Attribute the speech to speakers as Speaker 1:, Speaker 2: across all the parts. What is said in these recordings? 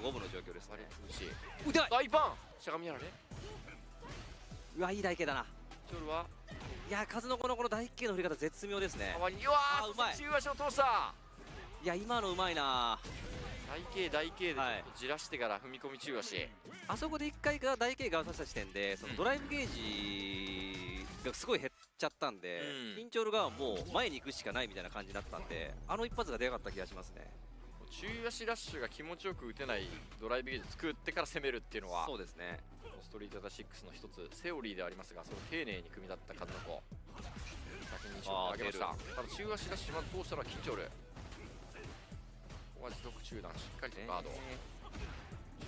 Speaker 1: 五分の状況ですね。
Speaker 2: 大パンしゃがみやられ。
Speaker 1: うわ、いい台形だな。
Speaker 2: チョルはい
Speaker 1: や、数の子のこの台形の振り方絶妙ですね。
Speaker 2: うわー、うまい。中足を通した。
Speaker 1: いや、今のうまいな。
Speaker 2: 台形でちょっとじらしてから踏み込み中足、
Speaker 1: あそこで1回が台形側させた時点でそのドライブゲージがすごい減っちゃったんで、キンチョルがもう前に行くしかないみたいな感じになったんで、あの一発が出なかった気がしますね。
Speaker 2: 中足ラッシュが気持ちよく打てないドライブゲージ作ってから攻めるっていうのは、
Speaker 1: そうですね、
Speaker 2: ストリート6の一つセオリーでありますが、それを丁寧に組み立った数の子、先に印象を上げました。ただ中足ラッシュまず通したのはキンチョル。ここは持続中段しっかりとガード、中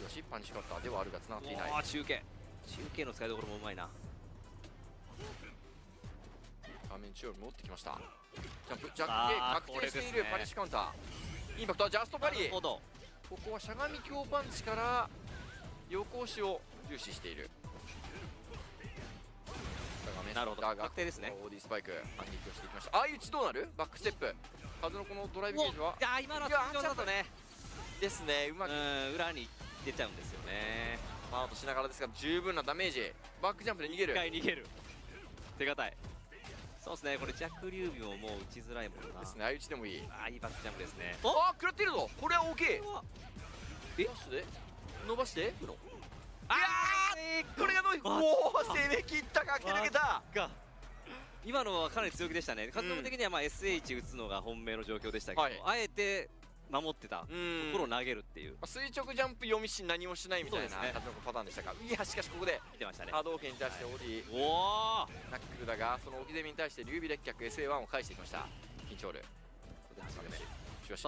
Speaker 2: 足パンチカッターではあるがつながっていない。
Speaker 1: 中継の使いどころもうまいな。
Speaker 2: 画面中央に戻ってきました。ジャンプジャック系確定している。パリッシュカウンター、インパクトはジャストパリ。ここはしゃがみ強パンチから横押しを重視している。
Speaker 1: なるほど、確定ですね。
Speaker 2: オーディスパイク反撃をしていきました。相打ちどうなる？バックステップ数のこのドライブゲージは、
Speaker 1: いや、今のは通常だとね
Speaker 2: ですね、うまく
Speaker 1: 裏に出ちゃうんですよね。
Speaker 2: アウトしながらですが十分なダメージ。バックジャンプで逃げる。
Speaker 1: 1回逃げる、手堅い。そうですね、これ弱流尾ももう打ちづらいもんな。
Speaker 2: ですね、相打ちでもいい。
Speaker 1: いいバックジャンプですね。
Speaker 2: ああ、食らっているぞ。これは大きい。え、ダッシュで伸ばしていくの。いやー、これがどういう、おお、攻め切った。駆け抜けた。
Speaker 1: 今のはかなり強気でしたね。数的にはまあ SH 打つのが本命の状況でしたけど、あえて守ってたところを投げるっていう、
Speaker 2: 垂直ジャンプ読みし何もしないみたいな数のパターンでしたが、いや、しかしここで波動拳に対してオーディナックルだが、その置き攻めに対して劉備列脚 SA1 を返していきました。緊張ル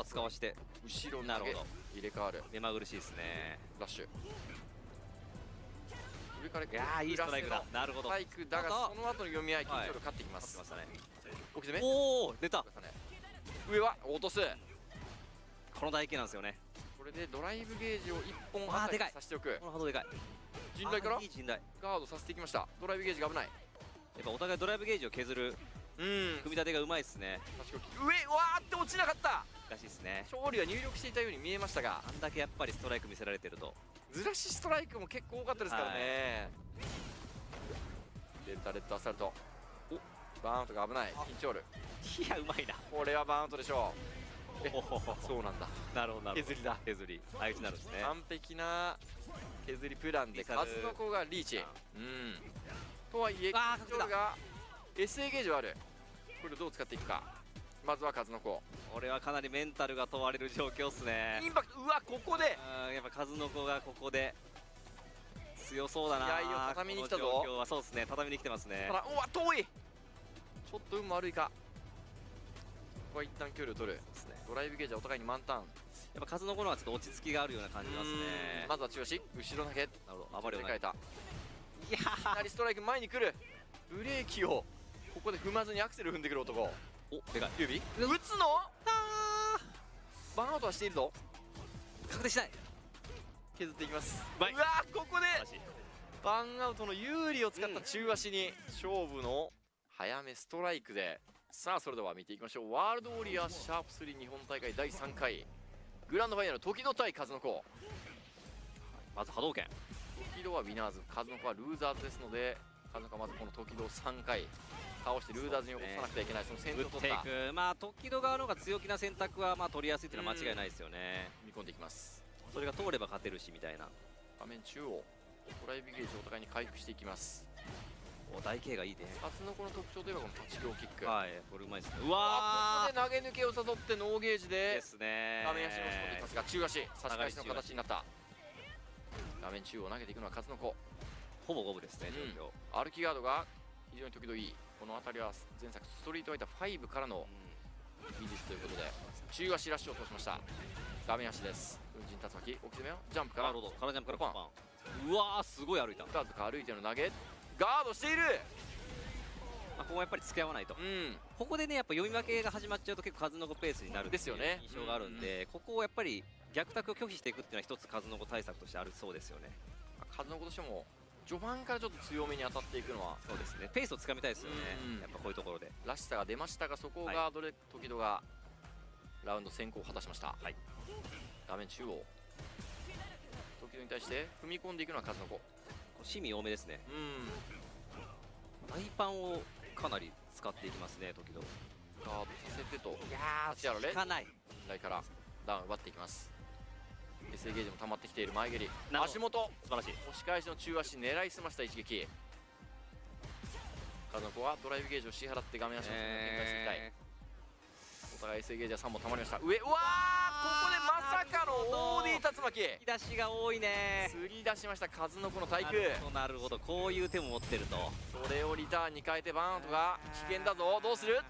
Speaker 1: 使わして
Speaker 2: 後ろ投げ入れ替わる。
Speaker 1: 目まぐるしいですね。
Speaker 2: ラッシュ上から、い
Speaker 1: やー、いいストライクだ。なるほど、
Speaker 2: ストライクだが、その後の読み合い緊張ル勝っていきます。置き攻め、
Speaker 1: おお、出た。
Speaker 2: 上は落とす。
Speaker 1: この台形なんですよね。
Speaker 2: これでドライブゲージを1本あたりさせておく。
Speaker 1: この波動でかい。
Speaker 2: 陣雷からガードさせていきました。ドライブゲージが危ない。
Speaker 1: やっぱお互いドライブゲージを削る組み立てがうまいですね。
Speaker 2: 上わーって落ちなかった。
Speaker 1: らしいですね。
Speaker 2: 勝利は入力していたように見えましたが、
Speaker 1: あんだけやっぱりストライク見せられてると、
Speaker 2: ずらしストライクも結構多かったですからね。デルタレッドアサルト、おバーンアウトが危ない。緊張ル、
Speaker 1: いや、うまいな。
Speaker 2: これはバーンアウトでしょう。そうなんだ。
Speaker 1: なるほど、
Speaker 2: 削りだ。
Speaker 1: 削り相打ちになるんですね。
Speaker 2: 完璧な削りプランで数の子がリーチ。とはいえ緊張ルが SA ゲージはある。これをどう使っていくか。まずは数の子、
Speaker 1: これはかなりメンタルが問われる状況っすね。
Speaker 2: インパクト、うわ、ここで
Speaker 1: やっぱ数の子がここで強そうだな。
Speaker 2: 気合を畳みに来たぞ。
Speaker 1: この状況はそうですね、畳みに来てますね。
Speaker 2: うわ、遠い。ちょっと運も悪いか。ここは一旦距離を取る。ドライブゲージはお互いに満タン。
Speaker 1: やっぱ数の子のはちょっと落ち着きがあるような感じますね。
Speaker 2: まずは中足後ろ投げ。
Speaker 1: なるほど、暴れを
Speaker 2: 変えた。
Speaker 1: いやー、
Speaker 2: 左ストライク前に来る。ブレーキをここで踏まずにアクセル踏んでくる男。
Speaker 1: お、でかい。
Speaker 2: 指打つの。バーンアウトはしているぞ。
Speaker 1: 確定しない。
Speaker 2: 削っていきます。うわー、ここでバーンアウトの有利を使った中足に勝負の早めストライクで。さあ、それでは見ていきましょう。ワールドウォリアーシャープ3日本大会第3回グランドファイナル、時戸対数の子。
Speaker 1: まず波動拳。
Speaker 2: 時戸はウィナーズ、数の子はルーザーズですので、数の子はまずこの時戸を3回倒してルーザーズに起こさなくてはいけない。その先頭を取った。
Speaker 1: まあ時戸側の方が強気な選択はまあ取りやすいっていうのは間違いないですよね。
Speaker 2: 見込んでいきます。
Speaker 1: それが通れば勝てるしみたいな。
Speaker 2: 画面中央、ドライブゲージをお互いに回復していきます。
Speaker 1: お、台形がいいね。
Speaker 2: 数の子の特徴といえばこの立ち強キック。
Speaker 1: はい、これうまいですね。うわー、
Speaker 2: ここで投げ抜けを誘ってノーゲージで
Speaker 1: ですね。
Speaker 2: 画面足を押し込んでいきますが、中足差し返しの形になった。画面中央投げていくのは数の子。
Speaker 1: ほぼ五分ですね、状況。
Speaker 2: 歩きガードが非常に時々いい。この辺りは前作ストリートファイター5からの技術ということで、中足ラッシュを通しました。画面足です。運陣竜巻、置き攻めをジャンプから、
Speaker 1: なるほど、空ジャンプからパン。うわー、すごい歩いた。
Speaker 2: 2つか歩いての投げ、ガードしている。
Speaker 1: ここはやっぱり付き合わないと、ここでね、やっぱ読み分けが始まっちゃうと結構数の子ペースになるですよね、印象があるんで、ここをやっぱり逆卓を拒否していくっていうのは一つ数の子対策としてあるそうですよね。
Speaker 2: 数の子としても序盤からちょっと強めに当たっていくのは、
Speaker 1: そうですね、ペースをつかみたいですよね、やっぱこういうところで
Speaker 2: らしさが出ましたが、そこをガードで時戸がラウンド先行を果たしました。画面中央、時々に対して踏み込んでいくのは数の子。
Speaker 1: シミ多めですね。大パンをかなり使っていきますね、時々。
Speaker 2: ガードさせてと、
Speaker 1: いやー、
Speaker 2: 効か
Speaker 1: ない。
Speaker 2: 台からダウン奪っていきます。 SA ゲージも溜まってきている前蹴り、
Speaker 1: なるほど
Speaker 2: 足元
Speaker 1: 素晴らしい。
Speaker 2: 押し返しの中足狙いすました一撃。数の子はドライブゲージを支払って画面足の展開していきたい。お互い SA ゲージは3本溜まりました。上、うわー、ここでまさかの OD 竜巻、
Speaker 1: 引き出しが多いね。
Speaker 2: 釣り出しました数の子の対空。
Speaker 1: なるほど、こういう手も持ってると。
Speaker 2: それをリターンに変えてバーンアウトが危険だぞ。どうする。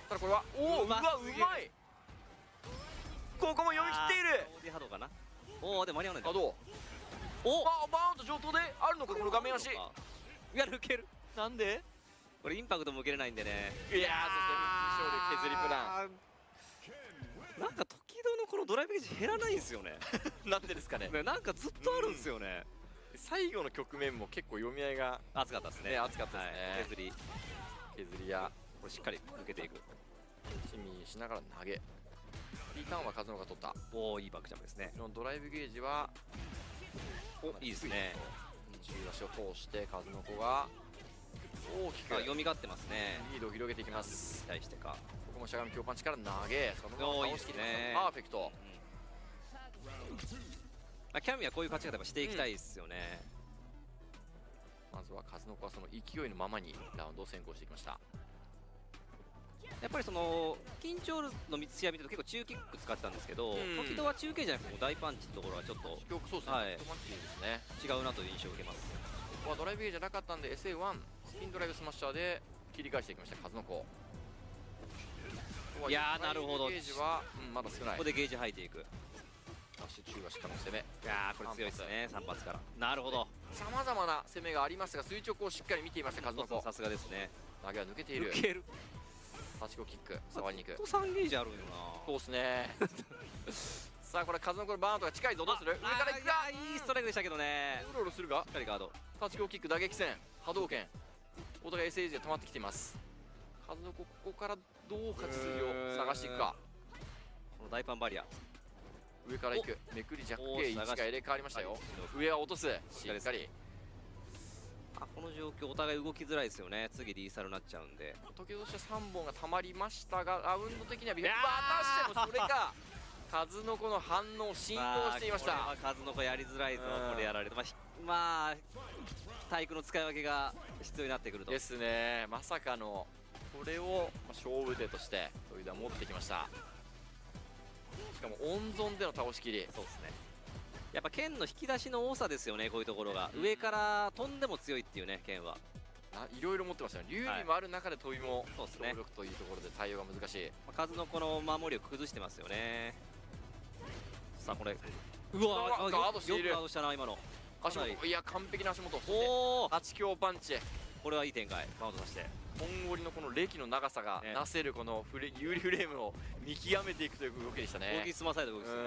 Speaker 2: ただこれはおお、うまい。ここも読み切っている。
Speaker 1: OD 波動かな。おお、でも間に合わないんだ。
Speaker 2: あ、どう。
Speaker 1: お
Speaker 2: バーンアウト上等であるのかこの画面足。
Speaker 1: いや、抜ける。
Speaker 2: なんで。
Speaker 1: これインパクトも受けれないんでね。
Speaker 2: いやー、そして勝利削りプラン。
Speaker 1: なんか時々のこのドライブゲージ減らないんですよね。
Speaker 2: なんでですかね。
Speaker 1: なんかずっとあるんですよね。
Speaker 2: 最後の局面も結構読み合いが
Speaker 1: 熱かったですね。
Speaker 2: 熱かったですね。削りや
Speaker 1: これしっかり抜けていく。
Speaker 2: シミしながら投げ。リターンは数のが取った。
Speaker 1: おお、いいバックジャンプですね。
Speaker 2: ドライブゲージは
Speaker 1: いいですね。
Speaker 2: 中足を通して数の子が大きく
Speaker 1: 読み勝ってますね。
Speaker 2: リードを広げていきます。
Speaker 1: 対してか。
Speaker 2: ここもしゃがみ強パンチから投げ、そのまま倒しきりました。パーフェクト。
Speaker 1: キャミはこういう勝ち方やっぱしていきたいですよね。
Speaker 2: まずは数の子はその勢いのままにラウンドを先行していきました。
Speaker 1: やっぱりその緊張の試合見てると結構中キック使ってたんですけど、時々は中継じゃなくても大パンチのところはちょっと
Speaker 2: そうですね、
Speaker 1: 違うなという印象を受けます。
Speaker 2: ここはドライブゲージじゃなかったんで SA1 スピンドライブスマッシャーで切り返していきました数の子。
Speaker 1: いやー、なるほど。
Speaker 2: ゲージは、まだ少ない。
Speaker 1: ここでゲージ吐いていく。
Speaker 2: 足中足からの攻め。
Speaker 1: いやー、これ強いですね、3発から。なるほど。
Speaker 2: さまざまな攻めがありますが垂直をしっかり見ていました数の子。
Speaker 1: さすがですね。
Speaker 2: 投げは抜けている。
Speaker 1: 抜ける。
Speaker 2: 8個キック触りに行く。
Speaker 1: 3ゲージあるよな。
Speaker 2: そうっすね。さあこれ数の子のバーンとか近いぞ。どうする。上から行くか。
Speaker 1: いいストライクでしたけどね。
Speaker 2: うろうろするが
Speaker 1: しっかりガード。
Speaker 2: 8個キック打撃戦波動拳。お互い SAG で溜まってきています。数の子ここからどう勝ち筋を探していくか。
Speaker 1: この大パンバリア
Speaker 2: 上から行く。めくり弱形1が入れ替わりましたよ。上は落とす。しっかり。
Speaker 1: この状況お互い動きづらいですよね。次リーサルになっちゃうんで。
Speaker 2: 時々として3本がたまりましたがラウンド的には果たしてもそれか数の子の反応進行していました。
Speaker 1: これは数の子やりづらいぞ。これやられてまあ体育の使い分けが必要になってくると
Speaker 2: ですね。まさかのこれを勝負手としてトイダ持ってきました。しかも温存での倒しきり。
Speaker 1: そうですね。やっぱ剣の引き出しの多さですよね。こういうところが上から飛んでも強いっていうね。剣はい
Speaker 2: ろいろ持ってましたね。竜にもある中で飛びも
Speaker 1: そうですね。
Speaker 2: 強力というところで対応が難しい。
Speaker 1: 数のこの守りを崩してますよね。さあこれうわー、
Speaker 2: ガードしている。
Speaker 1: よくガードしたな今の。
Speaker 2: 足元、いや完璧な足元。
Speaker 1: おお、
Speaker 2: 8強パンチ。
Speaker 1: これはいい展開。バウンドさせて
Speaker 2: 本折りのこの歴の長さがなせるこの有利フレームを見極めていくという動きでしたね。
Speaker 1: 動き済まされた動きですね。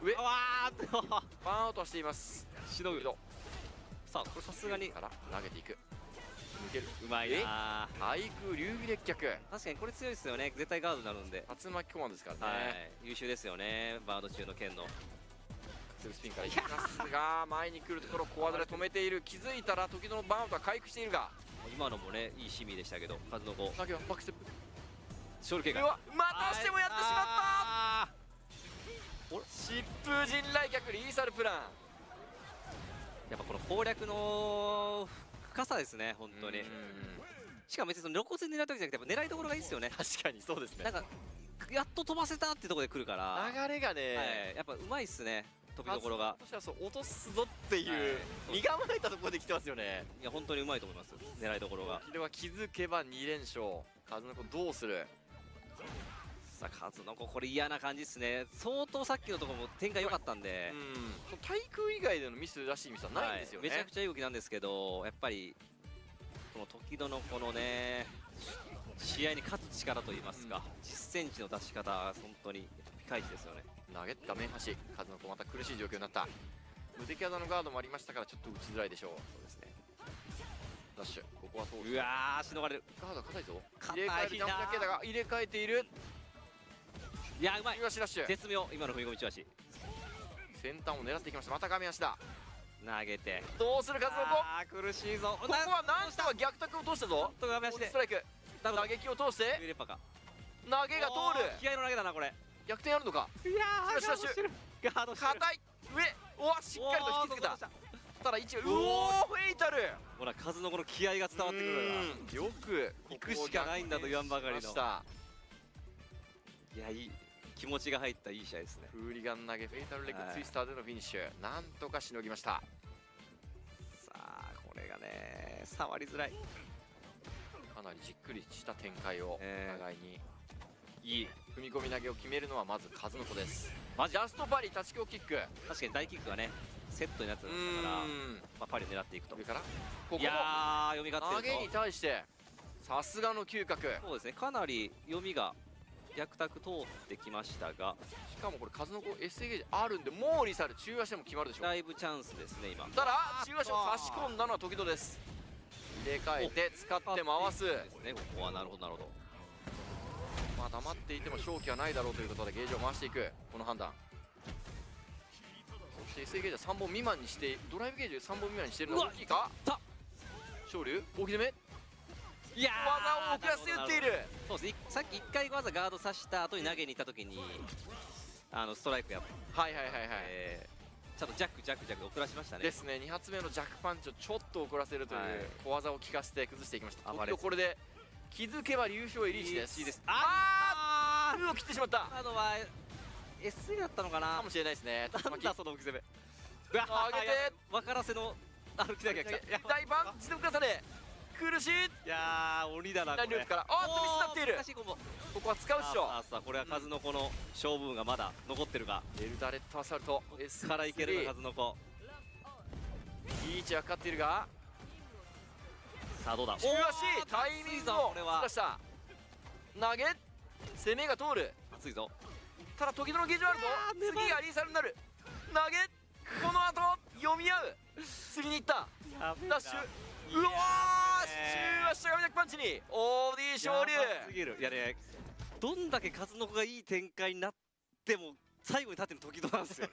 Speaker 2: 上
Speaker 1: わーっと
Speaker 2: バーンアウトはしています。
Speaker 1: しのぐ。さあこれさすがに
Speaker 2: から投げていく。抜ける。
Speaker 1: うまいな。
Speaker 2: 対空流儀列脚。
Speaker 1: 確かにこれ強いですよね。絶対ガードになるんで。
Speaker 2: 竜巻コマンですからね。
Speaker 1: 優秀ですよね。バード中の剣の
Speaker 2: スピンからいきますが前に来るところ小技で止めている。気づいたら時々のバーンアウトは回復しているが、
Speaker 1: 今のもねいいシミでしたけど数の子
Speaker 2: だけはバックステップ
Speaker 1: ショール警戒。
Speaker 2: またしてもやってしまった。疾風陣雷脚リーサルプラン。
Speaker 1: やっぱこの攻略の深さですね本当に。しかも別にその露骨に狙う時じゃなくてやっぱ狙いどころがいいですよね。
Speaker 2: 確かにそうですね。
Speaker 1: なんかやっと飛ばせたってところで来るから
Speaker 2: 流れがね、
Speaker 1: やっぱうまいっすね飛びどころが。
Speaker 2: 私はそう落とすぞっていう身構えたところで来てますよね。
Speaker 1: いや本当にうまいと思います狙いどころが。
Speaker 2: これは気づけば2連勝。数の子どうする。
Speaker 1: さあ数の子これ嫌な感じですね。相当さっきのところも展開良かったんで、
Speaker 2: 対空以外でのミスらしいミスはないんですよね。
Speaker 1: めちゃくちゃいい動きなんですけどやっぱりこの時々のこのね試合に勝つ力といいますか、実戦値の出し方本当にピカイチですよね。
Speaker 2: 投げ画面端数の子また苦しい状況になった。無敵技のガードもありましたからちょっと打ちづらいでしょう。そうですね。ダッシュここは通す。
Speaker 1: うわーしのがれる。
Speaker 2: ガード硬いぞ。
Speaker 1: 硬いな。
Speaker 2: 入れ替えるジャンプだけだが入れ替えている。
Speaker 1: いやうまい。
Speaker 2: 中足ダッシュ
Speaker 1: 絶妙今の踏み込み中足。
Speaker 2: 先端を狙っていきました。また亀足だ。
Speaker 1: 投げて
Speaker 2: どうする数の子。
Speaker 1: 苦しいぞ。
Speaker 2: ここはなんとか逆タクを通したぞ。
Speaker 1: と画面して
Speaker 2: ストライク打撃を通して
Speaker 1: レッパか
Speaker 2: 投げが通る。
Speaker 1: 気合の投げだなこれ。
Speaker 2: 逆転あるのか。
Speaker 1: いやー
Speaker 2: シュラッシュ
Speaker 1: ガードしてる。
Speaker 2: 硬い上おわしっかりと引きつけた。ただ一応うおーフェイタル。
Speaker 1: ほら数のこの気合が伝わってくるな。
Speaker 2: よく
Speaker 1: 行くしかないんだと言わんばかりの。いやいい気持ちが入ったいい試合ですね。
Speaker 2: フーリガン投げフェイタルレッグツイスターでのフィニッシュ、なんとかしのぎました。
Speaker 1: さあこれがね触りづらい。
Speaker 2: かなりじっくりした展開をお互いにいい踏み込み投げを決めるのはまず数の子です。ジャストパリ立ち強キック。
Speaker 1: 確かに大キックがねセットになってましたから、まあ、パリ狙っていくと。
Speaker 2: 上からここも
Speaker 1: いやー読み勝ってる
Speaker 2: 投げに対してさすがの嗅覚。
Speaker 1: そうですねかなり読みが逆タク通ってきましたが、
Speaker 2: しかもこれ数の子 SA ゲージあるんでもうリサル中足でも決まるでしょう。
Speaker 1: だいぶチャンスですね今。
Speaker 2: ただ中足を差し込んだのは時戸です。入れ替えて使って回す
Speaker 1: ですね。ここはなるほどなるほど。
Speaker 2: まあ黙っていても勝機はないだろうということでゲージを回していくこの判断。そして SA ゲージは3本未満にしてドライブゲージ3本未満にしているのは大きいか。昇竜大き攻め。
Speaker 1: いや
Speaker 2: 技を遅らせて打っている。
Speaker 1: そうです。さっき1回技ガードさした後に投げに行った時にストライクや
Speaker 2: はいはいはいはい、
Speaker 1: ちゃんとジャック遅らしましたね。
Speaker 2: ですね。2発目のジャックパンチをちょっと遅らせるという小技を効かせて崩していきました。これで気づけば流氷エリーチです。あーを切ってしまった。
Speaker 1: あとは SE だったのかな
Speaker 2: かもしれないですね。
Speaker 1: なんだその置き攻め。
Speaker 2: 上げて
Speaker 1: 分からせの歩きだけが来た。
Speaker 2: 大パンチの重ね苦しい。
Speaker 1: いやー鬼だなこれ。
Speaker 2: ループからミスになっている。ここは使うっしょ。
Speaker 1: さあこれは数の子の勝負がまだ残ってるが、
Speaker 2: エルダレットアサルト
Speaker 1: S からいけるか数の子。
Speaker 2: いい位置はかかっているが、
Speaker 1: さあどうだ。
Speaker 2: 中足タイミングをずらした。投げ攻めが通る。
Speaker 1: 熱いぞ。
Speaker 2: ただ時々のゲージはあるぞ。次がリーサルになる。投げこの後読み合う。次に行ったダッシュ。うわー中足しゃがみジャックパンチに OD 勝利。
Speaker 1: いやねどんだけ数の子がいい展開になっても最後に立ってる時々なんですよ。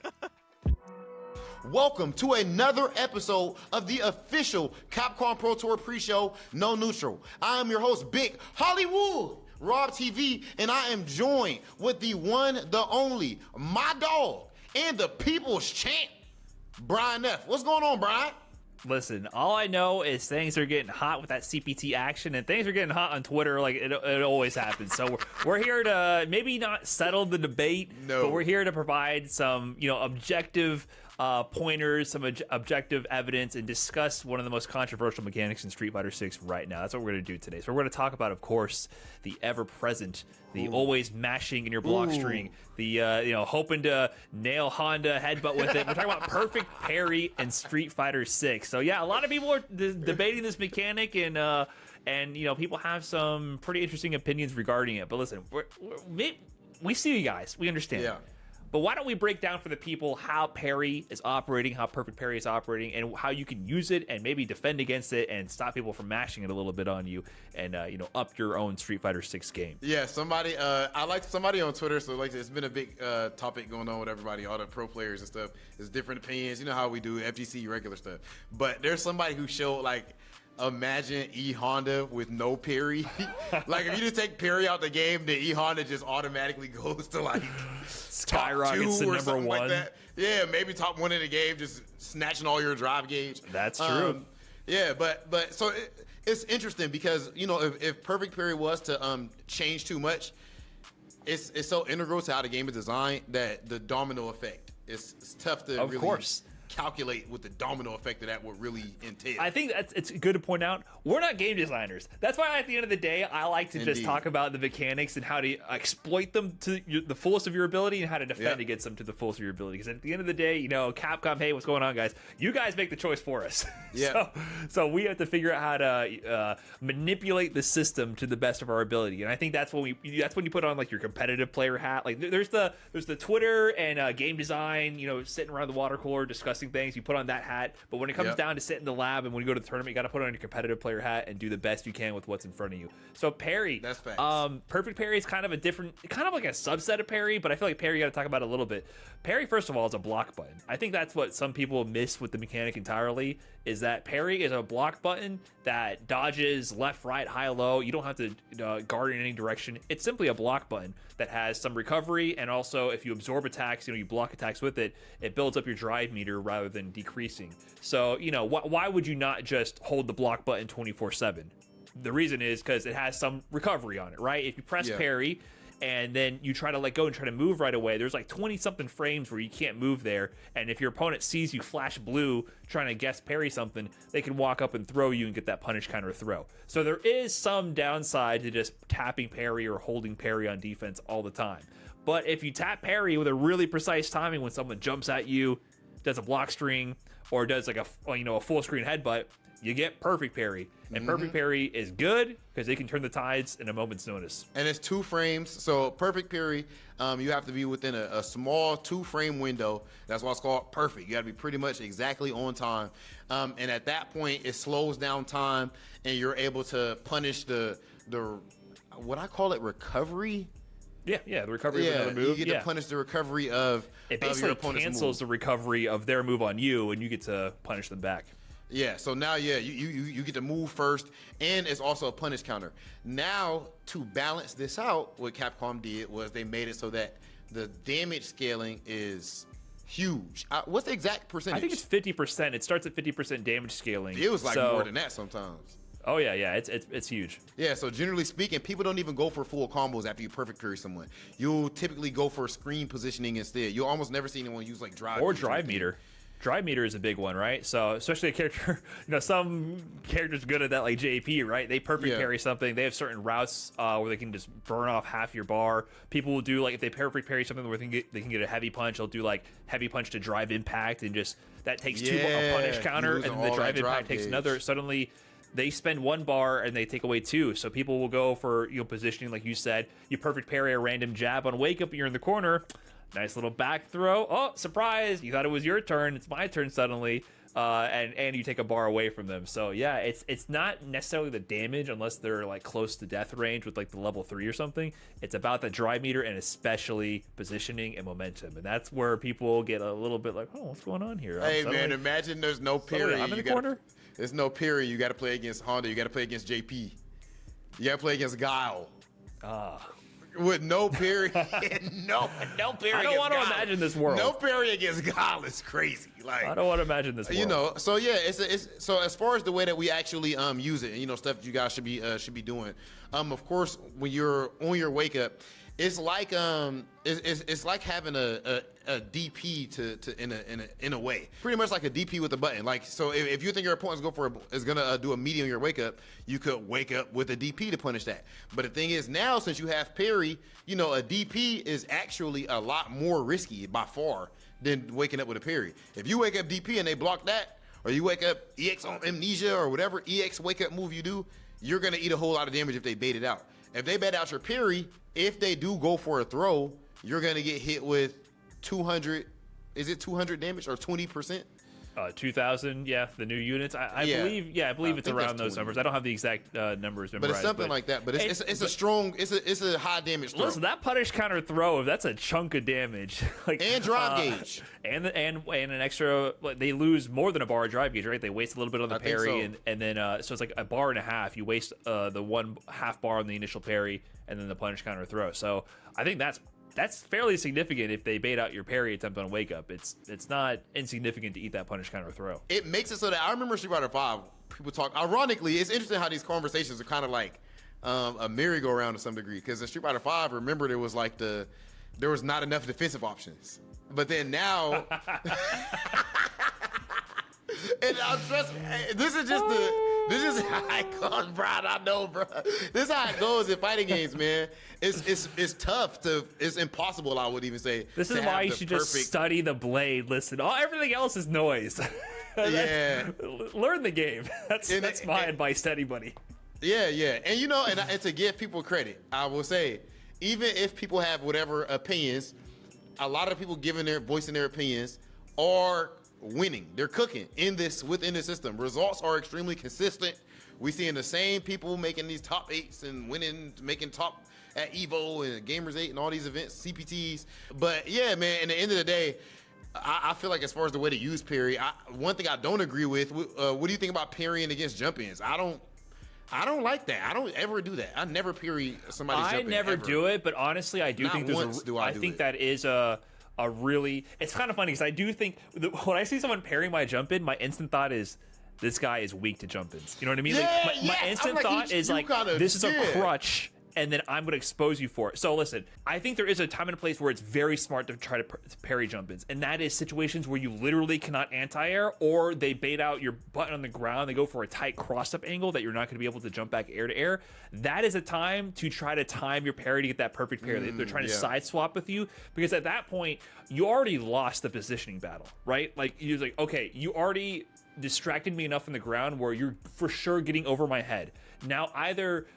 Speaker 3: Welcome to another episode of the official Capcom Pro Tour pre-show, No Neutral. I am your host, Big Hollywood, Rob TV, and I am joined with the one, the only, my dog, and the people's champ, Brian F. What's going on, Brian?
Speaker 4: Listen, all I know is things are getting hot with that CPT action, and things are getting hot on Twitter like it always happens. So we're here to maybe not settle the debate, but we're here to provide some, objective pointers, some objective evidence, and discuss one of the most controversial mechanics in Street Fighter 6 right now. That's what we're going to do today. So we're going to talk about, of course, the ever-present, the always mashing in your block string, the hoping to nail Honda headbutt with it. We're talking about perfect parry in Street Fighter 6. So yeah, a lot of people are debating this mechanic, and people have some pretty interesting opinions regarding it. But listen, we see you guys, we understand.
Speaker 3: Yeah.
Speaker 4: But why don't we break down for the people how Parry is operating, how perfect Parry is operating, and how you can use it and maybe defend against it and stop people from mashing it a little bit on you and, up your own Street Fighter 6 game.
Speaker 3: Yeah, I like somebody on Twitter, so it's been a big topic going on with everybody, all the pro players and stuff. There's different opinions, you know how we do FGC regular stuff. But there's somebody who showed imagine E Honda with no parry. Like if you just take parry out the game, then E Honda just automatically goes to
Speaker 4: skyrockets to number one.
Speaker 3: Like that. Yeah, maybe top one in the game, just snatching all your drive gauge.
Speaker 4: That's true.
Speaker 3: Yeah, but so it's interesting because if perfect parry was to change too much, it's so integral to how the game is designed that the domino effect it's tough to calculate what the domino effect of that would really entail.
Speaker 4: I think it's good to point out we're not game designers. That's why at the end of the day I like to just talk about the mechanics and how to exploit them to the fullest of your ability and how to defend against them to the fullest of your ability. Because at the end of the day, Capcom, hey, what's going on, guys? You guys make the choice for us.
Speaker 3: Yeah.
Speaker 4: So we have to figure out how to manipulate the system to the best of our ability. And I think that's when you put on your competitive player hat. Like there's the Twitter and game design, sitting around the water cooler discussing interesting things. You put on that hat, but when it comes down to sit in the lab and when you go to the tournament, you got to put on your competitive player hat and do the best you can with what's in front of you. So Parry,
Speaker 3: that's facts.
Speaker 4: perfect Parry is kind of a different, kind of like a subset of Parry, but I feel like Parry you got to talk about it a little bit. Parry, first of all, is a block button. I think that's what some people miss with the mechanic entirely, is that Parry is a block button that dodges left, right, high, low. You don't have to guard in any direction. It's simply a block button that has some recovery, and also if you absorb attacks, you block attacks with it, it builds up your drive meter rather than decreasing. So, why would you not just hold the block button 24/7? The reason is because it has some recovery on it, right? If you press Parry and then you try to let go and try to move right away, there's like 20 something frames where you can't move there, and if your opponent sees you flash blue trying to guess parry something, they can walk up and throw you and get that punish counter throw. So there is some downside to just tapping parry or holding parry on defense all the time. But if you tap parry with a really precise timing, when someone jumps at you, does a block string, or does like a full screen headbutt, you get perfect parry. And perfect parry is good because they can turn the tides in a moment's notice.
Speaker 3: And it's 2 frames. So perfect parry, you have to be within a small 2-frame window. That's why it's called perfect. You got to be pretty much exactly on time. And at that point, it slows down time, and you're able to punish the what I call it, recovery.
Speaker 4: Yeah, the recovery of another move.
Speaker 3: You get to punish the recovery of
Speaker 4: it basically
Speaker 3: your opponent's
Speaker 4: cancels
Speaker 3: move.
Speaker 4: the recovery of their move on you, and you get to punish them back.
Speaker 3: Yeah, so now, you get to move first, and it's also a punish counter. Now, to balance this out, what Capcom did was they made it so that the damage scaling is huge. What's the exact percentage?
Speaker 4: I think it's 50%. It starts at 50% damage scaling.
Speaker 3: It was like more than that sometimes.
Speaker 4: Oh yeah, it's huge.
Speaker 3: Yeah, so generally speaking, people don't even go for full combos after you perfect parry someone. You'll typically go for screen positioning instead. You'll almost never see anyone use like drive
Speaker 4: meter. Drive meter is a big one, right? So especially a character, some characters good at that, like JP, right? They perfect parry something. They have certain routes where they can just burn off half your bar. People will do like if they perfect parry something where they can get a heavy punch. They'll do like heavy punch to drive impact, and just that takes a punish counter, and then the drive impact takes another. Suddenly, they spend 1 bar and they take away 2. So people will go for positioning, like you said. You perfect parry a random jab on wake up, and you're in the corner. Nice little back throw. Oh, surprise! You thought it was your turn. It's my turn suddenly, and you take a bar away from them. So yeah, it's not necessarily the damage unless they're like close to death range with like the level 3 or something. It's about the drive meter and especially positioning and momentum, and that's where people get a little bit like, oh, what's going on here?
Speaker 3: Hey man, imagine there's no parry.
Speaker 4: I'm in the corner.
Speaker 3: There's no parry. You got to play against Honda. You got to play against JP. You got to play against Guile. With no parry, no parry.
Speaker 4: I don't want to imagine this world.
Speaker 3: No parry against Guile is crazy. Like
Speaker 4: I don't want to imagine this world.
Speaker 3: So yeah, it's so as far as the way that we actually use it, and stuff that you guys should be doing. Of course, when you're on your wake up, it's like it's like having a DP in a way, pretty much like a DP with a button. Like, so if you think your opponent is gonna do a medium on your wake up, you could wake up with a DP to punish that. But the thing is, now since you have parry, a DP is actually a lot more risky by far than waking up with a parry. If you wake up DP and they block that, or you wake up EX on amnesia or whatever EX wake up move you do, you're gonna eat a whole lot of damage if they bait it out. If they bait out your parry, if they do go for a throw, you're gonna get hit with 200. Is it 200 damage or 20%?
Speaker 4: 2,000, the new units. I believe it's around those numbers. I don't have the exact numbers memorized.
Speaker 3: But it's something like that. But it's a high damage throw.
Speaker 4: Listen, that punish counter throw, that's a chunk of damage.
Speaker 3: And drive gauge.
Speaker 4: And an extra, they lose more than a bar of drive gauge, right? They waste a little bit on the parry, and then so it's like a bar and a half. You waste the 1/2 bar on the initial parry, and then the punish counter throw. So I think that's fairly significant if they bait out your parry attempt on wake up. It's not insignificant to eat that punish counter throw.
Speaker 3: It makes it so that I remember Street Fighter 5, people talk, ironically, it's interesting how these conversations are kind of like a merry-go-round to some degree, because in Street Fighter 5, remember there was not enough defensive options. But then now and trust me, this is how it goes, bro. I know, bro. This is how it goes in fighting games, man. It's tough it's impossible, I would even say.
Speaker 4: This is why you should just study the blade. Listen, everything else is noise.
Speaker 3: Yeah.
Speaker 4: Learn the game. That's my advice to anybody.
Speaker 3: Yeah. And to give people credit, I will say, even if people have whatever opinions, a lot of people voicing their opinions are winning. They're cooking within the system. Results are extremely consistent. We seeing the same people making these top 8s and winning, making top at Evo and Gamers 8 and all these events, CPTs. But yeah, man, at the end of the day, I feel like as far as the way to use parry, one thing I don't agree with, what do you think about parrying against jump-ins? I don't like that. I don't ever do that. I never parry somebody's jump-in.
Speaker 4: I never
Speaker 3: ever.
Speaker 4: do it, but honestly, I do
Speaker 3: Not
Speaker 4: think there's
Speaker 3: once do I do
Speaker 4: think
Speaker 3: it.
Speaker 4: that is a really. It's kind of funny because I do think when I see someone parrying my jump-in, my instant thought is, this guy is weak to jump-ins. You know what I mean?
Speaker 3: Yeah,
Speaker 4: like, my instant thought is like, this is a crutch, and then I'm going to expose you for it. So listen, I think there is a time and a place where it's very smart to try to parry jump-ins, and that is situations where you literally cannot anti-air, or they bait out your button on the ground, they go for a tight cross-up angle that you're not going to be able to jump back air to air. That is a time to try to time your parry to get that perfect parry. They're trying to side swap with you, because at that point, you already lost the positioning battle, right? Like, you're like, okay, you already distracted me enough in the ground where you're for sure getting over my head. Now either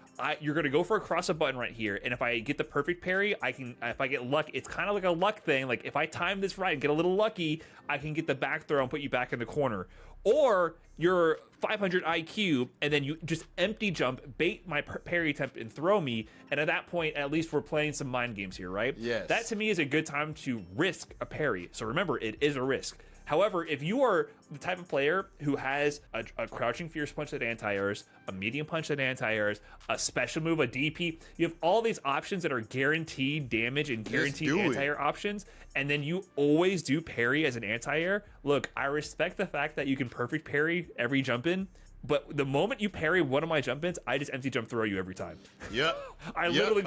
Speaker 4: you're gonna go for a cross-up button right here, and if I get the perfect parry, if I get luck, it's kind of like a luck thing. Like, if I time this right and get a little lucky, I can get the back throw and put you back in the corner. Or you're 500 IQ, and then you just empty jump, bait my parry attempt, and throw me. And at that point, at least we're playing some mind games here, right?
Speaker 3: Yes.
Speaker 4: That to me is a good time to risk a parry. So remember, it is a risk. However, if you are the type of player who has a crouching fierce punch that anti-airs, a medium punch that anti-airs, a special move, a DP, you have all these options that are guaranteed damage and guaranteed anti-air options, and then you always do parry as an anti-air. Look, I respect the fact that you can perfect parry every jump in, but the moment you parry one of my jump-ins, I just empty jump throw you every time.
Speaker 3: Yep.
Speaker 4: I literally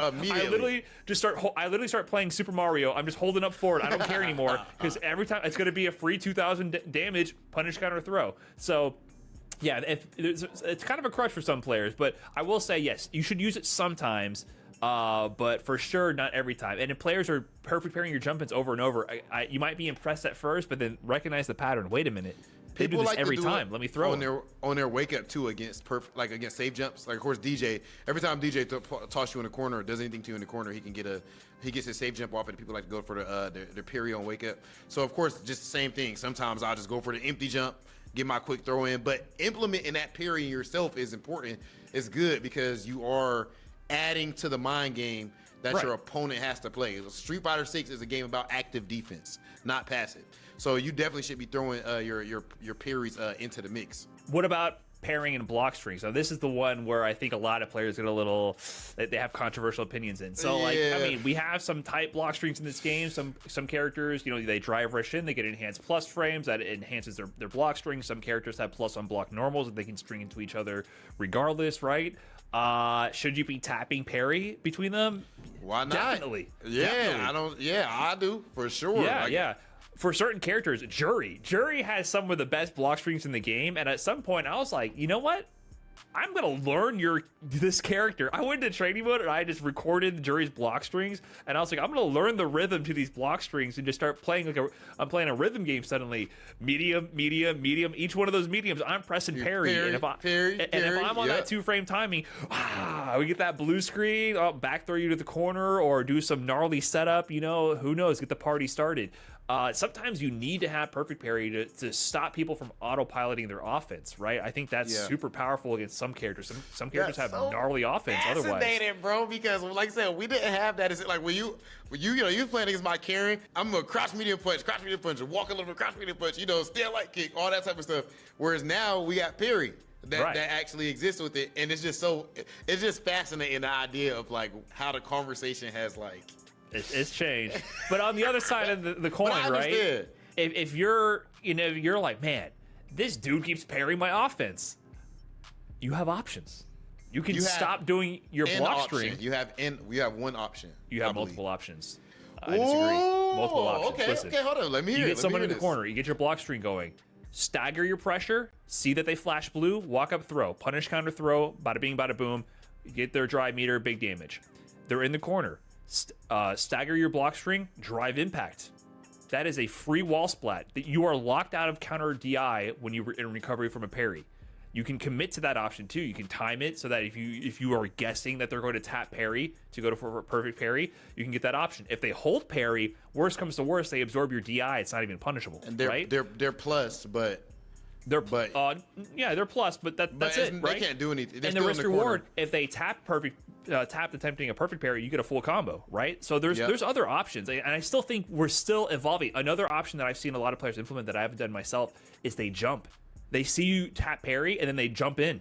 Speaker 4: start playing Super Mario. I'm just holding up forward. I don't care anymore, because every time it's going to be a free 2,000 damage punish counter throw. So yeah, it's kind of a crutch for some players, but I will say, yes, you should use it sometimes, but for sure not every time. And if players are perfect parrying your jump-ins over and over, you might be impressed at first, but then recognize the pattern. Wait a minute. They do this like every time. Let me throw
Speaker 3: on their wake up too against against save jumps. Like, of course, DJ. Every time DJ toss you in the corner or does anything to you in the corner, he gets his save jump off, and people like to go for their parry on wake up. So of course, just the same thing. Sometimes I'll just go for the empty jump, get my quick throw in. But implementing that parry yourself is important. It's good because you are adding to the mind game that your opponent has to play. Street Fighter 6 is a game about active defense, not passive. So you definitely should be throwing your parries into the mix.
Speaker 4: What about parrying and block strings? So this is the one where I think a lot of players get a little, they have controversial opinions in. So like, I mean, we have some tight block strings in this game. Some characters, you know, they drive rush in, they get enhanced plus frames that enhances their block strings. Some characters have plus on block normals that they can string into each other regardless, right? Should you be tapping parry between them?
Speaker 3: Why not?
Speaker 4: Definitely.
Speaker 3: Yeah,
Speaker 4: Definitely.
Speaker 3: I do for sure.
Speaker 4: Yeah. For certain characters, Jury has some of the best block strings in the game, and at some point I was like, you know what? I'm gonna learn this character. I went to training mode and I just recorded Jury's block strings, and I was like, I'm gonna learn the rhythm to these block strings and just start playing I'm playing a rhythm game suddenly. Medium, each one of those mediums, I'm pressing parry. And if I'm on that 2-frame timing, we get that blue screen, I'll back throw you to the corner or do some gnarly setup, you know, who knows, get the party started. Sometimes you need to have perfect parry to stop people from autopiloting their offense, right? I think that's super powerful against some characters. Some characters have gnarly offense otherwise.
Speaker 3: Fascinating, bro, because like I said, we didn't have that. It's like when you playing against my Karen, I'm a crouch medium punch, walk a little bit, crouch medium punch, you know, stand light kick, all that type of stuff. Whereas now we got parry that actually exists with it, and it's just fascinating, the idea of like how the conversation has like.
Speaker 4: It's changed. But on the other side of the coin, right? If you're like, man, this dude keeps parrying my offense, you have options. You can stop doing your block string.
Speaker 3: We have one option.
Speaker 4: You have multiple options. I disagree. Multiple options.
Speaker 3: Okay, hold on. Let me hear
Speaker 4: You get someone in the corner. You get your block string going. Stagger your pressure. See that they flash blue. Walk up, throw. Punish counter throw. Bada bing, bada boom. You get their drive meter. Big damage. They're in the corner. Stagger your block string, drive impact. That is a free wall splat that you are locked out of counter DI when you were in recovery from a parry. you can commit to that option too. You can time it so that if you are guessing that they're going to tap parry to go for a perfect parry, you can get that option. If they hold parry, worst comes to worst, they absorb your DI. It's not even punishable,
Speaker 3: and they're,
Speaker 4: right?
Speaker 3: They're plus, but
Speaker 4: yeah, they're plus, but that's it, right?
Speaker 3: They can't do anything. They're
Speaker 4: and the risk
Speaker 3: in
Speaker 4: reward, if they tap attempting a perfect parry, you get a full combo, right? So there's other options, and I still think we're still evolving. Another option that I've seen a lot of players implement that I haven't done myself is they jump. They see you tap parry and then they jump in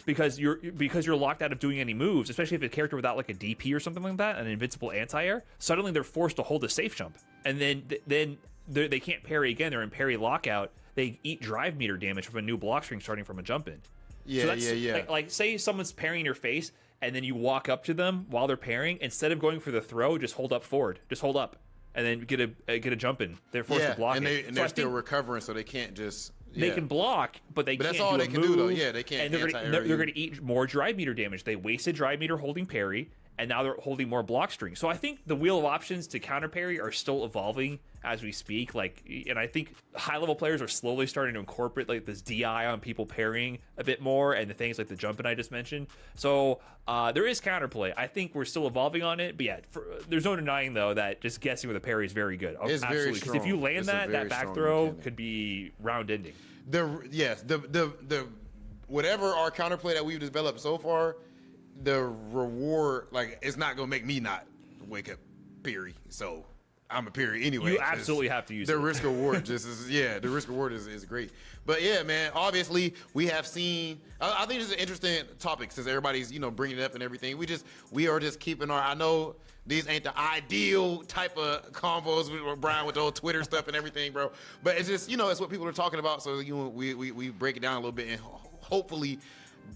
Speaker 4: because you're locked out of doing any moves, especially if a character without like a DP or something like that, an invincible anti-air. Suddenly they're forced to hold a safe jump, and then they can't parry again. They're in parry lockout. They eat drive meter damage from a new block string starting from a jump in.
Speaker 3: Yeah.
Speaker 4: Like say someone's parrying your face, and then you walk up to them while they're parrying. Instead of going for the throw, just hold up forward. Just hold up, and then get a jump in. They're forced to block it.
Speaker 3: And they're still recovering, so they can't just.
Speaker 4: They can block, but they can't
Speaker 3: that's all
Speaker 4: do
Speaker 3: they
Speaker 4: a
Speaker 3: can
Speaker 4: move,
Speaker 3: do, though. Yeah, they can't.
Speaker 4: And they're going to eat more drive meter damage. They wasted drive meter holding parry, and now they're holding more block string. So I think the wheel of options to counter parry are still evolving as we speak. And I think high level players are slowly starting to incorporate like this DI on people parrying a bit more, and the things like the jumping I just mentioned. So there is counterplay. I think we're still evolving on it, but yeah, there's no denying though that just guessing with a parry is very good.
Speaker 3: It's
Speaker 4: absolutely, because if you land that back throw could be round ending.
Speaker 3: The whatever our counterplay that we've developed so far, the reward, like, it's not gonna make me not wake up Parry. So I'm a Parry anyway.
Speaker 4: You absolutely have to use
Speaker 3: the risk reward. The risk reward is great. But yeah, man, obviously we have seen. I think this is an interesting topic since everybody's bringing it up and everything. We are just keeping our. I know these ain't the ideal type of combos with Brian with the whole Twitter stuff and everything, bro. But it's just it's what people are talking about. So we break it down a little bit and hopefully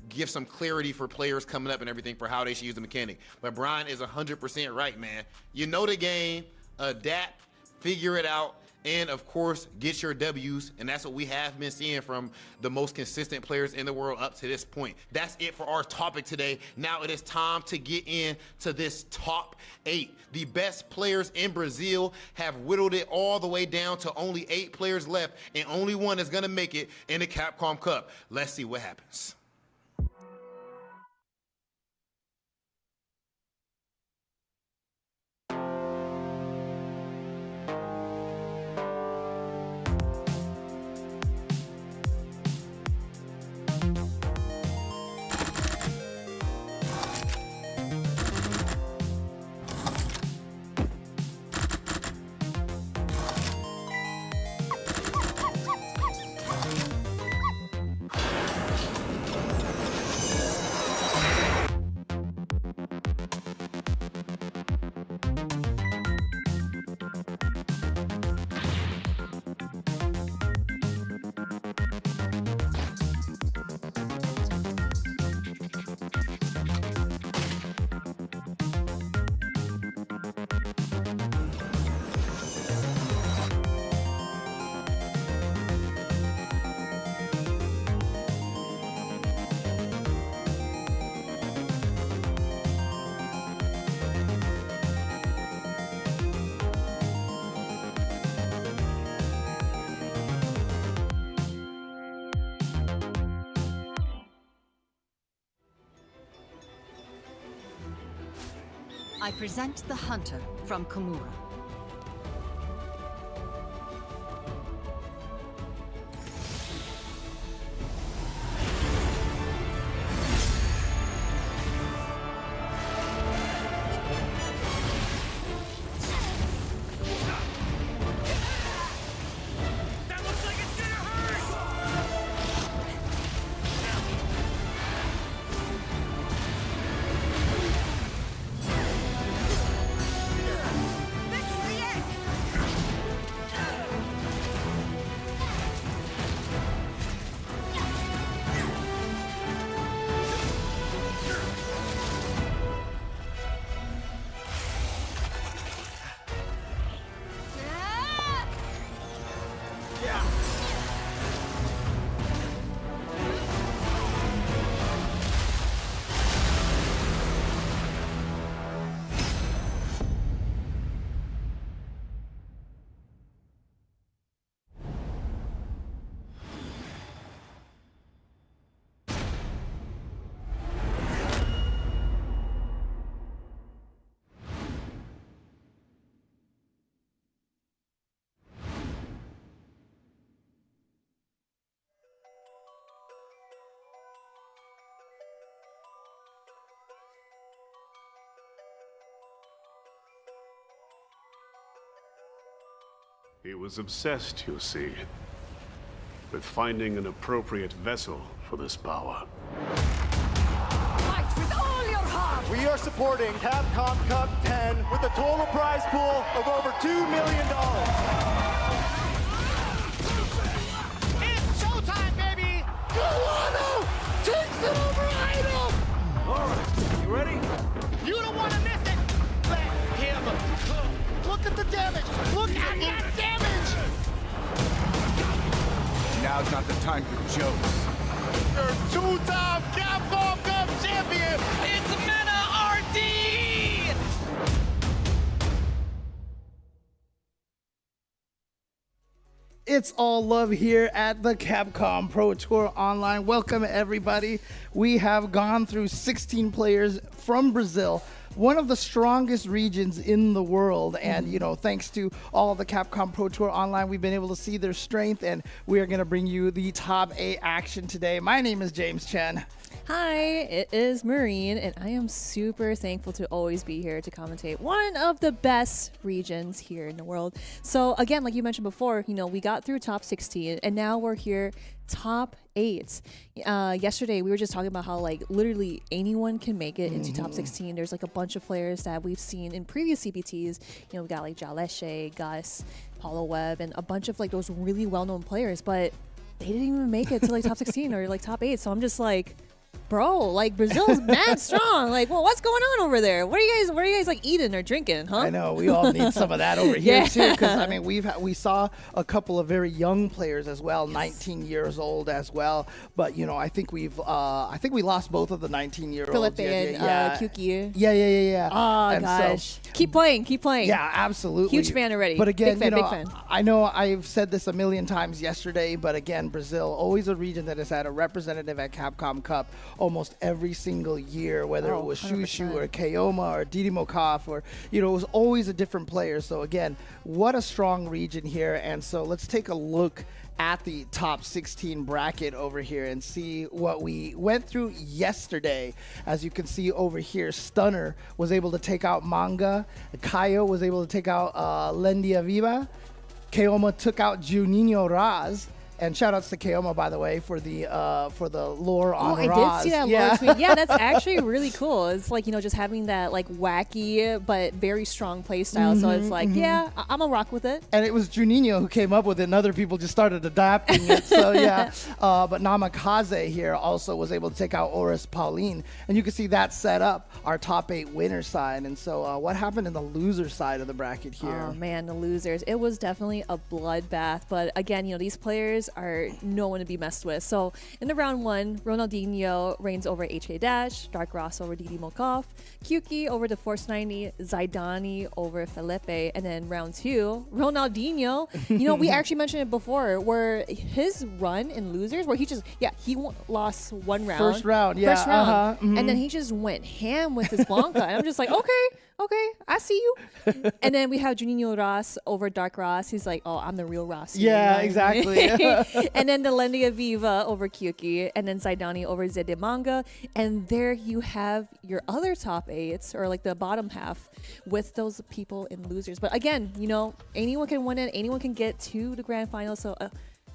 Speaker 3: give some clarity for players coming up and everything for how they should use the mechanic. But Brian is 100% right, man. You know the game, adapt, figure it out, and of course, get your W's. And that's what we have been seeing from the most consistent players in the world up to this point. That's it for our topic today. Now it is time to get into this top 8. The best players in Brazil have whittled it all the way down to only 8 players left, and only one is going to make it in the Capcom Cup. Let's see what happens.
Speaker 5: I present the Hunter from Komura.
Speaker 6: This He was obsessed, you see, with finding an appropriate vessel for this power.
Speaker 7: Fight with all your heart!
Speaker 8: We are supporting Capcom Cup 10 with a total prize pool of over $2 million.
Speaker 7: It's showtime, baby! Guano takes it over Idol!
Speaker 8: All right, you ready?
Speaker 7: You don't want to miss it! Let him go! Look at the damage! Look at that damage!
Speaker 8: Now's not the time for jokes.
Speaker 7: Your two-time Capcom Cup champion! It's Meta RD!
Speaker 9: It's all love here at the Capcom Pro Tour Online. Welcome, everybody. We have gone through 16 players from Brazil, one of the strongest regions in the world. And, you know, thanks to all of the Capcom Pro Tour Online, we've been able to see their strength, and we are going to bring you the top 8 action today. My name is James Chen.
Speaker 10: Hi, it is Marine, and I am super thankful to always be here to commentate one of the best regions here in the world. So again, like you mentioned before, you know, we got through top 16, and now we're here top 8. Yesterday, we were just talking about how, like, literally anyone can make it into top 16. There's, like, a bunch of players that we've seen in previous CPTs. You know, we got, like, Jaleshe, Gus, Paulo Webb, and a bunch of, like, those really well-known players, but they didn't even make it to, like, top 16 or, like, top 8. So I'm just like, bro, like, Brazil's mad strong. Like, well, what's going on over there? What are you guys like eating or drinking, huh?
Speaker 9: I know, we all need some of that over here too, because I mean, we saw a couple of very young players as well, 19 years old as well. But you know, I think we lost both of the 19-year-olds.
Speaker 10: Felipe and Kyuki.
Speaker 9: Yeah.
Speaker 10: Oh
Speaker 9: and
Speaker 10: gosh,
Speaker 9: so,
Speaker 10: keep playing.
Speaker 9: Yeah, absolutely.
Speaker 10: Huge fan already.
Speaker 9: But again,
Speaker 10: big
Speaker 9: you know,
Speaker 10: fan.
Speaker 9: I know I've said this a million times yesterday, but again, Brazil, always a region that has had a representative at Capcom Cup almost every single year, whether it was
Speaker 10: 100%.
Speaker 9: Shushu or Keoma or Didi Mokaf, or, you know, it was always a different player. So again, what a strong region here. And so let's take a look at the top 16 bracket over here and see what we went through yesterday. As you can see over here, Stunner was able to take out Manga, Kaio was able to take out Lendi Aviva, Keoma took out Juninho Raz. And shout outs to Keoma, by the way, for the lore on Raz.
Speaker 10: I did see that lore tweet. Yeah, that's actually really cool. It's like, you know, just having that like wacky but very strong play style. So it's like, yeah, I'm gonna rock with it.
Speaker 9: And it was Juninho who came up with it, and other people just started adapting it. So yeah, but Namikaze here also was able to take out Oris Pauline, and you can see that set up our top 8 winner side. And so what happened in the loser side of the bracket here?
Speaker 10: Oh man, the losers. It was definitely a bloodbath. But again, you know, these players are no one to be messed with. So in the round 1, Ronaldinho reigns over HA Dash, Dark Ross over Didi Mokov, Kyuki over the Force 90, Zydani over Felipe, and then round 2, Ronaldinho. You know, we actually mentioned it before, where his run in losers, where he lost one round.
Speaker 9: First round,
Speaker 10: and then he just went ham with his Blanca. And I'm just like, okay, I see you. And then we have Juninho Ross over Dark Ross. He's like, oh, I'm the real Ross.
Speaker 9: Yeah, exactly.
Speaker 10: And then the Lendi Aviva over Kyuki, and then Zydani over Zede Manga. And there you have your other top 8s, or like the bottom half, with those people in losers. But again, you know, anyone can win it. Anyone can get to the grand final. So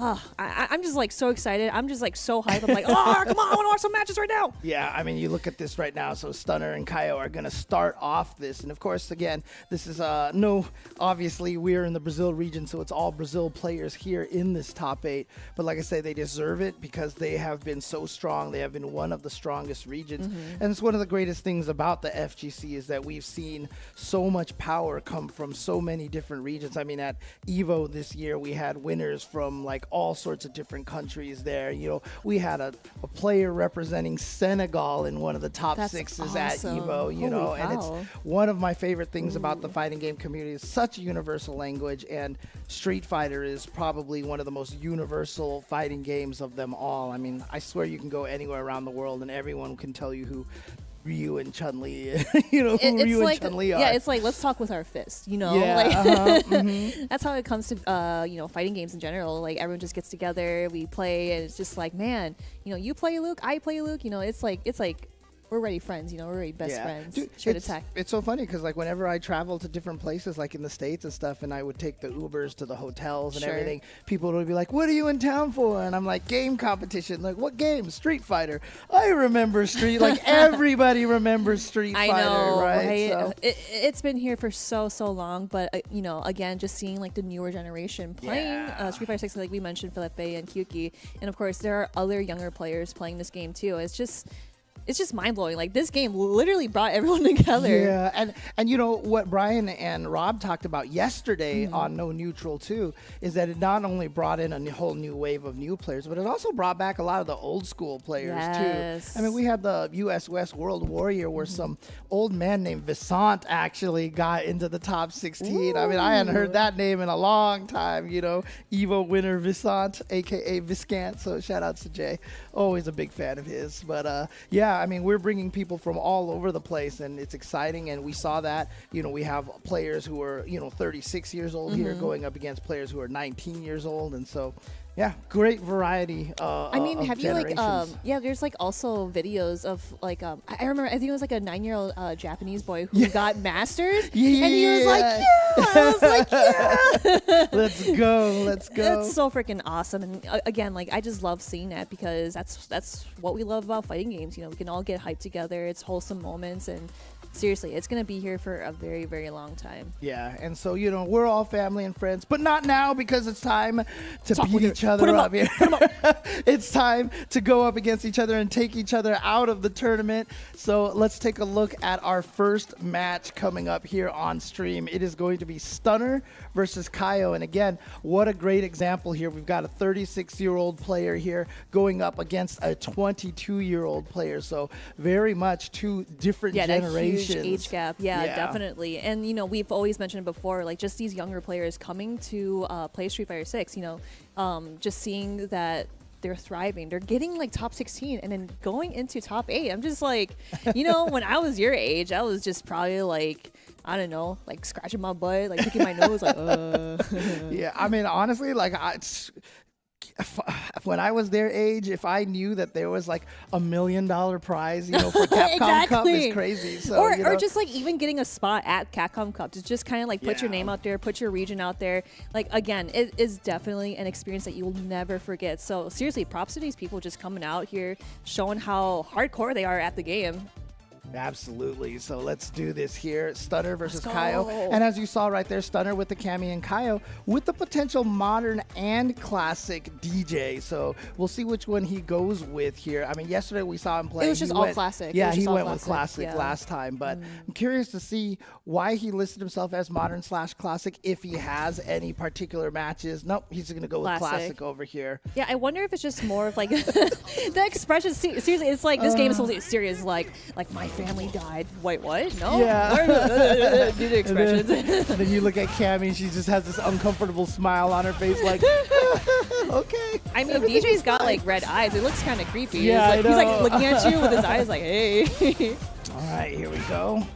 Speaker 10: I'm just like so excited. I'm just like so hyped. I'm like, oh, come on, I want to watch some matches right now.
Speaker 9: Yeah, I mean, you look at this right now. So Stunner and Kaio are going to start off this. And of course, again, this is obviously we're in the Brazil region, so it's all Brazil players here in this top 8. But like I say, they deserve it because they have been so strong. They have been one of the strongest regions. And it's one of the greatest things about the FGC is that we've seen so much power come from so many different regions. I mean, at EVO this year, we had winners from like all sorts of different countries there. You know, we had a player representing Senegal in one of the top 6s
Speaker 10: awesome.
Speaker 9: at EVO, you know, and it's one of my favorite things about the fighting game community. Is such a universal language, and Street Fighter is probably one of the most universal fighting games of them all. I mean, I swear you can go anywhere around the world and everyone can tell you who Ryu and Chun-Li, you know, who Ryu and Chun-Li are.
Speaker 10: Yeah, it's like, let's talk with our fists, you know?
Speaker 9: Yeah,
Speaker 10: like, that's how it comes to, you know, fighting games in general. Like, everyone just gets together, we play, and it's just like, man, you know, you play Luke, I play Luke, you know, it's like already friends, you know, we're already best friends.
Speaker 9: Dude,
Speaker 10: Shared attack.
Speaker 9: It's so funny because like whenever I travel to different places, like in the States and stuff, and I would take the Ubers to the hotels and everything, people would be like, "What are you in town for?" And I'm like, "Game competition." Like, "What game?" "Street Fighter." I remember like everybody remembers Street Fighter,
Speaker 10: I know,
Speaker 9: right? So.
Speaker 10: It's been here for so long, but you know, again, just seeing like the newer generation playing Street Fighter 6, like we mentioned, Felipe and Kyuki, and of course there are other younger players playing this game too. It's just mind-blowing. Like, this game literally brought everyone together.
Speaker 9: Yeah, and you know what Brian and Rob talked about yesterday on No Neutral too is that it not only brought in a whole new wave of new players, but it also brought back a lot of the old school players too. I mean, we had the US West World Warrior where some old man named Visant actually got into the top 16. Ooh. I mean, I hadn't heard that name in a long time, you know. Evo winner Visant, aka Viscant. So shout outs to Jay. Always a big fan of his. But yeah, I mean, we're bringing people from all over the place, and it's exciting. And we saw that, you know, we have players who are, you know, 36 years old here going up against players who are 19 years old. And so, yeah, great variety.
Speaker 10: I mean, have you like, yeah, there's like also videos of like, I remember, I think it was like a 9-year-old Japanese boy who got mastered. And he was like, yeah. I was like, yeah.
Speaker 9: Let's go.
Speaker 10: It's so freaking awesome. And again, like, I just love seeing that because that's what we love about fighting games. You know, we can all get hyped together. It's wholesome moments, and seriously, it's going to be here for a very, very long time.
Speaker 9: Yeah, and so, you know, we're all family and friends, but not now because it's time to beat each other up here. It's time to go up against each other and take each other out of the tournament. So let's take a look at our first match coming up here on stream. It is going to be Stunner versus Kaio. And again, what a great example here. We've got a 36-year-old player here going up against a 22-year-old player. So very much two different generations.
Speaker 10: Huge age gap. Yeah, definitely. And, you know, we've always mentioned before, like, just these younger players coming to play Street Fighter 6, you know, just seeing that they're thriving. They're getting like top 16 and then going into top 8. I'm just like, you know, when I was your age, I was just probably like, I don't know, like scratching my butt, like picking my nose, like,
Speaker 9: Yeah, I mean, honestly, like, when I was their age, if I knew that there was like $1 million prize, you know, for Capcom Cup is crazy. So,
Speaker 10: or,
Speaker 9: you know.
Speaker 10: or just like even getting a spot at Capcom Cup to just kind of like put your name out there, put your region out there. Like, again, it is definitely an experience that you will never forget. So seriously, props to these people just coming out here, showing how hardcore they are at the game.
Speaker 9: Absolutely. So let's do this here. Stunner versus Kaio. And as you saw right there, Stunner with the Cammy and Kaio with the potential modern and classic DJ. So we'll see which one he goes with here. I mean, yesterday we saw him play.
Speaker 10: It was just all classic.
Speaker 9: Yeah, he went with classic last time. But I'm curious to see why he listed himself as modern/classic, if he has any particular matches. Nope, he's going to go with classic over here.
Speaker 10: Yeah, I wonder if it's just more of like the expression. Seriously, it's like this game is totally serious. Like my family died. Wait, what? No.
Speaker 9: Yeah.
Speaker 10: Do the expressions.
Speaker 9: And then you look at Cammy, she just has this uncomfortable smile on her face, like, okay.
Speaker 10: I mean, DJ's got like red eyes. It looks kind of creepy.
Speaker 9: Yeah,
Speaker 10: he's like looking at you with his eyes like, hey.
Speaker 9: All right, here we go.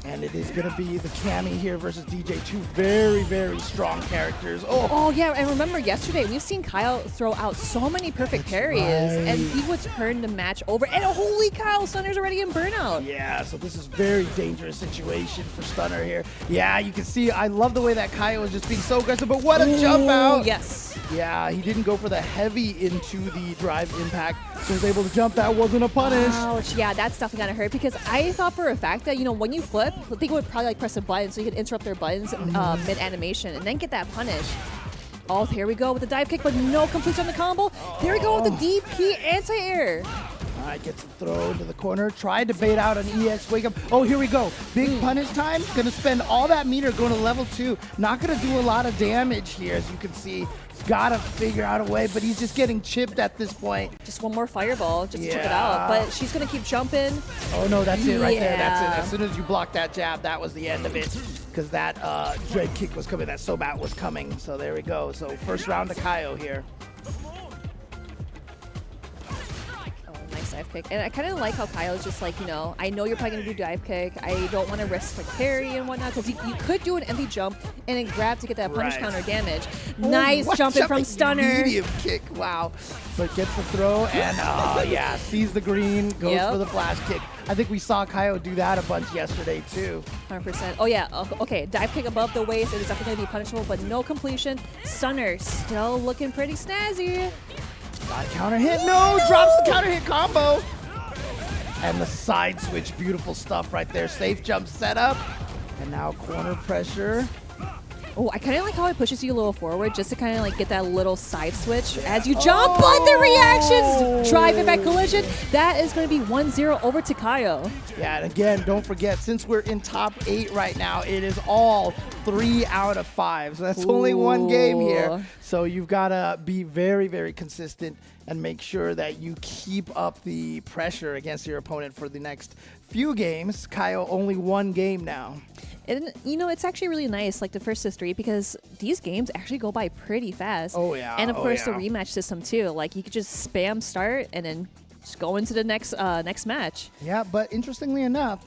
Speaker 9: And it is going to be the Cammy here versus DJ, two very, very strong characters.
Speaker 10: Oh, yeah, and remember yesterday, we've seen Kaio throw out so many perfect parries, and he would turn the match over, and holy cow, Stunner's already in burnout.
Speaker 9: Yeah, so this is very dangerous situation for Stunner here. Yeah, you can see, I love the way that Kaio is just being so aggressive, but what a jump out.
Speaker 10: Yes.
Speaker 9: Yeah, he didn't go for the heavy into the drive impact, so he was able to jump. That wasn't a punish.
Speaker 10: Ouch, yeah, that's definitely gonna hurt, because I thought for a fact that, you know, when you flip, I think it would probably like press a button so you could interrupt their buttons mid-animation and then get that punish. Oh, here we go with the dive kick, but no completion on the combo. There we go with the DP anti-air.
Speaker 9: All right, gets a throw into the corner. Tried to bait out an EX wake up. Oh, here we go. Big punish time. Gonna spend all that meter going to level 2. Not gonna do a lot of damage here, as you can see. Gotta figure out a way, but he's just getting chipped at this point.
Speaker 10: Just one more fireball just to chip it out, but she's gonna keep jumping.
Speaker 9: Oh no, that's it right there. That's it. As soon as you block that jab, that was the end of it, because that dread kick was coming, that Sobat was coming. So there we go. So first round to Kaio here.
Speaker 10: Oh, nice dive kick. And I kind of like how Kaio's just like, you know, I know you're probably going to do dive kick. I don't want to risk like parry and whatnot, because you could do an empty jump and then grab to get that punish counter damage. Nice jumping from Stunner.
Speaker 9: Medium kick, wow. But gets the throw and, yeah, sees the green, goes for the flash kick. I think we saw Kaio do that a bunch yesterday, too.
Speaker 10: 100%. Oh, yeah. Okay, dive kick above the waist. It is definitely going to be punishable, but no completion. Stunner still looking pretty snazzy.
Speaker 9: Got a counter hit. No, drops the counter hit combo. And the side switch. Beautiful stuff right there. Safe jump setup. And now corner pressure.
Speaker 10: Oh, I kind of like how it pushes you a little forward just to kind of like get that little side switch as you jump, but the reactions driving back collision. That is going to be 1-0 over to Kaio.
Speaker 9: Yeah, and again, don't forget, since we're in top 8 right now, it is all 3 out of 5. So that's only one game here. So you've got to be very, very consistent and make sure that you keep up the pressure against your opponent for the next few games. Kaio only one game now.
Speaker 10: And, you know, it's actually really nice, like the first to 3, because these games actually go by pretty fast.
Speaker 9: Oh, yeah.
Speaker 10: And, of course, the rematch system, too. Like, you could just spam start and then just go into the next next match.
Speaker 9: Yeah, but interestingly enough,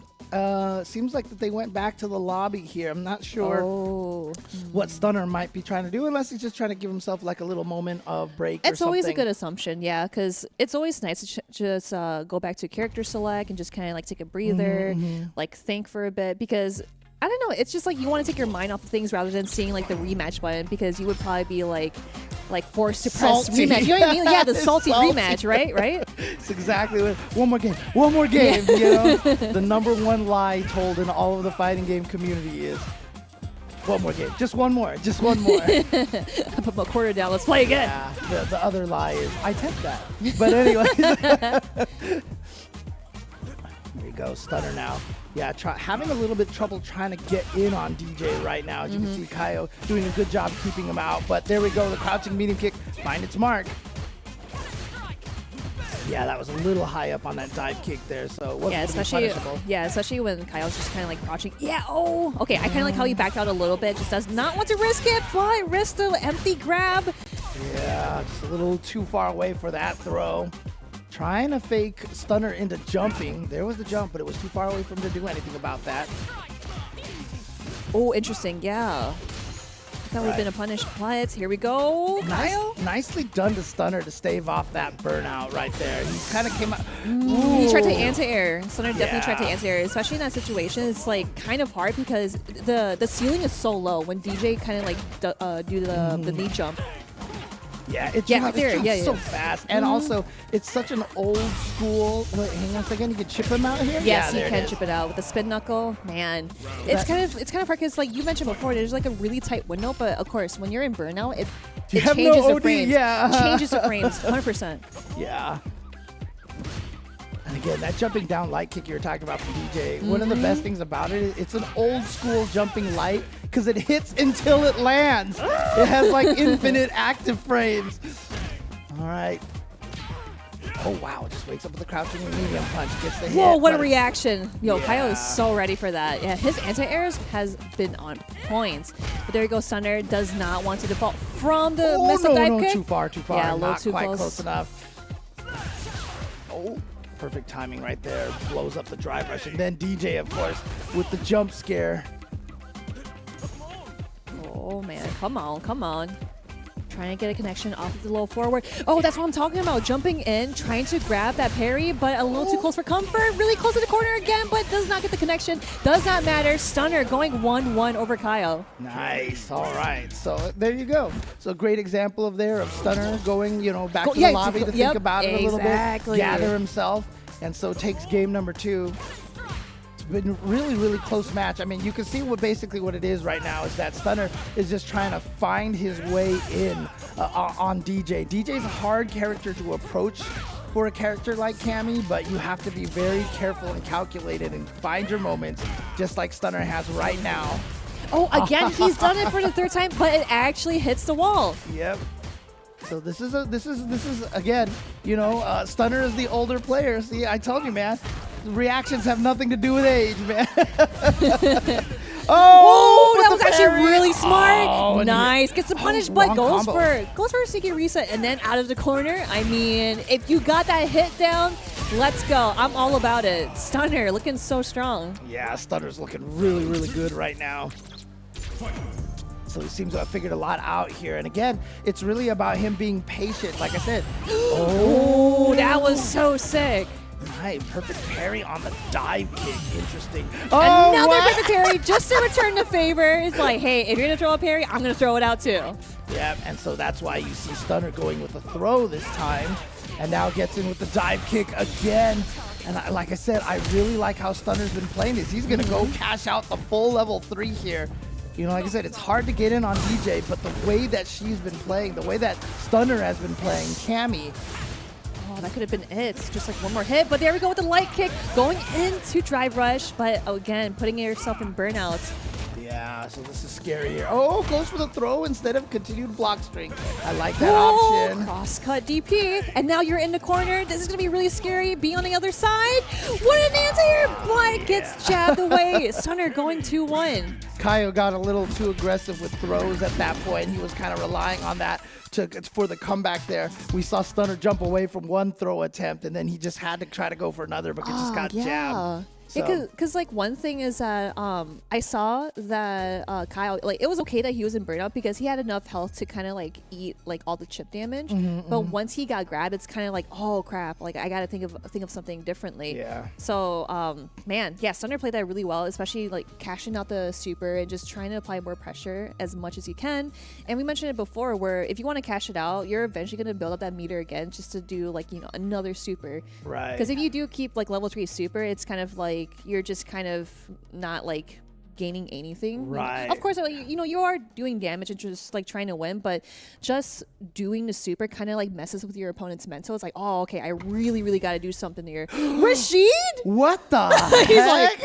Speaker 9: seems like that they went back to the lobby here. I'm not sure what Stunner might be trying to do, unless he's just trying to give himself like a little moment of break or something.
Speaker 10: It's always a good assumption, yeah, because it's always nice to just go back to character select and just kind of like take a breather, like think for a bit, because I don't know, it's just like you want to take your mind off of things rather than seeing like the rematch button, because you would probably be like forced to press rematch. You know what I mean? Yeah, the salty rematch, right? Right?
Speaker 9: It's exactly what. One more game. You know, the #1 lie told in all of the fighting game community is one more game, just one more.
Speaker 10: I put my quarter down. Let's play again.
Speaker 9: Yeah, the other lie is I take that. But anyways, there you go, Stunner now. Yeah, having a little bit of trouble trying to get in on DJ right now. As you can see, Kaio doing a good job keeping him out. But there we go, the crouching medium kick, find its mark. Yeah, that was a little high up on that dive kick there, so it wasn't punishable.
Speaker 10: Yeah, especially when Kaio's just kind of like crouching. Yeah, okay, I kind of like how he backed out a little bit. Just does not want to risk it, but risk the empty grab.
Speaker 9: Yeah, just a little too far away for that throw. Trying to fake Stunner into jumping. There was the jump, but it was too far away for him to do anything about that.
Speaker 10: Oh, interesting. Yeah. That would have been a punish, but here we go. Kaio.
Speaker 9: Nicely done to Stunner to stave off that burnout right there. He kind of came out.
Speaker 10: He tried to anti-air. Stunner definitely tried to anti-air, especially in that situation. It's like kind of hard because the ceiling is so low when DJ kind of like do the knee jump.
Speaker 9: Yeah, it's so fast. And also, it's such an old school. Wait, hang on a second. You can chip him out here?
Speaker 10: Yes, you can chip it out with the spin knuckle. Man, it's kind of hard because, like you mentioned before, there's like a really tight window. But of course, when you're in burnout, it changes the frames. Changes the frames, 100%.
Speaker 9: Yeah. And again, that jumping down light kick you were talking about from DJ, one of the best things about it is it's an old school jumping light because it hits until it lands. It has like infinite active frames. All right. Oh, wow. Just wakes up with a crouching medium punch. Gets the hit.
Speaker 10: Whoa, what a reaction. Yo, Kaio is so ready for that. Yeah, his anti-airs has been on points. But there you go, Stunner does not want to default from the dive kick.
Speaker 9: Too far.
Speaker 10: Yeah, a little
Speaker 9: not
Speaker 10: too
Speaker 9: quite close enough. Oh. Perfect timing right there. Blows up the drive rush. And then DJ, of course, with the jump scare.
Speaker 10: Oh, man. Come on. Trying to get a connection off of the low forward. Oh, that's what I'm talking about. Jumping in, trying to grab that parry, but a little too close for comfort. Really close to the corner again, but does not get the connection. Does not matter. Stunner going 1-1 over Kaio.
Speaker 9: Nice. All right. So there you go. So great example of Stunner going, back to the lobby to think about it a little bit, gather himself, and so takes game number 2. Been a really, really close match. I mean, you can see basically what it is right now is that Stunner is just trying to find his way in on DJ. DJ's a hard character to approach for a character like Cammy, but you have to be very careful and calculated and find your moments, just like Stunner has right now.
Speaker 10: Oh, again, he's done it for the 3rd time, but it actually hits the wall.
Speaker 9: Yep. So this is again, Stunner is the older player. See, I told you, man. Reactions have nothing to do with age, man.
Speaker 10: That was actually really smart. Oh, nice. Gets the punish, but goes for a sneaky reset and then out of the corner. I mean, if you got that hit down, Let's go. I'm all about it. Stunner looking so strong.
Speaker 9: Yeah, Stunner's looking really, really good right now. So he seems to have figured a lot out here. And again, it's really about him being patient. Like I said.
Speaker 10: Oh, that was so sick.
Speaker 9: Right, perfect parry on the dive kick. Interesting. Oh,
Speaker 10: another perfect parry just to return the favor. It's like, hey, if you're going to throw a parry, I'm going to throw it out too.
Speaker 9: Yeah, and so that's why you see Stunner going with the throw this time. And now gets in with the dive kick again. And like I said, I really like how Stunner's been playing this. He's going to go cash out the full level 3 here. You know, like I said, it's hard to get in on DJ, but the way that she's been playing, the way that Stunner has been playing, Cammy.
Speaker 10: Oh, that could have been it. Just like one more hit, but there we go with the light kick. Going into drive rush, but again, putting yourself in burnout.
Speaker 9: Yeah, so this is scary here. Oh, goes for the throw instead of continued block string. I like that option.
Speaker 10: Cross-cut DP, and now you're in the corner. This is going to be really scary. Be on the other side. What an anti-air, but gets jabbed away. Stunner going 2-1.
Speaker 9: Kaio got a little too aggressive with throws at that point. He was kind of relying on that for the comeback there. We saw Stunner jump away from one throw attempt, and then he just had to try to go for another, but just got jabbed.
Speaker 10: Yeah, because like one thing is that I saw that Kaio, like it was okay that he was in burnout because he had enough health to kind of like eat like all the chip damage. But once he got grabbed, it's kind of like, oh crap, like I gotta think of something differently.
Speaker 9: Yeah.
Speaker 10: So man, yeah, Stunner played that really well, especially like cashing out the super and just trying to apply more pressure as much as you can. And we mentioned it before, where if you want to cash it out, you're eventually gonna build up that meter again just to do like another super.
Speaker 9: Right.
Speaker 10: Because if you do keep like level 3 super, it's kind of like you're just kind of not like gaining anything.
Speaker 9: Right.
Speaker 10: Of course, you are doing damage and just like trying to win, but just doing the super kind of like messes with your opponent's mental. It's like, oh, okay, I really got to do something here. Rashid?
Speaker 9: What the
Speaker 10: He's like,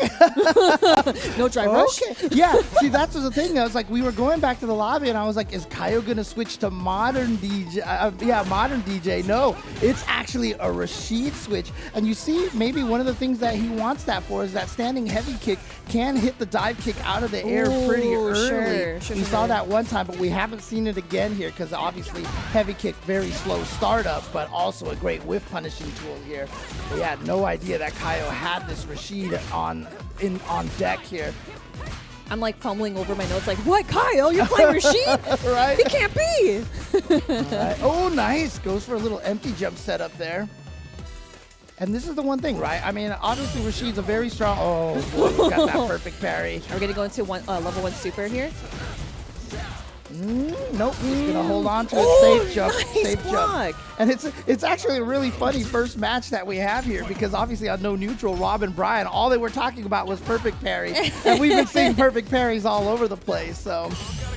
Speaker 10: no drive rush?
Speaker 9: Okay. Yeah, see, that's the thing. I was like, we were going back to the lobby, and I was like, is Kaio going to switch to modern DJ? Modern DJ. No, it's actually a Rashid switch. And you see, maybe one of the things that he wants that for is that standing heavy kick can hit the dive kick out of the air pretty early.
Speaker 10: Sure,
Speaker 9: we saw that one time, but we haven't seen it again here because obviously heavy kick, very slow startup, but also a great whiff punishing tool here. We had no idea that Kaio had this Rashid on deck here.
Speaker 10: I'm like fumbling over my notes like, what, Kaio? You're playing Rashid?
Speaker 9: Right?
Speaker 10: It can't be.
Speaker 9: Right. Oh, nice. Goes for a little empty jump setup there. And this is the one thing, right? I mean, obviously Rashid's a very strong. Oh, boy, he's got that perfect parry.
Speaker 10: Are we gonna go into level 1 super here?
Speaker 9: Nope, he's gonna hold on to it. Safe jump,
Speaker 10: nice
Speaker 9: safe
Speaker 10: block.
Speaker 9: jump. And it's actually a really funny first match that we have here because obviously on No Neutral, Rob and Brian, all they were talking about was perfect parry, and we've been seeing perfect parries all over the place. So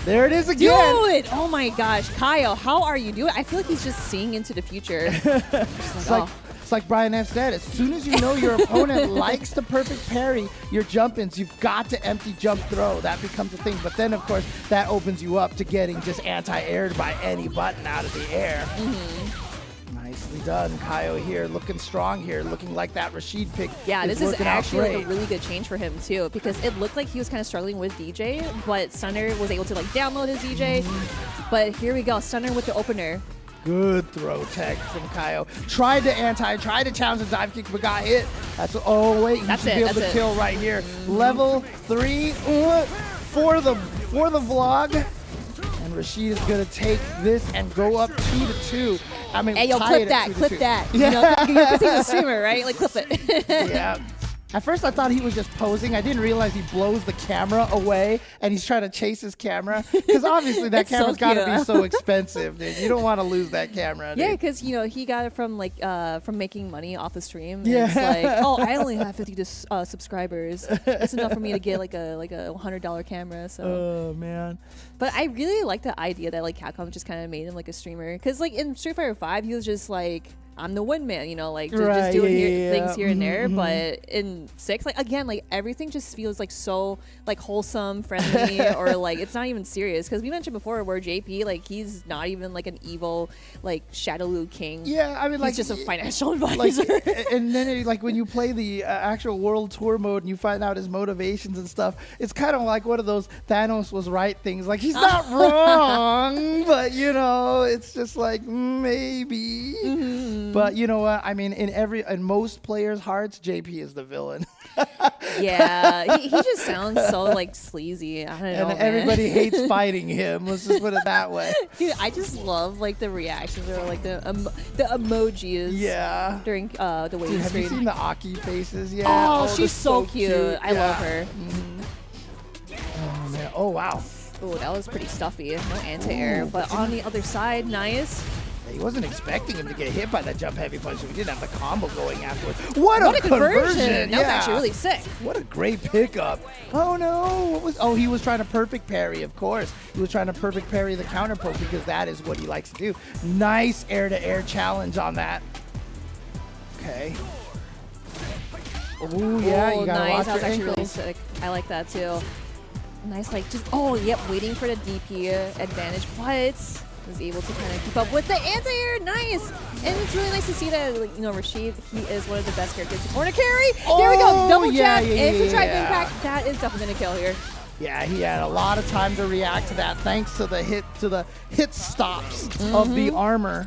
Speaker 9: there it is again.
Speaker 10: Dude, oh my gosh, Kaio, how are you doing? I feel like he's just seeing into the future.
Speaker 9: It's like Brian F said, as soon as you know your opponent likes the perfect parry, your jump-ins, you've got to empty jump throw. That becomes a thing. But then, of course, that opens you up to getting just anti-aired by any button out of the air. Nicely done. Kaio here looking strong here, looking like that Rashid pick.
Speaker 10: Yeah, this is actually like a really good change for him, too, because it looked like he was kind of struggling with DJ, but Stunner was able to like download his DJ. But here we go, Stunner with the opener.
Speaker 9: Good throw tech from Kaio. Tried to challenge the dive kick, but got hit. That's oh wait, he should be able to kill right here. Level 3 for the vlog. And Rashid is gonna take this and go up 2-2. I mean,
Speaker 10: hey, yo, clip that.
Speaker 9: Yeah.
Speaker 10: You know, because he's a streamer, right? Like, clip it.
Speaker 9: Yeah. At first, I thought he was just posing. I didn't realize he blows the camera away, and he's trying to chase his camera. Because obviously, that camera's got to be so expensive, dude. You don't want to lose that camera, dude.
Speaker 10: Yeah, because, he got it from, like, from making money off the stream.
Speaker 9: Yeah.
Speaker 10: It's like, oh, I only have 50 subscribers. It's enough for me to get, like a $100 camera, so.
Speaker 9: Oh, man.
Speaker 10: But I really like the idea that, like, Capcom just kind of made him, like, a streamer. Because, like, in Street Fighter 5, he was just, like, I'm the windman, like just doing things here and there. But in 6, like again, like everything just feels like so like wholesome, friendly, or like it's not even serious. Because we mentioned before where JP, like he's not even like an evil like Shadowloo King.
Speaker 9: Yeah, I mean,
Speaker 10: he's just a financial advisor.
Speaker 9: And then like when you play the actual World Tour mode and you find out his motivations and stuff, it's kind of like one of those Thanos was right things. Like he's not wrong, but it's just like maybe. But you know what? I mean, in most players' hearts, JP is the villain.
Speaker 10: Yeah, he just sounds so like sleazy. I don't know.
Speaker 9: And everybody hates fighting him. Let's just put it that way.
Speaker 10: Dude, I just love like the reactions or like the emojis.
Speaker 9: Yeah.
Speaker 10: During the waiting
Speaker 9: Dude, have
Speaker 10: screen.
Speaker 9: you seen the Aki faces yet?
Speaker 10: Oh,
Speaker 9: they're
Speaker 10: she's so cute. I love her.
Speaker 9: Oh man. Oh wow.
Speaker 10: Oh, that was pretty stuffy. No anti-air. But on the other side, nice.
Speaker 9: He wasn't expecting him to get hit by that jump heavy punch. So he didn't have the combo going afterwards. What a conversion!
Speaker 10: That was actually really sick.
Speaker 9: What a great pickup. Oh no! What was? Oh, he was trying to perfect parry. Of course, he was trying to perfect parry the counter poke because that is what he likes to do. Nice air-to-air challenge on that. Okay. Oh yeah, you gotta
Speaker 10: nice.
Speaker 9: watch
Speaker 10: That was
Speaker 9: your
Speaker 10: actually really
Speaker 9: ankles.
Speaker 10: sick. I like that too. Nice, like just waiting for the DP advantage, but was able to kind of keep up with the anti-air. Nice, and it's really nice to see that Rashid, he is one of the best characters. Corner carry. There we go. Double jab into drive impact. That is definitely gonna kill here.
Speaker 9: Yeah, he had a lot of time to react to that thanks to the hit stops of the armor.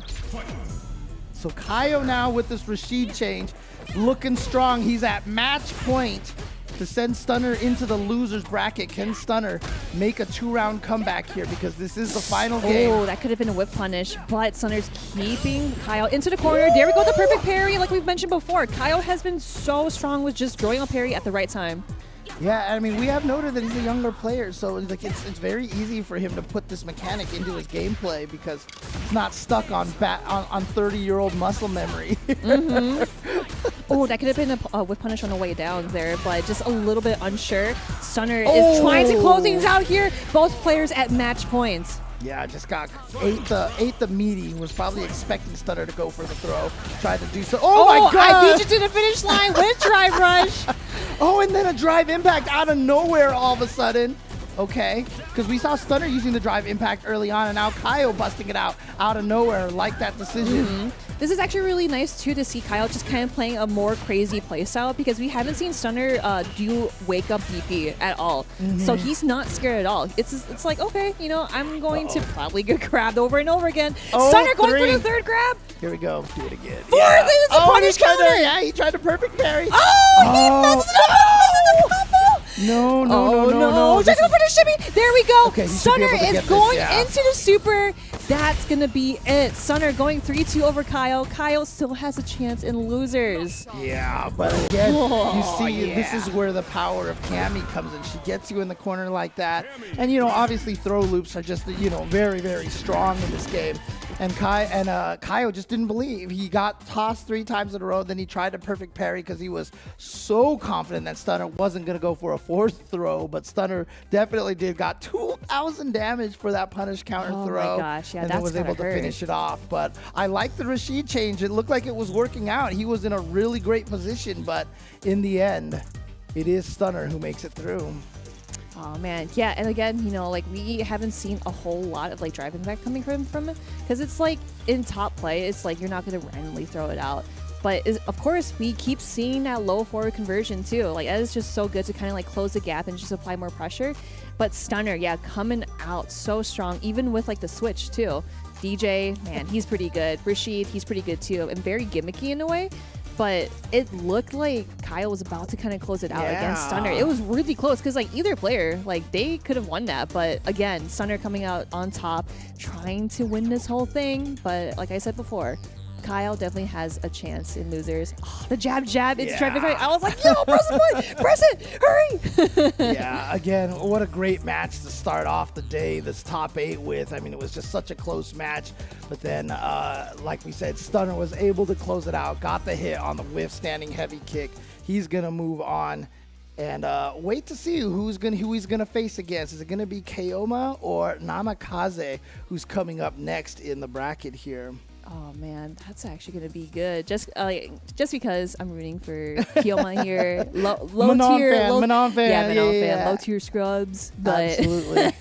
Speaker 9: So Kaio now with this Rashid change, looking strong. He's at match point to send Stunner into the loser's bracket. Can Stunner make a 2-round comeback here? Because this is the final game.
Speaker 10: Oh, that could have been a whip punish, but Stunner's keeping Kaio into the corner. There we go, the perfect parry. Like we've mentioned before, Kaio has been so strong with just throwing a parry at the right time.
Speaker 9: Yeah, I mean, we have noted that he's a younger player, so like it's very easy for him to put this mechanic into his gameplay because it's not stuck on 30-year-old muscle memory.
Speaker 10: Oh, that could have been a whip punish on the way down there, but just a little bit unsure. Stunner is trying to close things out here. Both players at match points.
Speaker 9: Yeah, just ate the meaty. Was probably expecting Stunner to go for the throw. Tried to do so. Oh my god!
Speaker 10: I beat you to the finish line with drive rush.
Speaker 9: Oh, and then a drive impact out of nowhere all of a sudden. Okay, because we saw Stunner using the drive impact early on, and now Kaio busting it out of nowhere. Like that decision.
Speaker 10: This is actually really nice too to see Kaio just kind of playing a more crazy playstyle because we haven't seen Stunner do wake up DP at all. So he's not scared at all. It's like, okay, I'm going to probably get grabbed over and over again. Stunner going for the third grab.
Speaker 9: Here we go. Do it again.
Speaker 10: Fourth is a punish counter.
Speaker 9: Yeah, he tried to perfect parry.
Speaker 10: Oh, he messed it up. He messed the combo.
Speaker 9: No.
Speaker 10: Trying to go for the shimmy. There we go.
Speaker 9: Okay,
Speaker 10: Stunner is going into the super. That's going to be it. Stunner going 3-2 over Kaio. Kaio still has a chance in losers.
Speaker 9: Yeah, but again, you see, this is where the power of Cammy comes in. She gets you in the corner like that. And, obviously throw loops are just, very, very strong in this game. And Kaio just didn't believe. He got tossed 3 times in a row. Then he tried to perfect parry because he was so confident that Stunner wasn't going to go for a 4th throw. But Stunner definitely did. Got 2,000 damage for that punish counter throw.
Speaker 10: Oh my gosh, yeah,
Speaker 9: and then was able to finish it off. But I like the Rashid change. It looked like it was working out. He was in a really great position. But in the end, it is Stunner who makes it through.
Speaker 10: Oh man, yeah, and again, we haven't seen a whole lot of drive impact coming from it because it's like in top play, it's like you're not gonna randomly throw it out. But of course, we keep seeing that low forward conversion too. Like that is just so good to kind of close the gap and just apply more pressure. But Stunner, yeah, coming out so strong, even with the switch too. DJ, man, he's pretty good. Rashid, he's pretty good too, and very gimmicky in a way. But it looked like Kaio was about to kind of close it out against Stunner. It was really close because either player, they could have won that. But again, Stunner coming out on top, trying to win this whole thing. But like I said before, Kaio definitely has a chance in losers. Oh, the jab, it's driving. I was like, yo, press it, hurry.
Speaker 9: Yeah, again, what a great match to start off the day, this top 8 with. I mean, it was just such a close match. But then, like we said, Stunner was able to close it out, got the hit on the whiff standing heavy kick. He's going to move on. And wait to see who he's gonna face against. Is it gonna be Keoma or Namikaze, who's coming up next in the bracket here?
Speaker 10: Oh man, that's actually gonna be good. Just because I'm rooting for Keoma here, low tier,
Speaker 9: Manon fan,
Speaker 10: low tier scrubs. But
Speaker 9: absolutely.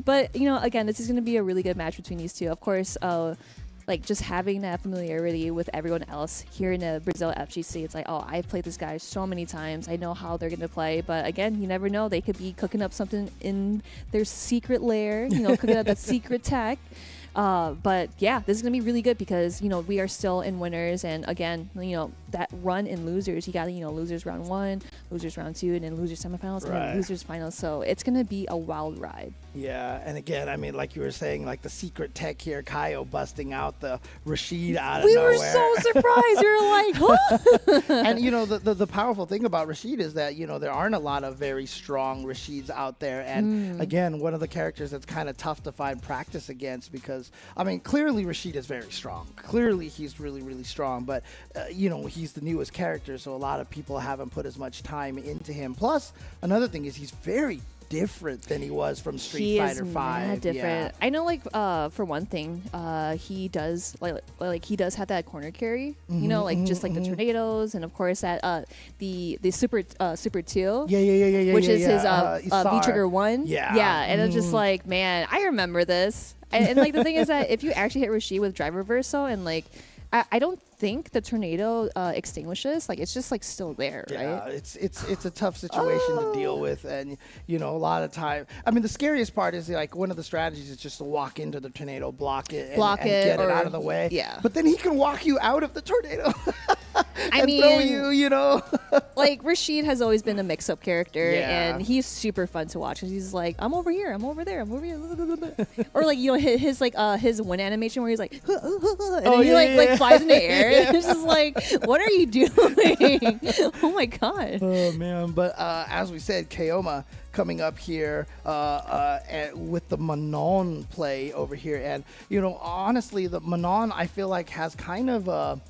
Speaker 10: But again, this is gonna be a really good match between these two. Of course, just having that familiarity with everyone else here in the Brazil FGC, it's like, oh, I've played this guy so many times. I know how they're going to play. But again, you never know. They could be cooking up something in their secret lair, cooking up that secret tech. But yeah, this is gonna be really good because we are still in winners, and again, that run in losers, you got losers round 1, losers round 2, and then losers semifinals, and then losers finals. So it's gonna be a wild ride.
Speaker 9: Yeah, and again, I mean, like you were saying, like the secret tech here, Kaio busting out the Rashid out of nowhere.
Speaker 10: We were so surprised. We were like, huh?
Speaker 9: And the powerful thing about Rashid is that there aren't a lot of very strong Rashids out there, and again, one of the characters that's kind of tough to find practice against, because I mean, clearly Rashid is very strong. Clearly he's really, really strong, but he's the newest character, so a lot of people haven't put as much time into him. Plus, another thing is he's very different than he was from Street Fighter V.
Speaker 10: Mad different.
Speaker 9: Yeah.
Speaker 10: I know, like for one thing, he does like he does have that corner carry. Just like the tornadoes, and of course that the super 2.
Speaker 9: Yeah.
Speaker 10: Which is his
Speaker 9: Isar.
Speaker 10: V Trigger 1.
Speaker 9: Yeah.
Speaker 10: And it's just like, man, I remember this. And like the thing is that if you actually hit Rashid with drive reversal, and like I don't think the tornado extinguishes. Like it's just like still there,
Speaker 9: yeah,
Speaker 10: right?
Speaker 9: It's a tough situation to deal with, and a lot of time. I mean, the scariest part is like one of the strategies is just to walk into the tornado, block it, and get it out of the way.
Speaker 10: Yeah.
Speaker 9: But then he can walk you out of the tornado.
Speaker 10: I mean,
Speaker 9: throw you,
Speaker 10: like Rashid has always been a mix-up character,
Speaker 9: Yeah.
Speaker 10: and he's super fun to watch. Cause he's like, I'm over here, I'm over there, I'm over here, or like his his win animation where he's like, and then he like flies in the air. It's just like, what are you doing? Oh my god.
Speaker 9: Oh man! But as we said, Keoma coming up here with the Manon play over here, and honestly, the Manon I feel like has kind of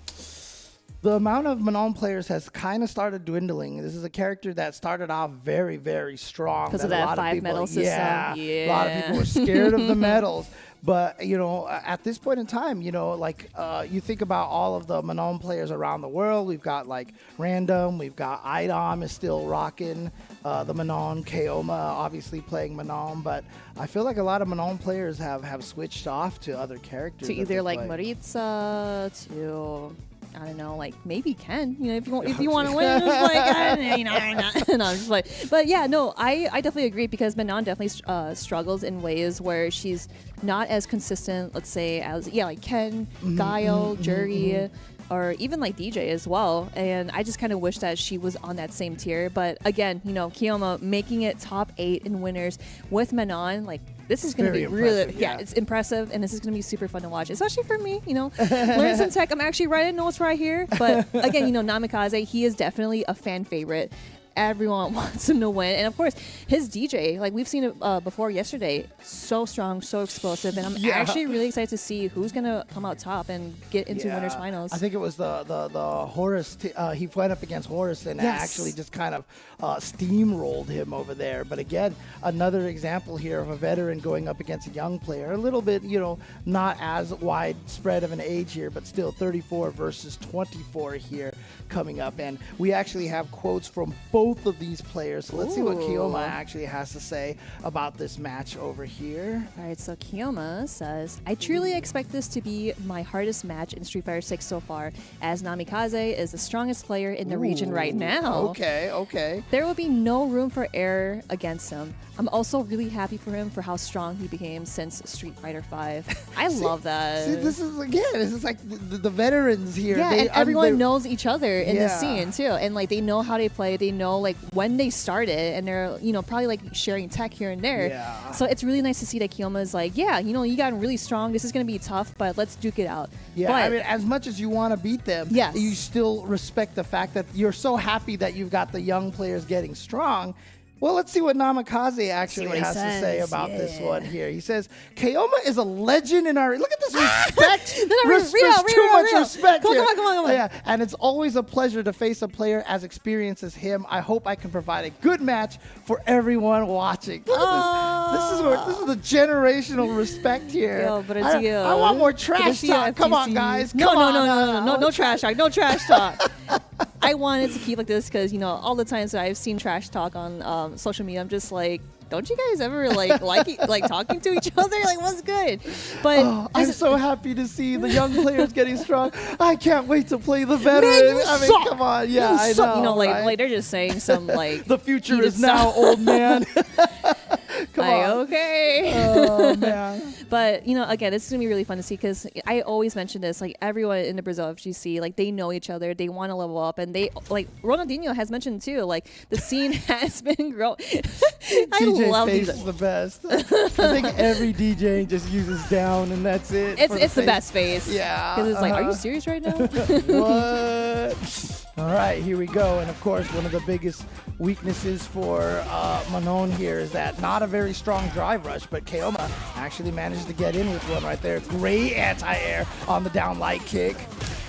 Speaker 9: the amount of Manon players has kind of started dwindling. This is a character that started off very, very strong.
Speaker 10: Because of that 5 medal system.
Speaker 9: Yeah, a lot of people were scared of the medals. But, at this point in time, you think about all of the Manon players around the world. We've got, like, Random. We've got Idom is still rocking the Manon. Keoma, obviously, playing Manon. But I feel like a lot of Manon players have switched off to other characters.
Speaker 10: To either, like, Maritza, to... I don't know, like maybe Ken. If you want to win, just like no, I'm just like. But yeah, no, I definitely agree because Manon definitely struggles in ways where she's not as consistent. Let's say as like Ken, Kaio, Jury. Or even like DJ as well, and I just kind of wish that she was on that same tier. But again, Keoma making it top 8 in winners with Manon, like this is going to be really, it's impressive, and this is going to be super fun to watch, especially for me. Learn some tech. I'm actually writing notes right here, but again, Namikaze, he is definitely a fan favorite. Everyone wants him to win, and of course his DJ, like we've seen it before yesterday, so strong, so explosive, and I'm actually really excited to see who's gonna come out top and get into winners finals.
Speaker 9: I think it was the Horus. He went up against Horus and actually just kind of steamrolled him over there. But again, another example here of a veteran going up against a young player. A little bit, not as widespread of an age here, but still 34 versus 24 here coming up, and we actually have quotes from both of these players. So let's see what Keoma actually has to say about this match over here.
Speaker 10: All right, so Keoma says, I truly expect this to be my hardest match in Street Fighter 6 so far, as Namikaze is the strongest player in the region right now.
Speaker 9: Okay.
Speaker 10: There will be no room for error against him. I'm also really happy for him for how strong he became since Street Fighter V. I love that.
Speaker 9: See, this is like the veterans here.
Speaker 10: Yeah, and everyone knows each other in the scene too, and like they know how they play. They know like when they started, and they're probably like sharing tech here and there.
Speaker 9: Yeah.
Speaker 10: So it's really nice to see that Keoma is like, you got really strong. This is gonna be tough, but let's duke it out.
Speaker 9: Yeah,
Speaker 10: but,
Speaker 9: I mean, as much as you want to beat them, you still respect the fact that you're so happy that you've got the young players getting strong. Well, let's see what Namikaze actually has to say about this one here. He says, Keoma is a legend in our... Look at this respect. There's too much respect here.
Speaker 10: Come on.
Speaker 9: Yeah, and it's always a pleasure to face a player as experienced as him. I hope I can provide a good match for everyone watching. Look at this. This is the generational respect here.
Speaker 10: Yo, but it's
Speaker 9: I want more trash talk. Come on, guys.
Speaker 10: No trash talk. No trash talk. I wanted to keep like this because, all the times that I've seen trash talk on social media, I'm just like, don't you guys ever like talking to each other? Like, what's good? But
Speaker 9: I'm so happy to see the young players getting strong. I can't wait to play the veterans. I mean, come on. Yeah, I know.
Speaker 10: Like they're just saying some like
Speaker 9: the future is now, old man. Come on.
Speaker 10: Okay.
Speaker 9: Oh man.
Speaker 10: But you know, again, it's gonna be really fun to see because I always mention this. Like everyone in the Brazil FGC, like they know each other, they want to level up, and they like Ronaldinho has mentioned too. Like the scene has been growing. I
Speaker 9: DJ's
Speaker 10: love
Speaker 9: face
Speaker 10: these.
Speaker 9: is the best. I think every DJ just uses down and that's it.
Speaker 10: It's the best face.
Speaker 9: Yeah.
Speaker 10: Because it's like, are you serious right now?
Speaker 9: What? All right, here we go. And of course, one of the biggest weaknesses for Manon here is that not a very strong drive rush, but Keoma actually managed to get in with one right there. Great anti-air on the down light kick.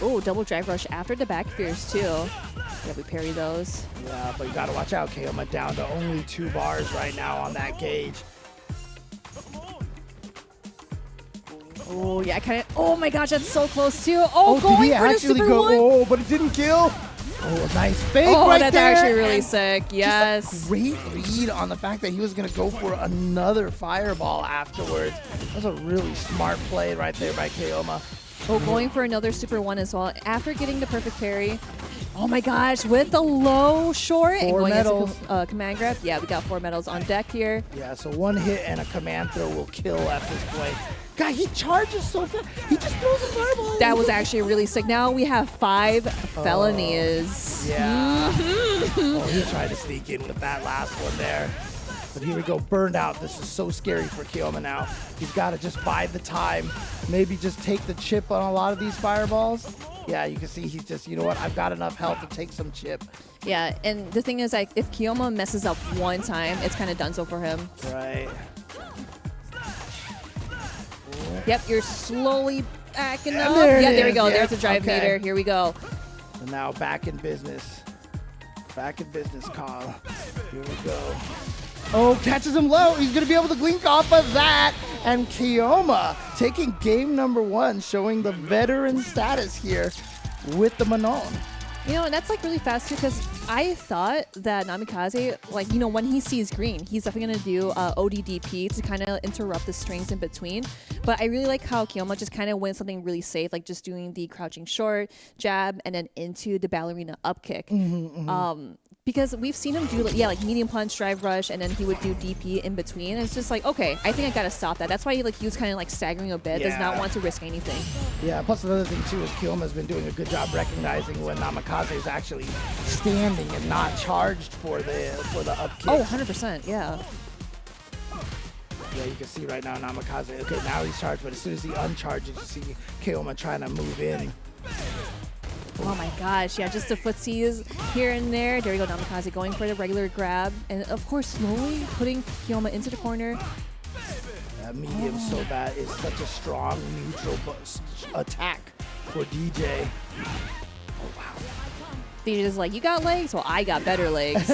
Speaker 10: Oh, double drive rush after the back fears too. Yeah, we parry those.
Speaker 9: Yeah, but you gotta watch out. Keoma down to only 2 bars right now on that gauge.
Speaker 10: Oh, yeah, I kind of. Oh my gosh, that's so close too. Oh, going
Speaker 9: did he
Speaker 10: for the
Speaker 9: actually
Speaker 10: super
Speaker 9: go?
Speaker 10: one.
Speaker 9: Oh, but it didn't kill. Oh, nice fake
Speaker 10: Oh,
Speaker 9: right
Speaker 10: that's
Speaker 9: there.
Speaker 10: actually really
Speaker 9: And
Speaker 10: sick. Yes.
Speaker 9: just a great read on the fact that he was going to go for another fireball afterwards. That was a really smart play right there by Keoma.
Speaker 10: Oh, going for another super one as well. After getting the perfect parry. Oh my gosh, with the low short and
Speaker 9: 4
Speaker 10: going
Speaker 9: medals.
Speaker 10: into command grab. Yeah, we got 4 medals on deck here.
Speaker 9: Yeah, so 1 hit and a command throw will kill at this point. God, he charges so fast. He just throws a fireball.
Speaker 10: That was actually really sick. Now we have 5 felonies.
Speaker 9: Yeah. Oh, he tried to sneak in with that last one there. But here we go, burned out. This is so scary for Keoma now. He's got to just bide the time. Maybe just take the chip on a lot of these fireballs. Yeah, you can see he's just, you know what, I've got enough health to take some chip.
Speaker 10: Yeah, and the thing is, like, if Keoma messes up one time, it's kind of donezo for him.
Speaker 9: Right.
Speaker 10: Yep, you're slowly backing
Speaker 9: And
Speaker 10: up.
Speaker 9: there
Speaker 10: Yeah,
Speaker 9: it
Speaker 10: there we
Speaker 9: is.
Speaker 10: go.
Speaker 9: Yep,
Speaker 10: There's the drive
Speaker 9: okay.
Speaker 10: meter. Here we go.
Speaker 9: And now back in business. Back in business, Kyle. Here we go. Oh, catches him low. He's going to be able to blink off of that. And Keoma taking game number 1, showing the veteran status here with the Manon.
Speaker 10: You know, and that's like really fast too, because I thought that Namikaze, like, you know, when he sees green, he's definitely going to do ODDP to kind of interrupt the strings in between. But I really like how Keoma just kind of went something really safe, like just doing the crouching short, jab, and then into the ballerina up kick. Because we've seen him do, like medium punch, drive rush, and then he would do DP in between. And it's just like, okay, I think I got to stop that. That's why he was kind of like staggering a bit, does not want to risk anything.
Speaker 9: Yeah, plus another thing too is Keoma's been doing a good job recognizing when Namikaze is actually standing and not charged for the up kick.
Speaker 10: Oh, 100%, yeah.
Speaker 9: Yeah, you can see right now Namikaze, okay, now he's charged, but as soon as he uncharges, you see Keoma trying to move in.
Speaker 10: Oh my gosh, yeah, just the footsies here and there. There we go, Namikaze going for the regular grab. And of course, slowly putting Keoma into the corner.
Speaker 9: That medium so bad is such a strong neutral attack for DJ. Oh, wow.
Speaker 10: DJ's like, you got legs? Well, I got better legs.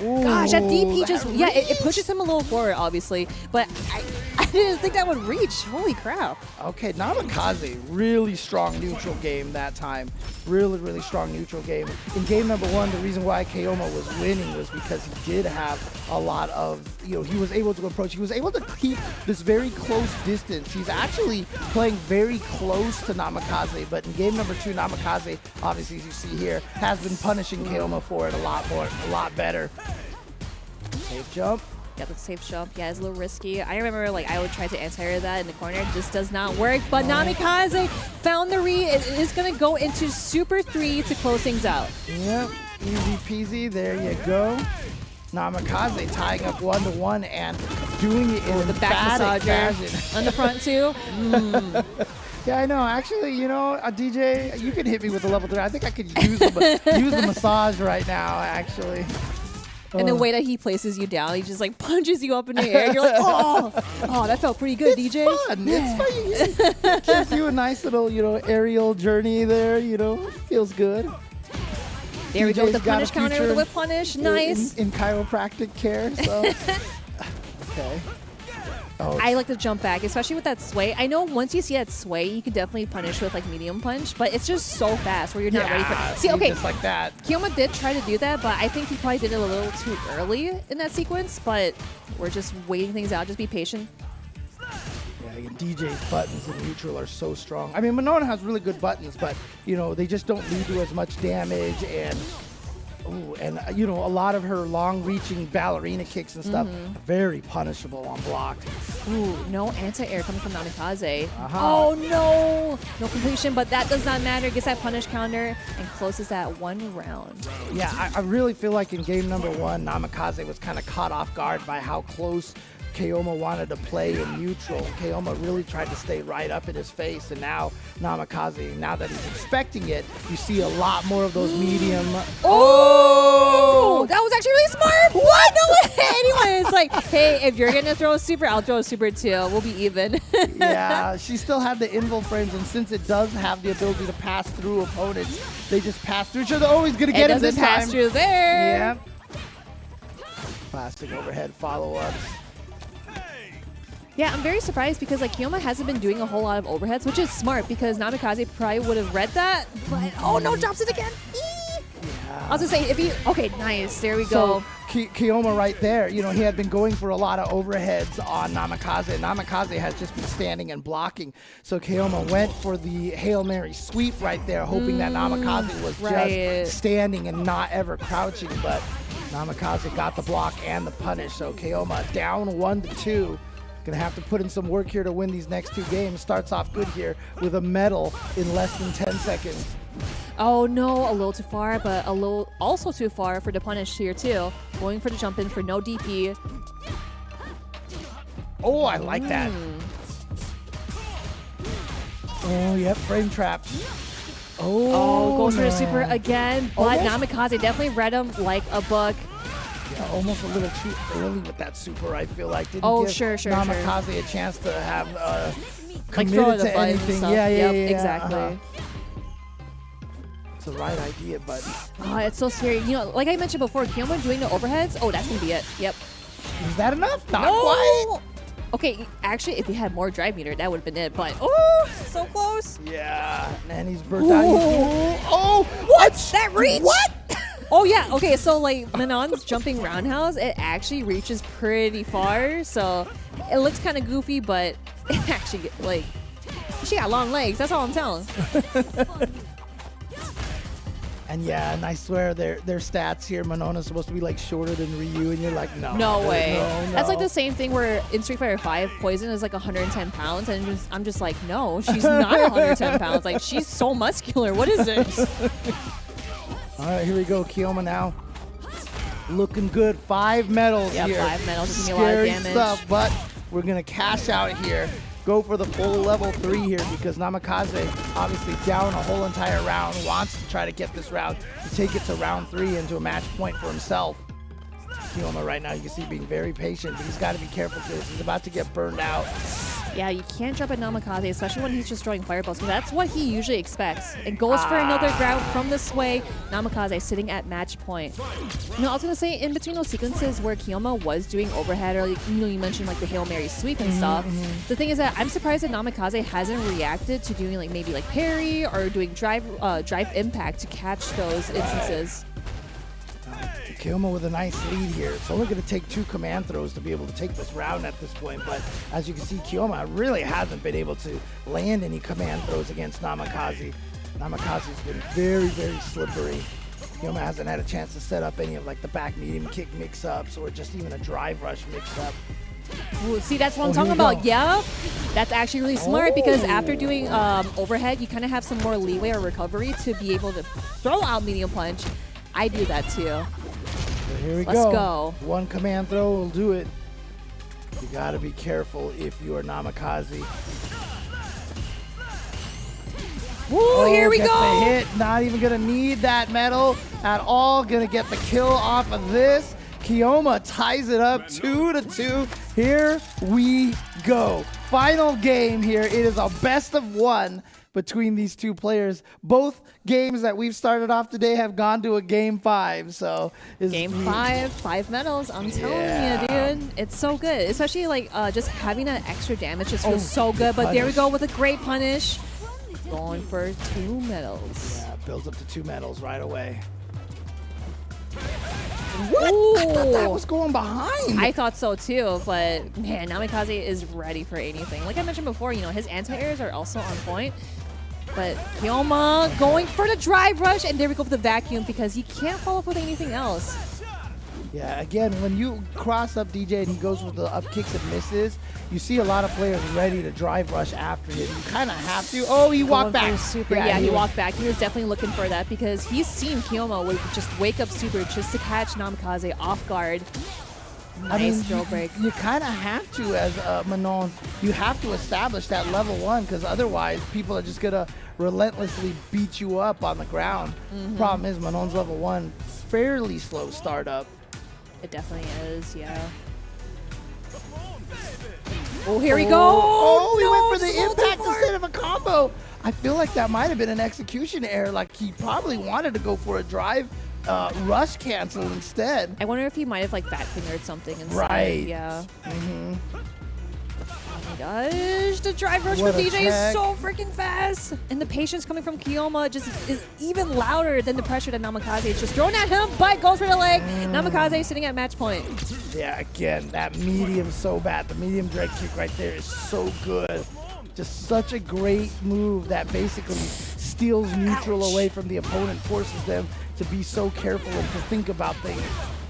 Speaker 10: Gosh, that DP just, yeah, it pushes him a little forward, obviously. But I didn't think that would reach. Holy crap.
Speaker 9: Okay, Namikaze, really strong neutral game that time. Really, really strong neutral game. In game number 1, the reason why Keoma was winning was because he did have a lot of, you know, he was able to approach. He was able to keep this very close distance. He's actually playing very close to Namikaze, but in game number 2, Namikaze, obviously, as you see here, has been punishing Keoma for it a lot better. Safe jump.
Speaker 10: Yeah, the safe jump. Yeah, it's a little risky. I remember, like, I would try to anti-air that in the corner. It just does not work. But Namikaze found the read. It is going to go into Super 3 to close things out.
Speaker 9: Yep, easy peasy. There you go. Namikaze tying up 1-1 and doing it in
Speaker 10: the back
Speaker 9: emphatic
Speaker 10: massager
Speaker 9: fashion.
Speaker 10: on the front, too.
Speaker 9: Yeah, I know. Actually, you know, DJ, you can hit me with a level 3. I think I could use the massage right now, actually.
Speaker 10: And the way that he places you down, he just like punches you up in the air. You're like, oh, that felt pretty good,
Speaker 9: it's
Speaker 10: DJ.
Speaker 9: Fun. Yeah. It's fun. It gives you a nice little, you know, aerial journey there. You know, feels good.
Speaker 10: There we go with the
Speaker 9: DJ's got a
Speaker 10: punish counter with the whip punish. Nice.
Speaker 9: In chiropractic care. So, okay. Oh,
Speaker 10: I like to jump back, especially with that sway. I know once you see that sway, you can definitely punish with like medium punch, but it's just so fast where you're not ready for it. See, okay,
Speaker 9: just like that.
Speaker 10: Keoma did try to do that, but I think he probably did it a little too early in that sequence, but we're just waiting things out. Just be patient.
Speaker 9: Yeah, and DJ's buttons in neutral are so strong. I mean, Manon has really good buttons, but, you know, they just don't lead to as much damage, and Ooh, and you know, a lot of her long-reaching ballerina kicks and stuff, very punishable on block.
Speaker 10: Ooh, no anti-air coming from Namikaze. Oh no! No completion, but that does not matter. Gets that punish counter and closes that 1 round.
Speaker 9: Yeah, I really feel like in game number 1, Namikaze was kind of caught off guard by how close Keoma wanted to play in neutral. Keoma really tried to stay right up in his face, and now Namikaze, now that he's expecting it, you see a lot more of those medium.
Speaker 10: Oh! That was actually really smart! What? No way! Anyway, it's like, hey, if you're gonna throw a super, I'll throw a super too. We'll be even.
Speaker 9: Yeah, she still had the invul frames, and since it does have the ability to pass through opponents, they just pass through. So they're always gonna get it this time.
Speaker 10: Pass through there.
Speaker 9: Yeah. Plastic overhead follow-ups.
Speaker 10: Yeah, I'm very surprised because like Keoma hasn't been doing a whole lot of overheads, which is smart because Namikaze probably would have read that. But oh no, drops it again. Yeah. I was gonna say if he nice, there we go.
Speaker 9: Keoma right there, you know, he had been going for a lot of overheads on Namikaze. Namikaze has just been standing and blocking. So Keoma went for the Hail Mary sweep right there, hoping that Namikaze was just standing and not ever crouching. But Namikaze got the block and the punish. So Keoma down 1-2. Gonna have to put in some work here to win these next 2 games. Starts off good here with a medal in less than 10 seconds.
Speaker 10: Oh no, a little too far, but a little also too far for the punish here too. Going for the jump in for no DP.
Speaker 9: Oh, I like that. Oh, yep, frame trap. Oh,
Speaker 10: goes for the super again, but Namikaze definitely read him like a book.
Speaker 9: Yeah, almost a little too early with that super, I feel like. Didn't give Namikaze a chance to have committed to anything. Yeah,
Speaker 10: exactly.
Speaker 9: It's the right idea, but
Speaker 10: it's so scary. You know, like I mentioned before, Keoma doing the overheads. Oh, that's gonna be it. Yep.
Speaker 9: Is that enough? Not quite.
Speaker 10: Okay, actually, if he had more drive meter, that would have been it. But oh, so close.
Speaker 9: Yeah, and he's burnt out.
Speaker 10: Oh, what? That reach? What? Oh yeah, okay, so like Manon's jumping roundhouse, it actually reaches pretty far, so it looks kind of goofy, but it actually, like, she got long legs, that's all I'm telling.
Speaker 9: And yeah, and I swear their stats here, Manona's supposed to be like shorter than Ryu, and you're like, no.
Speaker 10: No way.
Speaker 9: No.
Speaker 10: That's like the same thing where in Street Fighter 5, Poison is like 110 pounds, and I'm just like, no, she's not 110 pounds. Like, she's so muscular. What is this?
Speaker 9: All right, here we go. Keoma now. Looking good. 5 medals here.
Speaker 10: Yeah, 5 medals. Doing a lot of damage.
Speaker 9: Stuff, but we're going to cash out here. Go for the full level 3 here because Namikaze, obviously down a whole entire round, wants to try to get this round to take it to round 3 into a match point for himself. Keoma right now, you can see being very patient, but he's got to be careful because he's about to get burned out.
Speaker 10: Yeah, you can't jump at Namikaze, especially when he's just throwing fireballs, because that's what he usually expects. And goes for another ground from the sway. Namikaze sitting at match point. You know, I was going to say, in between those sequences where Keoma was doing overhead, or, like, you know, you mentioned, like, the Hail Mary sweep and stuff. The thing is that I'm surprised that Namikaze hasn't reacted to doing, like, maybe, like, parry or doing drive impact to catch those instances.
Speaker 9: Keoma with a nice lead here. It's only going to take 2 command throws to be able to take this round at this point, but as you can see, Keoma really hasn't been able to land any command throws against Namikaze. Namikaze's been very, very slippery. Keoma hasn't had a chance to set up any of like the back medium kick mix-ups or just even a drive rush mix-up.
Speaker 10: Ooh, see, that's what I'm talking about. Yeah, that's actually really smart because after doing overhead, you kind of have some more leeway or recovery to be able to throw out medium punch. I do that too.
Speaker 9: So here we
Speaker 10: Let's go.
Speaker 9: 1 command throw will do it. You gotta be careful if you are Namikaze.
Speaker 10: Woo, here we
Speaker 9: gets
Speaker 10: go.
Speaker 9: The hit. Not even gonna need that medal at all. Gonna get the kill off of this. Keoma ties it up 2-2. Here we go. Final game here. It is a best of 1 between these 2 players. Both games that we've started off today have gone to a game 5. So
Speaker 10: game 5 medals. I'm telling you, dude, it's so good. Especially like just having that extra damage just feels so good. But there we go with a great punish. Going for 2 medals.
Speaker 9: Yeah, builds up to 2 medals right away.
Speaker 10: What?
Speaker 9: I thought that was going behind.
Speaker 10: I thought so too, but man, Namikaze is ready for anything. Like I mentioned before, you know, his anti-airs are also on point. But Keoma going for the drive rush, and there we go for the vacuum because he can't follow up with anything else.
Speaker 9: Yeah, again, when you cross up DJ and he goes with the up kicks and misses, you see a lot of players ready to drive rush after him. You kind of have to. Oh, he walked back.
Speaker 10: Super. Yeah, he walked back. He was definitely looking for that because he's seen Keoma would just wake up super just to catch Namikaze off guard. Nice drill break.
Speaker 9: You kind of have to, as Manon, you have to establish that level 1 because otherwise people are just going to relentlessly beat you up on the ground. Problem is Manon's level 1, fairly slow startup.
Speaker 10: It definitely is, yeah. Oh, here we go.
Speaker 9: Oh, he
Speaker 10: no,
Speaker 9: went for the impact instead of a combo. I feel like that might have been an execution error. Like he probably wanted to go for a drive rush cancel instead.
Speaker 10: I wonder if he might have like fat fingered something instead.
Speaker 9: Right.
Speaker 10: Yeah. Oh my gosh, the drive rush
Speaker 9: What
Speaker 10: from
Speaker 9: a
Speaker 10: DJ is
Speaker 9: tech.
Speaker 10: so freaking fast. And the patience coming from Keoma just is even louder than the pressure that Namikaze is just thrown at him, but goes for the leg. Namikaze sitting at match point.
Speaker 9: Yeah, again, that medium so bad. The medium drag kick right there is so good. Just such a great move that basically steals neutral away from the opponent, forces them to be so careful and to think about things.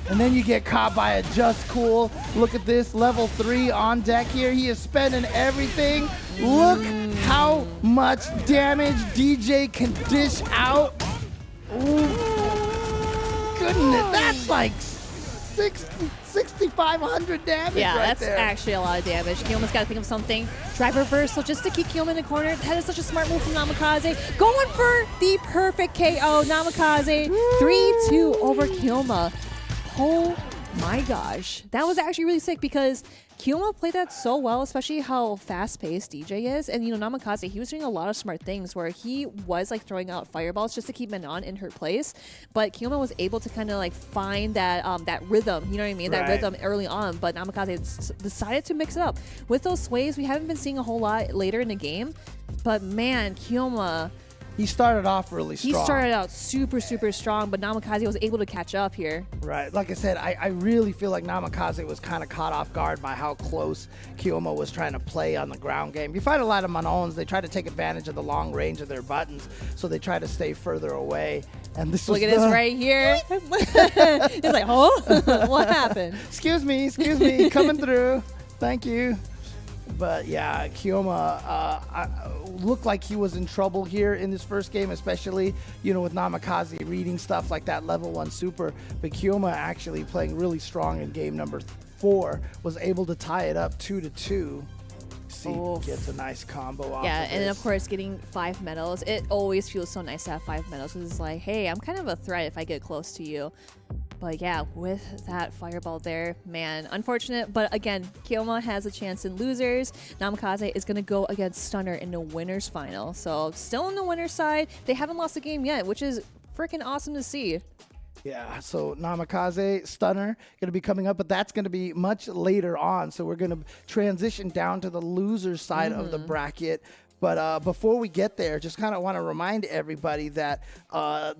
Speaker 9: And then you get caught by a Just Cool. Look at this, level 3 on deck here. He is spending everything. Look how much damage DJ can dish out. Ooh. Goodness, that's like 6,500 damage
Speaker 10: Yeah,
Speaker 9: right
Speaker 10: that's
Speaker 9: there.
Speaker 10: actually a lot of damage. Keoma's got to think of something. Drive reversal just to keep Keoma in the corner. That is such a smart move from Namikaze. Going for the perfect KO. Namikaze 3-2 over Keoma. Oh my gosh. That was actually really sick because Keoma played that so well, especially how fast-paced DJ is. And, you know, Namikaze, he was doing a lot of smart things where he was, like, throwing out fireballs just to keep Manon in her place. But Keoma was able to kind of, like, find that that rhythm, you know what I mean? That rhythm early on. But Namikaze decided to mix it up. With those sways, we haven't been seeing a whole lot later in the game. But, man, Keoma...
Speaker 9: He started off really strong.
Speaker 10: He started out super, super strong, but Namikaze was able to catch up here.
Speaker 9: Right. Like I said, I really feel like Namikaze was kind of caught off guard by how close Keoma was trying to play on the ground game. You find a lot of Manons, they try to take advantage of the long range of their buttons, so they try to stay further away. And this
Speaker 10: Look at this right here. It's like, oh, what happened?
Speaker 9: Excuse me, coming through. Thank you. But yeah, Keoma looked like he was in trouble here in this first game, especially, you know, with Namikaze reading stuff like that level 1 super. But Keoma actually playing really strong in game number 4, was able to tie it up 2-2. See, gets a nice combo off.
Speaker 10: Yeah,
Speaker 9: of
Speaker 10: and then
Speaker 9: this.
Speaker 10: of course getting 5 medals. It always feels so nice to have 5 medals because it's like, hey, I'm kind of a threat if I get close to you. But yeah, with that fireball there, man, unfortunate. But again, Keoma has a chance in losers. Namikaze is going to go against Stunner in the winners final. So still on the winner's side. They haven't lost a game yet, which is freaking awesome to see.
Speaker 9: Yeah, so Namikaze, Stunner, going to be coming up, but that's going to be much later on. So we're going to transition down to the loser side of the bracket. But before we get there, just kind of want to remind everybody that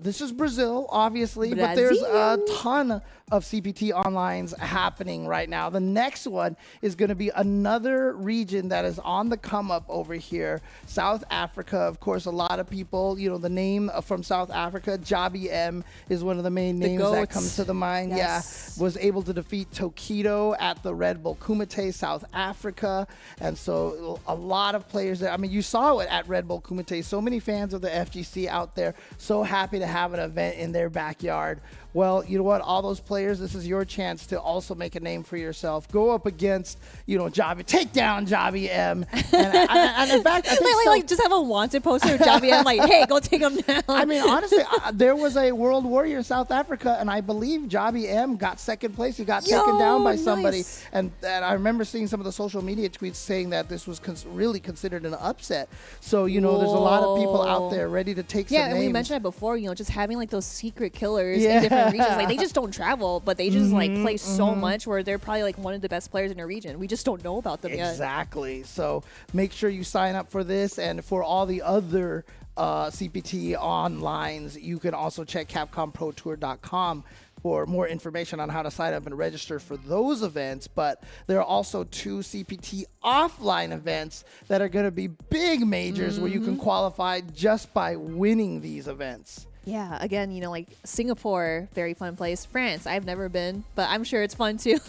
Speaker 9: this is Brazil, obviously, but there's a ton of CPT onlines happening right now. The next one is going to be another region that is on the come up over here, South Africa. Of course, a lot of people, you know, the name from South Africa, Jabi M is one of the main names that comes to the mind.
Speaker 10: Yes.
Speaker 9: Yeah, was able to defeat Tokido at the Red Bull Kumite, South Africa. And so a lot of players there. I mean, you saw it at Red Bull Kumite. So many fans of the FGC out there, so happy to have an event in their backyard. Well, you know what? All those players, this is your chance to also make a name for yourself. Go up against, you know, Jabi. Take down Jabi M. And in fact, I think
Speaker 10: like just have a wanted poster of Jabi M. Like, hey, go take him down.
Speaker 9: I mean, honestly, there was a World Warrior South Africa, and I believe Jabi M got second place. He got taken down by somebody.
Speaker 10: Nice.
Speaker 9: And I remember seeing some of the social media tweets saying that this was really considered an upset. So, you know, there's a lot of people out there ready to take some names.
Speaker 10: Yeah, and we mentioned it before, you know, just having like those secret killers in different regions. Like, they just don't travel, but they just like play so much where they're probably like one of the best players in their region. We just don't know about them yet.
Speaker 9: Exactly. So make sure you sign up for this, and for all the other CPT onlines, you can also check CapcomProTour.com for more information on how to sign up and register for those events. But there are also 2 CPT offline events that are going to be big majors where you can qualify just by winning these events.
Speaker 10: Yeah, again, like Singapore, very fun place. France, I've never been, but I'm sure it's fun too.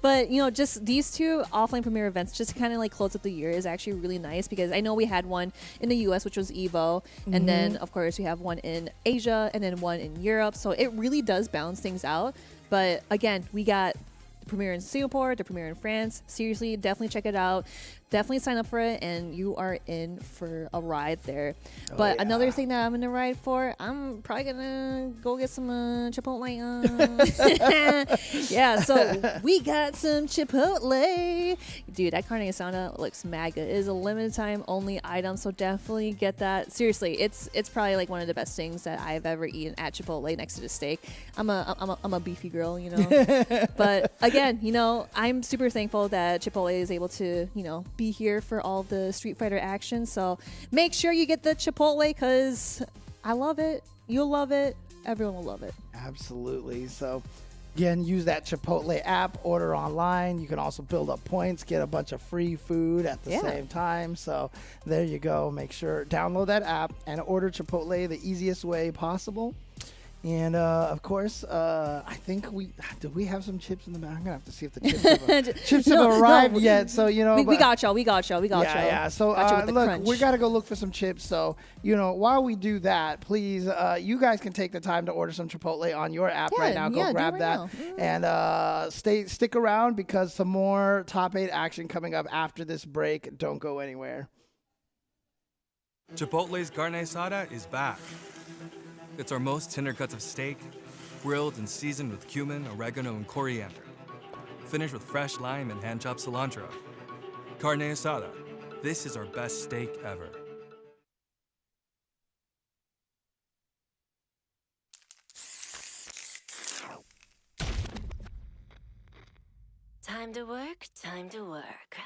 Speaker 10: But, just these 2 offline premier events just to kind of like close up the year is actually really nice, because I know we had one in the US, which was Evo. And then, of course, we have one in Asia and then one in Europe. So it really does balance things out. But again, we got the premiere in Singapore, the premiere in France. Seriously, definitely check it out. Definitely sign up for it, and you are in for a ride there. But another thing that I'm in the ride for, I'm probably gonna go get some Chipotle. Yeah, so we got some Chipotle. Dude, that carne asada looks mad good. It is a limited time only item, so definitely get that. Seriously, it's probably like one of the best things that I've ever eaten at Chipotle next to the steak. I'm a beefy girl, But again, I'm super thankful that Chipotle is able to, be here for all the Street Fighter action. So make sure you get the Chipotle, because I love it. You'll love it. Everyone will love it.
Speaker 9: Absolutely. So again, use that Chipotle app, order online. You can also build up points, get a bunch of free food at the same time. So there you go. Make sure download that app and order Chipotle the easiest way possible. And of course, I think did we have some chips in the back? I'm gonna have to see if the chips have arrived yet. So
Speaker 10: we got y'all.
Speaker 9: Yeah. So look, we gotta go look for some chips. So while we do that, please, you guys can take the time to order some Chipotle on your app right now. Go grab that and stick around, because some more top 8 action coming up after this break. Don't go anywhere.
Speaker 11: Chipotle's carne asada is back. It's our most tender cuts of steak, grilled and seasoned with cumin, oregano, and coriander. Finished with fresh lime and hand-chopped cilantro. Carne asada. This is our best steak ever.
Speaker 12: Time to work, time to work.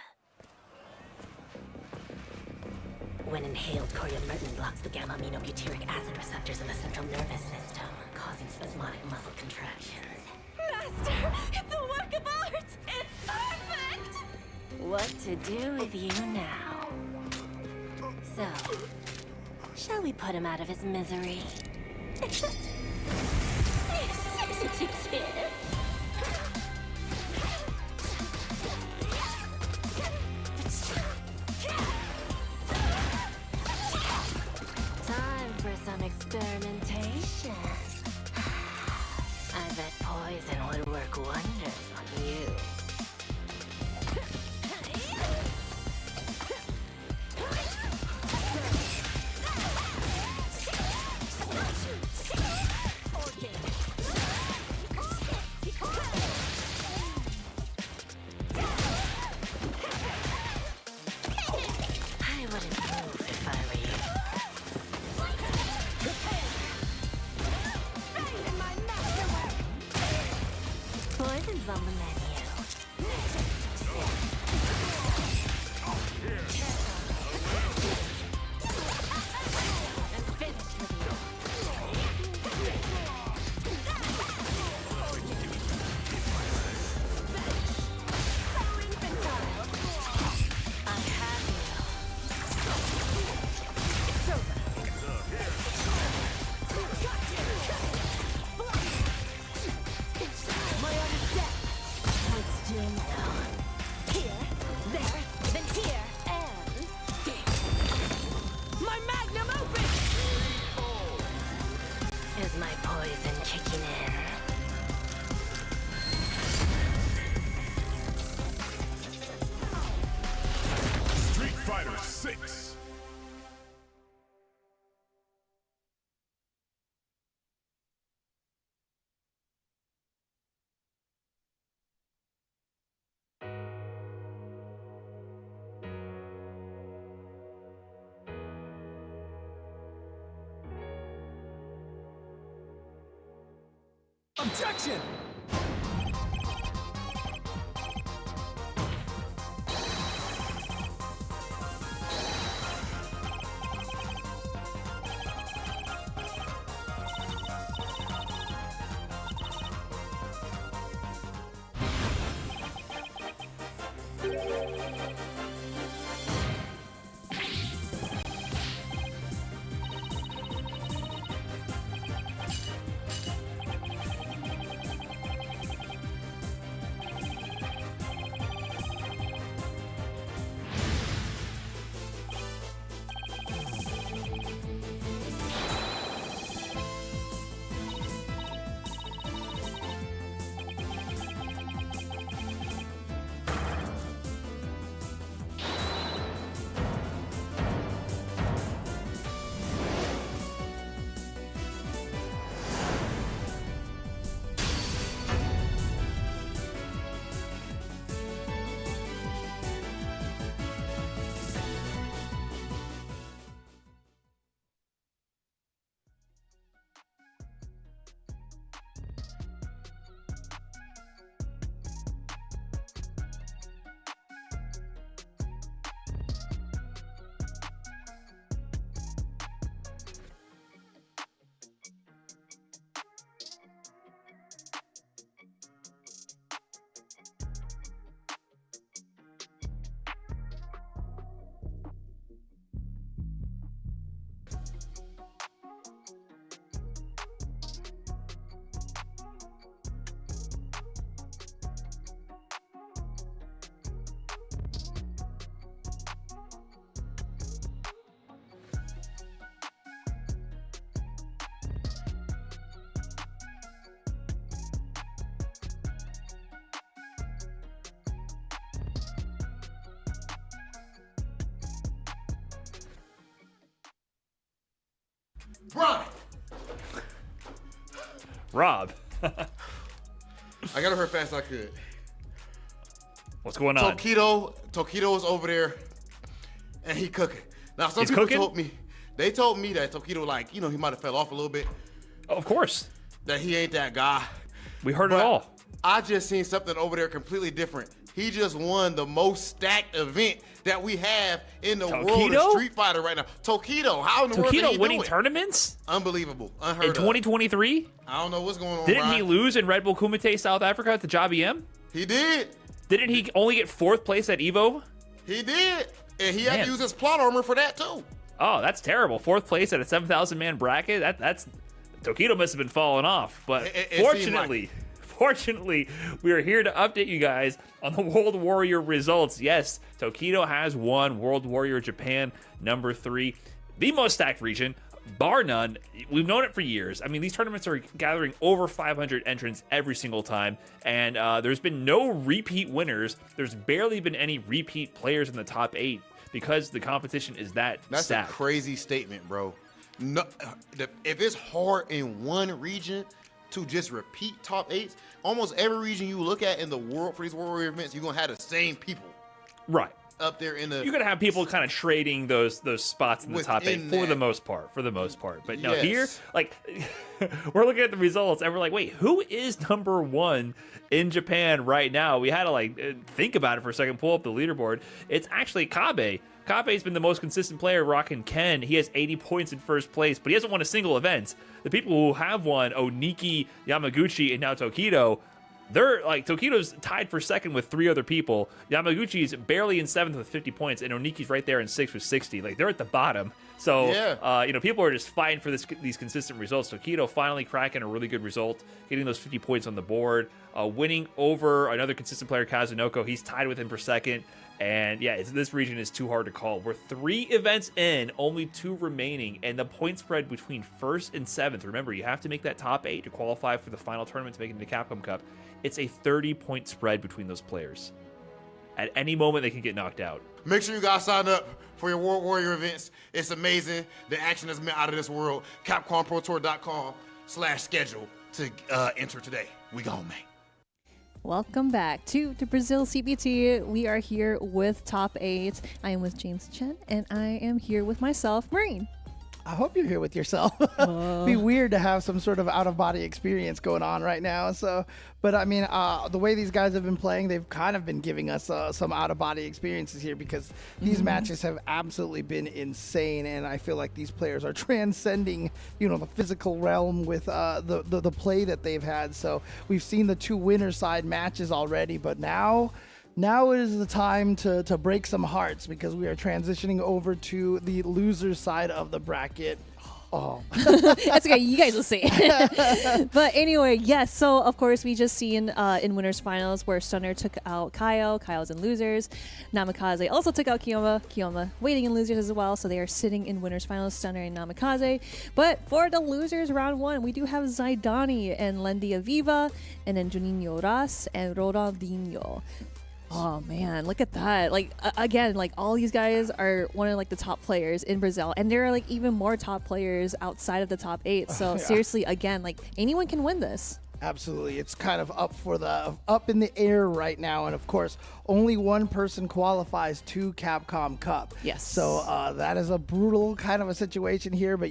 Speaker 12: When inhaled, coriamyrtin blocks the gamma-aminobutyric acid receptors in the central nervous system, causing spasmodic muscle contractions.
Speaker 13: Master, it's a work of art! It's perfect!
Speaker 12: What to do with you now? So, shall we put him out of his misery? Some experimentation. I bet poison would work wonders on you. I wouldn't move if I were you. Poison's on the menu. Is my poison kicking in?
Speaker 6: Street Fighter 6.
Speaker 11: Objection!
Speaker 4: Rob.
Speaker 3: I got her fast as I could.
Speaker 4: What's going on?
Speaker 3: Tokido is over there, and he cooking. Now some
Speaker 4: He's
Speaker 3: people
Speaker 4: cooking?
Speaker 3: told me that Tokido, like, you know, he might have fell off a little bit.
Speaker 4: Of course.
Speaker 3: That he ain't that guy.
Speaker 4: We heard it all.
Speaker 3: I just seen something over there completely different. He just won the most stacked event that we have in the world of Street Fighter right now. Tokido, how in the world did he
Speaker 4: winning
Speaker 3: do it?
Speaker 4: tournaments?
Speaker 3: Unbelievable. Unheard
Speaker 4: in 2023?
Speaker 3: I don't know what's going on.
Speaker 4: Didn't he
Speaker 3: Ryan.
Speaker 4: lose in Red Bull Kumite South Africa at the Job EM?
Speaker 3: He did.
Speaker 4: Didn't he only get 4th place at Evo?
Speaker 3: He did. And he had to use his plot armor for that too.
Speaker 4: Oh, that's terrible. 4th place at a 7,000 man bracket. That's Tokido must have been falling off. But Fortunately, we are here to update you guys on the World Warrior results. Yes, Tokido has won World Warrior Japan #3, the most stacked region, bar none. We've known it for years. I mean, these tournaments are gathering over 500 entrants every single time, and there's been no repeat winners. There's barely been any repeat players in the top 8 because the competition is that stacked.
Speaker 3: A crazy statement, bro. No, if it's hard in one region to just repeat top 8s, almost every region you look at in the world for these World Warrior events, you're gonna have the same people.
Speaker 4: Right.
Speaker 3: Up there in the,
Speaker 4: you're gonna have people kind of trading those spots in the top 8 for the most part. But no, here, like, we're looking at the results and we're like, wait, who is #1 in Japan right now? We had to think about it for a second, pull up the leaderboard. It's actually Kabe. Kabe's been the most consistent player rocking Ken. He has 80 points in 1st place, but he hasn't won a single event. The people who have won, Oniki, Yamaguchi, and now Tokido, they're Tokido's tied for 2nd with 3 other people. Yamaguchi's barely in 7th with 50 points, and Oniki's right there in 6th with 60. They're at the bottom. So, people are just fighting for these consistent results. Tokido finally cracking a really good result, getting those 50 points on the board, winning over another consistent player, Kazunoko. He's tied with him for 2nd. And yeah, this region is too hard to call. We're 3 events in, only 2 remaining, and the point spread between 1st and 7th. Remember, you have to make that top 8 to qualify for the final tournament to make it into Capcom Cup. It's a 30-point spread between those players. At any moment, they can get knocked out.
Speaker 3: Make sure you guys sign up for your World Warrior events. It's amazing. The action is out of this world. CapcomProTour.com/schedule to enter today. We gone, man.
Speaker 10: Welcome back to the Brazil CPT. We are here with Top 8. I am with James Chen, and I am here with myself, Marine.
Speaker 9: I hope you're here with yourself. Be weird to have some sort of out-of-body experience going on right now. But I mean, the way these guys have been playing, they've kind of been giving us some out-of-body experiences here because these matches have absolutely been insane, and I feel like these players are transcending, the physical realm with the play that they've had. So we've seen the 2 winner side matches already, but now Now is the time to break some hearts because we are transitioning over to the loser side of the bracket. Oh,
Speaker 10: that's okay. You guys will see. But anyway, yes. So of course we just seen in winners finals where Stunner took out Kaio. Kaio's in losers. Namikaze also took out Keoma. Keoma waiting in losers as well. So they are sitting in winners finals. Stunner and Namikaze. But for the losers round 1, we do have Zydani and Lendi Aviva, and then Juninho Ras and Ronaldinho. Oh man, look at that. Like again, like all these guys are one of like the top players in Brazil, and there are like even more top players outside of the top 8. So
Speaker 9: yeah.
Speaker 10: seriously, again, like anyone can win this.
Speaker 9: Absolutely. It's kind of up in the air right now. And of course, only one person qualifies to Capcom Cup.
Speaker 10: Yes.
Speaker 9: So that is a brutal kind of a situation here. But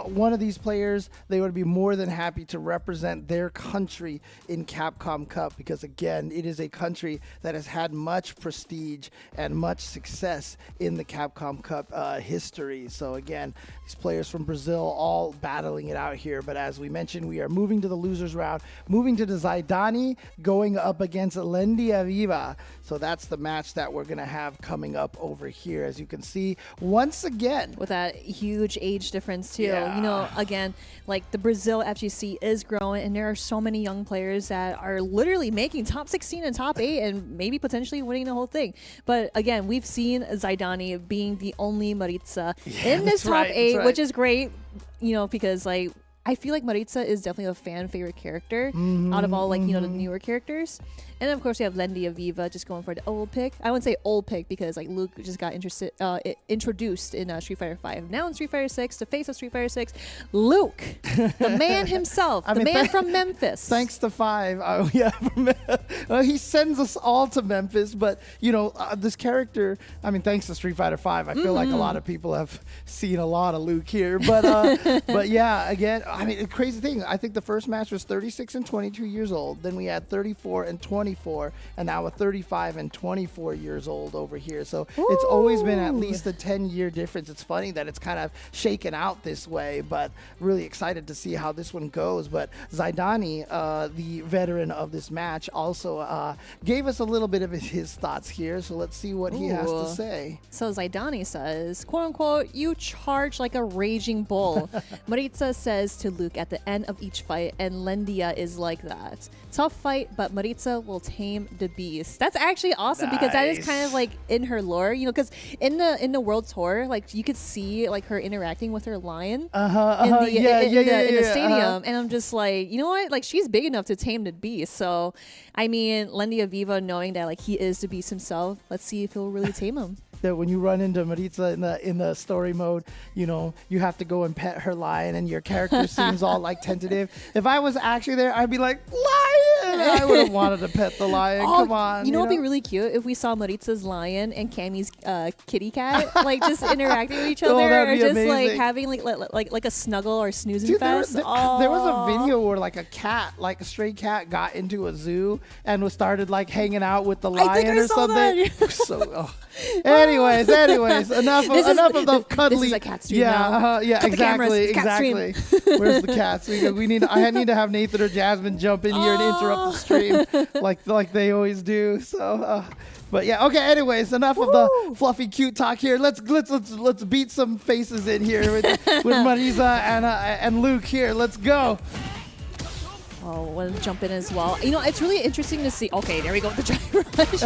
Speaker 9: one of these players, they would be more than happy to represent their country in Capcom Cup because, again, it is a country that has had much prestige and much success in the Capcom Cup history. So, again, these players from Brazil all battling it out here. But as we mentioned, we are moving to the losers round, moving to the Zydani, going up against Lendi Aviva. So that's the match that we're going to have coming up over here. As you can see, once again,
Speaker 10: with that huge age difference too.
Speaker 9: Yeah.
Speaker 10: Again, like the Brazil FGC is growing, and there are so many young players that are literally making top 16 and top 8 and maybe potentially winning the whole thing. But again, we've seen Zydani being the only Maritza in this top 8, which is great, because like I feel like Maritza is definitely a fan favorite character out of all the newer characters. And then of course we have Lendi Aviva just going for the old pick. I wouldn't say old pick because like Luke just got introduced in Street Fighter 5. Now in Street Fighter 6, the face of Street Fighter 6, Luke, the man himself, the man from Memphis.
Speaker 9: Thanks to 5, he sends us all to Memphis. But this character, thanks to Street Fighter 5, I feel like a lot of people have seen a lot of Luke here. But but yeah, again, the crazy thing, I think the first match was 36 and 22 years old. Then we had 34 and 24, and now a 35 and 24 years old over here. So it's always been at least a 10-year difference. It's funny that it's kind of shaken out this way, but really excited to see how this one goes. But Zydani, the veteran of this match, also gave us a little bit of his thoughts here. So let's see what he has to say.
Speaker 10: So Zydani says, quote unquote, "You charge like a raging bull." Maritza says to Luke at the end of each fight, and Lendia is like that. Tough fight, but Maritza will tame the beast. That's actually awesome because that is kind of like in her lore, because in the world tour, like you could see like her interacting with her lion in the stadium, and I'm just like, you know what, like she's big enough to tame the beast. So Lendi Aviva knowing that like he is the beast himself, let's see if he'll really tame him.
Speaker 9: That when you run into Maritza in the story mode, you have to go and pet her lion, and your character seems all like tentative. If I was actually there, I'd be like, lion! I would have wanted to pet the lion. Come on.
Speaker 10: It'd be really cute if we saw Maritza's lion and Cammy's kitty cat like just interacting with each other, or just amazing. Like having like a snuggle or snoozing fest.
Speaker 9: There was a video where like a cat, like a stray cat, got into a zoo and started like hanging out with the lion or something. Anyways, enough of the cuddly.
Speaker 10: This is a cat stream now.
Speaker 9: Exactly. Where's the cats? I need to have Nathan or Jasmine jump in here and interrupt the stream, like they always do. So, but yeah, okay. Anyways, enough of the fluffy, cute talk here. Let's beat some faces in here with Marisa and Luke here. Let's go.
Speaker 10: Oh, I want to jump in as well. It's really interesting to see. Okay, there we go with the Giant Rush.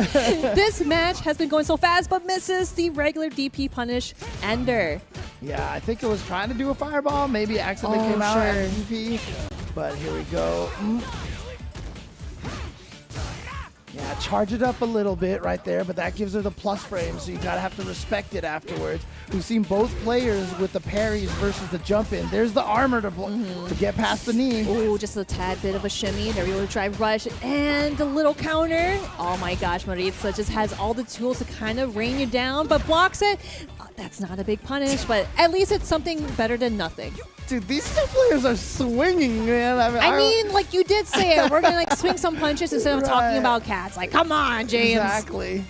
Speaker 10: This match has been going so fast, but misses the regular DP punish ender.
Speaker 9: Yeah, I think it was trying to do a fireball. Maybe it accidentally came out at DP. But here we go. Yeah, charge it up a little bit right there, but that gives her the plus frame, so you gotta have to respect it afterwards. We've seen both players with the parries versus the jump in. There's the armor to get past the knee.
Speaker 10: Oh, just a tad bit of a shimmy. There we go, drive rush, and a little counter. Oh my gosh, Maritza just has all the tools to kind of rain you down, but blocks it. That's not a big punish, but at least it's something better than nothing.
Speaker 9: Dude, these two players are swinging, man.
Speaker 10: Like you did say it. We're going to swing some punches instead of talking about cats. Like, come on, James.
Speaker 9: Exactly.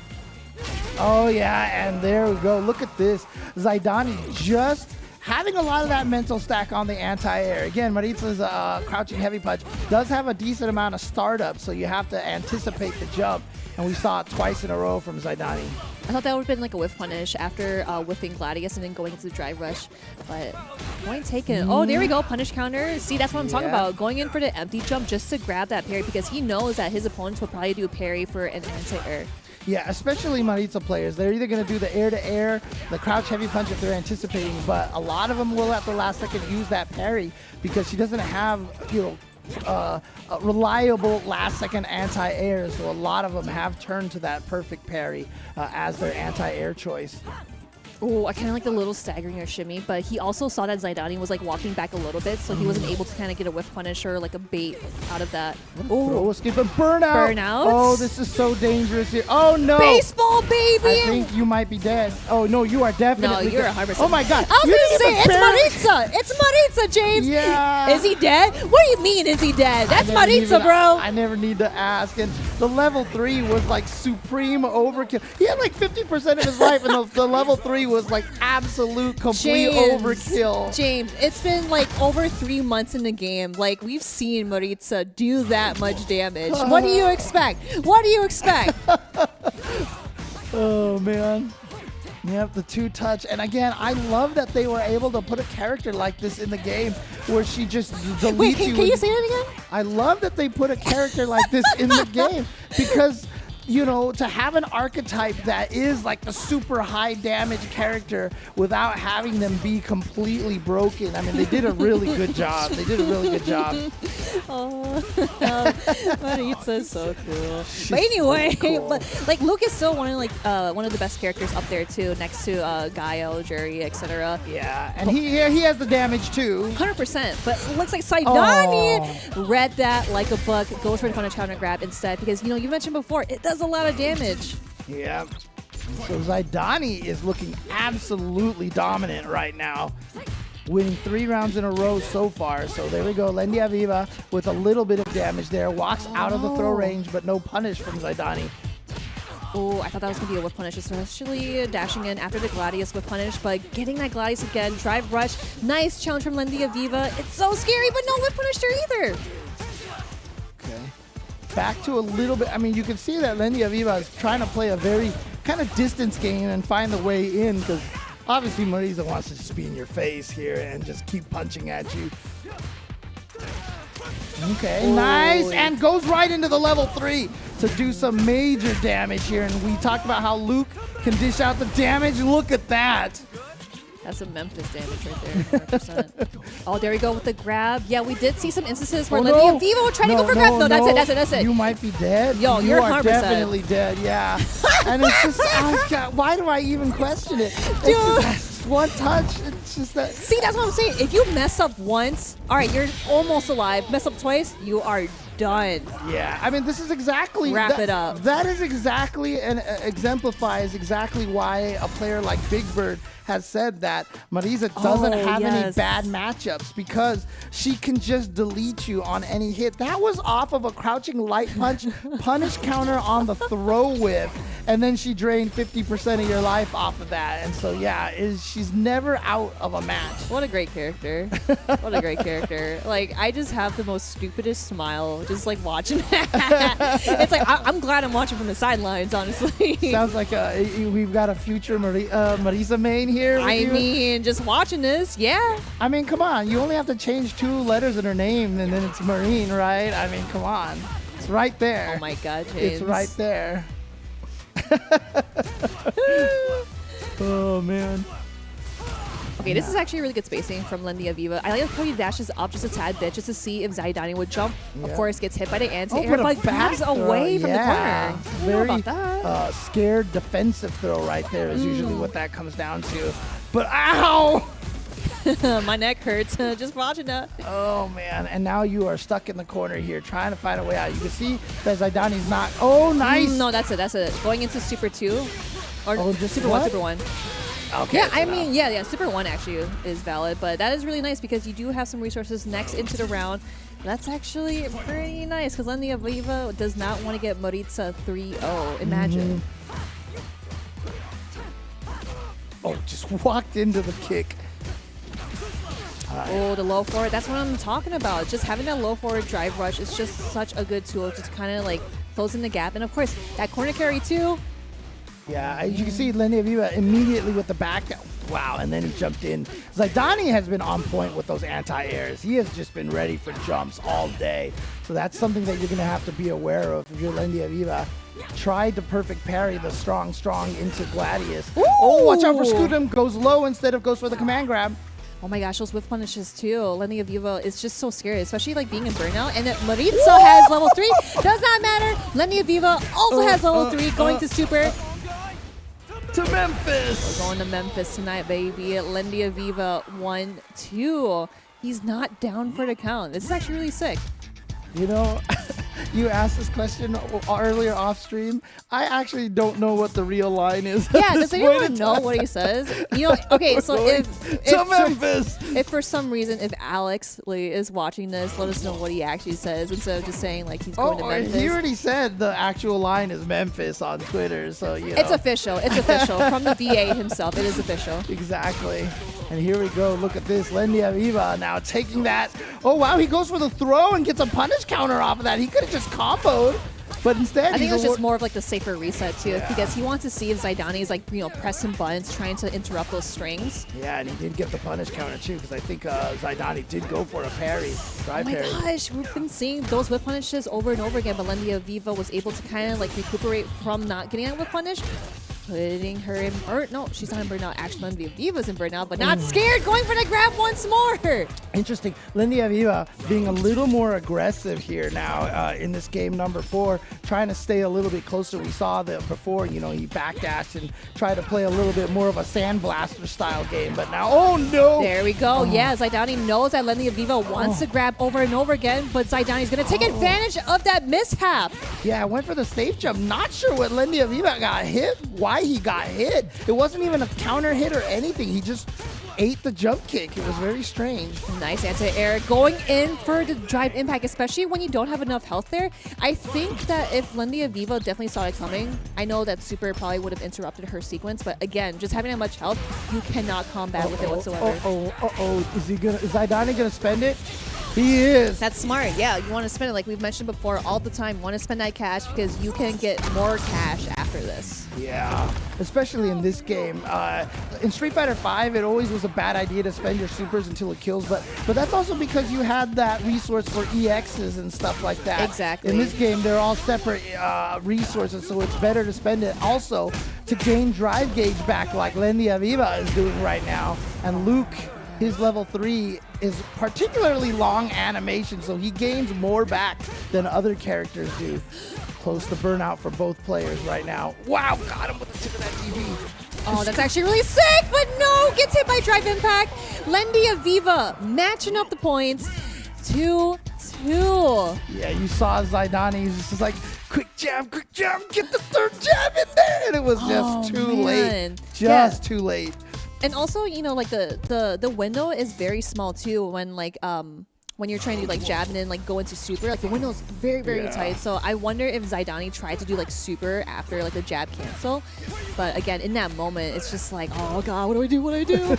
Speaker 9: Oh, yeah, and there we go. Look at this. Zydani just having a lot of that mental stack on the anti-air. Again, Maritza's crouching heavy punch does have a decent amount of startup, so you have to anticipate the jump. and we saw it twice in a row from Zydani.
Speaker 10: I thought that would have been like a whiff punish after whiffing Gladius and then going into the drive rush. But point taken. Oh, there we go. Punish counter. See, that's what I'm talking about. Going in for the empty jump just to grab that parry because he knows that his opponents will probably do a parry for an anti-air.
Speaker 9: Yeah, especially Maritza players. They're either going to do the air-to-air, the crouch heavy punch if they're anticipating, but a lot of them will at the last second use that parry because she doesn't have, you know, a reliable last-second anti-air, so a lot of them have turned to that perfect parry as their anti-air choice.
Speaker 10: Oh, I kind of like the little staggering or shimmy, but he also saw that Zydani was like walking back a little bit, so he wasn't able to kind of get a whiff punish or like a bait out of that.
Speaker 9: Oh, skip a burnout.
Speaker 10: Burnout.
Speaker 9: Oh, this is so dangerous here. Oh, no.
Speaker 10: Baseball, baby.
Speaker 9: I think you might be dead. Oh, no, you are definitely
Speaker 10: No, you're
Speaker 9: dead.
Speaker 10: 100%.
Speaker 9: Oh, my God.
Speaker 10: I was going to say, it's Maritza. It's Maritza, James.
Speaker 9: Yeah.
Speaker 10: Is he dead? What do you mean, is he dead? That's Maritza, bro.
Speaker 9: I never need to ask. And the level 3 was like supreme overkill. He had like 50% of his life, and the level 3 was like absolute complete overkill.
Speaker 10: James, it's been like over 3 months in the game. Like, we've seen Maritza do that much damage. What do you expect? What do you expect?
Speaker 9: Oh, man. Yep, the 2-touch. And again, I love that they were able to put a character like this in the game where she just deletes
Speaker 10: Wait, can you say that again?
Speaker 9: I love that they put a character like this in the game because, you know, to have an archetype that is like the super high damage character without having them be completely broken. I mean, they did a really good job. They did a really good job.
Speaker 10: Oh, Maritza's so cool. But anyway, but like Luke is still one of the best characters up there too, next to Kaio, Jury, etc.
Speaker 9: Yeah, and he has the damage too.
Speaker 10: 100%. But it looks like Zydani read that like a book, goes for the punish counter grab instead because you know you mentioned before it does a lot of damage.
Speaker 9: Yeah. So Zydani is looking absolutely dominant right now, winning 3 rounds in a row so far. So there we go. Lendi Aviva with a little bit of damage there. Walks out of the throw range, but no punish from Zydani.
Speaker 10: Oh, I thought that was going to be a whip punish, especially dashing in after the Gladius whip punish, but getting that Gladius again, drive rush, nice challenge from Lendi Aviva. It's so scary, but no whip punish there either.
Speaker 9: Okay. Back to a little bit. I mean, you can see that Lendi Aviva is trying to play a very kind of distance game and find the way in because obviously Maritza wants to just be in your face here and just keep punching at you. Okay, nice, and goes right into the level 3 to do some major damage here. And we talked about how Luke can dish out the damage. Look at that.
Speaker 10: That's some Memphis damage right there, 100%. Oh, there we go with the grab. Yeah, we did see some instances where Lendi Aviva will try to go for grab. No, that's it.
Speaker 9: You might be dead.
Speaker 10: Yo,
Speaker 9: you
Speaker 10: you're
Speaker 9: are
Speaker 10: 100%.
Speaker 9: definitely dead, yeah. And it's just, why do I even question it?
Speaker 10: Dude.
Speaker 9: It's one touch. It's just that.
Speaker 10: See, that's what I'm saying. If you mess up once, all right, you're almost alive. Mess up twice, you are done.
Speaker 9: Yeah, I mean, this is exactly
Speaker 10: wrap it up.
Speaker 9: That is exactly and exemplifies exactly why a player like Big Bird has said that Maritza doesn't have any bad matchups because she can just delete you on any hit. That was off of a crouching light punch, punish counter on the throw whiff, and then she drained 50% of your life off of that. And so, yeah, she's never out of a match.
Speaker 10: What a great character. What a great character. Like, I just have the most stupidest smile just, like, watching that. It's like, I'm glad I'm watching from the sidelines, honestly.
Speaker 9: Sounds like we've got a future Maritza main here.
Speaker 10: I mean, just watching this, yeah.
Speaker 9: I mean, come on. You only have to change 2 letters in her name, and then it's Marine, right? I mean, come on. It's right there.
Speaker 10: Oh, my God, James.
Speaker 9: It's right there. Oh, man.
Speaker 10: Okay, this is actually really good spacing from Lendi Aviva. I like how he dashes up just a tad bit just to see if Zydani would jump. Of course, gets hit by the anti-air, but moves away from the corner. I don't know about that.
Speaker 9: Scared defensive throw right there is usually what that comes down to. But ow!
Speaker 10: My neck hurts just watching that.
Speaker 9: Oh, man. And now you are stuck in the corner here trying to find a way out. You can see that Zydani's not. Oh, nice.
Speaker 10: No, that's it. Going into Super 2. Or
Speaker 9: just
Speaker 10: Super 1, Super 1.
Speaker 9: Okay.
Speaker 10: Yeah, I mean, yeah, Super 1 actually is valid, but that is really nice because you do have some resources next into the round. That's actually pretty nice because Lendi Aviva does not want to get Maritza 3-0. Imagine.
Speaker 9: Oh, just walked into the kick.
Speaker 10: Oh, the low forward. That's what I'm talking about. Just having that low forward drive rush is just such a good tool to kind of like closing the gap. And of course, that corner carry too.
Speaker 9: Yeah, as you can see, Lendi Aviva immediately with the back. Wow, and then he jumped in. Zydani has been on point with those anti-airs. He has just been ready for jumps all day. So that's something that you're going to have to be aware of if you're Lendi Aviva. Tried to perfect parry the strong into Gladius.
Speaker 10: Ooh.
Speaker 9: Oh, watch out for Scudam. Goes low instead of goes for the command grab.
Speaker 10: Oh my gosh, those whiff punishes too. Lendi Aviva is just so scary, especially like being in burnout. And Maritza has level 3. Does not matter. Lendi Aviva also has level 3 going to super.
Speaker 9: To Memphis.
Speaker 10: We're going to Memphis tonight, baby. Lendi Aviva 1-2. He's not down for the count. This is actually really sick.
Speaker 9: You know, you asked this question earlier off stream. I actually don't know what the real line is.
Speaker 10: Yeah, does anyone know what he says? You know, okay, so if for some reason, if Alex Lee is watching this, let us know what he actually says instead of just saying like he's going to Memphis.
Speaker 9: He already said the actual line is Memphis on Twitter, so you know.
Speaker 10: It's official. It's official. From the DA himself, it is official.
Speaker 9: Exactly. And here we go. Look at this. Lendi Aviva now taking that. Oh, wow. He goes for the throw and gets a punish counter off of that. He could have just comboed, but instead
Speaker 10: I think it was just more of like the safer reset too, because he wants to see if Zydani is like, you know, pressing buttons, trying to interrupt those strings.
Speaker 9: Yeah, and he did get the punish counter too, because I think Zydani did go for a parry.
Speaker 10: Oh my gosh, we've been seeing those whip punishes over and over again, but Lendi Aviva was able to kind of like recuperate from not getting that whip punish. Putting her in burnout. No, she's not in burnout. Actually, Lendi Aviva's in burnout, but not scared. Going for the grab once more.
Speaker 9: Interesting. Lendi Aviva being a little more aggressive here now in this game number 4, trying to stay a little bit closer. We saw that before, you know, he backdashed and tried to play a little bit more of a sandblaster style game, but now, oh no!
Speaker 10: There we go. Yeah, Zydani knows that Lendi Aviva wants to grab over and over again, but Zydani's going to take advantage of that mishap.
Speaker 9: Yeah, went for the safe jump. Not sure what Lendi Aviva got hit. Why he got hit. It wasn't even a counter hit or anything. He just ate the jump kick. It was very strange.
Speaker 10: Nice anti-air. Going in for the drive impact, especially when you don't have enough health there. I think that if Lendi Aviva definitely saw it coming, I know that super probably would have interrupted her sequence, but again, just having that much health, you cannot combat with it whatsoever.
Speaker 9: Is Zydani gonna spend it? He is.
Speaker 10: That's smart. Yeah, you want to spend it like we've mentioned before all the time. You want to spend that cash because you can get more cash after this.
Speaker 9: Yeah, especially in this game. In Street Fighter V, it always was a bad idea to spend your supers until it kills, but that's also because you had that resource for EXs and stuff like that.
Speaker 10: Exactly.
Speaker 9: In this game, they're all separate resources, so it's better to spend it also to gain drive gauge back like Lendi Aviva is doing right now. And Luke, his level 3 is particularly long animation, so he gains more back than other characters do. Close to burnout for both players right now. Wow, got him with the tip of that TV.
Speaker 10: Oh, that's actually really sick, but no, gets hit by drive impact. Lendi Aviva matching up the points. 2-2.
Speaker 9: Yeah, you saw Zydani, he's just like, quick jab, get the third jab in there, and it was just too late. Just too late.
Speaker 10: And also, you know, like the window is very small too when like when you're trying to like jab and then like go into super, like the window is very tight. So I wonder if Zydani tried to do like super after like the jab cancel, but again in that moment it's just like, oh god, what do I do?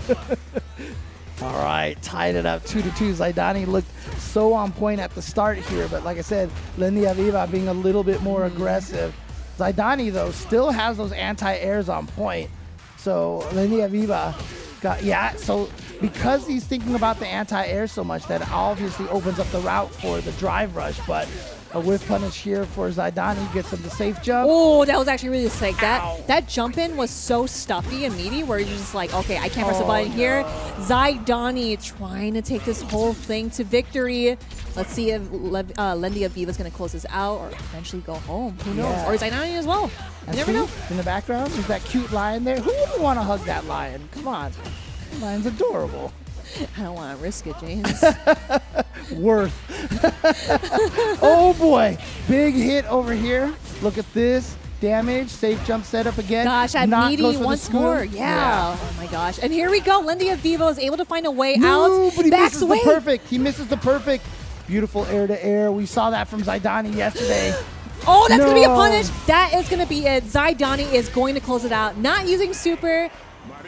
Speaker 9: All right, tied it up 2-2. Zydani looked so on point at the start here, but like I said, Lendi Aviva being a little bit more aggressive. Zydani though still has those anti-airs on point. So Lendi Aviva got, so because he's thinking about the anti-air so much, that obviously opens up the route for the drive rush, but a whiff punish here for Zydani gets him the safe jump.
Speaker 10: Oh, that was actually really sick. That jump in was so stuffy and meaty where you're just like, okay, I can't press a button here. Zydani trying to take this whole thing to victory. Let's see if Lendi Aviva is going to close this out or eventually go home. Who knows? Or Zydani as well. You never know.
Speaker 9: In the background, is that cute lion there? Who wouldn't want to hug that lion? Come on. The lion's adorable.
Speaker 10: I don't want to risk it, James.
Speaker 9: Worth. Oh boy. Big hit over here. Look at this. Damage. Safe jump setup again.
Speaker 10: Gosh, that meaty once more. Yeah. Oh my gosh. And here we go. Lendi Aviva is able to find a way out.
Speaker 9: But he misses the perfect. He misses the perfect. Beautiful air to air. We saw that from Zydani yesterday.
Speaker 10: Oh, that's going to be a punish. That is going to be it. Zydani is going to close it out. Not using super.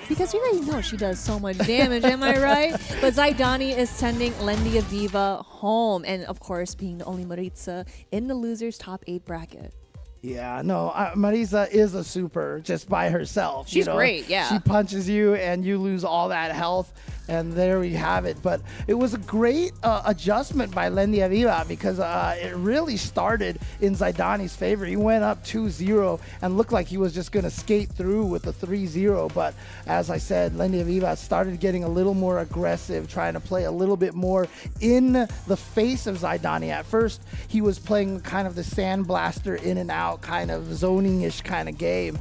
Speaker 10: Because you guys know she does so much damage, am I right? But Zydani is sending Lendi Aviva home. And of course, being the only Maritza in the loser's top 8 bracket.
Speaker 9: Yeah, no, Marisa is a super just by herself.
Speaker 10: She's great, yeah.
Speaker 9: She punches you and you lose all that health, and there we have it. But it was a great adjustment by Lendi Aviva because it really started in Zydani's favor. He went up 2-0 and looked like he was just going to skate through with the 3-0. But as I said, Lendi Aviva started getting a little more aggressive, trying to play a little bit more in the face of Zydani. At first, he was playing kind of the sandblaster in and out, kind of zoning-ish kind of game.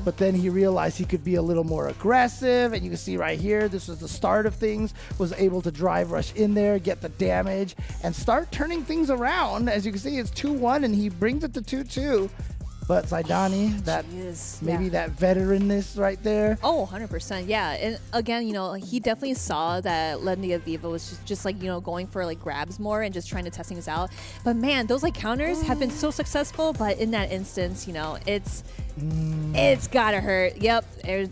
Speaker 9: But then he realized he could be a little more aggressive, and you can see right here, this was the start of things, was able to drive rush in there, get the damage, and start turning things around. As you can see, it's 2-1, and he brings it to 2-2. But Zydani, that veteranness right there.
Speaker 10: Oh, 100%. Yeah. And again, he definitely saw that Lendi Aviva was just like, going for like grabs more and just trying to test things out. But man, those like counters have been so successful. But in that instance, it's gotta hurt. Yep.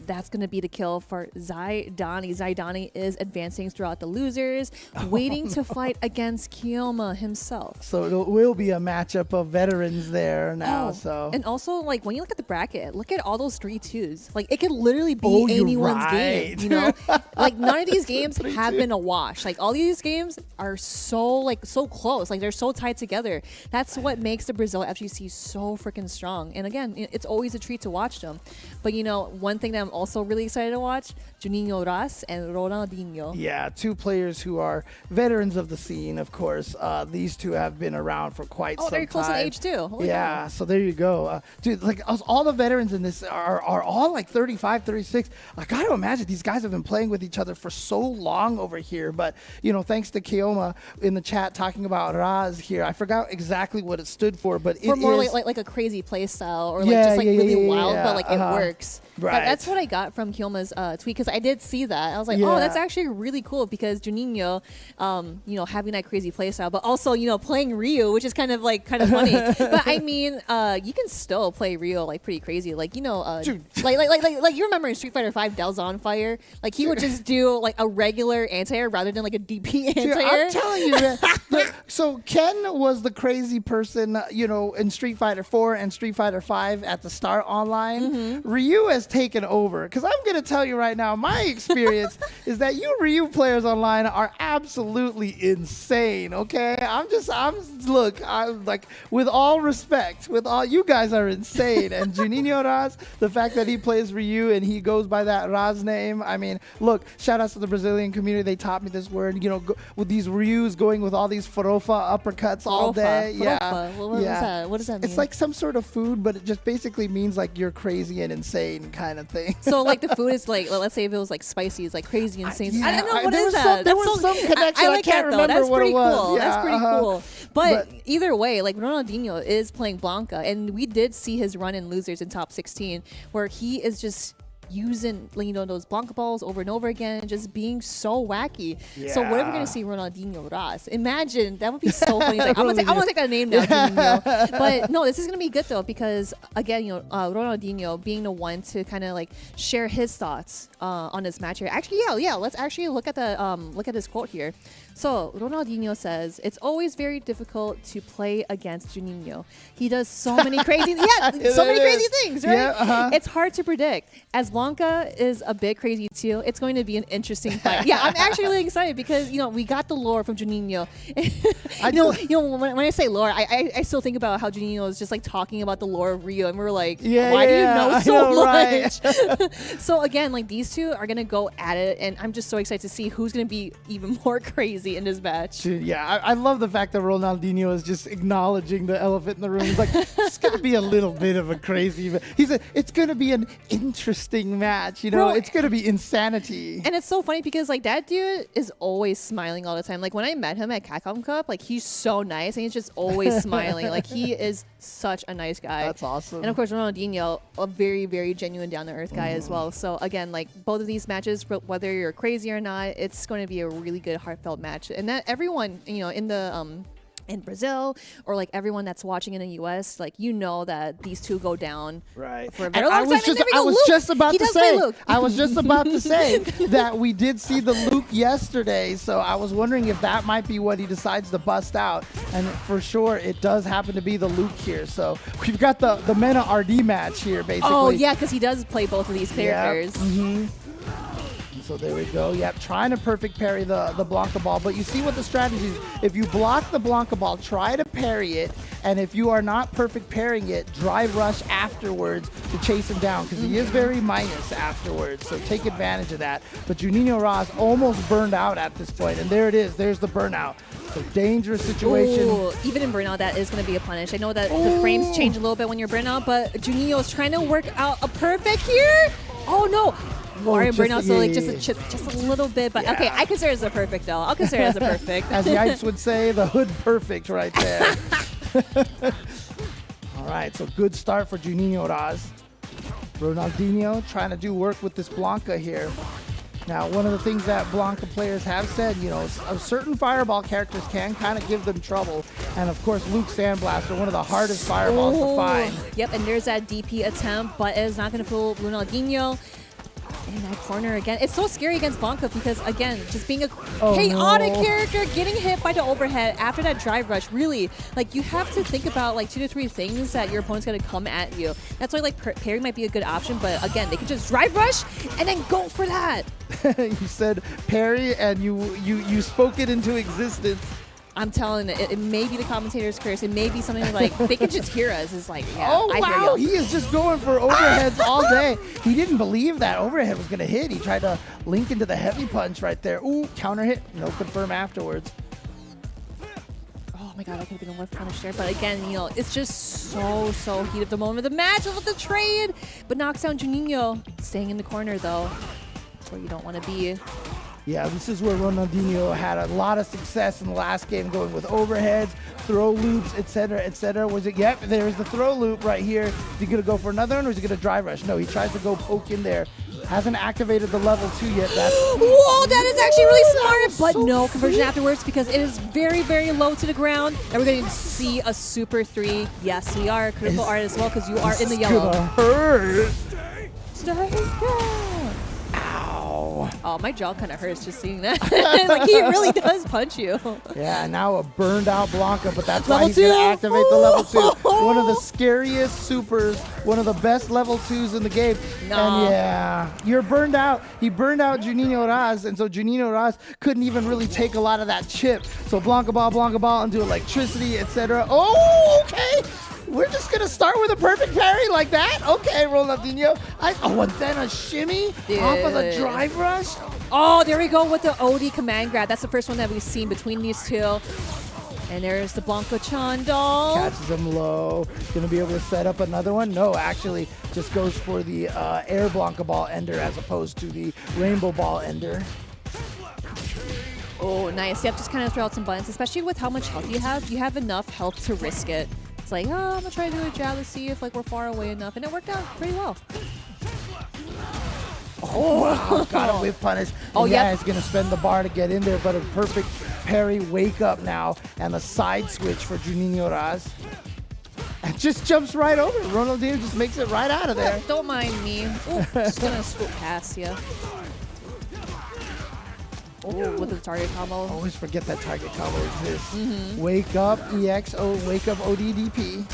Speaker 10: That's going to be the kill for Zydani. Zydani is advancing throughout the losers, waiting to fight against Keoma himself.
Speaker 9: So it will be a matchup of veterans there now.
Speaker 10: And also, like, when you look at the bracket, look at all those 3-2s. Like, it could literally be anyone's game, Like, none of these games have been a wash. Like, all these games are so close. Like, they're so tied together. That's what makes the Brazil FGC so freaking strong. And again, it's always a treat to watch them. But, one thing that I'm also really excited to watch, Juninho Ras and Ronaldinho.
Speaker 9: Yeah, two players who are veterans of the scene, of course. These two have been around for quite some time.
Speaker 10: Oh, they're close in age, too. Holy
Speaker 9: yeah, so there you go. Dude, like all the veterans in this are all like 35, 36. I got to imagine these guys have been playing with each other for so long over here. But, thanks to Keoma in the chat talking about Raz here. I forgot exactly what it stood for, but
Speaker 10: for more like a crazy play style or really wild, but like it works.
Speaker 9: Right.
Speaker 10: That's what I got from Keoma's tweet, because I did see that. I was like, oh, that's actually really cool, because Juninho, having that crazy play style, but also, playing Ryu, which is kind of funny. But I mean, you can still play Ryu like pretty crazy. Like, like you remember in Street Fighter V, Del's on fire. Like he would just do like a regular anti-air rather than like a DP anti-air.
Speaker 9: I'm telling you, man. So Ken was the crazy person, in Street Fighter 4 and Street Fighter 5 at the start online. Ryu has taken over, because I'm going to tell you right now, my experience is that you Ryu players online are absolutely insane, okay? I'm like, with all respect, you guys are insane. And Juninho Raz, the fact that he plays Ryu and he goes by that Raz name, I mean, look, shout outs to the Brazilian community. They taught me this word, with these Ryus going with all these farofa uppercuts all day.
Speaker 10: Farofa. What does that mean?
Speaker 9: It's like some sort of food, but it just basically means like you're crazy and insane kind of thing.
Speaker 10: So like the food is like, let's say if it was like spicy, it's like crazy insane. I don't know what
Speaker 9: there
Speaker 10: is that.
Speaker 9: There was some connection.
Speaker 10: I
Speaker 9: can't remember
Speaker 10: That's
Speaker 9: what
Speaker 10: pretty
Speaker 9: it was.
Speaker 10: cool.
Speaker 9: Yeah,
Speaker 10: That's pretty cool. But either way, like Ronaldinho is playing Blanca, and we did see his run in losers in top 16, where he is just using those Blanca balls over and over again, and just being so wacky. So what are we gonna see Ronaldinho Ras? Imagine, that would be so funny. Like, I'm gonna take that name now, Juninho. But no, this is gonna be good though, because again, Ronaldinho being the one to kind of like share his thoughts on this match here. Actually, let's actually look at this quote here. So Ronaldinho says, "It's always very difficult to play against Juninho. He does so many crazy, crazy things, right?
Speaker 9: Yeah,
Speaker 10: It's hard to predict. As Blanca is a bit crazy too, it's going to be an interesting fight." Yeah, I'm actually really excited, because we got the lore from Juninho. When I say lore, I still think about how Juninho is just like talking about the lore of Ryu, and we're like, why do you know so much? Right. So again, like these two are gonna go at it, and I'm just so excited to see who's gonna be even more crazy in this match.
Speaker 9: Dude, yeah, I love the fact that Ronaldinho is just acknowledging the elephant in the room. He's like, it's going to be a little bit of a crazy... He said, it's going to be an interesting match,
Speaker 10: Bro,
Speaker 9: it's going to be insanity.
Speaker 10: And it's so funny, because like that dude is always smiling all the time. Like when I met him at Capcom Cup, like he's so nice, and he's just always smiling. Like he is such a nice guy.
Speaker 9: That's awesome.
Speaker 10: And of course, Ronaldinho, a very, very genuine, down-to-earth guy as well. So again, like both of these matches, whether you're crazy or not, it's going to be a really good, heartfelt match. And that everyone, in the in Brazil, or like everyone that's watching in the US, like you know that these two go down
Speaker 9: right
Speaker 10: for a
Speaker 9: and
Speaker 10: very long time.
Speaker 9: I was just about to say that we did see the Luke yesterday, so I was wondering if that might be what he decides to bust out, and for sure it does happen to be the Luke here. So we've got the Mena RD match here basically.
Speaker 10: Oh yeah, because he does play both of these characters.
Speaker 9: Yep. So there we go. Yep, trying to perfect parry the Blanca ball. But you see what the strategy is. If you block the Blanca ball, try to parry it. And if you are not perfect parrying it, drive rush afterwards to chase him down. Because he is very minus afterwards. So take advantage of that. But Juninho Ross almost burned out at this point. And there it is. There's the burnout. So dangerous situation.
Speaker 10: Ooh, even in burnout, that is going to be a punish. I know that the frames change a little bit when you're burnout, but Juninho is trying to work out a perfect here. Oh, no. Mario burnout, so like just a little bit, but okay, I consider it as a perfect though. I'll consider it as a perfect.
Speaker 9: As the Yipes would say, the hood perfect right there. All right, so good start for Juninho Raz. Ronaldinho trying to do work with this Blanca here. Now, one of the things that Blanca players have said, you know, certain fireball characters can kind of give them trouble. And of course, Luke Sandblaster, one of the hardest fireballs to find.
Speaker 10: Yep, and there's that DP attempt, but it's not going to fool Ronaldinho. In that corner again. It's so scary against Blanca because, again, just being a chaotic character, getting hit by the overhead after that drive rush, really, like, you have to think about, like, 2 to 3 things that your opponent's going to come at you. That's why, like, parry might be a good option, but, again, they can just drive rush and then go for that.
Speaker 9: You said parry, and you spoke it into existence.
Speaker 10: I'm telling you, it may be the commentator's curse. It may be something like they can just hear us. It's like, yeah,
Speaker 9: oh,
Speaker 10: I
Speaker 9: wow.
Speaker 10: hear you.
Speaker 9: He is just going for overheads all day. He didn't believe that overhead was going to hit. He tried to link into the heavy punch right there. Ooh, counter hit. No confirm afterwards.
Speaker 10: Oh my god, I could have been a left punish there. But again, you know, it's just so heat of the moment of the match with the trade. But knocks down Juninho. Staying in the corner, though. That's where you don't want to be.
Speaker 9: Yeah, this is where Ronaldinho had a lot of success in the last game, going with overheads, throw loops, etc., etc. Was it? Yep, there's the throw loop right here. Is he going to go for another one, or is he going to drive rush? No, he tries to go poke in there. Hasn't activated the level 2 yet.
Speaker 10: Whoa, that is actually really smart, but no conversion afterwards because it is very, very low to the ground. And we're going to see a Super 3. Yes, we are a critical art as well because you are in the yellow.
Speaker 9: Hurt.
Speaker 10: Stay down. Oh, my jaw kind of hurts just seeing that. Like, he really does punch you.
Speaker 9: Yeah, now a burned out Blanca, but that's why he's going to activate the level 2. One of the scariest supers, one of the best level 2s in the game.
Speaker 10: No.
Speaker 9: And yeah, you're burned out. He burned out Juninho Raz, and so Juninho Raz couldn't even really take a lot of that chip. So Blanca ball into electricity, etc. Oh, okay. We're just going to start with a perfect parry like that? Okay, Ronaldinho. Oh, and then a shimmy off of the drive rush?
Speaker 10: Oh, there we go with the OD command grab. That's the first one that we've seen between these two. And there's the Blanca Chandal.
Speaker 9: Catches him low. Going to be able to set up another one? No, actually just goes for the air Blanca ball ender as opposed to the rainbow ball ender.
Speaker 10: Oh, nice. Yep, just kind of throw out some buttons, especially with how much health you have. You have enough health to risk it. It's like, oh, I'm going to try to do a jab to see if like we're far away enough. And it worked out pretty well.
Speaker 9: Oh, wow. Got him with punish.
Speaker 10: Oh,
Speaker 9: yeah, he's going to spend the bar to get in there, but a perfect parry wake up now and a side switch for Juninho Raz. And just jumps right over. Ronaldinho just makes it right out of there.
Speaker 10: Don't mind me. Ooh, just going to swoop past you. Oh, with the target combo.
Speaker 9: Always forget that target combo exists. Wake up, EXO, wake up ODDP.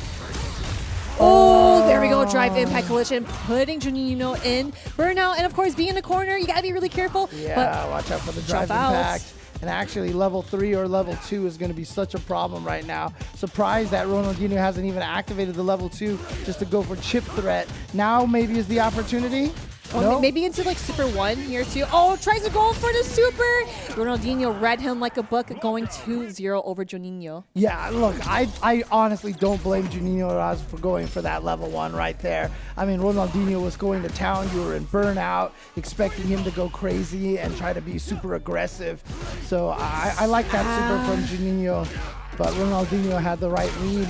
Speaker 10: Oh, there we go. Drive impact collision, putting Juninho in. Burnout, and of course, being in the corner, you got to be really careful.
Speaker 9: Yeah,
Speaker 10: but
Speaker 9: watch out for the drive impact. And actually, level 3 or level 2 is going to be such a problem right now. Surprised that Ronaldinho hasn't even activated the level 2 just to go for chip threat. Now maybe is the opportunity.
Speaker 10: Oh, no? Maybe into like Super 1 here too. Oh, tries to go for the Super. Ronaldinho read him like a book, going 2-0 over Juninho.
Speaker 9: Yeah, look, I honestly don't blame Juninho Raz for going for that level 1 right there. I mean, Ronaldinho was going to town. You were in burnout, expecting him to go crazy and try to be super aggressive. So I like that super from Juninho, but Ronaldinho had the right read.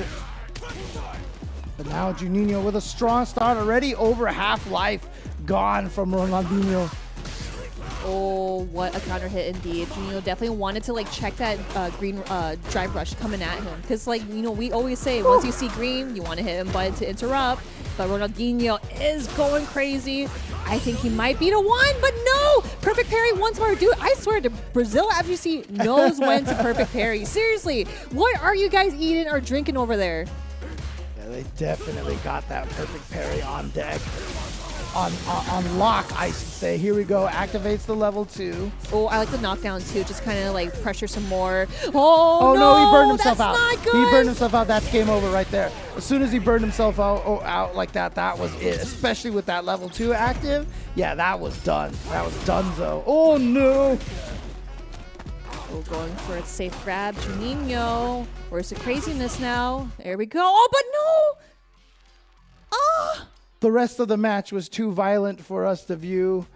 Speaker 9: But now Juninho with a strong start already, over half life gone from Ronaldinho.
Speaker 10: Oh, what a counter hit indeed. Juninho definitely wanted to like check that green drive rush coming at him. Because like, you know, we always say once you see green, you want to hit him button to interrupt. But Ronaldinho is going crazy. I think he might be the one, but no! Perfect parry once more. Dude, I swear to Brazil FGC knows when to perfect parry. Seriously, what are you guys eating or drinking over there?
Speaker 9: Yeah, they definitely got that perfect parry on deck. On lock, I should say. Here we go. Activates the level 2.
Speaker 10: Oh, I like the knockdown too. Just kind of like pressure some more. Oh
Speaker 9: no, he burned himself out.
Speaker 10: Not good.
Speaker 9: He burned himself out. That's game over right there. As soon as he burned himself out like that, that was it. Especially with that level 2 active. Yeah, that was done. That was donezo. Oh no.
Speaker 10: Oh, going for a safe grab. Juninho. Where's the craziness now? There we go. Oh, but no. Ah.
Speaker 9: The rest of the match was too violent for us to view.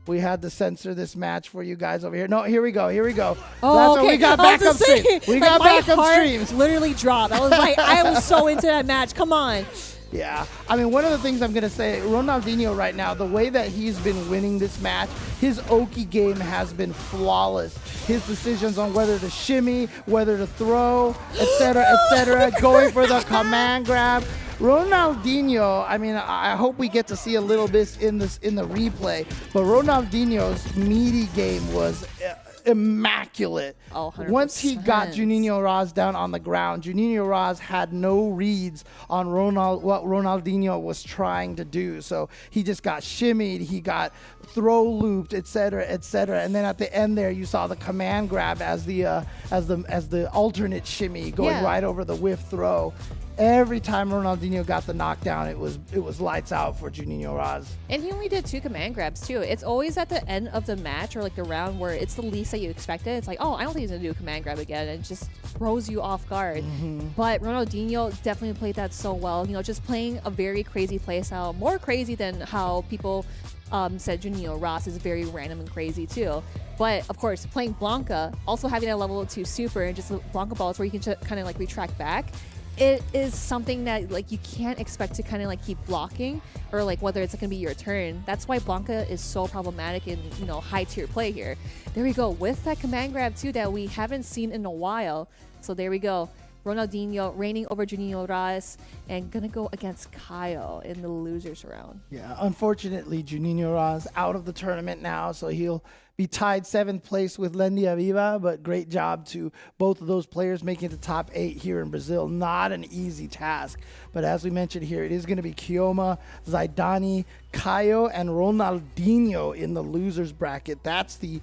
Speaker 9: We had to censor this match for you guys over here. No, here we go. Here we go.
Speaker 10: Oh,
Speaker 9: that's
Speaker 10: okay.
Speaker 9: what we got backup streams. We got backup streams.
Speaker 10: Literally dropped. I was like, I was so into that match. Come on.
Speaker 9: Yeah. I mean, one of the things I'm going to say, Ronaldinho right now, the way that he's been winning this match, his Oki game has been flawless. His decisions on whether to shimmy, whether to throw, etc., going for the command grab. Ronaldinho, I mean, I hope we get to see a little bit in the replay, but Ronaldinho's meaty game was immaculate.
Speaker 10: Oh, 100%.
Speaker 9: Once he got Juninho Raz down on the ground, Juninho Raz had no reads on what Ronaldinho was trying to do. So he just got shimmied, he got throw looped, etc., and then at the end there, you saw the command grab as the alternate shimmy going right over the whiff throw. Every time Ronaldinho got the knockdown, it was lights out for Juninho Raz.
Speaker 10: And he only did 2 command grabs too. It's always at the end of the match or like the round where it's the least that you expected. It's like, oh, I don't think he's gonna do a command grab again, and it just throws you off guard. But Ronaldinho definitely played that so well. You know, just playing a very crazy playstyle, more crazy than how people said Juninho Raz is very random and crazy too. But of course, playing Blanca, also having that level 2 super and just Blanca balls where you can kind of like retract back. It is something that like you can't expect to kind of like keep blocking or like whether it's gonna be your turn. That's why Blanca is so problematic in, you know, high tier play here. There we go with that command grab too that we haven't seen in a while. So there we go. Ronaldinho reigning over Juninho Raz and gonna go against Kaio in the losers round.
Speaker 9: Yeah, unfortunately, Juninho Raz out of the tournament now, so he'll be tied 7th place with Lendi Aviva, but great job to both of those players making the top 8 here in Brazil. Not an easy task, but as we mentioned here, it is going to be Keoma, Zydani, Kaio, and Ronaldinho in the losers bracket. That's the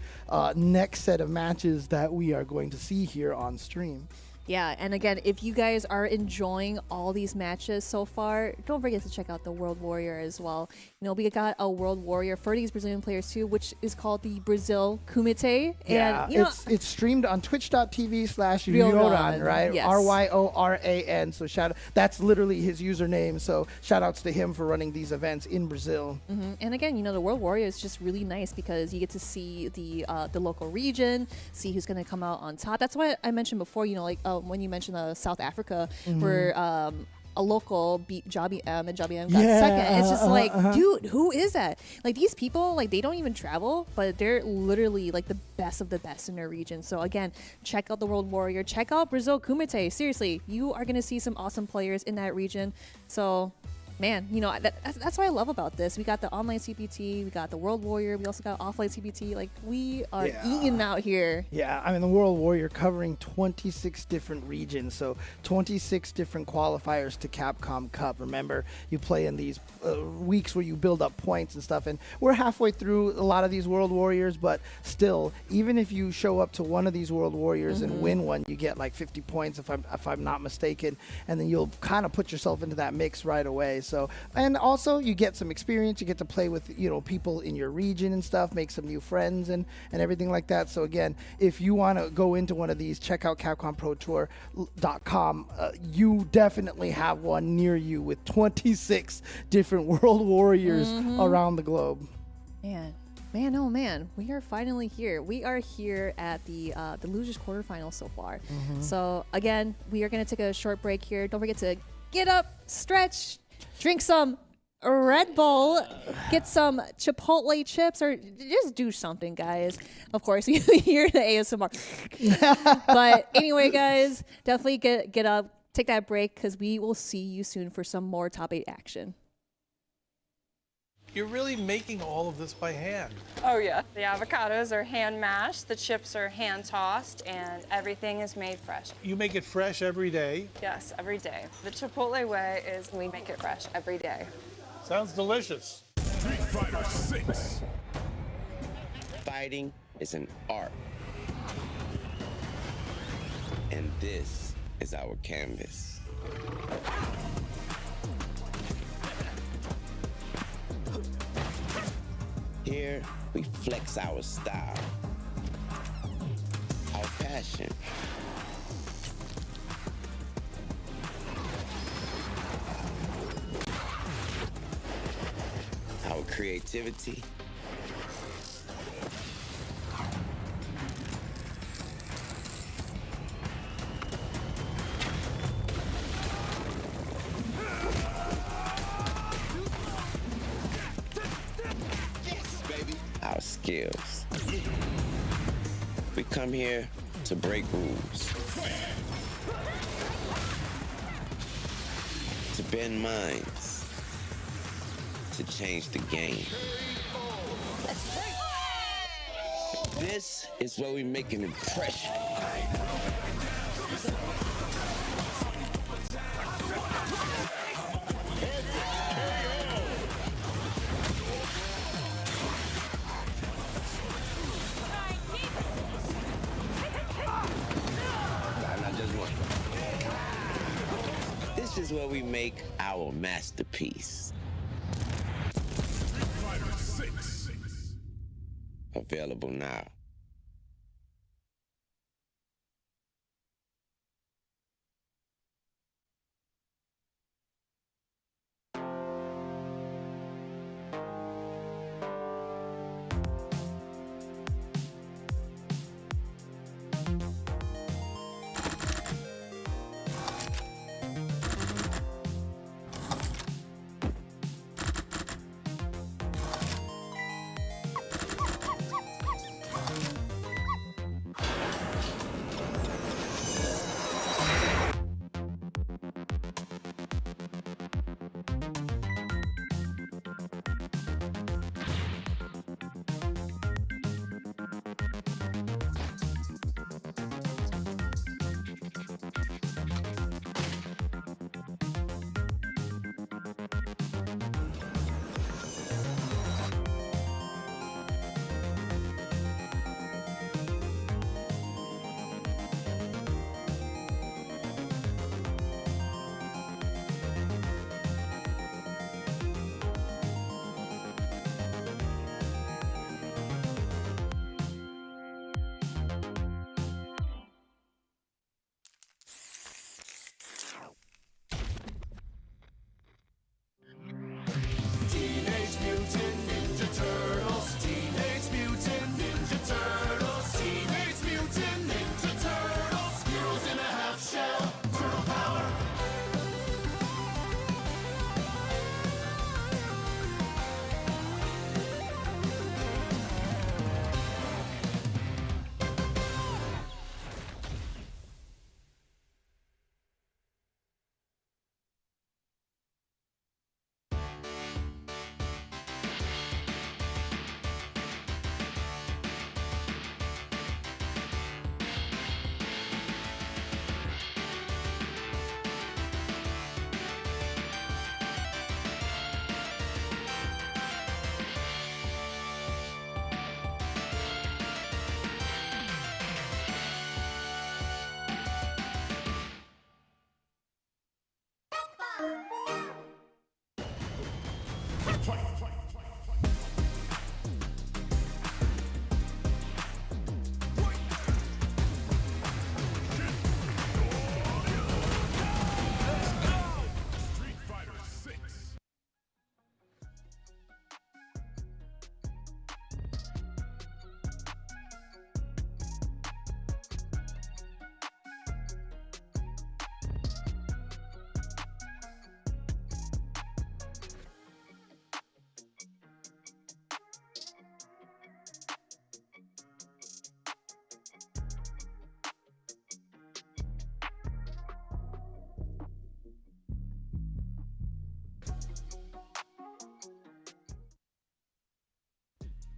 Speaker 9: next set of matches that we are going to see here on stream.
Speaker 10: Yeah, and again, if you guys are enjoying all these matches so far, don't forget to check out the World Warrior as well. You know, we got a World Warrior for these Brazilian players too, which is called the Brazil Kumite.
Speaker 9: Yeah,
Speaker 10: and, you know,
Speaker 9: it's streamed on twitch.tv/Ryoran, right?
Speaker 10: Yes.
Speaker 9: RYORAN. So that's literally his username. So shout outs to him for running these events in Brazil.
Speaker 10: And again, you know, the World Warrior is just really nice because you get to see the local region, see who's going to come out on top. That's why I mentioned before, you know, like when you mentioned South Africa, where a local beat Jabi M and Jabi M got second. It's just like, dude, who is that? Like these people, like they don't even travel, but they're literally like the best of the best in their region. So again, check out the World Warrior, check out Brazil Kumite. Seriously, you are gonna see some awesome players in that region. So man, you know, that's what I love about this. We got the online CPT, we got the World Warrior, we also got offline CPT. Like, we are eating out here.
Speaker 9: Yeah, I mean, the World Warrior covering 26 different regions, so 26 different qualifiers to Capcom Cup. Remember, you play in these weeks where you build up points and stuff, and we're halfway through a lot of these World Warriors, but still, even if you show up to one of these World Warriors and win one, you get like 50 points if I'm not mistaken, and then you'll kind of put yourself into that mix right away. So, and also you get some experience, you get to play with, you know, people in your region and stuff, make some new friends and everything like that. So again, if you want to go into one of these, check out CapcomProTour.com. You definitely have one near you with 26 different World Warriors around the globe.
Speaker 10: Man, oh man, we are finally here. We are here at the losers quarterfinals so far. So again, we are going to take a short break here. Don't forget to get up, stretch, drink some Red Bull, get some Chipotle chips, or just do something, guys. Of course, you hear the ASMR. But anyway, guys, definitely get up, take that break, because we will see you soon for some more top 8 action.
Speaker 14: You're really making all of this by hand.
Speaker 15: Oh yeah. The avocados are hand mashed, the chips are hand tossed, and everything is made fresh.
Speaker 14: You make it fresh every day.
Speaker 15: Yes, every day. The Chipotle way is we make it fresh every day.
Speaker 14: Sounds delicious.
Speaker 16: Street Fighter 6.
Speaker 17: Fighting is an art. And this is our canvas. Here, we flex our style, our passion, our creativity, our skills. We come here to break rules, to bend minds, to change the game. This is where we make an impression. This is where we make our masterpiece.
Speaker 16: Street Fighter 6.
Speaker 17: Available now.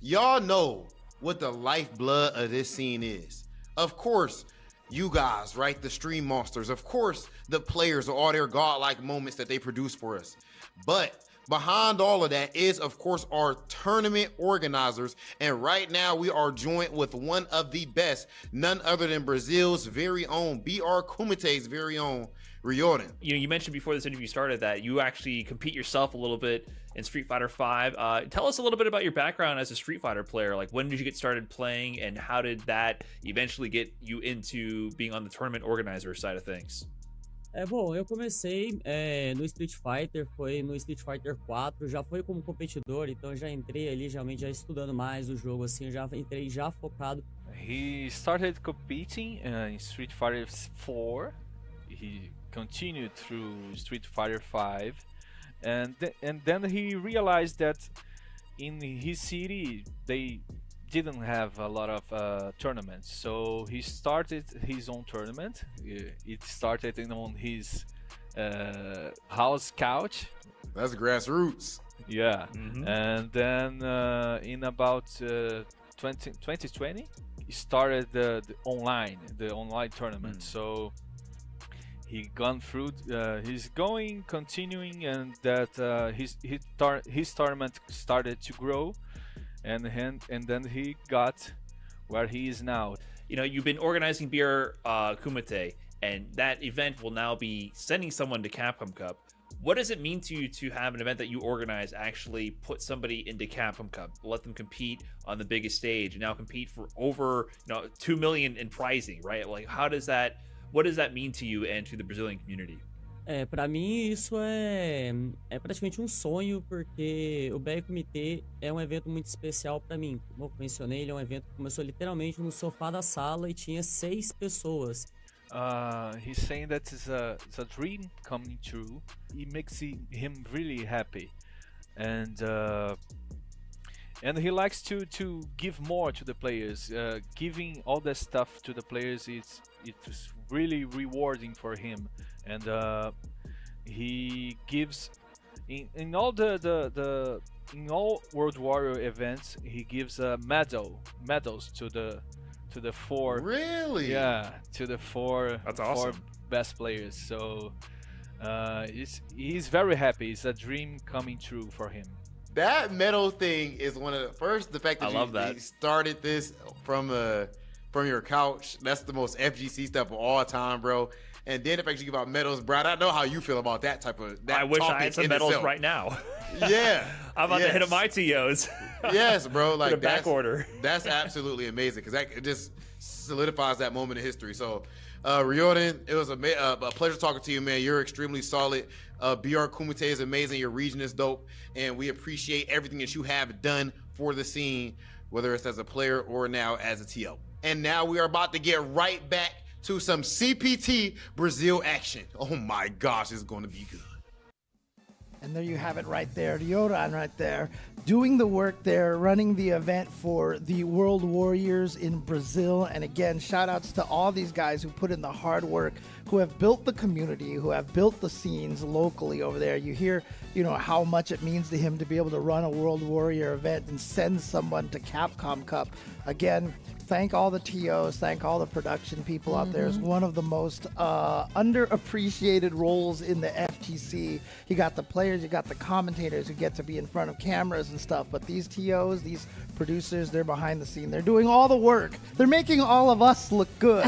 Speaker 3: Y'all know what the lifeblood of this scene is. Of course, you guys, right? The stream monsters. Of course, the players, all their godlike moments that they produce for us. But behind all of that is, of course, our tournament organizers. And right now, we are joined with one of the best, none other than Brazil's very own, BR Kumate's very own, Riordan.
Speaker 4: You mentioned before this interview started that you actually compete yourself a little bit in Street Fighter V. Tell us a little bit about your background as a Street Fighter player. Like, when did you get started playing, and how did that eventually get you into being on the tournament organizer side of things?
Speaker 18: Bom, eu comecei no Street Fighter, foi no Street Fighter 4, já foi como competidor, então já entrei ali realmente já estudando mais o jogo, assim, eu já entrei já focado.
Speaker 19: He started competing in Street Fighter 4. He continued through Street Fighter 5, and then he realized that in his city they didn't have a lot of tournaments, so he started his own tournament. It started on his house couch.
Speaker 3: That's grassroots.
Speaker 19: Yeah. And then in about 2020 he started the online tournament. So he gone through he's continuing, and that his tournament started to grow, and then he got where he is now.
Speaker 4: You know, you've been organizing BR Kumite, and that event will now be sending someone to Capcom Cup. What does it mean to you to have an event that you organize actually put somebody into Capcom Cup, let them compete on the biggest stage, and now compete for over 2 million in prizing, right? Like, what does that mean to you and to the Brazilian community?
Speaker 18: Para mim isso é praticamente sonho, porque o BR Comitê é evento muito especial para mim. Como eu mencionei, ele é evento que começou literalmente no sofá da sala e tinha 6 pessoas.
Speaker 19: He's saying that it's a dream coming true. It makes him really happy, and he likes to give more to the players. Giving all that stuff to the players, it's really rewarding for him, and he gives in all in all World Warrior events. He gives medals to the 4.
Speaker 3: Really?
Speaker 19: Yeah, to the 4.
Speaker 4: That's awesome.
Speaker 19: 4 best players. So he's very happy. It's a dream coming true for him.
Speaker 3: That medal thing is one of the fact that you started this from your couch. That's the most FGC stuff of all time, bro. And then the fact you give out medals, bro, I know how you feel about that type of that.
Speaker 4: I wish I had some medals right now.
Speaker 3: Yeah.
Speaker 4: I'm about to hit up my TOs.
Speaker 3: Yes, bro. Like,
Speaker 4: the back order.
Speaker 3: That's absolutely amazing, because that just solidifies that moment in history. So, Riordan, it was a pleasure talking to you, man. You're extremely solid. BR Kumite is amazing. Your region is dope, and we appreciate everything that you have done for the scene, whether it's as a player or now as a TO. And now we are about to get right back to some CPT Brazil action. Oh my gosh, it's going to be good.
Speaker 9: And there you have it right there, Riordan right there, doing the work there, running the event for the World Warriors in Brazil. And again, shout outs to all these guys who put in the hard work, who have built the community, who have built the scenes locally over there. You hear, how much it means to him to be able to run a World Warrior event and send someone to Capcom Cup. Again, thank all the TOs, thank all the production people out there. It's one of the most underappreciated roles in the FTC. You got the players, you got the commentators who get to be in front of cameras and stuff, but these TOs, these producers, they're behind the scene. They're doing all the work. They're making all of us look good,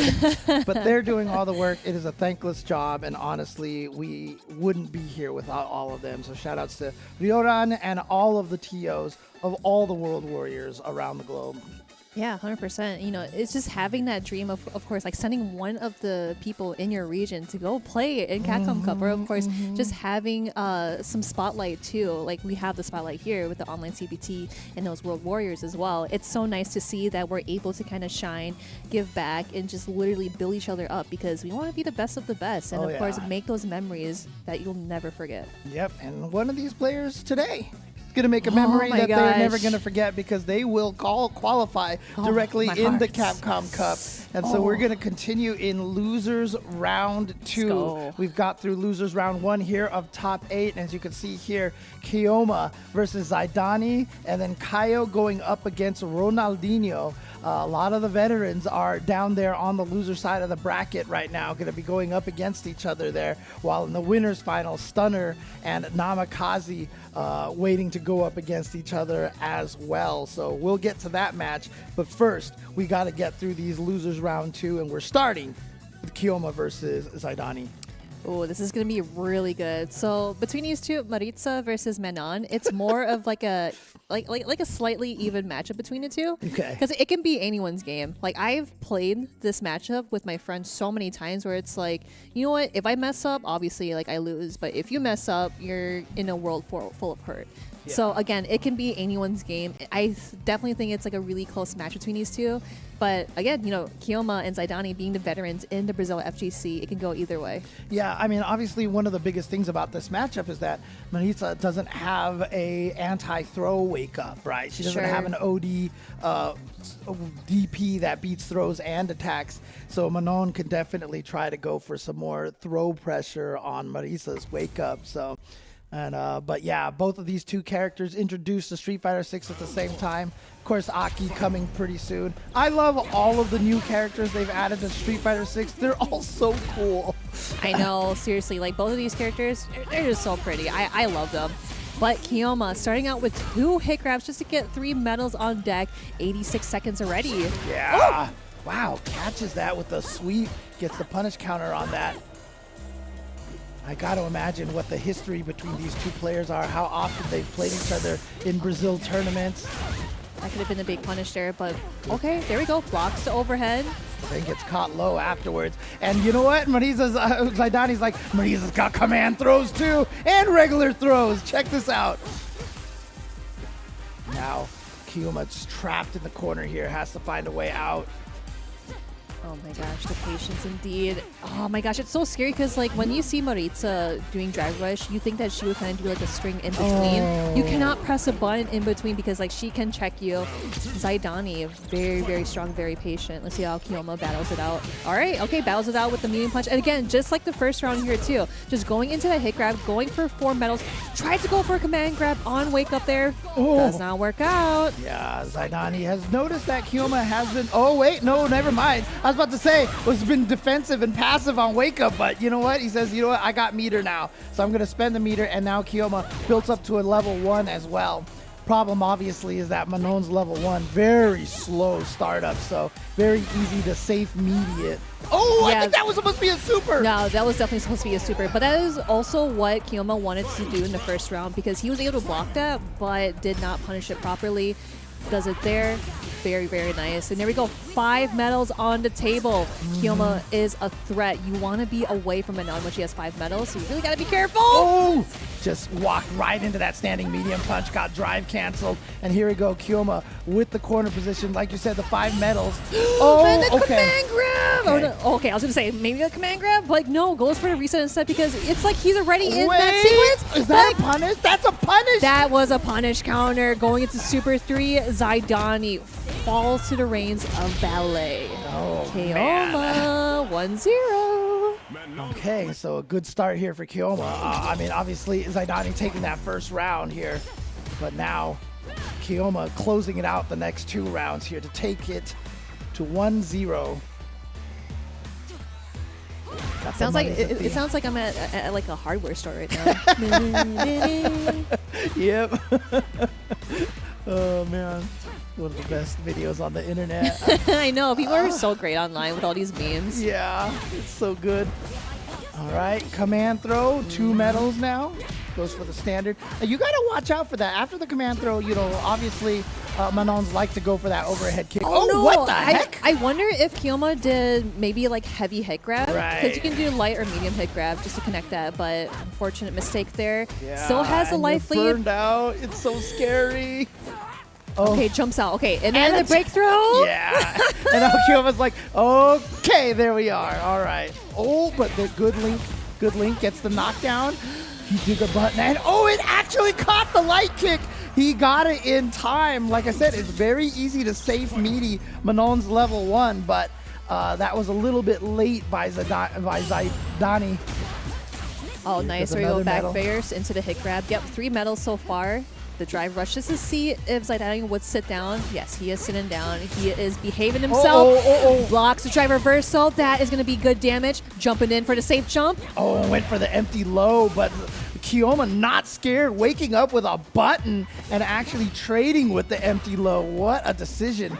Speaker 9: but they're doing all the work. It is a thankless job, and honestly, we wouldn't be here without all of them. So shout outs to Riordan and all of the TOs of all the World Warriors around the globe.
Speaker 10: Yeah, 100%. It's just having that dream of course, like sending one of the people in your region to go play in Capcom Cup, or of course, just having some spotlight too. Like we have the spotlight here with the online CPT and those World Warriors as well. It's so nice to see that we're able to kind of shine, give back, and just literally build each other up, because we want to be the best of the best, and of course, make those memories that you'll never forget.
Speaker 9: Yep, and one of these players today going to make a memory
Speaker 10: my
Speaker 9: that they're never
Speaker 10: gosh.
Speaker 9: going to forget because they will qualify directly
Speaker 10: my
Speaker 9: in the
Speaker 10: heart.
Speaker 9: Capcom Cup. And so we're going to continue in losers round 2.
Speaker 10: go.
Speaker 9: We've got through losers round 1 here of top 8. And as you can see here, Keoma versus Zydani, and then Kaio going up against Ronaldinho. A lot of the veterans are down there on the loser side of the bracket right now, going to be going up against each other there, while in the winners final, Stunner and Namikaze waiting to go up against each other as well. So we'll get to that match, but first we got to get through these losers round 2, and we're starting with Keoma versus Zydani.
Speaker 10: Oh, this is going to be really good. So between these two, Maritza versus Manon, it's more of like a like a slightly even matchup between the two.
Speaker 9: Okay.
Speaker 10: Because it can be anyone's game. Like I've played this matchup with my friends so many times where it's like, you know what? If I mess up, obviously like I lose. But if you mess up, you're in a world full of hurt.
Speaker 9: Yeah.
Speaker 10: So again, it can be anyone's game. I definitely think it's like a really close match between these two. But again, you know, Keoma and Zydani being the veterans in the Brazil FGC, it can go either way.
Speaker 9: Yeah, I mean, obviously one of the biggest things about this matchup is that Maritza doesn't have a anti-throw wake up, right? She doesn't have an OD DP that beats throws and attacks. So Manon can definitely try to go for some more throw pressure on Maritza's wake up. So. And but yeah, both of these two characters introduced to Street Fighter 6 at the same time. Of course, Aki coming pretty soon. I love all of the new characters they've added to Street Fighter 6. They're all so cool.
Speaker 10: I know, seriously, like both of these characters, they're just so pretty. I love them. But Keoma starting out with 2 hit grabs just to get 3 medals on deck. 86 seconds already.
Speaker 9: Yeah. Oh! Wow, catches that with the sweep. Gets the punish counter on that. I got to imagine what the history between these two players are, how often they've played each other in Brazil tournaments.
Speaker 10: That could have been a big punish there, but okay, there we go. Blocks to overhead.
Speaker 9: Then gets caught low afterwards. And you know what? Zydani's like, Mariza's got command throws too, and regular throws. Check this out. Now, Keoma's trapped in the corner here, has to find a way out.
Speaker 10: Oh my gosh, the patience indeed. Oh my gosh, it's so scary because like when you see Maritza doing drag rush, you think that she would kind of do like a string in between. You cannot press a button in between because like she can check you. Zydani, very, very strong, very patient. Let's see how Keoma battles it out. All right, okay, battles it out with the medium punch. And again, just like the first round here too, just going into that hit grab, going for 4 medals, tried to go for a command grab on wake up there. Does not work out.
Speaker 9: Yeah, Zydani has noticed that Keoma has been, oh wait, no, never mind. I was about to say, was been defensive and passive on wake up, but you know what? He says, you know what? I got meter now, so I'm going to spend the meter, and now Keoma built up to a level 1 as well. Problem, obviously, is that Manon's level 1, very slow startup, so very easy to safe mediate. Oh, yeah. I think that was supposed to be a super.
Speaker 10: No, that was definitely supposed to be a super, but that is also what Keoma wanted to do in the first round because he was able to block that, but did not punish it properly. Does it there. Very, very nice. And there we go. 5 medals on the table. Keoma is a threat. You want to be away from Manon when she has 5 medals, so you really got to be careful.
Speaker 9: Oh! Just walked right into that standing medium punch, got drive canceled. And here we go, Keoma with the corner position. Like you said, the 5 medals. Oh,
Speaker 10: and the
Speaker 9: okay.
Speaker 10: command grab! Okay. Oh, no. Okay, I was going to say, maybe a command grab, but like, no, goes for the reset instead because it's like he's already in that sequence.
Speaker 9: Is that a punish? That's a punish!
Speaker 10: That was a punish counter. Going into Super 3, Zydani falls to the reins of ballet.
Speaker 9: Oh,
Speaker 10: Keoma, 1-0.
Speaker 9: Okay, so a good start here for Keoma. I mean, obviously, Zydani taking that first round here, but now Keoma closing it out the next 2 rounds here to take it to 1-0.
Speaker 10: Sounds like it sounds like I'm at like a hardware store right now.
Speaker 9: Yep. Oh man, one of the best videos on the internet.
Speaker 10: I know, people are so great online with all these memes.
Speaker 9: Yeah, it's so good. All right, command throw, 2 medals now. Goes for the standard. You got to watch out for that. After the command throw, you know, obviously Manons like to go for that overhead kick. Oh,
Speaker 10: no.
Speaker 9: What the heck?
Speaker 10: I wonder if Keoma did maybe like heavy hit grab.
Speaker 9: Right.
Speaker 10: Because you can do light or medium hit grab just to connect that, but unfortunate mistake there.
Speaker 9: Yeah,
Speaker 10: Still has a life lead.
Speaker 9: Burned out. It's so scary. Oh.
Speaker 10: Okay, jumps out. Okay, and then the breakthrough.
Speaker 9: Yeah. And now Keoma's like, okay, there we are. All right. Oh, but the good link gets the knockdown. He did the button, and oh, it actually caught the light kick. He got it in time. Like I said, it's very easy to safe meaty Manon's level 1, but that was a little bit late by Zydani.
Speaker 10: Oh, nice. There we go. Back fairs into the hit grab. Yep, 3 medals so far. The drive rush just to see if Zydani would sit down. Yes, he is sitting down. He is behaving himself. Blocks the drive reversal. That is going to be good damage. Jumping in for the safe jump.
Speaker 9: Oh, went for the empty low, but Keoma not scared, waking up with a button and actually trading with the empty low. What a decision.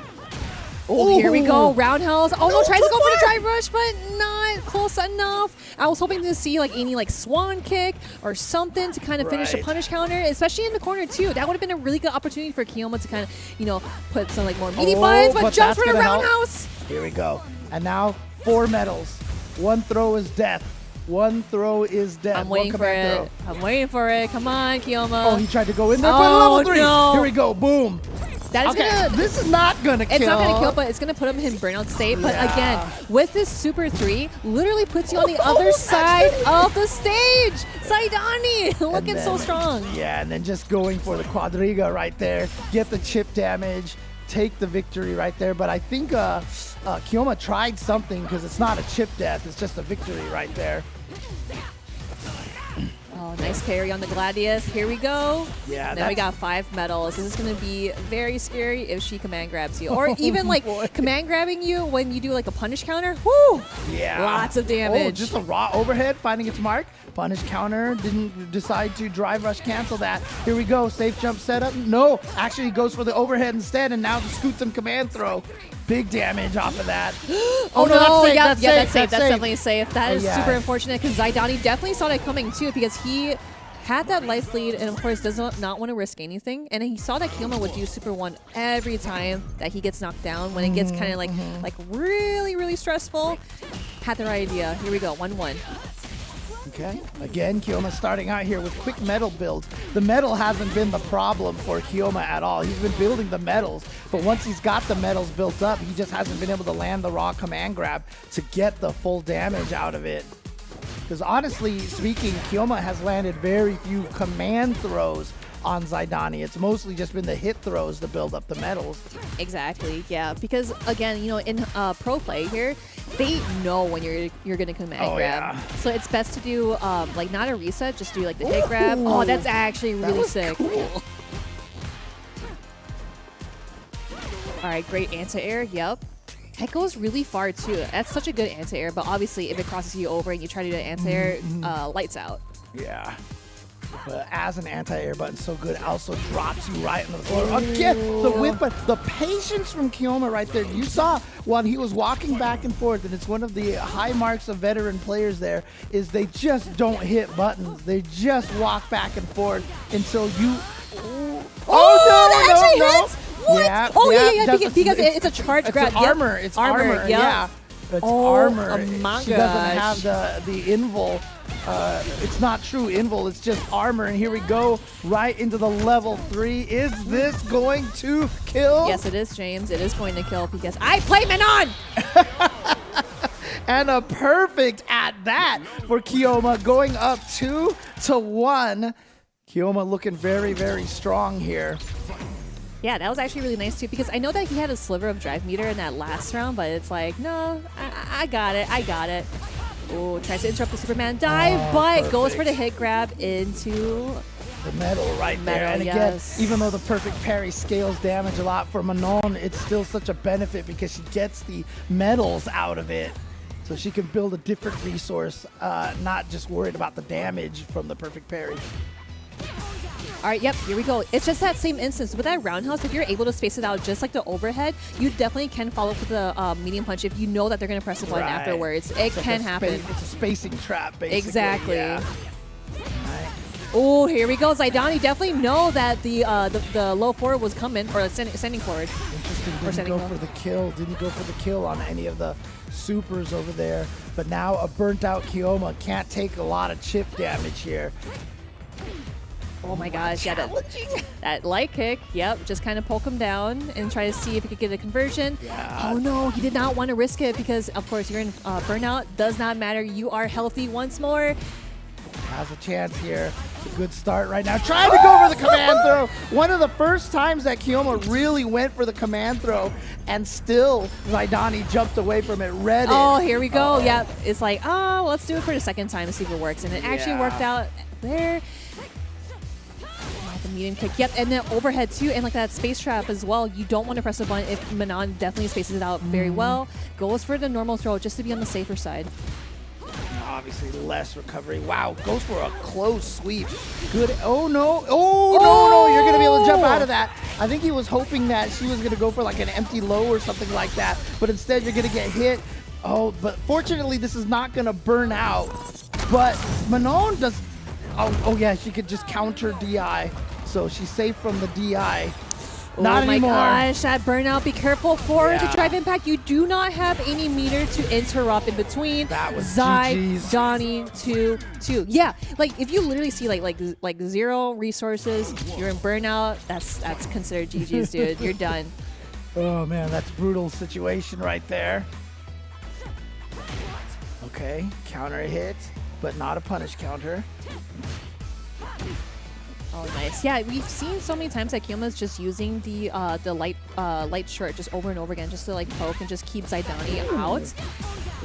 Speaker 10: Oh, here we go. Roundhouse. Oh, no, tries to go for the drive rush, but not close enough. I was hoping to see like any like swan kick or something to kind of finish the punish counter, especially in the corner too. That would have been a really good opportunity for Keoma to kind of, you know, put some like more meaty buttons, but jumps for the roundhouse.
Speaker 9: Here we go. And now 4 medals. 1 throw is death. 1 throw is death.
Speaker 10: I'm waiting for it. I'm waiting for it. Come on, Keoma.
Speaker 9: Oh, he tried to go in there, but level 3.
Speaker 10: No.
Speaker 9: Here we go. Boom.
Speaker 10: That is gonna,
Speaker 9: this is not gonna kill.
Speaker 10: It's not gonna kill, but it's gonna put him in burnout state. But again, with this Super 3, literally puts you on the other side of the stage. Zydani looking so strong.
Speaker 9: Yeah, and then just going for the quadriga right there. Get the chip damage. Take the victory right there. But I think Keoma tried something because it's not a chip death. It's just a victory right there.
Speaker 10: Oh, nice parry on the Gladius. Here we go.
Speaker 9: Yeah.
Speaker 10: Now we got 5 medals. This is going to be very scary if she command grabs you. Or even like command grabbing you when you do like a punish counter. Woo!
Speaker 9: Yeah.
Speaker 10: Lots of damage.
Speaker 9: Oh, just a raw overhead finding its mark. Punish counter. Didn't decide to drive rush cancel that. Here we go. Safe jump setup. No. Actually goes for the overhead instead and now just scoots him command throw. Big damage off of that.
Speaker 10: Oh, no,
Speaker 9: that's safe.
Speaker 10: that's safe.
Speaker 9: That's safe.
Speaker 10: Definitely safe. That is super unfortunate because Zydani definitely saw that coming too because he had that life lead and of course does not want to risk anything. And he saw that Keoma would do Super 1 every time that he gets knocked down when it gets kind of like really, really stressful. Had the right idea. Here we go. 1-1.
Speaker 9: Okay, again, Keoma starting out here with quick metal builds. The metal hasn't been the problem for Keoma at all. He's been building the metals, but once he's got the metals built up, he just hasn't been able to land the raw command grab to get the full damage out of it. Because honestly speaking, Keoma has landed very few command throws on Zydani. It's mostly just been the hit throws to build up the medals.
Speaker 10: Exactly, yeah. Because again, you know, in pro play here, they know when you're gonna command grab. So it's best to do like not a reset, just do like the hit grab. Oh, that's actually really sick.
Speaker 9: Cool.
Speaker 10: All right, great anti-air. Yep. That goes really far too. That's such a good anti-air, but obviously if it crosses you over and you try to do an anti-air, lights out.
Speaker 9: Yeah. But as an anti-air button so good, also drops you right on the floor. Again, the whip, but the patience from Keoma right there. You saw when he was walking back and forth, and it's one of the high marks of veteran players there, is they just don't hit buttons. They just walk back and forth until you...
Speaker 10: that actually hits? What?
Speaker 9: Yeah,
Speaker 10: because it's a charge grab.
Speaker 9: It's armor. It's armor. Yeah. It's armor.
Speaker 10: Oh my
Speaker 9: she doesn't have the invul. It's not true invul. It's just armor. And here we go, right into the level 3. Is this going to kill?
Speaker 10: Yes, it is, James. It is going to kill because I play Manon.
Speaker 9: And a perfect at that for Keoma, going up 2-1. Keoma looking very, very strong here.
Speaker 10: Yeah, that was actually really nice too because I know that he had a sliver of drive meter in that last round, but it's like, no, I got it. I got it. Oh, tries to interrupt the Superman dive, but goes for the hit grab into
Speaker 9: the metal right there. And again, even though the perfect parry scales damage a lot for Manon, it's still such a benefit because she gets the metals out of it. So she can build a different resource, not just worried about the damage from the perfect parry.
Speaker 10: All right, yep, here we go. It's just that same instance. With that roundhouse, if you're able to space it out just like the overhead, you definitely can follow up with the medium punch if you know that they're going to press the button afterwards. It can happen.
Speaker 9: It's a spacing trap, basically.
Speaker 10: Exactly.
Speaker 9: Yeah.
Speaker 10: Oh, here we go. Zydani definitely know that the low forward was coming, or sending forward.
Speaker 9: Interesting. Didn't go for the kill. Didn't go for the kill on any of the supers over there. But now a burnt out Keoma can't take a lot of chip damage here.
Speaker 10: Oh my gosh, yeah, that light kick, yep, just kind of poke him down and try to see if he could get a conversion.
Speaker 9: Yeah.
Speaker 10: Oh no, he did not want to risk it because, of course, you're in burnout. Does not matter. You are healthy once more.
Speaker 9: Has a chance here. It's a good start right now. Trying to go for the command throw. one of the first times that Keoma really went for the command throw, and still Zydani jumped away from it, read it.
Speaker 10: Oh, here we go. Yep. It's like, oh, let's do it for the second time to see if it works. And it actually worked out there. The medium kick. Yep, and then overhead too, and like that space trap as well. You don't want to press the button if Manon definitely spaces it out very well. Goes for the normal throw just to be on the safer side.
Speaker 9: Obviously less recovery. Wow, goes for a close sweep. Good. Oh no. Oh, no, you're going to be able to jump out of that. I think he was hoping that she was going to go for like an empty low or something like that, but instead you're going to get hit. Oh, but fortunately this is not going to burn out. But Manon does. Oh yeah, she could just counter DI. So she's safe from the DI. Not anymore.
Speaker 10: Oh my gosh, that burnout. Be careful for the drive impact. You do not have any meter to interrupt in between.
Speaker 9: That was
Speaker 10: Zydani 2-2. Yeah, like if you literally see like 0 resources, you're in burnout. That's considered GG's, dude. You're done.
Speaker 9: Oh man, that's a brutal situation right there. Okay, counter hit, but not a punish counter.
Speaker 10: Oh, nice. Yeah, we've seen so many times that Keoma is just using the light short just over and over again just to like poke and just keep Zydani out.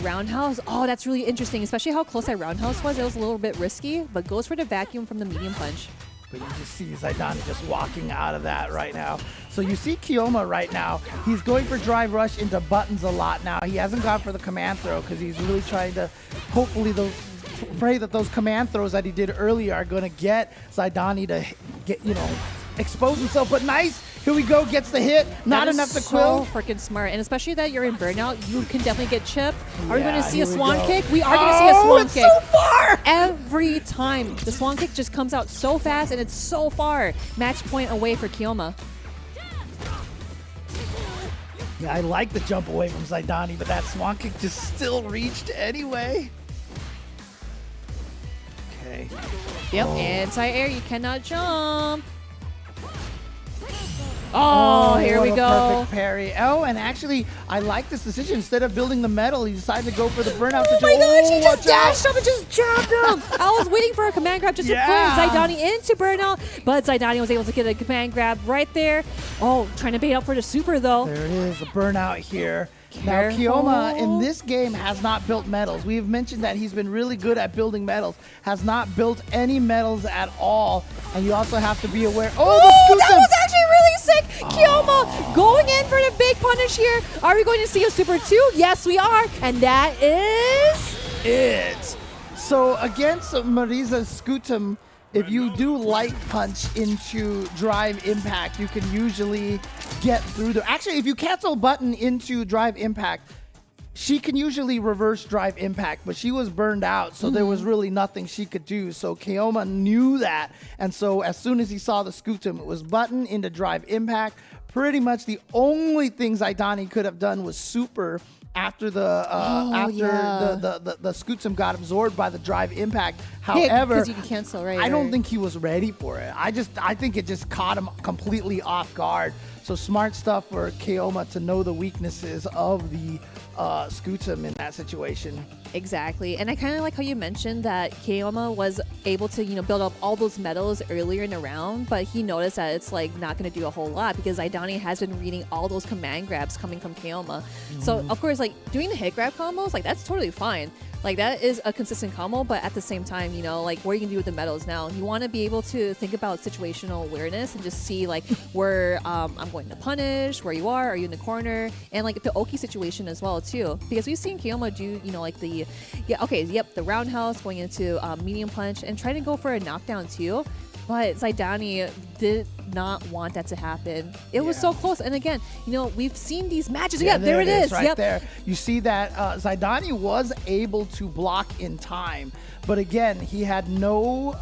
Speaker 10: Roundhouse. Oh, that's really interesting, especially how close that roundhouse was. It was a little bit risky, but goes for the vacuum from the medium punch.
Speaker 9: But you just see Zydani just walking out of that right now. So you see Keoma right now. He's going for drive rush into buttons a lot now. He hasn't gone for the command throw because he's really trying to hopefully pray that those command throws that he did earlier are going to get Zydani to get, expose himself. But nice. Here we go. Gets the hit. Not enough to quill.
Speaker 10: So freaking smart. And especially that you're in burnout, you can definitely get chipped. Are we going to see a swan kick? We are going to see a swan kick.
Speaker 9: So far!
Speaker 10: Every time. The swan kick just comes out so fast and it's so far. Match point away for Keoma.
Speaker 9: Yeah, I like the jump away from Zydani, but that swan kick just still reached anyway. Okay.
Speaker 10: Yep, anti-air, you cannot jump. Oh, here we go.
Speaker 9: Perfect parry. Oh, and actually, I like this decision. Instead of building the metal, he decided to go for the burnout.
Speaker 10: Oh my gosh, he just dashed up and just jabbed him. I was waiting for a command grab just to pull Zydani into burnout, but Zydani was able to get a command grab right there. Oh, trying to bait out for the super, though.
Speaker 9: There it is, the burnout here.
Speaker 10: Careful.
Speaker 9: Now, Keoma in this game has not built metals. We've mentioned that he's been really good at building metals. Has not built any metals at all. And you also have to be aware. Oh, the
Speaker 10: that was actually really sick. Keoma going in for the big punish here. Are we going to see a super 2? Yes, we are. And that is
Speaker 9: it. So against Marisa's Scutum, if you do light punch into drive impact, you can usually get through the... Actually, if you cancel button into drive impact, she can usually reverse drive impact, but she was burned out, so there was really nothing she could do. So Keoma knew that, and so as soon as he saw the Scutum, it was button into drive impact. Pretty much the only thing Zydani could have done was super after the the Scutum got absorbed by the drive impact. However,
Speaker 10: because you can cancel, right?
Speaker 9: I don't think he was ready for it. I think it just caught him completely off guard. So smart stuff for Keoma to know the weaknesses of the Scutum in that situation.
Speaker 10: Exactly, and I kind of like how you mentioned that Keoma was able to, build up all those medals earlier in the round, but he noticed that it's like not going to do a whole lot because Zydani has been reading all those command grabs coming from Keoma. So of course, like doing the hit grab combos, like that's totally fine. Like that is a consistent combo, but at the same time, like what are you gonna do with the medals now? You want to be able to think about situational awareness and just see like where I'm going to punish, where you are you in the corner, and like the Oki situation as well too, because we've seen Keoma do like the the roundhouse going into medium punch and trying to go for a knockdown too. But Zydani did not want that to happen. It was so close. And again, we've seen these matches. Yeah, there it is.
Speaker 9: Right there. You see that Zydani was able to block in time. But again, he had no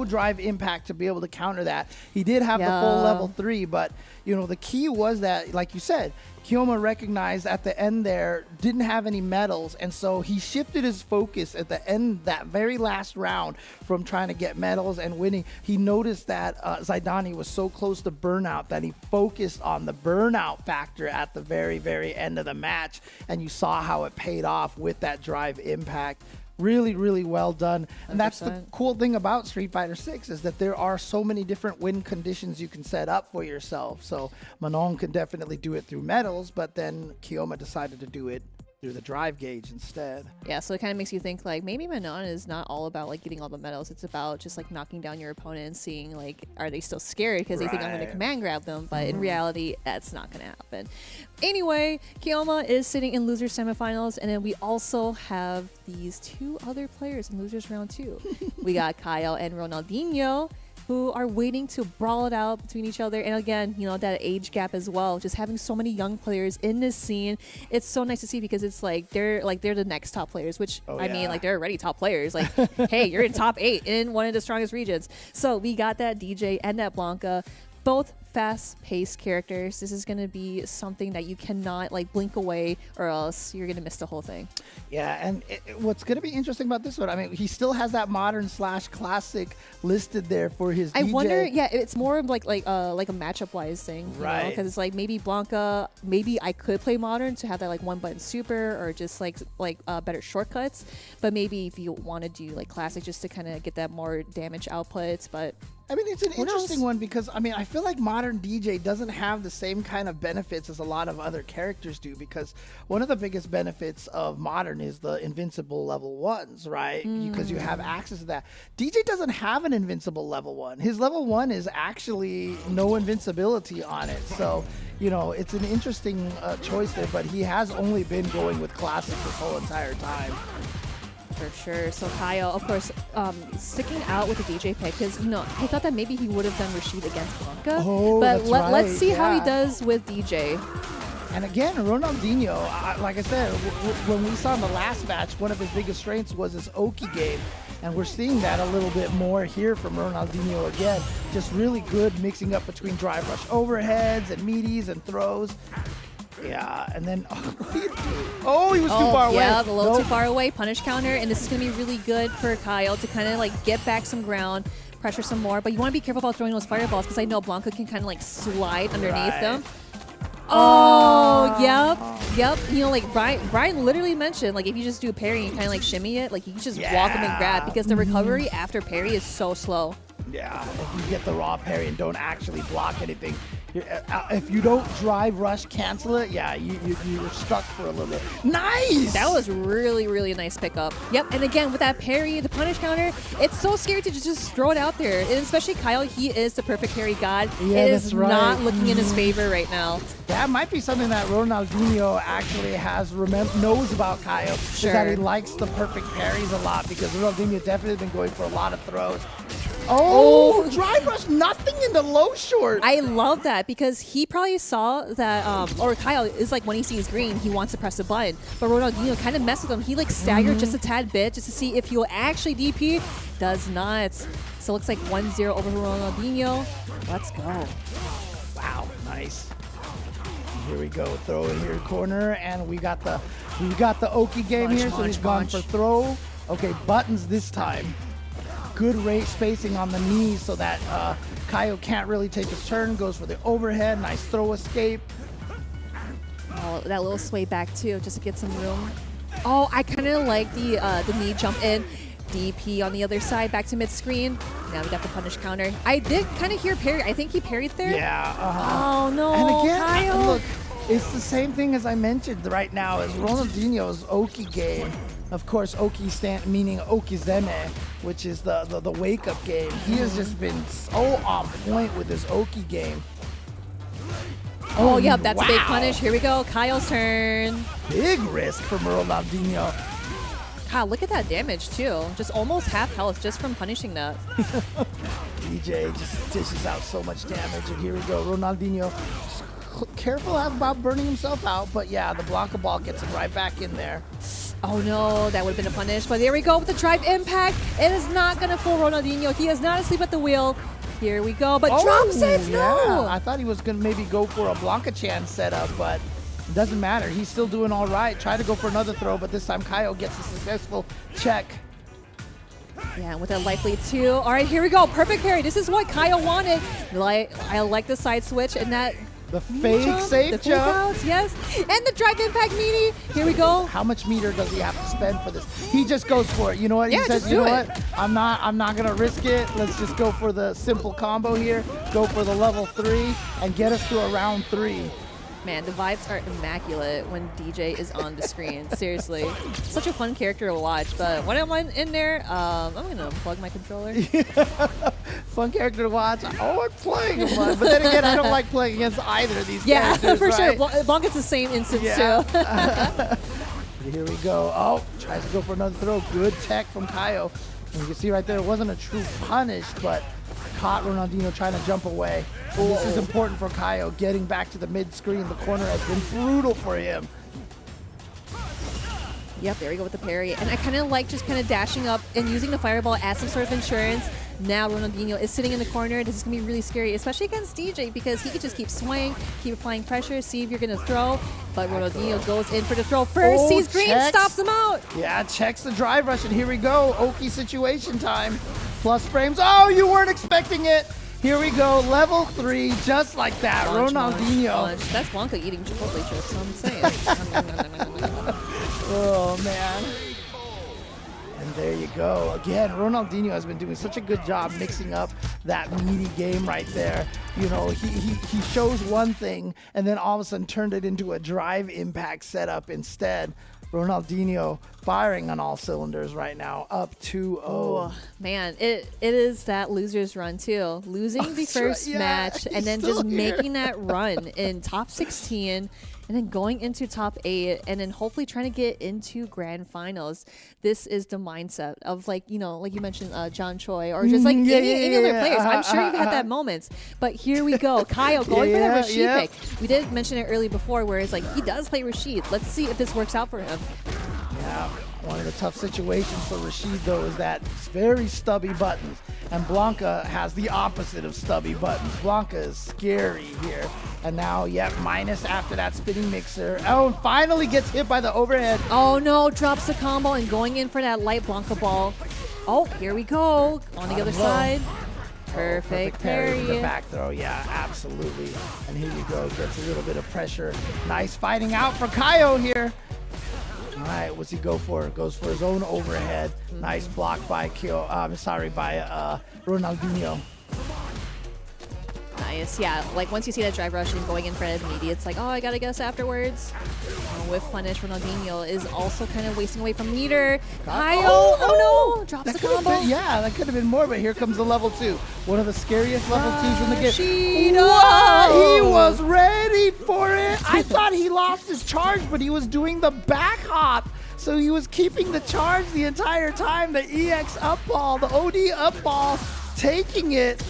Speaker 9: drive impact to be able to counter that. He did have the full level 3, but the key was that, like you said, Keoma recognized at the end there didn't have any medals, and so he shifted his focus at the end, that very last round, from trying to get medals and winning. He noticed that Zydani was so close to burnout that he focused on the burnout factor at the very, very end of the match, and you saw how it paid off with that drive impact. Really, really well done. And that's the
Speaker 10: 100%.
Speaker 9: cool thing about Street Fighter 6 is that there are so many different win conditions you can set up for yourself. So Manon can definitely do it through medals, but then Keoma decided to do it through the drive gauge instead.
Speaker 10: Yeah, so it kind of makes you think like maybe Manon is not all about like getting all the medals. It's about just like knocking down your opponent and seeing like are they still scared because they think I'm going to
Speaker 9: Right.
Speaker 10: command grab them, but in reality that's not going to happen. Anyway, Keoma is sitting in losers semifinals, and then we also have these two other players in losers round 2. We got Kaio and Ronaldinho, who are waiting to brawl it out between each other. And again, you know, that age gap as well. Just having so many young players in this scene, it's so nice to see because it's like they're the next top players, which I mean, like they're already top players. Like, hey, you're in top 8 in one of the strongest regions. So we got that DJ and that Blanca, both fast-paced characters. This is going to be something that you cannot like blink away, or else you're going to miss the whole thing.
Speaker 9: Yeah, and what's going to be interesting about this one, I mean, he still has that modern / classic listed there for his
Speaker 10: I
Speaker 9: DJ.
Speaker 10: wonder, yeah, it's more of like a matchup wise thing,
Speaker 9: Right.
Speaker 10: Because it's like maybe Blanca, maybe I could play modern to have that like one button super or just like better shortcuts, but maybe if you want to do like classic just to kind of get that more damage outputs, but.
Speaker 9: I mean, it's an
Speaker 10: Who
Speaker 9: interesting
Speaker 10: knows?
Speaker 9: one because, I mean, I feel like modern DJ doesn't have the same kind of benefits as a lot of other characters do, because one of the biggest benefits of modern is the invincible level 1s, right? Because you have access to that. DJ doesn't have an invincible level 1. His level 1 is actually no invincibility on it. So, you know, it's an interesting choice there, but he has only been going with classic this whole entire time.
Speaker 10: For sure. So Kaio, of course, sticking out with the DJ pick because, you know, I thought that maybe he would have done Rashid against Blanca.
Speaker 9: Oh,
Speaker 10: but
Speaker 9: that's
Speaker 10: let's
Speaker 9: right,
Speaker 10: see how he
Speaker 9: yeah.
Speaker 10: does with DJ.
Speaker 9: And again, Ronaldinho, like I said, when we saw in the last match, one of his biggest strengths was his Oki game. And we're seeing that a little bit more here from Ronaldinho again. Just really good mixing up between drive rush overheads and meaties and throws. Yeah, and then, oh, he was too far away.
Speaker 10: Yeah, a little
Speaker 9: Nope.
Speaker 10: too far away. Punish counter, and this is going to be really good for Kaio to kind of like get back some ground, pressure some more. But you want to be careful about throwing those fireballs because I know Blanca can kind of like slide underneath them. Oh, yep. You know, like Brian literally mentioned, like if you just do a parry and kind of like shimmy it, like you can just walk him and grab because the recovery after parry is so slow.
Speaker 9: Yeah, if you get the raw parry and don't actually block anything, if you don't drive rush cancel it, yeah, you're stuck for a little bit. Nice!
Speaker 10: That was really, really nice pickup. Yep, and again, with that parry, the punish counter, it's so scary to just throw it out there. And especially Kaio, he is the perfect parry god.
Speaker 9: Yeah,
Speaker 10: it is
Speaker 9: that's right.
Speaker 10: not looking in his favor right now.
Speaker 9: That might be something that Ronaldinho actually knows about Kaio. Is that he likes the perfect parries a lot, because Ronaldinho definitely been going for a lot of throws. Oh, drive rush, nothing in the low short.
Speaker 10: I love that because he probably saw that, or Kaio is like when he sees green, he wants to press a button. But Ronaldinho kind of messed with him. He like staggered just a tad bit just to see if he'll actually DP. Does not. So it looks like 1-0 over Ronaldinho. Let's go.
Speaker 9: Wow, nice. Here we go, throw in here corner, and we got the Oki game here, so he's gone for throw. Okay, buttons this time. Good rate spacing on the knees so that Kaio can't really take his turn. Goes for the overhead. Nice throw escape.
Speaker 10: Oh, that little sway back too, just to get some room. Oh, I kind of like the knee jump in. DP on the other side, back to mid screen. Now we got the punish counter. I did kind of hear parry. I think he parried there.
Speaker 9: Yeah.
Speaker 10: Oh no.
Speaker 9: And again,
Speaker 10: Kaio.
Speaker 9: look, it's the same thing as I mentioned right now as Ronaldinho's Oki game. Of course, Oki meaning Okizeme, which is the wake up game. He has just been so on point with his Oki game.
Speaker 10: Oh, yep, that's a big
Speaker 9: wow.
Speaker 10: punish. Here we go. Kaio's turn.
Speaker 9: Big risk from Ronaldinho.
Speaker 10: God, look at that damage too. Just almost half health just from punishing that.
Speaker 9: DJ just dishes out so much damage, and here we go. Ronaldinho, careful about burning himself out, but yeah, the Blanca ball gets him right back in there.
Speaker 10: Oh no, that would have been a punish. But there we go with the drive impact. It is not going to fool Ronaldinho. He is not asleep at the wheel. Here we go, but drops it, no!
Speaker 9: Yeah. I thought he was going to maybe go for a Blanca-chan setup, but it doesn't matter. He's still doing all right. Try to go for another throw, but this time Kaio gets a successful check.
Speaker 10: Yeah, with that life lead too. All right, here we go. Perfect parry. This is what Kaio wanted. I like the side switch, and that
Speaker 9: The fake safe
Speaker 10: the
Speaker 9: jump.
Speaker 10: outs, yes. And the drive impact meaty. Here we go.
Speaker 9: How much meter does he have to spend for this? He just goes for it. You know what?
Speaker 10: Yeah,
Speaker 9: he says,
Speaker 10: just
Speaker 9: you know
Speaker 10: do
Speaker 9: what? I'm not gonna risk it. Let's just go for the simple combo here. Go for the level 3 and get us to a round 3.
Speaker 10: Man, the vibes are immaculate when DJ is on the screen. Seriously. Such a fun character to watch. But when I'm in there, I'm going to unplug my controller.
Speaker 9: Fun character to watch. Oh, I'm playing him. But then again, I don't like playing against either of these characters.
Speaker 10: For
Speaker 9: right?
Speaker 10: sure. Blanca's the same instance, too.
Speaker 9: Here we go. Oh, tries to go for another throw. Good tech from Kaio. And you can see right there, it wasn't a true punish, but caught Ronaldinho trying to jump away. And this is important for Kaio. Getting back to the mid-screen, the corner has been brutal for him.
Speaker 10: Yep, there we go with the parry. And I kind of like just kind of dashing up and using the fireball as some sort of insurance. Now Ronaldinho is sitting in the corner. This is going to be really scary, especially against DJ, because he could just keep swaying, keep applying pressure, see if you're going to throw. But Ronaldinho goes in for the throw first. Sees green, stops him out.
Speaker 9: Yeah, checks the drive rush, and here we go. Oki situation time. Plus frames. Oh, you weren't expecting it. Here we go, level 3, just like that. Ronaldinho.
Speaker 10: Lunch. That's Blanca eating Chipotle chips, I'm saying.
Speaker 9: Oh, man. And there you go. Again, Ronaldinho has been doing such a good job mixing up that meaty game right there. You know, he shows one thing and then all of a sudden turned it into a drive impact setup instead. Ronaldinho firing on all cylinders right now, up 2-0.
Speaker 10: Oh, man, it is that loser's run, too. Losing the first match and then just making that run in top 16 and then going into top 8 and then hopefully trying to get into grand finals. This is the mindset of, like, you know, like you mentioned, John Choi or just like any other players. I'm sure you've had that moments. But here we go. Kaio going for the Rashid pick. We did mention it early before where it's like he does play Rashid. Let's see if this works out for him.
Speaker 9: Yeah, one of the tough situations for Rashid, though, is that it's very stubby buttons. And Blanca has the opposite of stubby buttons. Blanca is scary here. And now, yep, minus after that spinning mixer. Oh, and finally gets hit by the overhead.
Speaker 10: Oh, no, drops the combo and going in for that light Blanca ball. Oh, here we go. On the other side. Perfect parry.
Speaker 9: The back throw, yeah, absolutely. And here you go, gets a little bit of pressure. Nice fighting out for Kaio here. All right, what's he go for? Goes for his own overhead. Nice block by Ronaldinho.
Speaker 10: Nice, yeah. Like once you see that drive rush and going in for an meaty, it's like, oh, I gotta guess afterwards. With punish, Ronaldinho is also kind of wasting away from meter. Kaio, oh no, drops the combo.
Speaker 9: That could have been more, but here comes the level 2. One of the scariest level 2s in the game.
Speaker 10: Whoa,
Speaker 9: he was ready for it. I thought he lost his charge, but he was doing the back hop. So he was keeping the charge the entire time. The EX up ball, the OD up ball, taking it,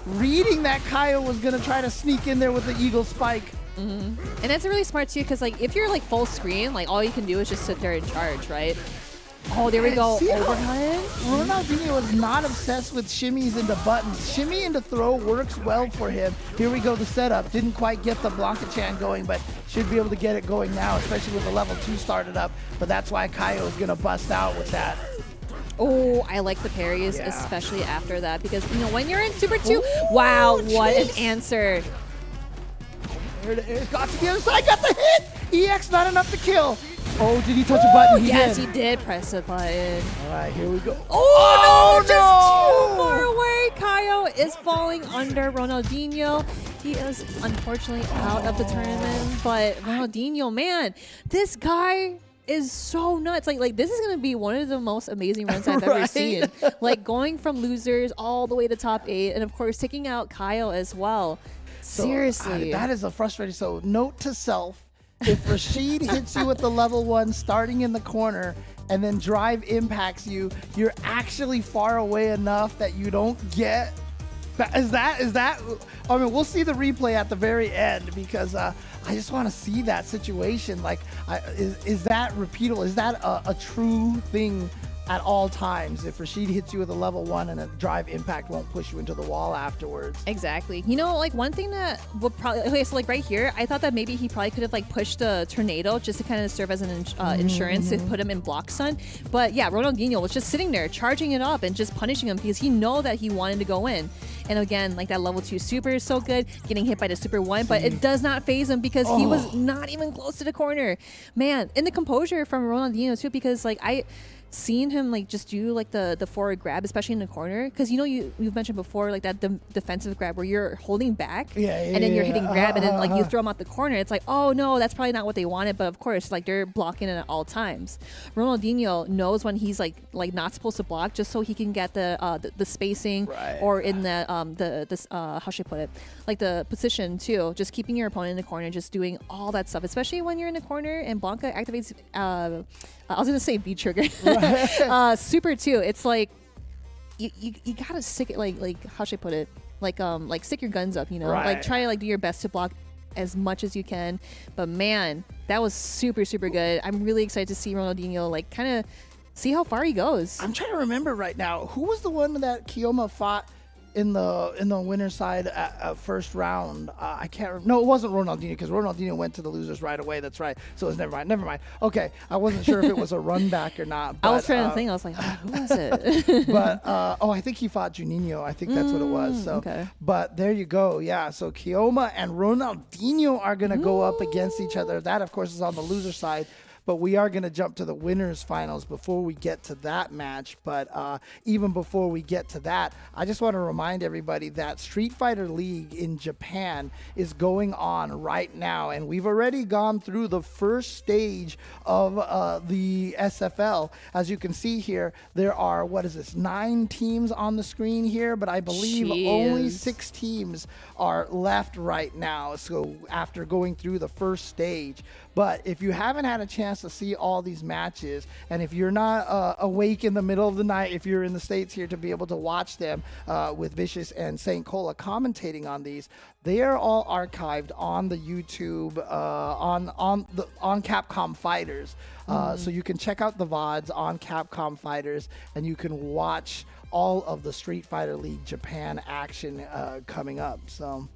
Speaker 9: reading that Kaio was going to try to sneak in there with the Eagle Spike.
Speaker 10: And that's really smart too, because like if you're like full screen, like all you can do is just sit there and charge, right? Oh, there we go. Overhead.
Speaker 9: Ronaldinho is not obsessed with shimmies into buttons. Shimmy into throw works well for him. Here we go, the setup. Didn't quite get the Blanca-chan going, but should be able to get it going now, especially with the level 2 started up. But that's why Kaio is going to bust out with that.
Speaker 10: Oh, I like the parries, especially after that, because, you know, when you're in Super 2, wow, what an answer.
Speaker 9: It's got to the other side, got the hit! EX not enough to kill. Oh, did he touch a button?
Speaker 10: Yes, he did press a button.
Speaker 9: All right, here we go.
Speaker 10: Oh, no, just too far away. Kaio is falling under Ronaldinho. He is unfortunately out of the tournament, but Ronaldinho, man, this guy is so nuts. Like this is going to be one of the most amazing runs I've ever seen. Like going from losers all the way to top 8, and of course taking out Kaio as well.
Speaker 9: So,
Speaker 10: seriously.
Speaker 9: that is a frustrating. So note to self, if Rashid hits you with the level 1 starting in the corner and then drive impacts you, you're actually far away enough that you don't get. Is that? I mean, we'll see the replay at the very end because I just want to see that situation. Like, is that repeatable? Is that a true thing at all times. If Rashid hits you with a level 1 and a drive impact won't push you into the wall afterwards.
Speaker 10: Exactly. You know, like one thing that would probably, okay, so like right here, I thought that maybe he probably could have like pushed the tornado just to kind of serve as an insurance to put him in block stun. But yeah, Ronaldinho was just sitting there charging it up and just punishing him because he know that he wanted to go in. And again, like that level 2 super is so good, getting hit by the super 1, but it does not phase him because he was not even close to the corner. Man, and the composure from Ronaldinho too, because like I seen him like just do like the forward grab, especially in the corner, because you know you've mentioned before like that defensive grab where you're holding back and then you're hitting grab and then like you throw him out the corner. It's like, oh no, that's probably not what they wanted, but of course like they're blocking it at all times. Ronaldinho knows when he's like not supposed to block, just so he can get the spacing or in the how should I put it, like the position too, just keeping your opponent in the corner, just doing all that stuff, especially when you're in the corner and Blanca activates I was gonna say V trigger. Super too. It's like you gotta stick it like how should I put it? Like stick your guns up, you know? Like try to like do your best to block as much as you can. But man, that was super, super good. I'm really excited to see Ronaldinho like kind of see how far he goes.
Speaker 9: I'm trying to remember right now, who was the one that Keoma fought in the winner's side at first round? I can't remember. No, it wasn't Ronaldinho, because Ronaldinho went to the losers right away. That's right. So it was never mind. Okay, I wasn't sure if it was a run back or not. But,
Speaker 10: I was trying to think. I was like, who was it?
Speaker 9: But I think he fought Juninho. I think that's what it was. So,
Speaker 10: okay.
Speaker 9: But there you go. Yeah. So Keoma and Ronaldinho are gonna go up against each other. That, of course, is on the loser side. But we are going to jump to the winners finals before we get to that match. But even before we get to that, I just want to remind everybody that Street Fighter League in Japan is going on right now. And we've already gone through the first stage of the SFL. As you can see here, there are, 9 teams on the screen here. But I believe only 6 teams are left right now. So after going through the first stage. But if you haven't had a chance to see all these matches, and if you're not awake in the middle of the night, if you're in the States here to be able to watch them with Vicious and St. Cola commentating on these, they are all archived on the YouTube on Capcom Fighters. So you can check out the VODs on Capcom Fighters, and you can watch all of the Street Fighter League Japan action coming up. So.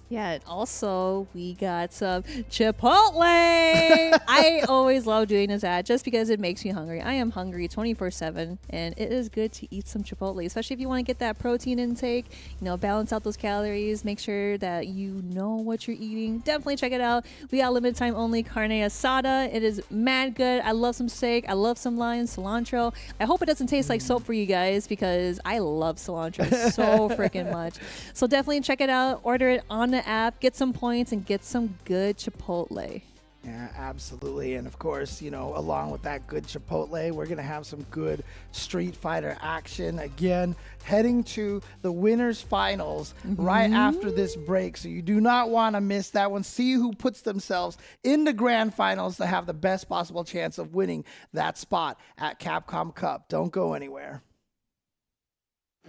Speaker 10: Yeah, and also we got some Chipotle. I always love doing this ad just because it makes me hungry. I am hungry 24/7, and it is good to eat some Chipotle, especially if you want to get that protein intake, balance out those calories, make sure that you know what you're eating. Definitely check it out. We got limited time only carne asada. It is mad good. I love some steak. I love some lime, cilantro. I hope it doesn't taste like soap for you guys, because I love cilantro so freaking much. So definitely check it out. Order it on the app, get some points, and get some good Chipotle.
Speaker 9: Yeah, absolutely. And of course, along with that good Chipotle, we're going to have some good Street Fighter action. Again, heading to the winners finals right after this break. So you do not want to miss that one. See who puts themselves in the grand finals to have the best possible chance of winning that spot at Capcom Cup. Don't go anywhere.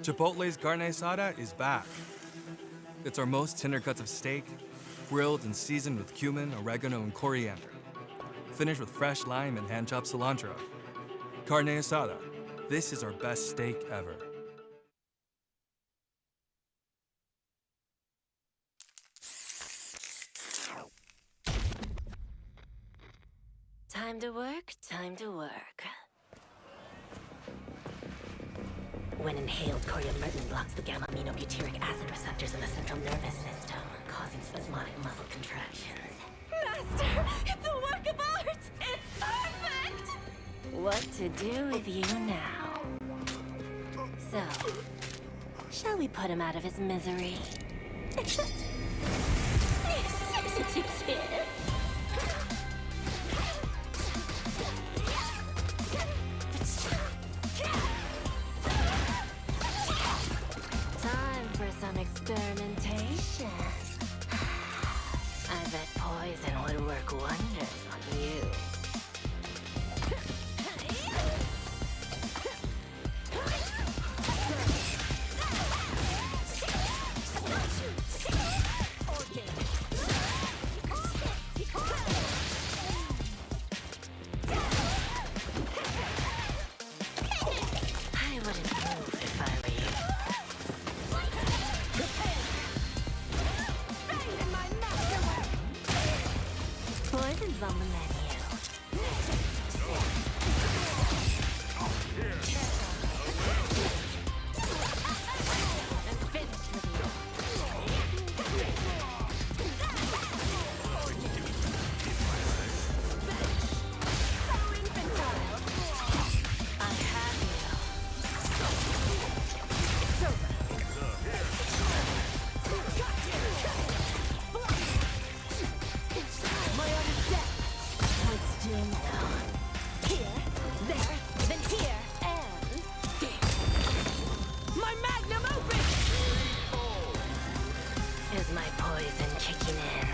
Speaker 11: Chipotle's carne asada is back. It's our most tender cuts of steak, grilled and seasoned with cumin, oregano, and coriander. Finished with fresh lime and hand-chopped cilantro. Carne asada. This is our best steak ever.
Speaker 12: Time to work, time to work. When inhaled, coriamurtin blocks the gamma-aminobutyric acid receptors in the central nervous system, causing spasmodic muscle contractions.
Speaker 13: Master, it's a work of art! It's perfect!
Speaker 12: What to do with you now? So, shall we put him out of his misery? Time for some experimentation. I bet poison would work wonders on you. Presents on the menu. I'm finished with you. I have you. It's over. My order's dead. Let's do now. Here, there, then here, and... My magnum opus! Is my poison kicking in?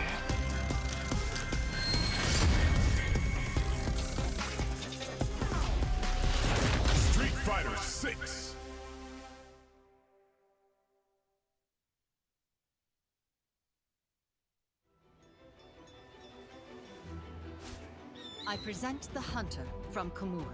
Speaker 16: Street Fighter 6.
Speaker 5: I present the Hunter from Komura.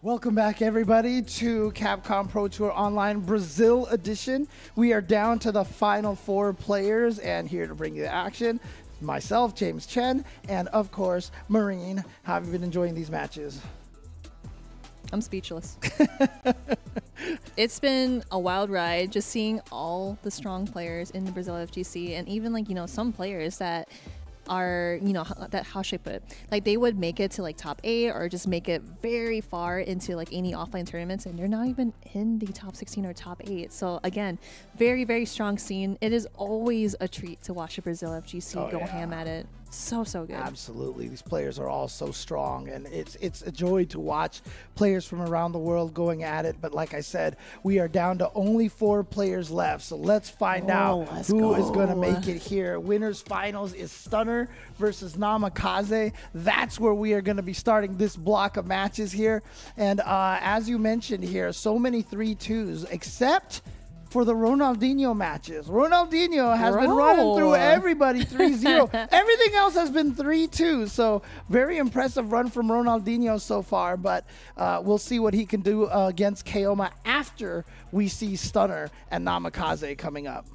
Speaker 9: Welcome back, everybody, to Capcom Pro Tour Online Brazil Edition. We are down to the final 4 players, and here to bring you the action, myself, James Chen, and of course, Marine. How have you been enjoying these matches?
Speaker 10: I'm speechless. It's been a wild ride, just seeing all the strong players in the Brazil FGC, and even like, you know, some players that are, you know, that, how should I put it? Like, they would make it to like top 8 or just make it very far into like any offline tournaments, and they're not even in the top 16 or top 8. So again, very, very strong scene. It is always a treat to watch the Brazil FGC go ham at it. So good.
Speaker 9: Absolutely. These players are all so strong, and it's a joy to watch players from around the world going at it. But like I said, we are down to only 4 players left. So let's find out who is going to make it here. Winners finals is Stunner versus Namikaze. That's where we are going to be starting this block of matches here. And as you mentioned here, so many 3-2s, except for the Ronaldinho matches. Ronaldinho has been running through everybody 3-0. Everything else has been 3-2. So very impressive run from Ronaldinho so far, but we'll see what he can do against Keoma after we see Stunner and Namikaze coming up.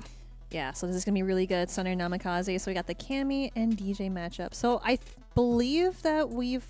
Speaker 10: Yeah, so this is going to be really good. Stunner and Namikaze. So we got the Cammy and DJ matchup. So believe that we've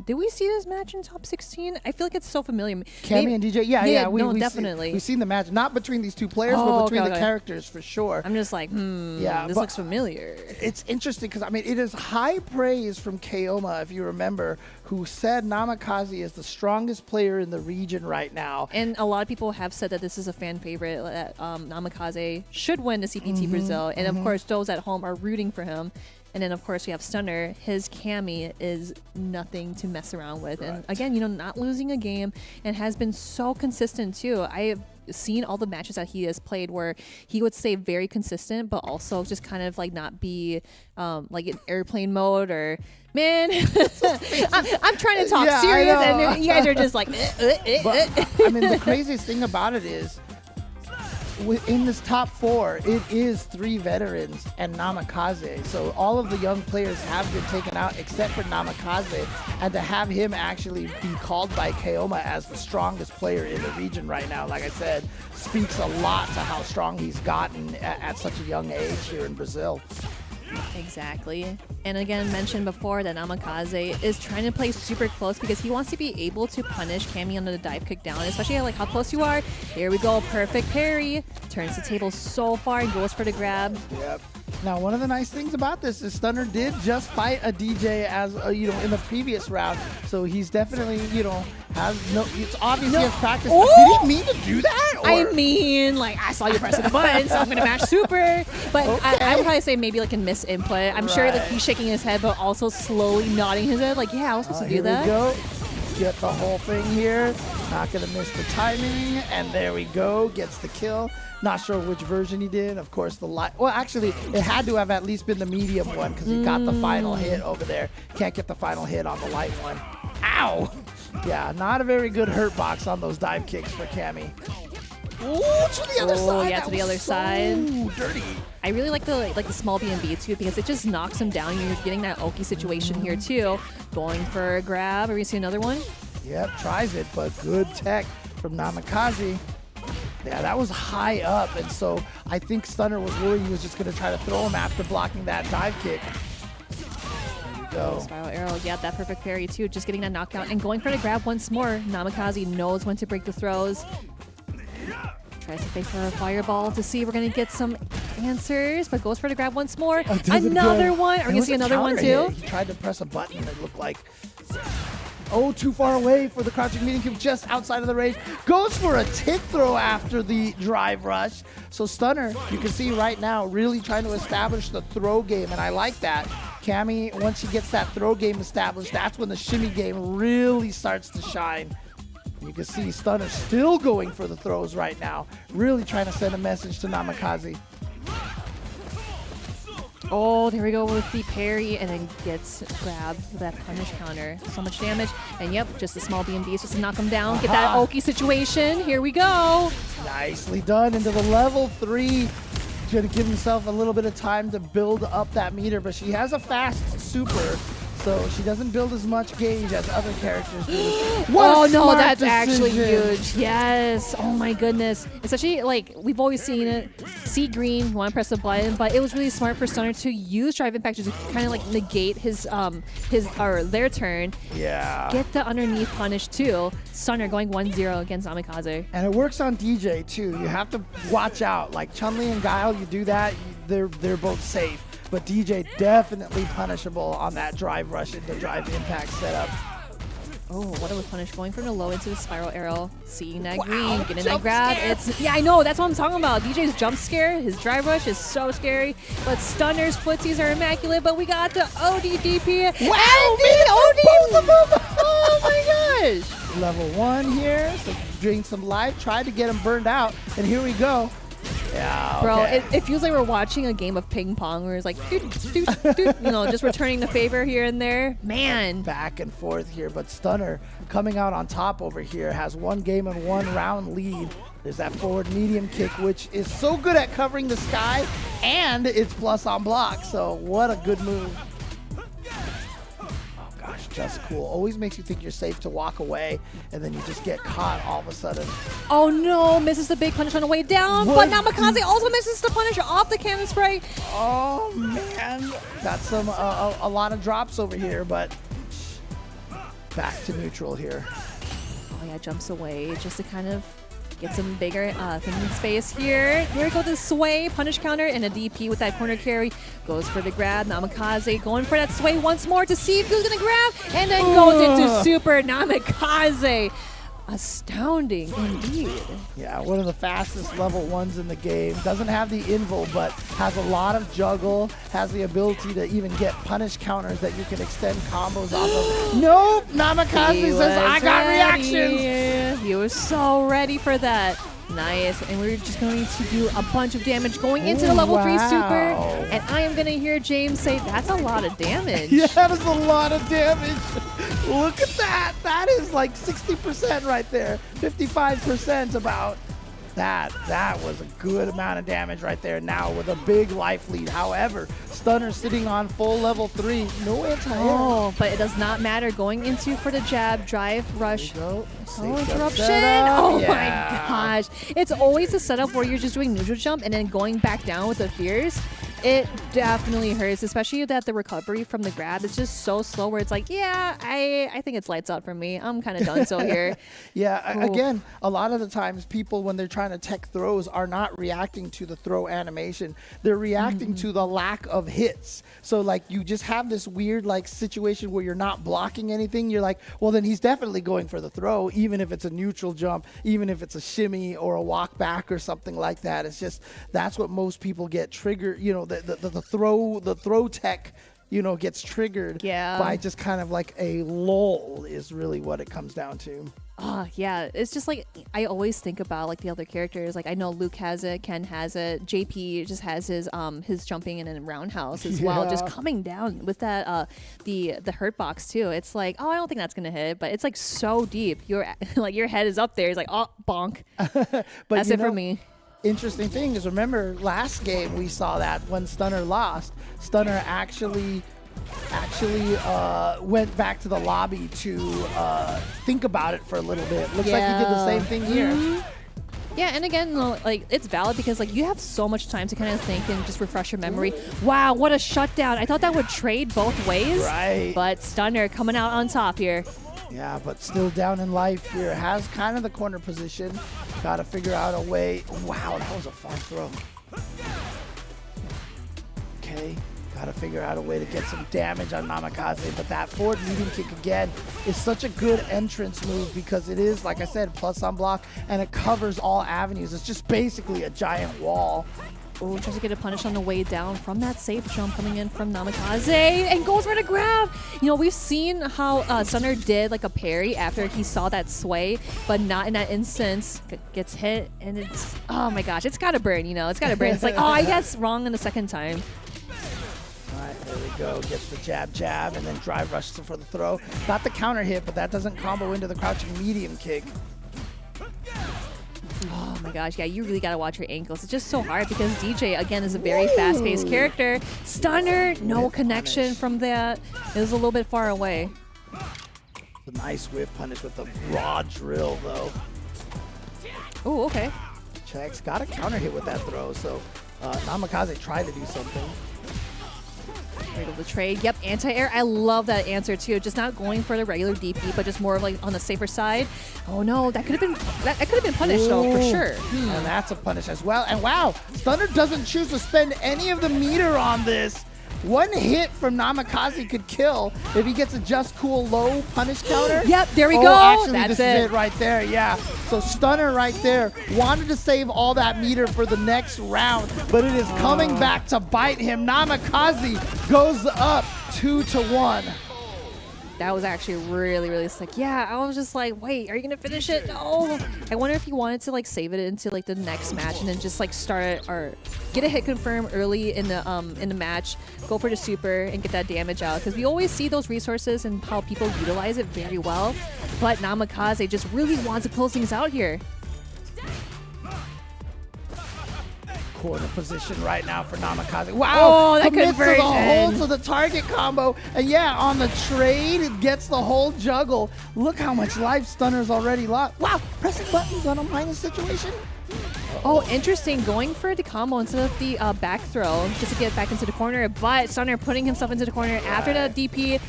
Speaker 10: did we see this match in top 16? I feel like it's so familiar.
Speaker 9: Cammy and DJ,
Speaker 10: no, definitely.
Speaker 9: We've seen the match, not between these two players, but between the characters for sure.
Speaker 10: I'm just like, this looks familiar.
Speaker 9: It's interesting because I mean, it is high praise from Keoma, if you remember, who said Namikaze is the strongest player in the region right now.
Speaker 10: And a lot of people have said that this is a fan favorite, that Namikaze should win the CPT Brazil. And of course, those at home are rooting for him. And then, of course, we have Stunner. His Cammy is nothing to mess around with. And again, not losing a game, and has been so consistent too. I have seen all the matches that he has played where he would stay very consistent, but also just kind of like not be like in airplane mode or, man, I'm trying to talk serious, and you guys are just like,
Speaker 9: But, I mean, the craziest thing about it is, in this top 4, it is 3 veterans and Namikaze. So all of the young players have been taken out except for Namikaze. And to have him actually be called by Keoma as the strongest player in the region right now, like I said, speaks a lot to how strong he's gotten at such a young age here in Brazil.
Speaker 10: Exactly. And again, mentioned before that Namikaze is trying to play super close because he wants to be able to punish Cammy on the dive kick down, especially like how close you are. Here we go, perfect parry. Turns the table so far and goes for the grab.
Speaker 9: Yep. Now, one of the nice things about this is Stunner did just fight a DJ as in the previous round, so he's definitely has it's obvious he has practice. Did he mean to do that? Or?
Speaker 10: I mean, like, I saw you pressing the button, so I'm gonna mash super. But I would probably say maybe like a miss input. I'm sure that he's shaking his head, but also slowly nodding his head, like, yeah, I was supposed to do that.
Speaker 9: Here we go. Get the whole thing here. Not gonna miss the timing, and there we go. Gets the kill. Not sure which version he did. Of course, the light. Well, actually, it had to have at least been the medium one because he got the final hit over there. Can't get the final hit on the light one. Ow! Yeah, not a very good hurt box on those dive kicks for Cammy. Ooh, to the other side.
Speaker 10: Yeah, to the other side.
Speaker 9: Dirty.
Speaker 10: I really like the small B&B too because it just knocks him down. You're getting that Oki situation here too. Going for a grab. Are we gonna see another one?
Speaker 9: Yep, tries it, but good tech from Namikaze. Yeah, that was high up, and so I think Stunner was worried he was just going to try to throw him after blocking that dive kick. There we go.
Speaker 10: Spiral arrow, yeah, that perfect parry too. Just getting that knockdown and going for the grab once more. Namikaze knows when to break the throws. Tries to fake for a fireball to see if we're going to get some answers, but goes for the grab once more. Another one. Are we going to see another one too?
Speaker 9: He tried to press a button that looked like... Oh, too far away for the crouching medium kick, just outside of the range. Goes for a tick throw after the drive rush. So Stunner, you can see right now, really trying to establish the throw game, and I like that. Cammy, once she gets that throw game established, that's when the shimmy game really starts to shine. You can see Stunner still going for the throws right now, really trying to send a message to Namikaze.
Speaker 10: Oh, there we go with the parry, and then gets grabbed for that punish counter. So much damage, and yep, just a small B&B just to knock him down. Get that Oki situation. Here we go.
Speaker 9: Nicely done into the level 3. She's gonna give himself a little bit of time to build up that meter, but she has a fast super, so she doesn't build as much gauge as other characters do.
Speaker 10: Oh no, that's actually huge. Yes. Oh my goodness. Especially like we've always seen it. See green, want to press the button, but it was really smart for Stunner to use drive impact to kind of like negate his or their turn.
Speaker 9: Yeah.
Speaker 10: Get the underneath punish too. Stunner going 1-0 against Namikaze.
Speaker 9: And it works on DJ too. You have to watch out. Like Chun-Li and Guile, you do that, they're both safe. But DJ definitely punishable on that drive rush into drive impact setup.
Speaker 10: Oh, what a punish. Going from the low into the spiral arrow. Seeing that green, getting that grab. Yeah, I know. That's what I'm talking about. DJ's jump scare, his drive rush is so scary. But Stunner's footsies are immaculate. But we got the ODDP.
Speaker 9: Wow,
Speaker 10: Oh my gosh.
Speaker 9: Level 1 here. So drain some life. Tried to get him burned out. And here we go. Yeah, okay.
Speaker 10: Bro, it feels like we're watching a game of ping pong where it's like, just returning the favor here and there. Man.
Speaker 9: Back and forth here, but Stunner coming out on top over here has 1 game and 1 round lead. There's that forward medium kick, which is so good at covering the sky, and it's plus on block, so what a good move. Oh gosh, just cool. Always makes you think you're safe to walk away, and then you just get caught all of a sudden.
Speaker 10: Oh no, misses the big punish on the way down, but Namikaze also misses the punish off the cannon spray.
Speaker 9: Oh man, got some a lot of drops over here, but back to neutral here.
Speaker 10: Oh yeah, jumps away just to kind of get some bigger thinking space here. Here we go, the sway, punish counter, and a DP with that corner carry. Goes for the grab. Namikaze going for that sway once more to see if he's gonna grab, and then goes into super Namikaze. Astounding indeed.
Speaker 9: Yeah, one of the fastest level ones in the game. Doesn't have the invo, but has a lot of juggle, has the ability to even get punish counters that you can extend combos off of. Nope, Namikaze says, I got reactions.
Speaker 10: He was so ready for that. Nice, and we're just going to do a bunch of damage going into the level 3 super, and I am going to hear James say, that's a lot of damage.
Speaker 9: Yeah, that is a lot of damage. Look at that. That is like 60% right there. 55% about that. That was a good amount of damage right there now with a big life lead. However, Stunner sitting on full level 3. No anti-air.
Speaker 10: Oh, but it does not matter. Going into for the jab, drive, rush.
Speaker 9: Oh,
Speaker 10: interruption. Oh my gosh. It's always a setup where you're just doing neutral jump and then going back down with the fears. It definitely hurts, especially that the recovery from the grab is just so slow where it's like, yeah, I think it's lights out for me. I'm kind of done so here.
Speaker 9: Yeah, again, a lot of the times people, when they're trying to tech throws, are not reacting to the throw animation. They're reacting to the lack of hits. So like you just have this weird like situation where you're not blocking anything. You're like, well, then he's definitely going for the throw, even if it's a neutral jump, even if it's a shimmy or a walk back or something like that. It's just, that's what most people get triggered, you know, the throw tech, you know, gets triggered by just kind of like a lull is really what it comes down to.
Speaker 10: Oh, yeah. It's just like, I always think about like the other characters. Like I know Luke has it, Ken has it, JP just has his jumping in and roundhouse as well. Just coming down with that the hurt box too. It's like, oh, I don't think that's gonna hit, but it's like so deep. Your like your head is up there. It's like, oh, bonk.
Speaker 9: But
Speaker 10: that's it for me.
Speaker 9: Interesting thing is, remember last game we saw that when Stunner lost, Stunner actually went back to the lobby to think about it for a little bit. Looks like he did the same thing here.
Speaker 10: Yeah, and again, like it's valid because like you have so much time to kind of think and just refresh your memory. Wow, what a shutdown! I thought that would trade both ways,
Speaker 9: right? But
Speaker 10: Stunner coming out on top here.
Speaker 9: Yeah, but still down in life here. Has kind of the corner position. Got to figure out a way. Wow, that was a far throw. Okay, got to figure out a way to get some damage on Namikaze. But that forward medium kick again is such a good entrance move because it is, like I said, plus on block, and it covers all avenues. It's just basically a giant wall.
Speaker 10: Oh, tries to get a punish on the way down from that safe jump coming in from Namikaze and goes for the grab. You know, we've seen how Stunner did like a parry after he saw that sway, but not in that instance. Gets hit and it's, oh my gosh, it's gotta burn, you know, it's gotta burn. It's like, oh, I guess wrong in the second time.
Speaker 9: All right, there we go. Gets the jab, and then drive rush for the throw. Got the counter hit, but that doesn't combo into the crouching medium kick.
Speaker 10: Oh my gosh, yeah, you really gotta watch your ankles. It's just so hard because DJ, again, is a very fast-paced character. Stunner, no connection from that. It was a little bit far away.
Speaker 9: A nice whip punish with the raw drill, though.
Speaker 10: Oh, okay.
Speaker 9: Checks, got a counter hit with that throw, so Namikaze tried to do something.
Speaker 10: Right of the trade. Yep, anti-air. I love that answer too. Just not going for the regular DP, but just more of like on the safer side. Oh no, that could have been punished though for sure.
Speaker 9: And that's a punish as well. And wow, Stunner doesn't choose to spend any of the meter on this. One hit from Namikaze could kill if he gets a just cool low punish counter.
Speaker 10: Yep, there we go.
Speaker 9: Actually,
Speaker 10: that's
Speaker 9: this is it right there. Yeah. So Stunner right there wanted to save all that meter for the next round, but it is coming back to bite him. Namikaze goes up 2-1.
Speaker 10: That was actually really, really slick. Yeah, I was just like, wait, are you gonna finish it? No. I wonder if he wanted to like save it into like the next match and then just like start or get a hit confirm early in the match, go for the super and get that damage out. Because we always see those resources and how people utilize it very well. But Namikaze just really wants to close things out here.
Speaker 9: corner position right now for Namikaze. Wow,
Speaker 10: Oh, that
Speaker 9: commits to the
Speaker 10: conversion.
Speaker 9: hold to the target combo. And yeah, on the trade, it gets the whole juggle. Look how much life Stunner's already lost. Wow, pressing buttons on a minus situation.
Speaker 10: Oh, interesting. Going for the combo instead of the back throw just to get back into the corner. But Stunner putting himself into the corner after the DP.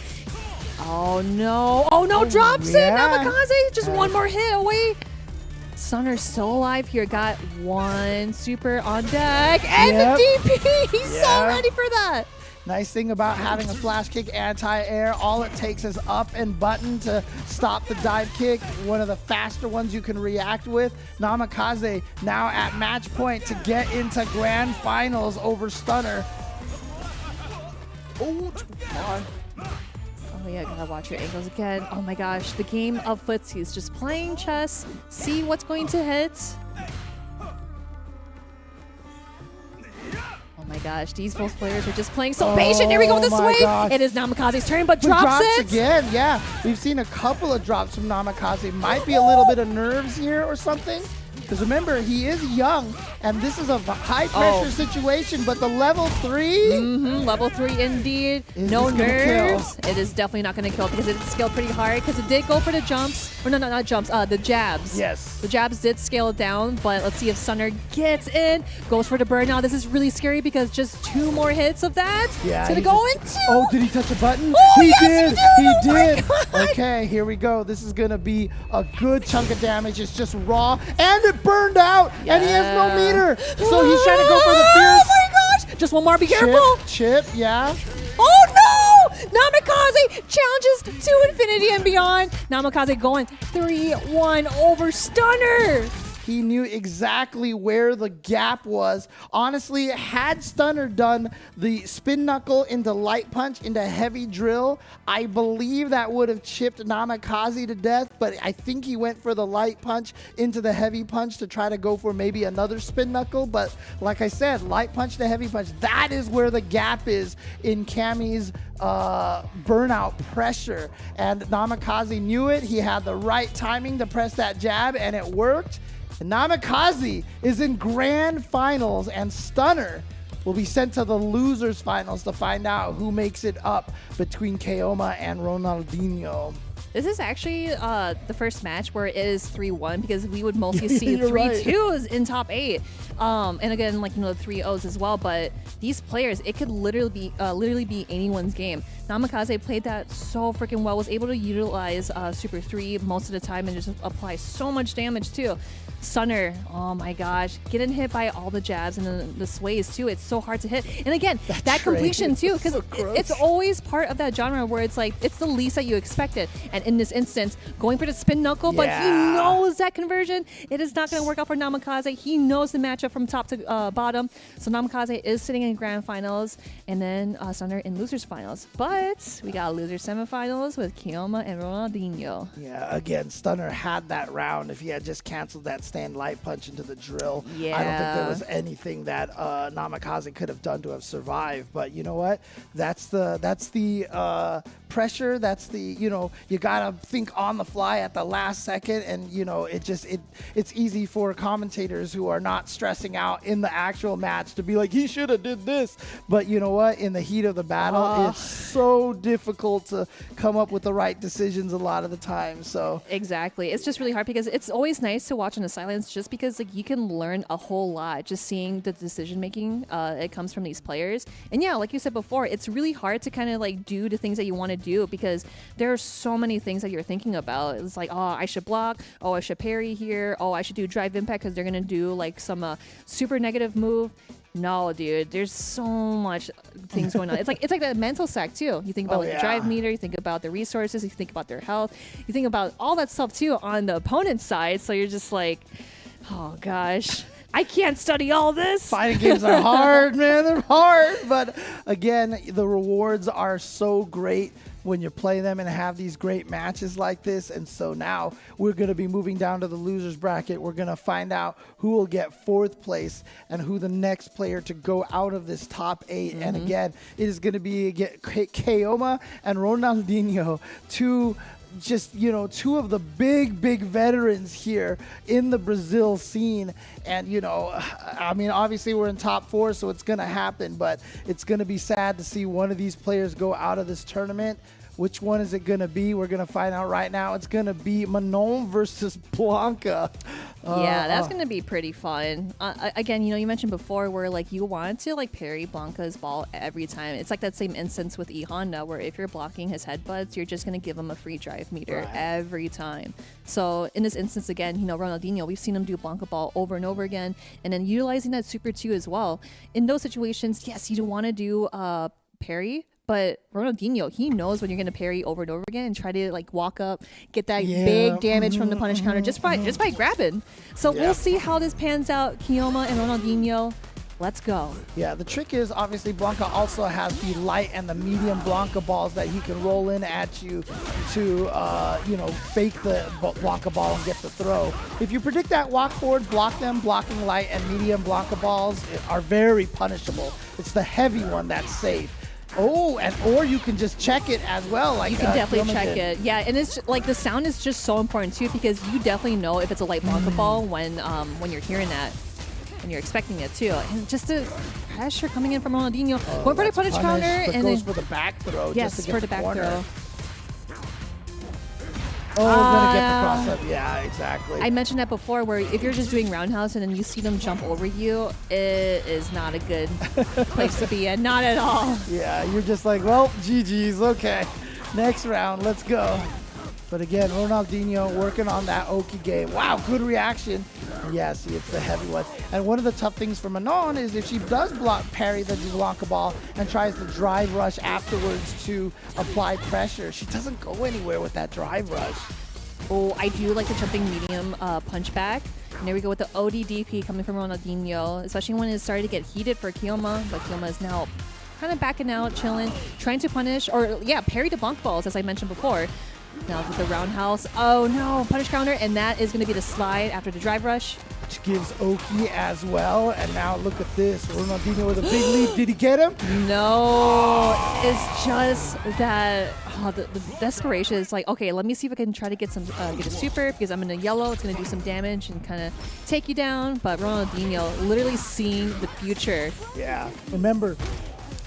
Speaker 10: Oh, no. Oh, no. Drops it. Namikaze. Just one more hit away. Stunner's still alive here. Got one super on deck. And the DP. He's so ready for that.
Speaker 9: Nice thing about having a flash kick anti-air, all it takes is up and button to stop the dive kick, one of the faster ones you can react with. Namikaze now at match point to get into grand finals over Stunner. Oh, come on.
Speaker 10: Oh yeah, gotta watch your angles again. Oh my gosh, the game of footsies, just playing chess, see what's going to hit. Oh my gosh, these both players are just playing so patient. Here we go this way.
Speaker 9: Gosh.
Speaker 10: It is Namikaze's turn, but drops it.
Speaker 9: Again, yeah. We've seen a couple of drops from Namikaze. Might be a little bit of nerves here or something. Because remember, he is young, and this is a high-pressure situation, but the level 3?
Speaker 10: Level 3 indeed. No nerves. It is definitely not going to kill because it scaled pretty hard because it did go for the jumps. Or no, not jumps, the jabs.
Speaker 9: Yes.
Speaker 10: The jabs did scale down, but let's see if Stunner gets in. Goes for the burn now. This is really scary because just 2 more hits of that.
Speaker 9: Yeah.
Speaker 10: It's going to go into.
Speaker 9: Oh, did he touch a button?
Speaker 10: Oh,
Speaker 9: he
Speaker 10: yes,
Speaker 9: did.
Speaker 10: he did.
Speaker 9: Okay, here we go. This is going to be a good chunk of damage. It's just raw, and it burned out, and he has no meter. So he's trying to go for the fierce.
Speaker 10: Oh my gosh. Just one more. Be careful.
Speaker 9: Chip, yeah.
Speaker 10: Oh no! Namikaze challenges to infinity and beyond. Namikaze going 3-1 over Stunner.
Speaker 9: He knew exactly where the gap was. Honestly, had Stunner done the spin knuckle into light punch into heavy drill, I believe that would have chipped Namikaze to death, but I think he went for the light punch into the heavy punch to try to go for maybe another spin knuckle. But like I said, light punch to heavy punch, that is where the gap is in Cammy's burnout pressure. And Namikaze knew it. He had the right timing to press that jab, and it worked. And Namikaze is in grand finals, and Stunner will be sent to the losers finals to find out who makes it up between Keoma and Ronaldinho.
Speaker 10: This is actually the first match where it is 3-1 because we would mostly see
Speaker 9: You're
Speaker 10: 3-2s in top 8. And again, like, you know, the 3-0s as well. But these players, it could literally be anyone's game. Namikaze played that so freaking well, was able to utilize Super 3 most of the time and just apply so much damage too. Stunner, oh my gosh, getting hit by all the jabs and the sways too. It's so hard to hit. And again, that completion too, because it's always part of that genre where it's like, it's the least that you expected. And in this instance, going for the spin knuckle, but he knows that conversion. It is not going to work out for Namikaze. He knows the matchup from top to bottom. So Namikaze is sitting in grand finals and then Stunner in losers finals. But we got loser semifinals with Keoma and Ronaldinho.
Speaker 9: Yeah, again, Stunner had that round. If he had just canceled that stand light punch into the drill, I don't think there was anything that Namikaze could have done to have survived. But you know what? That's the pressure. That's the, you know, you gotta think on the fly at the last second, and you know, it's easy for commentators who are not stressing out in the actual match to be like, he should have did this. But you know what? In the heat of the battle, it's so difficult to come up with the right decisions a lot of the time. So
Speaker 10: exactly, it's just really hard because it's always nice to watch in the silence, just because like you can learn a whole lot just seeing the decision making it comes from these players. And yeah, like you said before, it's really hard to kind of like do the things that you want to do because there are so many things that you're thinking about. It's like, oh, I should block, oh, I should parry here, oh, I should do drive impact because they're gonna do like some super negative move. No, dude, there's so much things going on. It's like that mental stack too. You think about the drive meter, you think about the resources, you think about their health, you think about all that stuff too on the opponent's side. So you're just like, oh gosh, I can't study all this.
Speaker 9: Fighting games are hard, man. They're hard. But again, the rewards are so great when you play them and have these great matches like this. And so now we're going to be moving down to the losers bracket. We're going to find out who will get 4th place and who the next player to go out of this top 8. And again, it is going to be Keoma and Ronaldinho, two just, you know, two of the big veterans here in the Brazil scene. And, you know, I mean, obviously we're in top 4, so it's going to happen, but it's going to be sad to see one of these players go out of this tournament. Which one is it going to be? We're going to find out right now. It's going to be Manon versus Blanca.
Speaker 10: Yeah, that's going to be pretty fun. Again, you know, you mentioned before where like you want to like parry Blanca's ball every time. It's like that same instance with E Honda where if you're blocking his headbutts, you're just going to give him a free drive meter every time. So in this instance, again, you know, Ronaldinho, we've seen him do Blanca ball over and over again, and then utilizing that Super 2 as well. In those situations, yes, you do want to do parry. But Ronaldinho, he knows when you're going to parry over and over again and try to like walk up, get that big damage from the punish counter just by grabbing. So we'll see how this pans out. Keoma and Ronaldinho, let's go.
Speaker 9: Yeah, the trick is obviously Blanca also has the light and the medium Blanca balls that he can roll in at you to, you know, fake the Blanca ball and get the throw. If you predict that walk forward, block them. Blocking light and medium Blanca balls are very punishable. It's the heavy one that's safe. Oh, or you can just check it as well. Like
Speaker 10: you can definitely check it. Yeah, and it's like the sound is just so important too because you definitely know if it's a light Blanca ball when you're hearing that and you're expecting it too. And just the pressure coming in from Ronaldinho, going for the punish counter and
Speaker 9: goes for the back throw.
Speaker 10: Yes,
Speaker 9: just to get
Speaker 10: for the back throw.
Speaker 9: Oh, we're gonna get the cross up. Yeah, exactly.
Speaker 10: I mentioned that before where if you're just doing roundhouse and then you see them jump over you, it is not a good place to be in. Not at all.
Speaker 9: Yeah, you're just like, well, GG's. Okay, next round, let's go. But again, Ronaldinho working on that Oki game. Wow, good reaction. Yeah, see, it's the heavy one. And one of the tough things for Manon is if she does parry the Blanca ball and tries to drive rush afterwards to apply pressure, she doesn't go anywhere with that drive rush.
Speaker 10: Oh, I do like the jumping medium punch back. And there we go with the ODDP coming from Ronaldinho, especially when it started to get heated for Keoma. But Keoma is now kind of backing out, chilling, trying to punish, or yeah, parry the Blanca balls, as I mentioned before. Now with the roundhouse. Oh no, punish counter, and that is going to be the slide after the drive rush.
Speaker 9: Which gives Oki as well, and now look at this. Ronaldinho with a big lead. Did he get him?
Speaker 10: No, it's just that the desperation is like, okay, let me see if I can try to get some get a super because I'm in a yellow. It's going to do some damage and kind of take you down. But Ronaldinho literally seeing the future.
Speaker 9: Yeah, remember,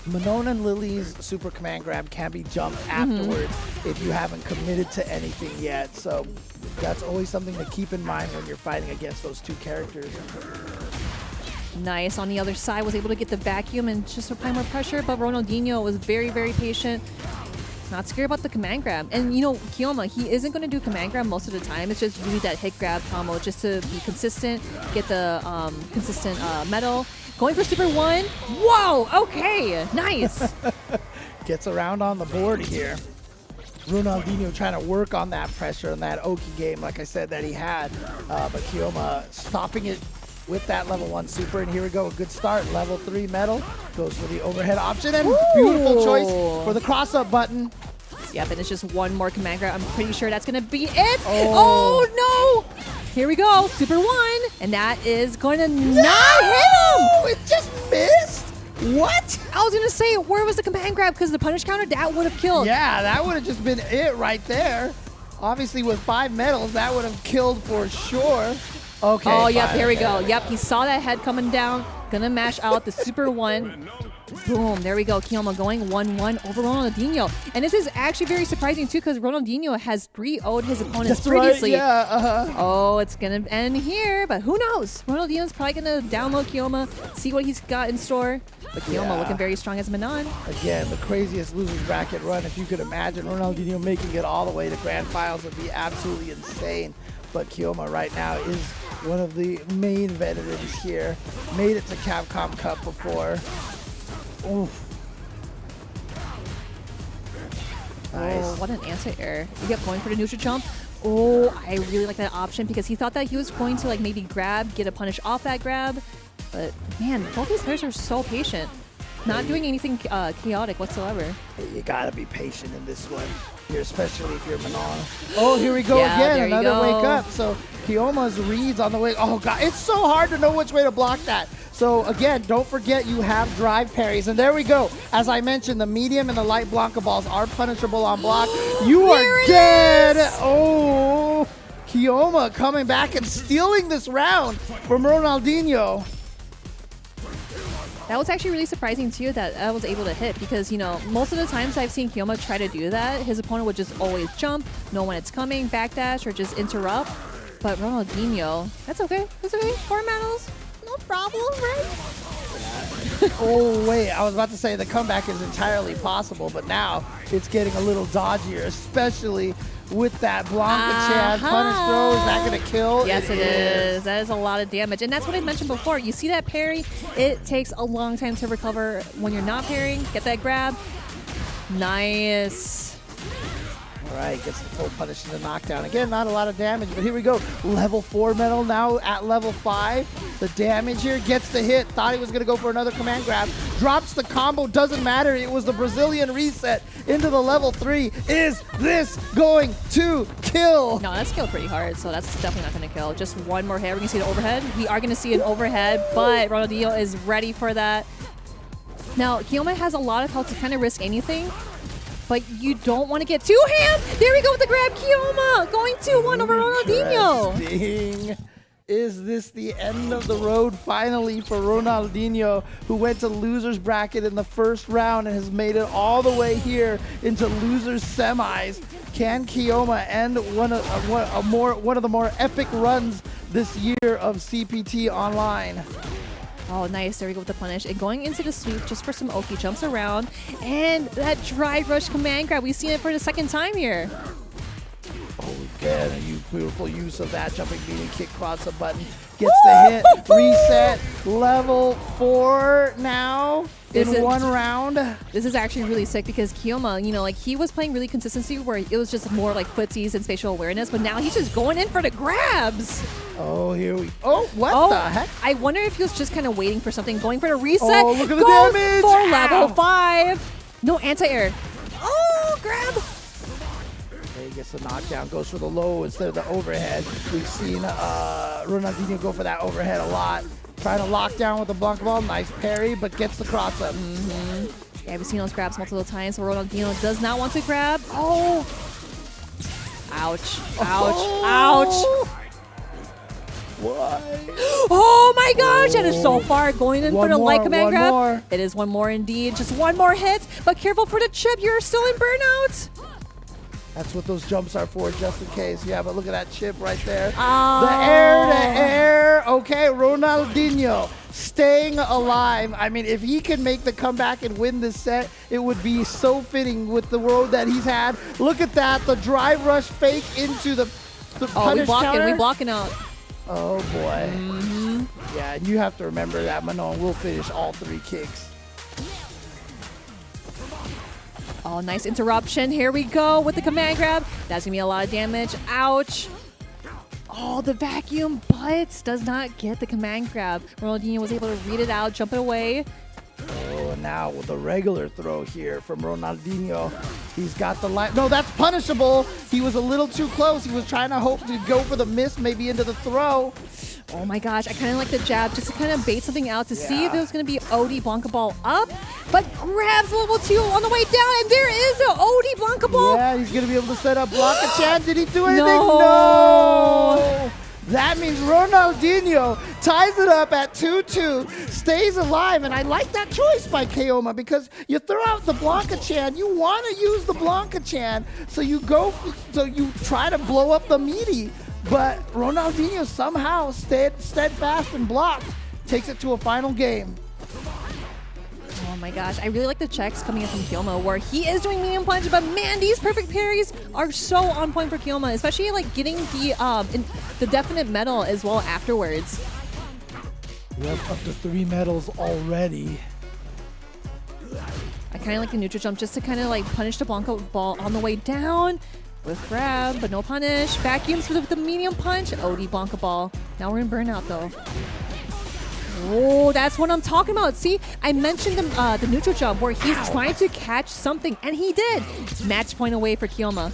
Speaker 9: Manon and Lily's super command grab can be jumped afterward if you haven't committed to anything yet. So that's always something to keep in mind when you're fighting against those two characters.
Speaker 10: Nice. On the other side, was able to get the vacuum and just apply more pressure, but Ronaldinho was very, very patient. Not scared about the command grab. And, you know, Keoma, he isn't going to do command grab most of the time. It's just usually that hit grab combo just to be consistent, get the consistent metal. Going for Super 1. Whoa! Okay! Nice!
Speaker 9: Gets around on the board here. Ronaldinho trying to work on that pressure in that Oki game, like I said, that he had. But Keoma stopping it with that level 1 super. And here we go. A good start. Level 3 metal. Goes for the overhead option. And beautiful choice for the cross-up button.
Speaker 10: Yep, and it's just one more command grab. I'm pretty sure that's going to be it. Oh no! Here we go. Super 1. And that is going to not hit him!
Speaker 9: It just missed? What?
Speaker 10: I was going to say, where was the command grab? Because the punish counter, that would have killed.
Speaker 9: Yeah, that would have just been it right there. Obviously, with 5 medals, that would have killed for sure. Okay.
Speaker 10: Oh, yep, here we go. Yep, he saw that head coming down. Gonna mash out the Super 1. Boom, there we go. Keoma going 1-1 over Ronaldinho. And this is actually very surprising, too, because Ronaldinho has 3-0'd his opponents previously.
Speaker 9: Right, yeah,
Speaker 10: Oh, it's going to end here, but who knows? Ronaldinho's probably going to download Keoma, see what he's got in store. But Keoma looking very strong as Manon.
Speaker 9: Again, the craziest losers bracket run, if you could imagine. Ronaldinho making it all the way to grand finals would be absolutely insane. But Keoma right now is one of the main veterans here. Made it to Capcom Cup before. Oof. Nice.
Speaker 10: Oh, what an anti-air. You get going for the neutral jump. Oh, I really like that option because he thought that he was going to like maybe grab, get a punish off that grab. But man, both these players are so patient. Not doing anything chaotic whatsoever.
Speaker 9: You gotta be patient in this one. here, especially if you're Manon. Oh, here we go
Speaker 10: Yeah,
Speaker 9: again.
Speaker 10: there you
Speaker 9: Another
Speaker 10: go.
Speaker 9: wake up. So Keoma's reads on the way. Oh, God. It's so hard to know which way to block that. So, again, don't forget you have drive parries. And there we go. As I mentioned, the medium and the light Blanca balls are punishable on block. You are dead. Oh, Keoma coming back and stealing this round from Ronaldinho.
Speaker 10: That was actually really surprising too that I was able to hit because, you know, most of the times I've seen Keoma try to do that, his opponent would just always jump, know when it's coming, backdash, or just interrupt. But Ronaldinho, that's okay. That's okay. 4 medals, no problem, right?
Speaker 9: Oh, wait. I was about to say the comeback is entirely possible, but now it's getting a little dodgier, especially with that Blanca-Chan punish throw. Is that going to kill?
Speaker 10: Yes, it is. That is a lot of damage. And that's what I mentioned before. You see that parry? It takes a long time to recover when you're not parrying. Get that grab. Nice.
Speaker 9: All right, gets the full punish and the knockdown. Again, not a lot of damage, but here we go. Level 4 medal now at level 5. The damage here gets the hit. Thought he was going to go for another command grab. Drops the combo. Doesn't matter. It was the Brazilian reset into the level 3. Is this going to kill?
Speaker 10: No, that's killed pretty hard, so that's definitely not going to kill. Just one more hit. We're going to see the overhead. We are going to see an overhead, but Ronaldinho is ready for that. Now, Keoma has a lot of health to kind of risk anything. But you don't want to get too ham. There we go with the grab. Keoma going 2-1 over Ronaldinho.
Speaker 9: Interesting. Is this the end of the road finally for Ronaldinho, who went to loser's bracket in the first round and has made it all the way here into loser's semis? Can Keoma end one of the more epic runs this year of CPT Online?
Speaker 10: Oh, nice. There we go with the punish. And going into the sweep just for some Oki. Jumps around. And that drive rush command grab. We've seen it for the second time here.
Speaker 9: Oh, again, a beautiful use of that jumping beating kick cross the button. Gets the hit. Reset. Level 4 now in one round.
Speaker 10: This is actually really sick because Keoma, you know, like he was playing really consistency where it was just more like footsies and spatial awareness, but now he's just going in for the grabs.
Speaker 9: Oh, here we Oh, what the heck?
Speaker 10: I wonder if he was just kind of waiting for something, going for the reset.
Speaker 9: Oh, look at the
Speaker 10: Goes
Speaker 9: damage!
Speaker 10: for level 5. No anti-air. Oh, grab.
Speaker 9: He gets the knockdown, goes for the low instead of the overhead. We've seen Ronaldinho go for that overhead a lot. Trying to lock down with the Blanca ball. Nice parry, but gets the cross up.
Speaker 10: Yeah, we've seen those grabs multiple times, so Ronaldinho does not want to grab. Oh! Ouch. Ouch. Ouch.
Speaker 9: Why?
Speaker 10: Oh my gosh, that is so far. Going in for the light command grab.
Speaker 9: More.
Speaker 10: It is one more indeed. Just one more hit, but careful for the chip. You're still in burnout.
Speaker 9: That's what those jumps are for, just in case. Yeah, but look at that chip right there.
Speaker 10: Oh.
Speaker 9: The air to air. Okay, Ronaldinho staying alive. I mean, if he can make the comeback and win this set, it would be so fitting with the road that he's had. Look at that, the drive rush fake into the punish counter.
Speaker 10: We blocking out.
Speaker 9: Oh boy. Yeah, and you have to remember that Manon will finish all 3 kicks.
Speaker 10: Oh, nice interruption. Here we go with the command grab. That's going to be a lot of damage. Ouch. Oh, the vacuum, but does not get the command grab. Ronaldinho was able to read it out, jump it away.
Speaker 9: Oh, and now with the regular throw here from Ronaldinho. He's got the light. No, that's punishable. He was a little too close. He was trying to hope to go for the miss, maybe into the throw.
Speaker 10: Oh my gosh, I kind of like the jab just to kind of bait something out to see if it was going to be OD Blanca ball up, but grabs level 2 on the way down, and there is an OD Blanca ball.
Speaker 9: Yeah, he's going to be able to set up Blanca-Chan. Did he do anything?
Speaker 10: No.
Speaker 9: That means Ronaldinho ties it up at 2-2, stays alive, and I like that choice by Keoma because you throw out the Blanca-Chan, you want to use the Blanca-Chan, so you try to blow up the meaty. But Ronaldinho somehow stayed steadfast and blocked. Takes it to a final game.
Speaker 10: Oh my gosh, I really like the checks coming in from Keoma where he is doing medium punch, but man, these perfect parries are so on point for Keoma, especially like getting the definite medal as well afterwards.
Speaker 9: We have up to 3 medals already.
Speaker 10: I kind of like the neutral jump just to kind of like punish the Blanca ball on the way down. With grab, but no punish. Vacuums with the medium punch. OD Blanca ball. Now we're in burnout though. Oh, that's what I'm talking about. See, I mentioned the neutral jump where he's trying to catch something, and he did. Match point away for Keoma.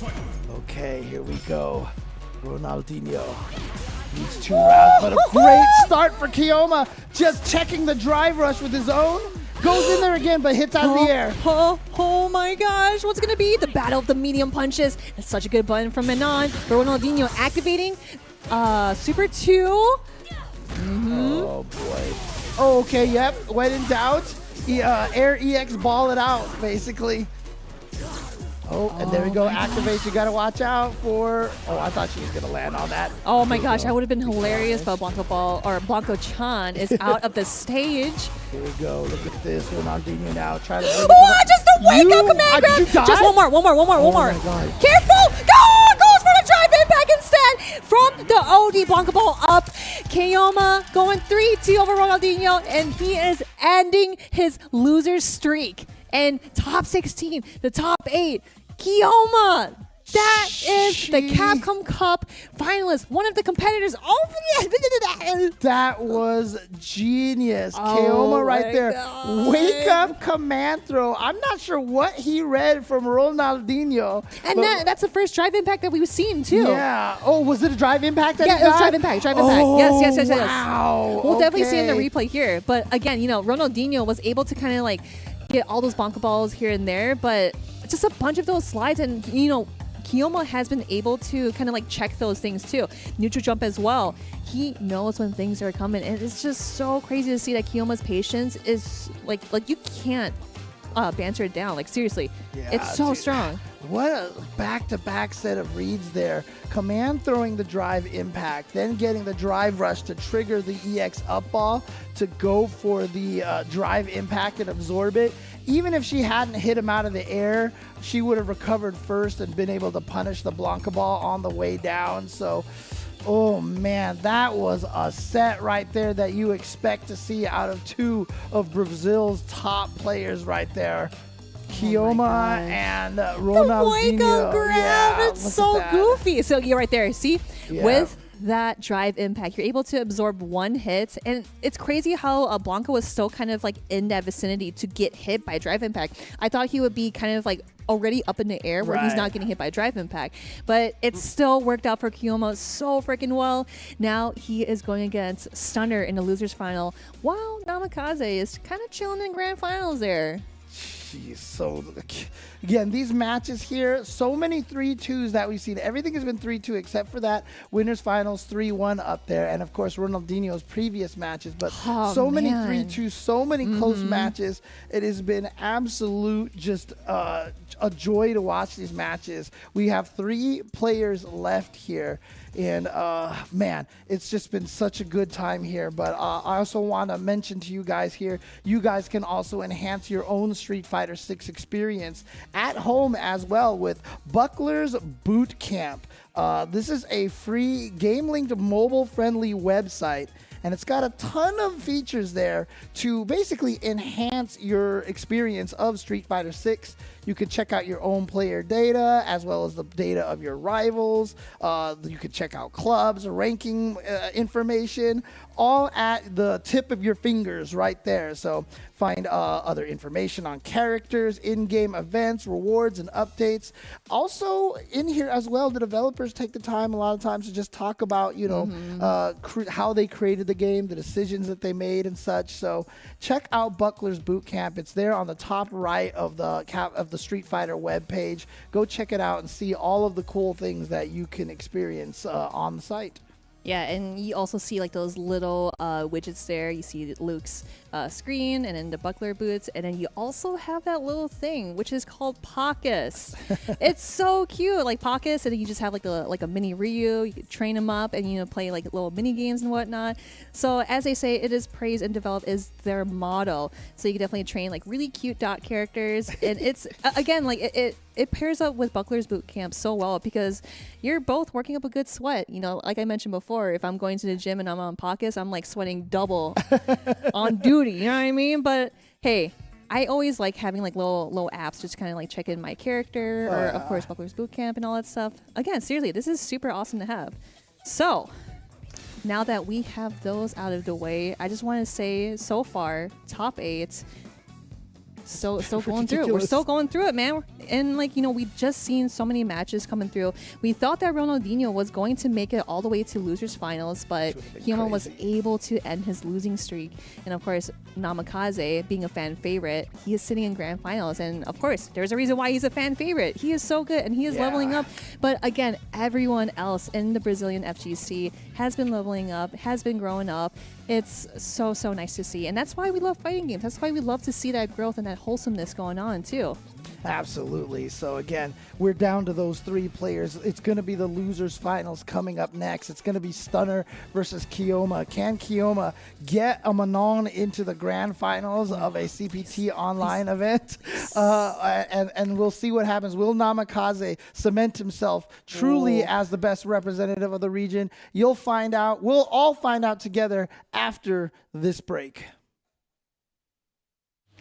Speaker 9: Okay, here we go. Ronaldinho needs 2 rounds, but a great start for Keoma. Just checking the drive rush with his own. Goes in there again, but hits out of the air.
Speaker 10: Oh my gosh, what's going to be? The battle of the medium punches. That's such a good button from Manon. Ronaldinho activating Super 2.
Speaker 9: Oh boy. Oh, okay, yep. When in doubt, Air EX ball it out, basically. Oh, and there we go. Activation. Got to watch out for. Oh, I thought she was going to land on that.
Speaker 10: Oh my gosh, that would have been hilarious, but Blanco-chan is out of the stage.
Speaker 9: Here we go. Look at this. Ronaldinho now. Try to bring
Speaker 10: just a wake-up command grab. Just one more. Careful. Goes for the drive impact instead. From the OD, Blanco ball up. Keoma going 3-2 over Ronaldinho, and he is ending his loser streak. And top 16, the top 8, Keoma. That is the Capcom Cup finalist, one of the competitors.
Speaker 9: That was genius.
Speaker 10: Oh
Speaker 9: Keoma right there.
Speaker 10: God.
Speaker 9: Wake up command throw. I'm not sure what he read from Ronaldinho.
Speaker 10: And that's the first drive impact that we've seen, too.
Speaker 9: Yeah. Oh, was it a drive impact that he
Speaker 10: it was
Speaker 9: got?
Speaker 10: drive impact.
Speaker 9: Oh,
Speaker 10: Yes.
Speaker 9: Wow.
Speaker 10: We'll definitely see in the replay here. But again, Ronaldinho was able to kind of like get all those Blanco balls here and there, but just a bunch of those slides, and Keoma has been able to kind of like check those things too. Neutral jump as well. He knows when things are coming, and it's just so crazy to see that Keoma's patience is like you can't banter it down. Like seriously, it's so strong.
Speaker 9: What a back-to-back set of reads there. Command throwing the drive impact, then getting the drive rush to trigger the EX up ball to go for the drive impact and absorb it. Even if she hadn't hit him out of the air, she would have recovered first and been able to punish the Blanca ball on the way down. So, oh man, that was a set right there that you expect to see out of 2 of Brazil's top players right there. Keoma and Ronaldinho.
Speaker 10: The wake-up grab, it's so goofy. So you're right there, see?
Speaker 9: Yeah.
Speaker 10: With that drive impact, you're able to absorb 1 hit, and it's crazy how Blanco was still kind of like in that vicinity to get hit by drive impact. I thought he would be kind of like already up in the air where he's not getting hit by drive impact, but it still worked out for Keoma so freaking well. Now he is going against Stunner in the losers final, while Namikaze is kind of chilling in grand finals there.
Speaker 9: Jeez, so again, these matches here, so many 3-2s that we've seen. Everything has been 3-2 except for that winners finals 3-1 up there, and of course Ronaldinho's previous matches. But many 3-2s, so many close matches. It has been absolute just a joy to watch these matches. We have 3 players left here. And man, it's just been such a good time here. But I also want to mention to you guys here, you guys can also enhance your own Street Fighter 6 experience at home as well with Buckler's Boot Camp. This is a free game-linked mobile-friendly website, and it's got a ton of features there to basically enhance your experience of Street Fighter 6. You can check out your own player data as well as the data of your rivals. You can check out clubs, ranking information, all at the tip of your fingers right there. So find other information on characters, in-game events, rewards, and updates. Also in here as well, the developers take the time a lot of times to just talk about, how they created the game, the decisions that they made and such. So check out Buckler's Boot Camp. It's there on the top right of the Street Fighter webpage. Go check it out and see all of the cool things that you can experience on the site.
Speaker 10: Yeah, and you also see like those little widgets there. You see Luke's screen and then the buckler boots, and then you also have that little thing which is called Pockets. It's so cute, like Pockets, and then you just have like a mini Ryu. You can train him up and play like little mini games and whatnot. So as they say, it is praise and develop is their motto. So you can definitely train like really cute dot characters, and it's again like it pairs up with Buckler's Boot Camp so well because you're both working up a good sweat. Like I mentioned before, if I'm going to the gym and I'm on Pockets, I'm like sweating double on duty. You know what I mean? But hey, I always like having like little apps just kind of like check in my character or of course Buckler's Boot Camp and all that stuff. Again, seriously, this is super awesome to have. So now that we have those out of the way, I just want to say so far, top 8. Still going through it. We're still going through it, man. And like, you know, we just seen so many matches coming through. We thought that Ronaldinho was going to make it all the way to losers finals, but Keoma was able to end his losing streak. And of course, Namikaze, being a fan favorite, he is sitting in grand finals. And of course, there's a reason why he's a fan favorite. He is so good and he is leveling up. But again, everyone else in the Brazilian FGC has been leveling up, has been growing up. It's so nice to see. And that's why we love fighting games. That's why we love to see that growth and that wholesomeness going on too.
Speaker 9: Absolutely. So again, we're down to those 3 players. It's going to be the losers finals coming up next. It's going to be Stunner versus Keoma. Can Keoma get a Manon into the grand finals of a CPT online event? And we'll see what happens. Will Namikaze cement himself truly as the best representative of the region? You'll find out. We'll all find out together after this break.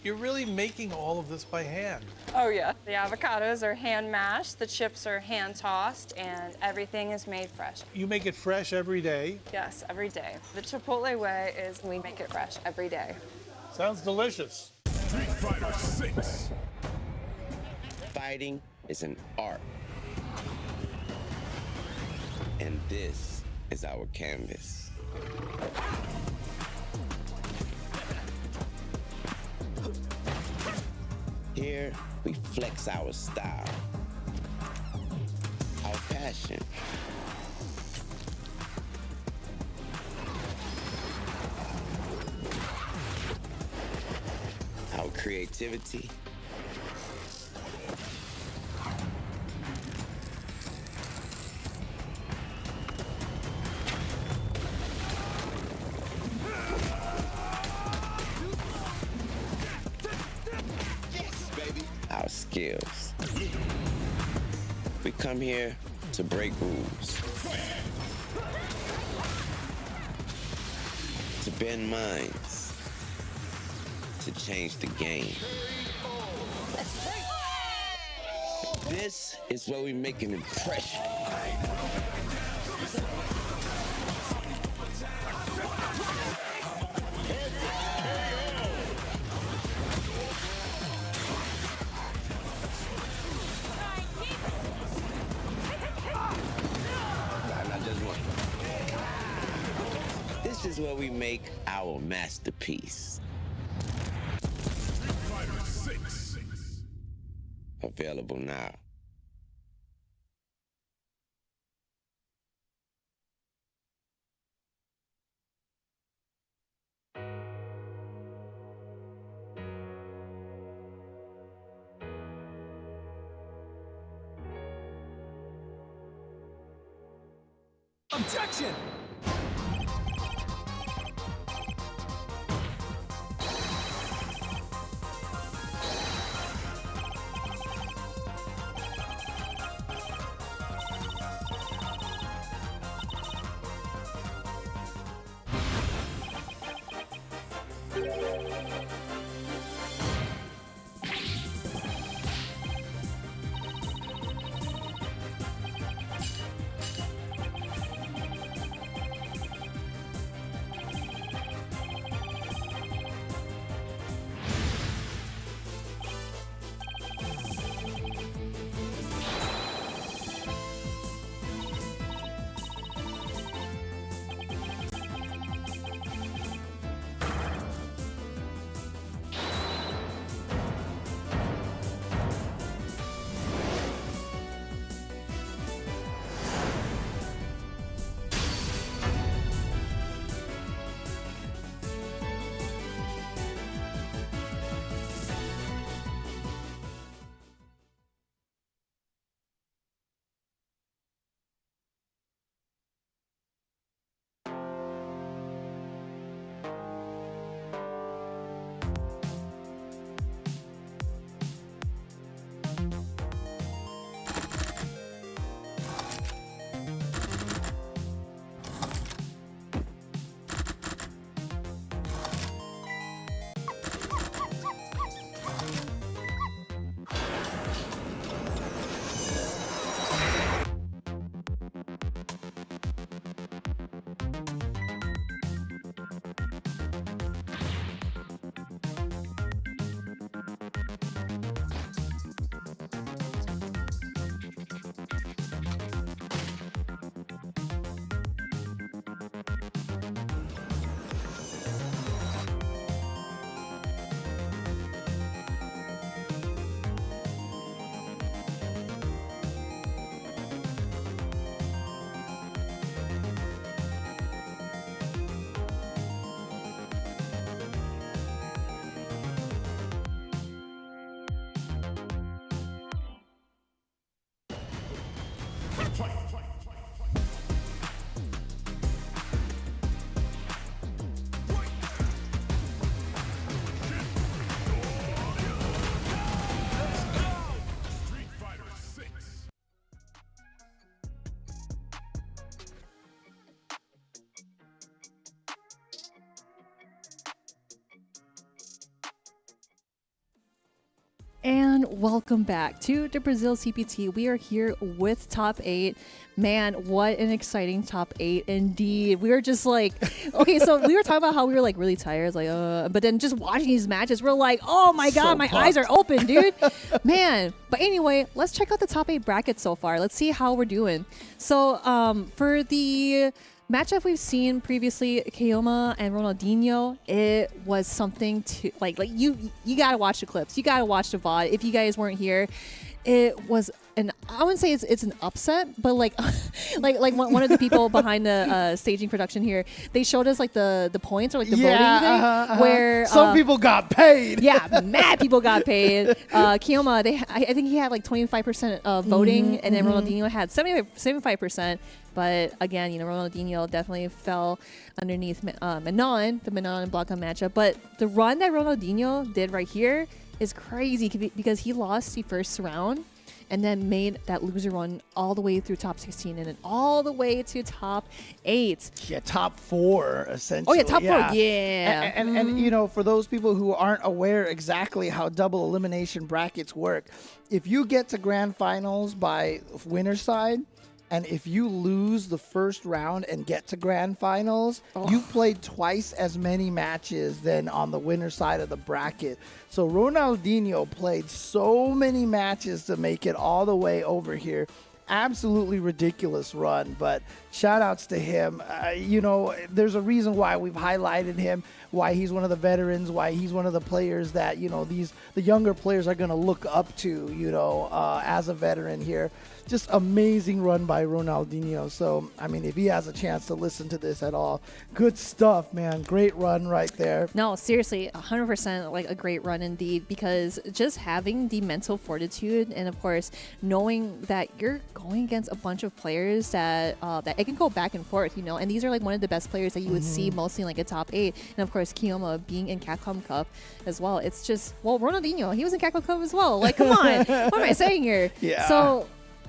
Speaker 14: You're really making all of this by hand.
Speaker 15: Oh yeah, the avocados are hand mashed, the chips are hand tossed, and everything is made fresh.
Speaker 14: You make it fresh every day.
Speaker 15: Yes, every day. The Chipotle way is we make it fresh every day.
Speaker 14: Sounds delicious.
Speaker 16: Street Fighter 6.
Speaker 17: Fighting is an art. And this is our canvas. Here, we flex our style, our passion, our creativity, our skills. We come here to break rules, to bend minds, to change the game. This is where we make an impression. This is where we make our masterpiece.
Speaker 16: Street Fighter 6.
Speaker 17: Available now.
Speaker 7: Objection!
Speaker 10: And welcome back to the Brazil CPT. We are here with top 8. Man, what an exciting top 8 indeed. We were just like, okay, so we were talking about how we were like really tired, like, but then just watching these matches, we're like, oh my God, my eyes are open, dude. Man, but anyway, let's check out the top 8 brackets so far. Let's see how we're doing. So for the matchup we've seen previously, Keoma and Ronaldinho, it was something to like you gotta watch the clips, you gotta watch the VOD. If you guys weren't here, it was I wouldn't say it's an upset, but like one of the people behind the staging production here, they showed us like the points or like the voting thing where
Speaker 9: some people got paid.
Speaker 10: Yeah, mad people got paid. Keoma, I think he had like 25% voting, and then Ronaldinho had 75%. But again, you know, Ronaldinho definitely fell underneath Manon, the Manon and Blanca matchup. But the run that Ronaldinho did right here is crazy because he lost the first round and then made that loser run all the way through top 16 and then all the way to top 8.
Speaker 9: Yeah, top 4 essentially.
Speaker 10: Oh yeah, top 4. Yeah.
Speaker 9: And you know, for those people who aren't aware exactly how double elimination brackets work, if you get to grand finals by winner's side, and if you lose the first round and get to grand finals, you played twice as many matches than on the winner side of the bracket. So Ronaldinho played so many matches to make it all the way over here. Absolutely ridiculous run, but shout outs to him. You know, there's a reason why we've highlighted him, why he's one of the veterans, why he's one of the players that, you know, the younger players are going to look up to, you know, as a veteran here. Just amazing run by Ronaldinho. So, I mean, if he has a chance to listen to this at all, good stuff, man. Great run right there.
Speaker 10: No, seriously, 100% like a great run indeed, because just having the mental fortitude and, of course, knowing that you're going against a bunch of players that it can go back and forth, you know, and these are like one of the best players that you would see mostly in like a top 8. And, of course, Keoma being in Capcom Cup as well. It's just, well, Ronaldinho, he was in Capcom Cup as well. Like, come on. What am I saying here?
Speaker 9: Yeah.
Speaker 10: So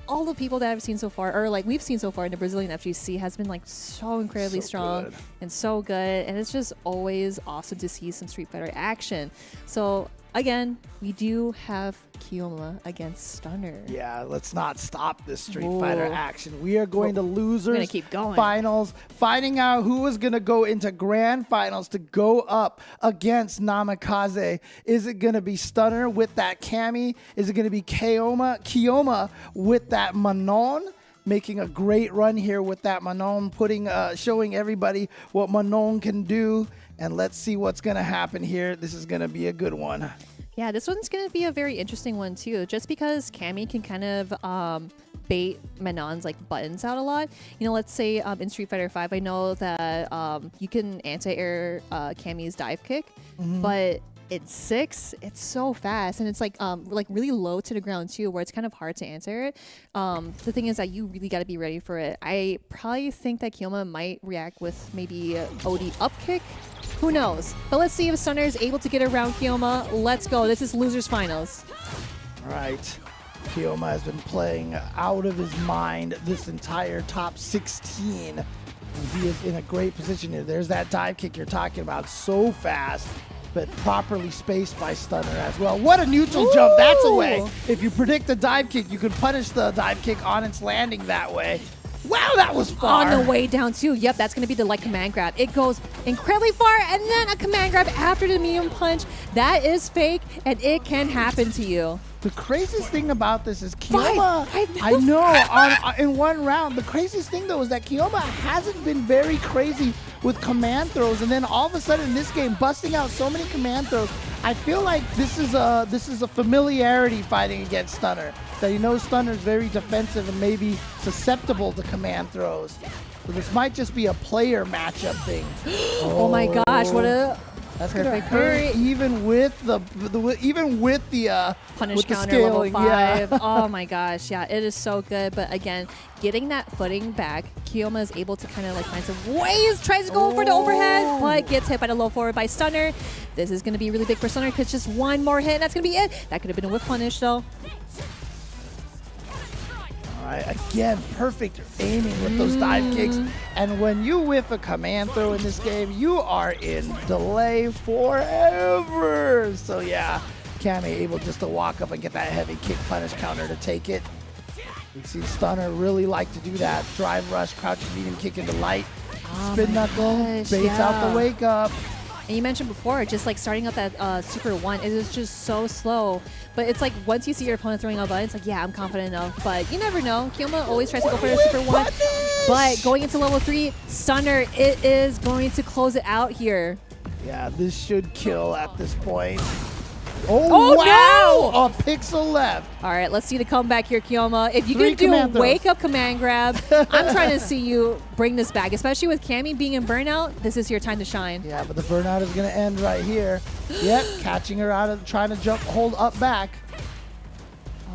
Speaker 10: all the people that I've seen so far, or like we've seen so far in the Brazilian FGC, has been like so incredibly strong and so good. And it's just always awesome to see some Street Fighter action. So again, we do have Keoma against Stunner.
Speaker 9: Yeah, let's not stop this Street Fighter action. We are going to losers
Speaker 10: We're gonna keep going.
Speaker 9: finals, finding out who is going to go into grand finals to go up against Namikaze. Is it going to be Stunner with that Cammy? Is it going to be Keoma with that Manon? Making a great run here with that Manon, showing everybody what Manon can do. And let's see what's going to happen here. This is going to be a good one.
Speaker 10: Yeah, this one's going to be a very interesting one too, just because Cammy can kind of bait Manon's like buttons out a lot. You know, let's say in Street Fighter 5, I know that you can anti-air Cammy's dive kick, but it's 6, it's so fast, and it's like really low to the ground too, where it's kind of hard to answer it. The thing is that you really got to be ready for it. I probably think that Keoma might react with maybe OD up kick. Who knows? But let's see if Stunner is able to get around Keoma. Let's go. This is losers finals.
Speaker 9: All right. Keoma has been playing out of his mind this entire top 16. And he is in a great position here. There's that dive kick you're talking about. So fast, but properly spaced by Stunner as well. What a neutral jump. That's a way. If you predict the dive kick, you can punish the dive kick on its landing that way. Wow, that was far.
Speaker 10: On the way down too. Yep, that's going to be the light command grab. It goes incredibly far, and then a command grab after the medium punch. That is fake, and it can happen to you.
Speaker 9: The craziest thing about this is Keoma, I know, in one round, the craziest thing though is that Keoma hasn't been very crazy with command throws, and then all of a sudden in this game, busting out so many command throws. I feel like this is a familiarity fighting against Stunner. That he knows Stunner is very defensive and maybe susceptible to command throws. So this might just be a player matchup thing.
Speaker 10: Oh my gosh, what a
Speaker 9: That's gonna hurt even with the
Speaker 10: punish
Speaker 9: with the
Speaker 10: counter
Speaker 9: scaling.
Speaker 10: level 5.
Speaker 9: Yeah.
Speaker 10: Oh my gosh, yeah, it is so good. But again, getting that footing back, Keoma is able to kind of like find some ways, tries to go for the overhead, but gets hit by the low forward by Stunner. This is gonna be really big for Stunner because just one more hit and that's gonna be it. That could have been a whip punish though.
Speaker 9: Again, perfect aiming with those dive kicks. And when you whiff a command throw in this game, you are in delay forever. So yeah, Kami able just to walk up and get that heavy kick punish counter to take it. You see Stunner really like to do that. Drive rush, crouching medium kick into light. Spin knuckle, baits out the wake up.
Speaker 10: And you mentioned before, just like starting up that Super 1, it is just so slow. But it's like once you see your opponent throwing out buttons, like, yeah, I'm confident enough. But you never know. Keoma always tries to go for the Super 1. But going into level 3, Stunner, it is going to close it out here.
Speaker 9: Yeah, this should kill at this point. Oh, wow!
Speaker 10: No!
Speaker 9: A pixel left.
Speaker 10: All right, let's see the comeback here, Keoma. If you
Speaker 9: Three
Speaker 10: can do
Speaker 9: command throws.
Speaker 10: wake up command grab, I'm trying to see you bring this back, especially with Kami being in burnout. This is your time to shine.
Speaker 9: Yeah, but the burnout is going to end right here. Yep, catching her out of trying to jump, hold up back.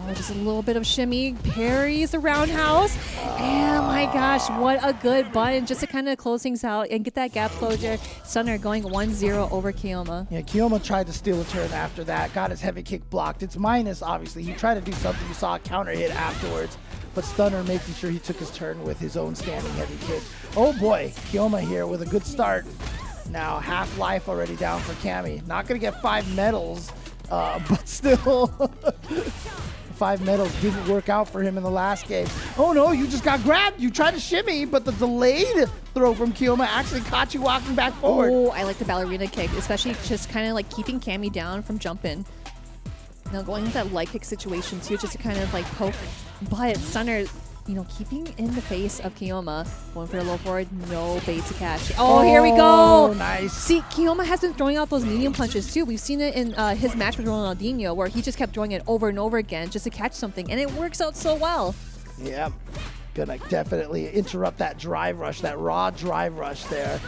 Speaker 10: Oh, just a little bit of shimmy. Parries the roundhouse. And my gosh, what a good button just to kind of close things out and get that gap closure. Stunner going 1-0 over Keoma.
Speaker 9: Yeah, Keoma tried to steal a turn after that. Got his heavy kick blocked. It's minus, obviously. He tried to do something. You saw a counter hit afterwards. But Stunner making sure he took his turn with his own standing heavy kick. Oh boy, Keoma here with a good start. Now half life already down for Kami. Not going to get 5 medals, but still... 5 medals didn't work out for him in the last game. Oh no, you just got grabbed. You tried to shimmy, but the delayed throw from Keoma actually caught you walking back forward.
Speaker 10: Oh, I like the ballerina kick, especially just kind of like keeping Kami down from jumping. Now going with that light kick situation too, just to kind of like poke. But Stunner, you know, keeping in the face of Keoma, going for a low forward, no bait to catch. Oh, here we go.
Speaker 9: Nice.
Speaker 10: See, Keoma has been throwing out those medium punches too. We've seen it in his match with Ronaldinho, where he just kept throwing it over and over again just to catch something, and it works out so well.
Speaker 9: Yep. Gonna definitely interrupt that drive rush, that raw drive rush there.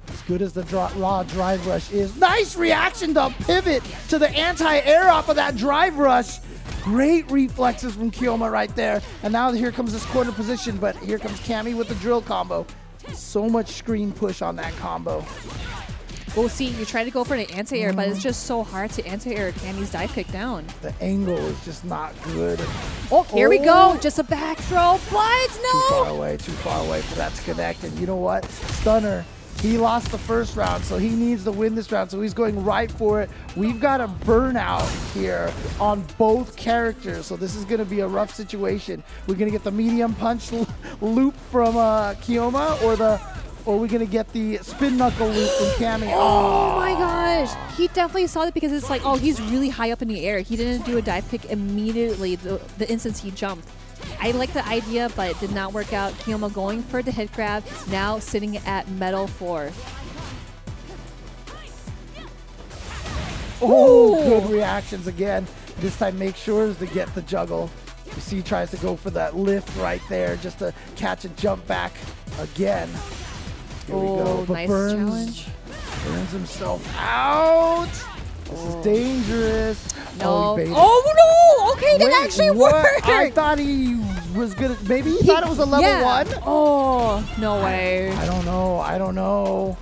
Speaker 9: As good as the raw drive rush is. Nice reaction to pivot to the anti-air off of that drive rush. Great reflexes from Keoma right there. And now here comes this corner position, but here comes Kami with the drill combo. So much screen push on that combo.
Speaker 10: Oh, see, you try to go for an anti-air, but it's just so hard to anti-air Kami's dive kick down.
Speaker 9: The angle is just not good.
Speaker 10: Oh, here we go. Just a back throw, but no.
Speaker 9: Too far away for that to connect. And you know what? Stunner, he lost the first round, so he needs to win this round, so he's going right for it. We've got a burnout here on both characters, so this is going to be a rough situation. We're going to get the medium punch loop from Keoma, or we're going to get the spin knuckle loop from Kami.
Speaker 10: Oh my gosh. He definitely saw it because it's like, oh, he's really high up in the air. He didn't do a dive kick immediately the instant he jumped. I like the idea, but it did not work out. Keoma going for the hit grab, now sitting at Metal 4.
Speaker 9: Oh, good reactions again. This time make sure to get the juggle. You see he tries to go for that lift right there just to catch a jump back again. Here we go. But
Speaker 10: nice challenge.
Speaker 9: Burns himself out. This is dangerous.
Speaker 10: No.
Speaker 9: Oh,
Speaker 10: no! Okay, that actually worked!
Speaker 9: I thought he was gonna. Maybe he thought it was a level 1.
Speaker 10: Oh, no way.
Speaker 9: I don't know.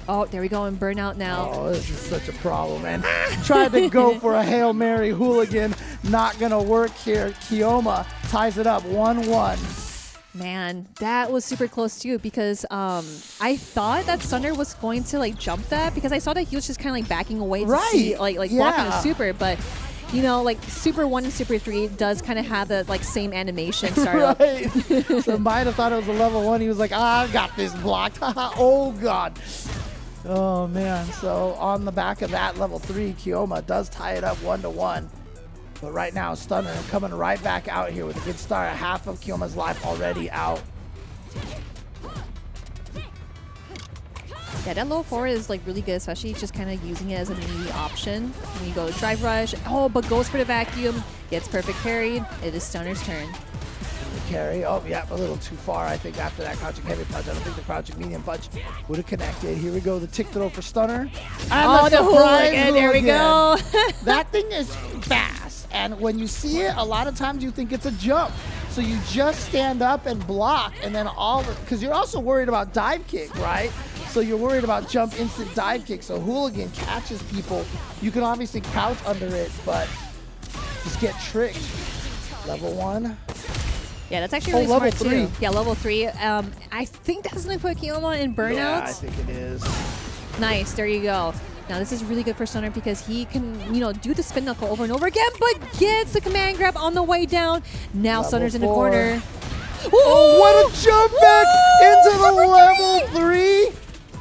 Speaker 10: Oh, there we go in burnout now.
Speaker 9: Oh, this is such a problem, man. Tried to go for a Hail Mary hooligan. Not gonna work here. Keoma ties it up 1-1.
Speaker 10: Man, that was super close too because I thought that Stunner was going to like jump that because I saw that he was just kind of like backing away to see like blocking a super, but you know, like Super 1 and Super 3 does kind of have the like same animation start
Speaker 9: right. So might have thought it was a level 1. He was like, I got this blocked. Oh god. Oh man. So on the back of that level 3, Keoma does tie it up 1-1. But right now, Stunner coming right back out here with a good start. Half of Keoma's life already out.
Speaker 10: Yeah, that low forward is like really good, especially just kind of using it as a melee option. When you go drive rush, oh, but goes for the vacuum, gets perfect carried. It is Stunner's turn.
Speaker 9: The carry, oh yeah, a little too far, I think, after that crouching heavy punch. I don't think the crouching medium punch would have connected. Here we go, the tick throw for Stunner. And
Speaker 10: the hooligan, there we go.
Speaker 9: That thing is fast, and when you see it, a lot of times you think it's a jump. So you just stand up and block, and then because you're also worried about dive kick, right? So you're worried about jump instant dive kick. So hooligan catches people. You can obviously crouch under it, but just get tricked. Level 1.
Speaker 10: Yeah, that's actually really smart
Speaker 9: level 3.
Speaker 10: too. Yeah, level 3. I think that's gonna put Keoma in burnouts.
Speaker 9: Yeah, I think it is.
Speaker 10: Nice, there you go. Now this is really good for Stunner because he can, do the spin knuckle over and over again, but gets the command grab on the way down. Now Stunner's in the corner.
Speaker 9: Oh, what a jump back into the level 3.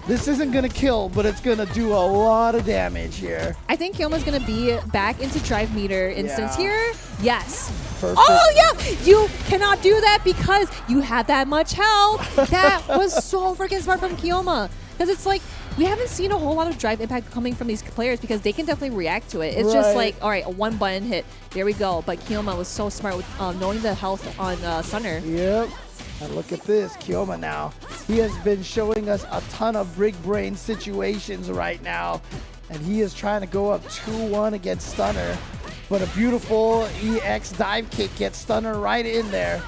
Speaker 9: This isn't going to kill, but it's going to do a lot of damage here.
Speaker 10: I think Keoma's going to be back into drive meter instance here. Yes.
Speaker 9: Perfect.
Speaker 10: Oh, yeah. You cannot do that because you had that much health. That was so freaking smart from Keoma. Because it's like, we haven't seen a whole lot of drive impact coming from these players because they can definitely react to it. It's just like, all right, a one button hit. There we go. But Keoma was so smart with knowing the health on Stunner.
Speaker 9: Yep. And look at this, Keoma now. He has been showing us a ton of big brain situations right now. And he is trying to go up 2-1 against Stunner. But a beautiful EX dive kick gets Stunner right in there.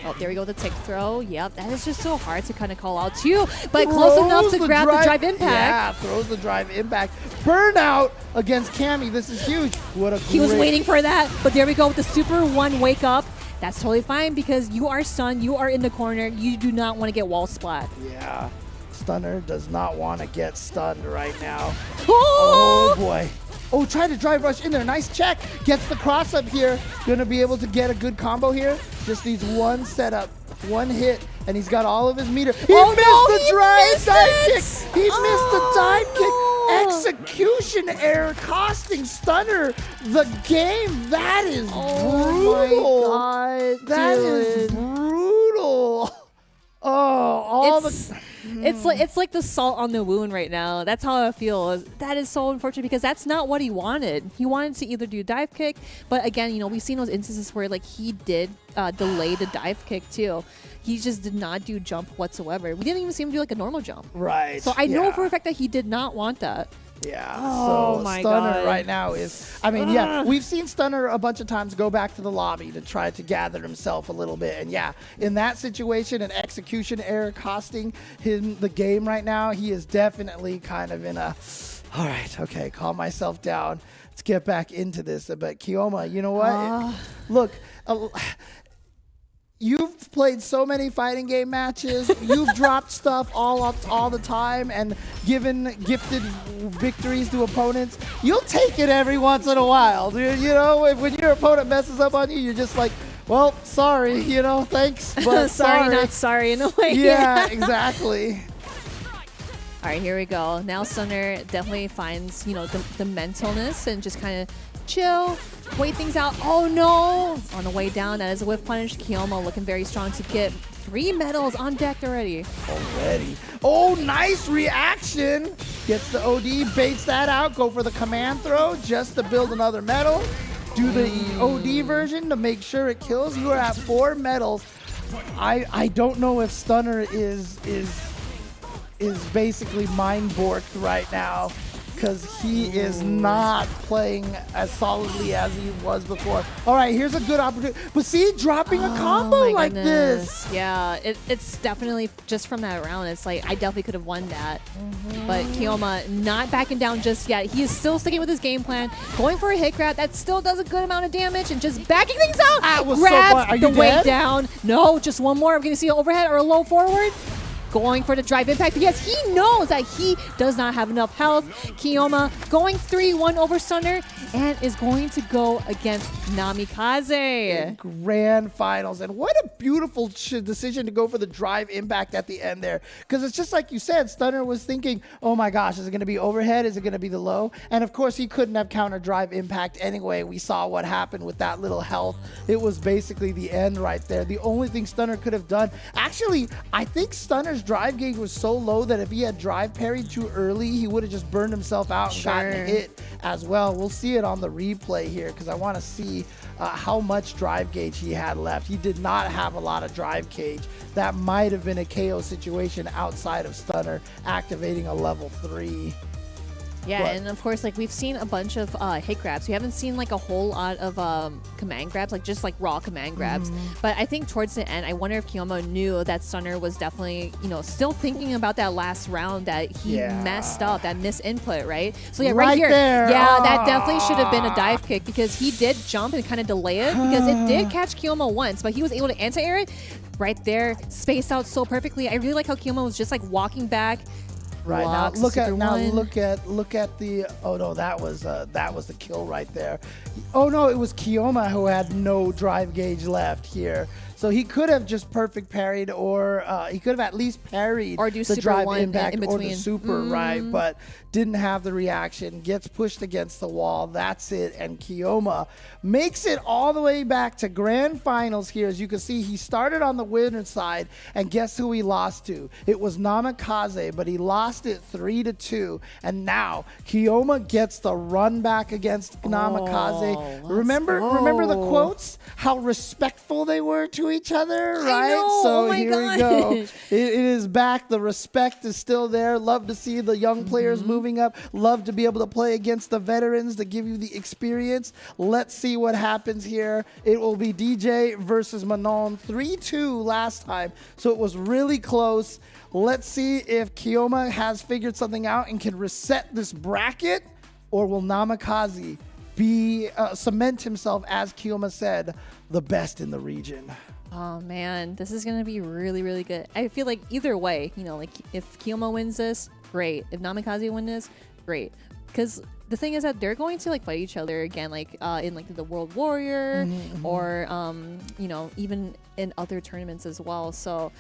Speaker 10: Oh, there we go, the tick throw. Yep, that is just so hard to kind of call out too. But close enough to grab the drive impact.
Speaker 9: Yeah, throws the drive impact. Burnout against Cammy. This is huge. What a
Speaker 10: He was waiting for that, but there we go with the Super 1 wake up. That's totally fine because you are stunned. You are in the corner. You do not want to get wall splat.
Speaker 9: Yeah, Stunner does not want to get stunned right now.
Speaker 10: Oh,
Speaker 9: boy. Oh, trying to drive rush in there. Nice check. Gets the cross up here. Gonna be able to get a good combo here. Just needs one setup, one hit, and he's got all of his meter. He missed the drive kick. He missed the dive kick. Execution error costing Stunner the game. That is brutal.
Speaker 10: my God,
Speaker 9: That is brutal. Oh,
Speaker 10: it's like the salt on the wound right now. That's how I feel. That is so unfortunate because that's not what he wanted. He wanted to either do dive kick, but again, we've seen those instances where like he did delay the dive kick too. He just did not do jump whatsoever. We didn't even see him do like a normal jump.
Speaker 9: Right.
Speaker 10: So I know for a fact that he did not want that.
Speaker 9: Yeah,
Speaker 10: oh
Speaker 9: so
Speaker 10: my
Speaker 9: Stunner
Speaker 10: God.
Speaker 9: right now is, I mean, yeah, we've seen Stunner a bunch of times go back to the lobby to try to gather himself a little bit. And yeah, in that situation, an execution error costing him the game right now, he is definitely kind of in a, all right, okay, calm myself down. Let's get back into this. But Keoma, you know what? Look, you've played so many fighting game matches. You've dropped stuff all the time and gifted victories to opponents. You'll take it every once in a while, dude. When your opponent messes up on you, you're just like, well, sorry, thanks, but
Speaker 10: sorry, not sorry in a way.
Speaker 9: Yeah, exactly.
Speaker 10: All right, here we go. Now Stunner definitely finds, the mentalness and just kind of chill, wait things out. Oh no! On the way down, that is a whiff punish. Keoma looking very strong to get 3 medals on deck already.
Speaker 9: Oh, nice reaction. Gets the OD, baits that out, go for the command throw just to build another medal. Do the OD version to make sure it kills. You are at 4 medals. I don't know if Stunner is basically mind-borked right now, because he is not playing as solidly as he was before. All right, here's a good opportunity. But see, dropping a combo like this.
Speaker 10: Yeah, it's definitely just from that round. It's like, I definitely could have won that. But Keoma not backing down just yet. He is still sticking with his game plan, going for a hit grab. That still does a good amount of damage and just backing things out.
Speaker 9: That was
Speaker 10: Grabs the way down. No, just one more. I'm going to see an overhead or a low forward. Going for the drive impact. Yes, he knows that he does not have enough health. Keoma going 3-1 over Stunner and is going to go against Namikaze.
Speaker 9: Grand finals. And what a beautiful decision to go for the drive impact at the end there. Because it's just like you said, Stunner was thinking, oh my gosh, is it going to be overhead? Is it going to be the low? And of course, he couldn't have counter drive impact anyway. We saw what happened with that little health. It was basically the end right there. The only thing Stunner could have done, actually, I think Stunner's drive gauge was so low that if he had drive parried too early, he would have just burned himself out and gotten a hit as well. We'll see it on the replay here because I want to see how much drive gauge he had left. He did not have a lot of drive gauge. That might have been a KO situation outside of Stunner activating a level 3.
Speaker 10: Yeah,
Speaker 9: But-
Speaker 10: and of course, like we've seen a bunch of hit grabs. We haven't seen like a whole lot of command grabs, like just like raw command grabs. But I think towards the end, I wonder if Keoma knew that Stunner was definitely, still thinking about that last round that he messed up, that misinput, right? So yeah, right here,
Speaker 9: there.
Speaker 10: yeah, that definitely should have been a dive kick because he did jump and kind of delay it because it did catch Keoma once, but he was able to anti-air it right there, spaced out so perfectly. I really like how Keoma was just like walking back.
Speaker 9: Right
Speaker 10: Walks,
Speaker 9: now, look
Speaker 10: super
Speaker 9: at the. Oh no, that was the kill right there. Oh no, it was Keoma who had no drive gauge left here. So he could have just perfect parried, or he could have at least parried
Speaker 10: or do
Speaker 9: the
Speaker 10: super
Speaker 9: drive
Speaker 10: one
Speaker 9: impact
Speaker 10: in
Speaker 9: or
Speaker 10: between.
Speaker 9: the super, right? But didn't have the reaction, gets pushed against the wall. That's it. And Keoma makes it all the way back to grand finals here. As you can see, he started on the winner's side, and guess who he lost to? It was Namikaze, but he lost it 3-2. And now Keoma gets the run back against Namikaze. Remember the quotes? How respectful they were to each other, right?
Speaker 10: know.
Speaker 9: So
Speaker 10: Oh my
Speaker 9: here we go.
Speaker 10: gosh.
Speaker 9: It is back. The respect is still there. Love to see the young players moving up. Love to be able to play against the veterans to give you the experience. Let's see what happens here. It will be DJ versus Manon. 3-2 last time, so it was really close. Let's see if Keoma has figured something out and can reset this bracket, or will Namikaze be cement himself, as Keoma said, the best in the region?
Speaker 10: Oh man, this is gonna be really, really good. I feel like either way, like if Keoma wins this, great. If Namikaze wins this, great. Because the thing is that they're going to like fight each other again, like in like the World Warrior, or even in other tournaments as well. So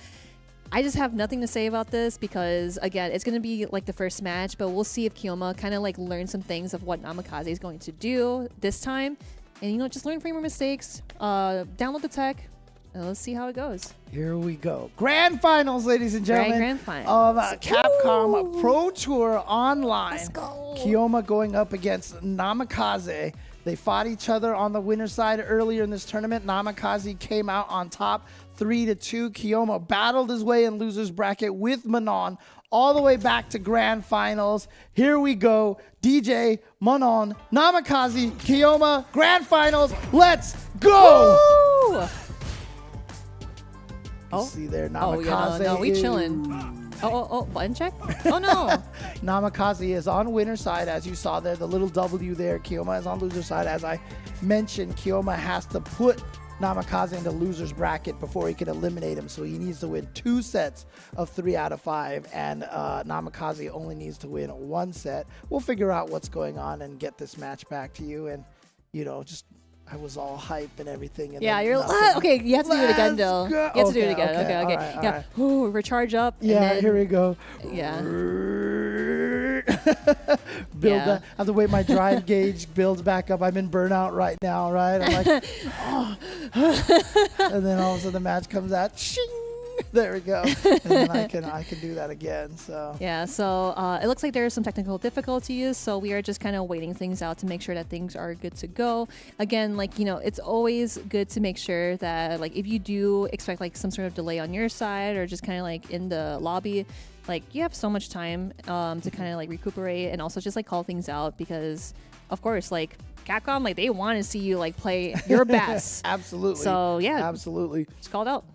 Speaker 10: I just have nothing to say about this because again, it's gonna be like the first match, but we'll see if Keoma kind of like learns some things of what Namikaze is going to do this time, and just learn from your mistakes. Download the tech. And let's see how it goes.
Speaker 9: Here we go. Grand finals, ladies and gentlemen.
Speaker 10: Grand finals.
Speaker 9: Of Capcom Pro Tour Online.
Speaker 10: Let's go.
Speaker 9: Keoma going up against Namikaze. They fought each other on the winner's side earlier in this tournament. Namikaze came out on top 3-2. Keoma battled his way in loser's bracket with Manon all the way back to grand finals. Here we go. DJ, Manon, Namikaze, Keoma, grand finals. Let's go.
Speaker 10: Woo!
Speaker 9: You see there, Namikaze.
Speaker 10: No, we chilling. Oh, button check? Oh no.
Speaker 9: Namikaze is on winner's side, as you saw there, the little W there. Keoma is on loser's side. As I mentioned, Keoma has to put Namikaze in the loser's bracket before he can eliminate him, so he needs to win 2 sets of 3 out of 5, and Namikaze only needs to win 1 set. We'll figure out what's going on and get this match back to you, and I was all hype and everything. And
Speaker 10: yeah,
Speaker 9: then
Speaker 10: you're
Speaker 9: nothing.
Speaker 10: Okay. You have to do it again, though.
Speaker 9: Go.
Speaker 10: You have to do it again. Okay.
Speaker 9: All right, all
Speaker 10: yeah.
Speaker 9: right.
Speaker 10: Ooh, recharge up.
Speaker 9: Yeah,
Speaker 10: and then,
Speaker 9: here we go.
Speaker 10: Yeah.
Speaker 9: Build that. I have to wait my drive gauge builds back up. I'm in burnout right now, right? I'm like, oh. And then all of a sudden the match comes out. Shing! There we go. And then I can do that again. So
Speaker 10: yeah. So it looks like there are some technical difficulties. So we are just kind of waiting things out to make sure that things are good to go. Again, it's always good to make sure that if you do expect some sort of delay on your side or just kind of in the lobby, you have so much time to kind of recuperate and also just call things out because of course Capcom they want to see you play your best.
Speaker 9: Absolutely.
Speaker 10: So yeah,
Speaker 9: absolutely.
Speaker 10: It's called out.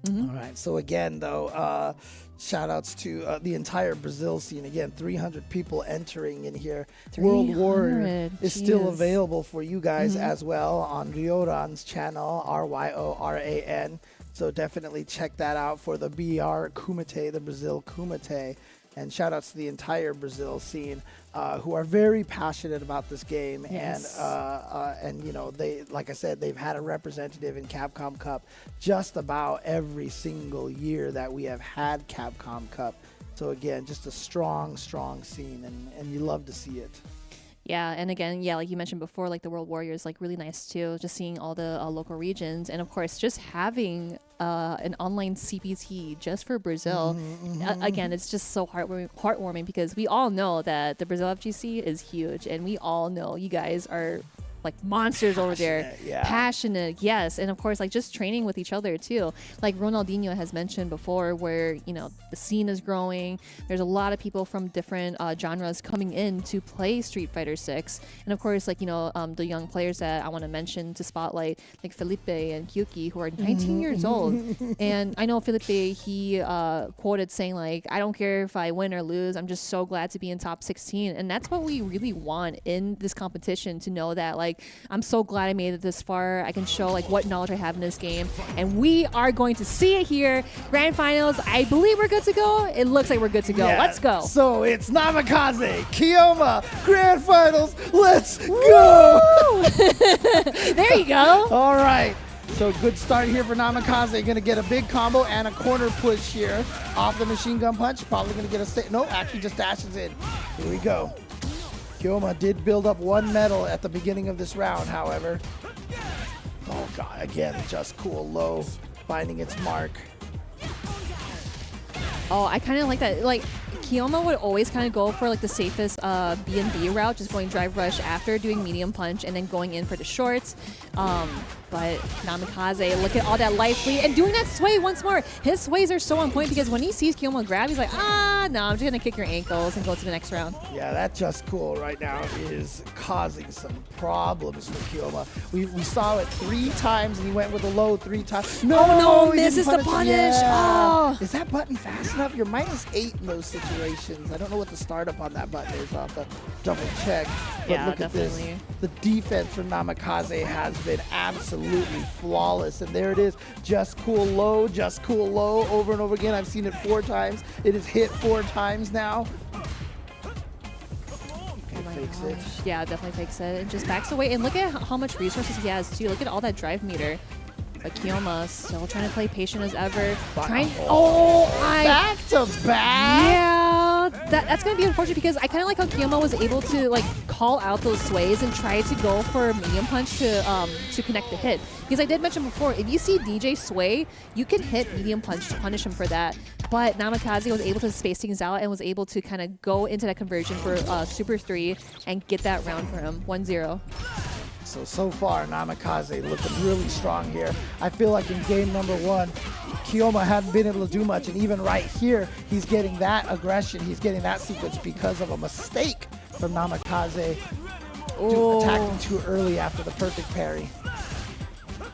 Speaker 9: All right. So again, though, shout outs to the entire Brazil scene. Again, 300 people entering in here. World Warrior is still available for you guys as well on Ryoran's channel, RYORAN. So definitely check that out for the BR Kumite, the Brazil Kumite. And shout outs to the entire Brazil scene who are very passionate about this game.
Speaker 10: Yes.
Speaker 9: And they, like I said, they've had a representative in Capcom Cup just about every single year that we have had Capcom Cup. So again, just a strong, strong scene, and you love to see it.
Speaker 10: Yeah, and again, like you mentioned before, the World Warrior is really nice too. Just seeing all the local regions, and of course, just having an online CPT just for Brazil. Again, it's just so heartwarming because we all know that the Brazil FGC is huge, and we all know you guys are like monsters over there.
Speaker 9: Yeah.
Speaker 10: Passionate, yes. And of course, like just training with each other too. Like Ronaldinho has mentioned before, where, you know, the scene is growing. There's a lot of people from different genres coming in to play Street Fighter 6. And of course, like, you know, the young players that I want to mention to spotlight, like Felipe and Kyuki, who are 19 years old. And I know Felipe, he quoted saying, like, I don't care if I win or lose. I'm just so glad to be in top 16. And that's what we really want in this competition, to know that, like, I'm so glad I made it this far. I can show, like, what knowledge I have in this game. And we are going to see it here. Grand Finals, I believe we're good to go. It looks like we're good to go.
Speaker 9: Yeah.
Speaker 10: Let's go.
Speaker 9: So it's Namikaze, Keoma, Grand Finals. Let's go.
Speaker 10: There you go.
Speaker 9: All right. So good start here for Namikaze. Going to get a big combo and a corner push here off the machine gun punch. Probably going to get a no, actually just dashes in. Here we go. Keoma did build up 1 medal at the beginning of this round, however. Oh god, again, just cool low, finding its mark.
Speaker 10: Oh, I kind of like that. Like, Keoma would always kind of go for like the safest B&B route, just going drive rush after doing medium punch and then going in for the shorts. But Namikaze, look at all that life lead and doing that sway once more. His sways are so on point because when he sees Keoma grab, he's like, no, I'm just going to kick your ankles and go to the next round.
Speaker 9: Yeah, that just cool right now is causing some problems for Keoma. We saw it 3 times and he went with a low 3 times.
Speaker 10: No, misses the punish.
Speaker 9: Yeah.
Speaker 10: Oh.
Speaker 9: Is that button fast enough? You're -8 in those situations. I don't know what the startup on that button is. I'll have to double check. But
Speaker 10: Yeah,
Speaker 9: look
Speaker 10: definitely.
Speaker 9: at this. The defense from Namikaze has been absolutely flawless. And there it is. Just cool low over and over again. I've seen it 4 times. It is hit 4 times now. Fakes it.
Speaker 10: Yeah, definitely fakes it. And just backs away. And look at how much resources he has, too. Look at all that drive meter. But Keoma still trying to play patient as ever.
Speaker 9: Back to back.
Speaker 10: Yeah, that's going to be unfortunate because I kind of like how Keoma was able to like call out those sways and try to go for a medium punch to connect the hit. Because I did mention before, if you see DJ sway, you can hit medium punch to punish him for that. But Namikaze was able to space things out and was able to kind of go into that conversion for Super 3 and get that round for him, 1-0.
Speaker 9: So far, Namikaze looking really strong here. I feel like in game number 1, Keoma hadn't been able to do much, and even right here, he's getting that aggression, he's getting that sequence because of a mistake from Namikaze attacking too early after the perfect parry.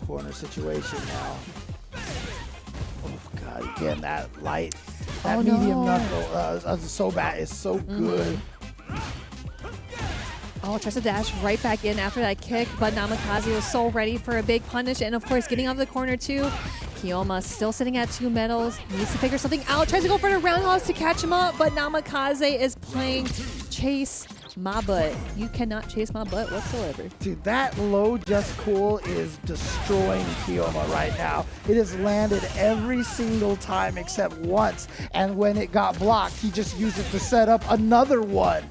Speaker 9: Corner situation now. Oh god, again, that light, that medium knuckle, so bad, is so good.
Speaker 10: Oh, tries to dash right back in after that kick, but Namikaze was so ready for a big punish, and of course getting out of the corner too. Keoma still sitting at 2 medals, needs to figure something out, tries to go for the roundhouse to catch him up, but Namikaze is playing chase my butt. You cannot chase my butt whatsoever.
Speaker 9: Dude, that low just cool is destroying Keoma right now. It has landed every single time except once, and when it got blocked, he just used it to set up another one.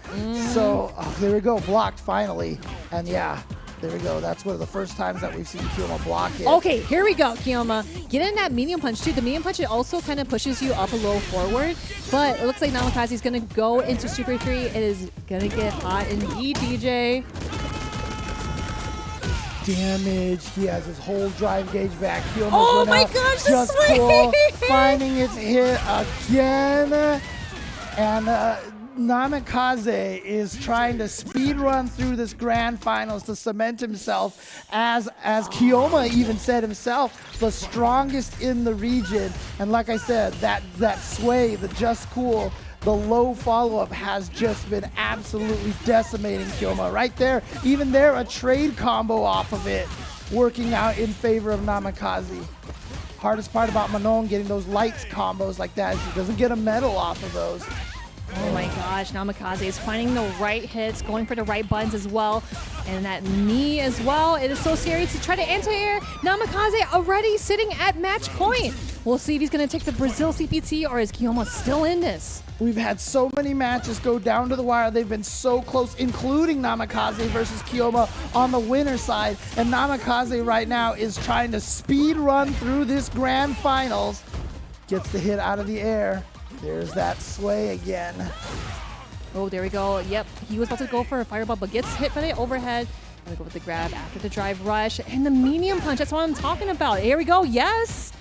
Speaker 9: So there we go, blocked finally, and yeah. There we go. That's one of the first times that we've seen Keoma block it.
Speaker 10: Okay, here we go, Keoma. Get in that medium punch, too. The medium punch, it also kind of pushes you up a little forward, but it looks like Namikaze is going to go into Super 3. It is going to get hot indeed, DJ.
Speaker 9: Damage. He has his whole drive gauge back. Keoma's
Speaker 10: oh my gosh,
Speaker 9: just cool. Finding its hit again. And Namikaze is trying to speed run through this grand finals to cement himself as Keoma even said himself, the strongest in the region. And like I said, that sway, the just cool, the low follow-up has just been absolutely decimating Keoma. Right there, even there, a trade combo off of it, working out in favor of Namikaze. Hardest part about Manon getting those lights combos like that is he doesn't get a medal off of those.
Speaker 10: Oh my gosh, Namikaze is finding the right hits, going for the right buttons as well. And that knee as well. It is so scary to try to anti-air. Namikaze already sitting at match point. We'll see if he's going to take the Brazil CPT or is Keoma still in this?
Speaker 9: We've had so many matches go down to the wire. They've been so close, including Namikaze versus Keoma on the winner side. And Namikaze right now is trying to speed run through this grand finals. Gets the hit out of the air. There's that sway again.
Speaker 10: Oh, there we go. Yep, he was about to go for a fireball, but gets hit by the overhead. Gonna go with the grab after the drive rush and the medium punch. That's what I'm talking about. Here we go. Yes.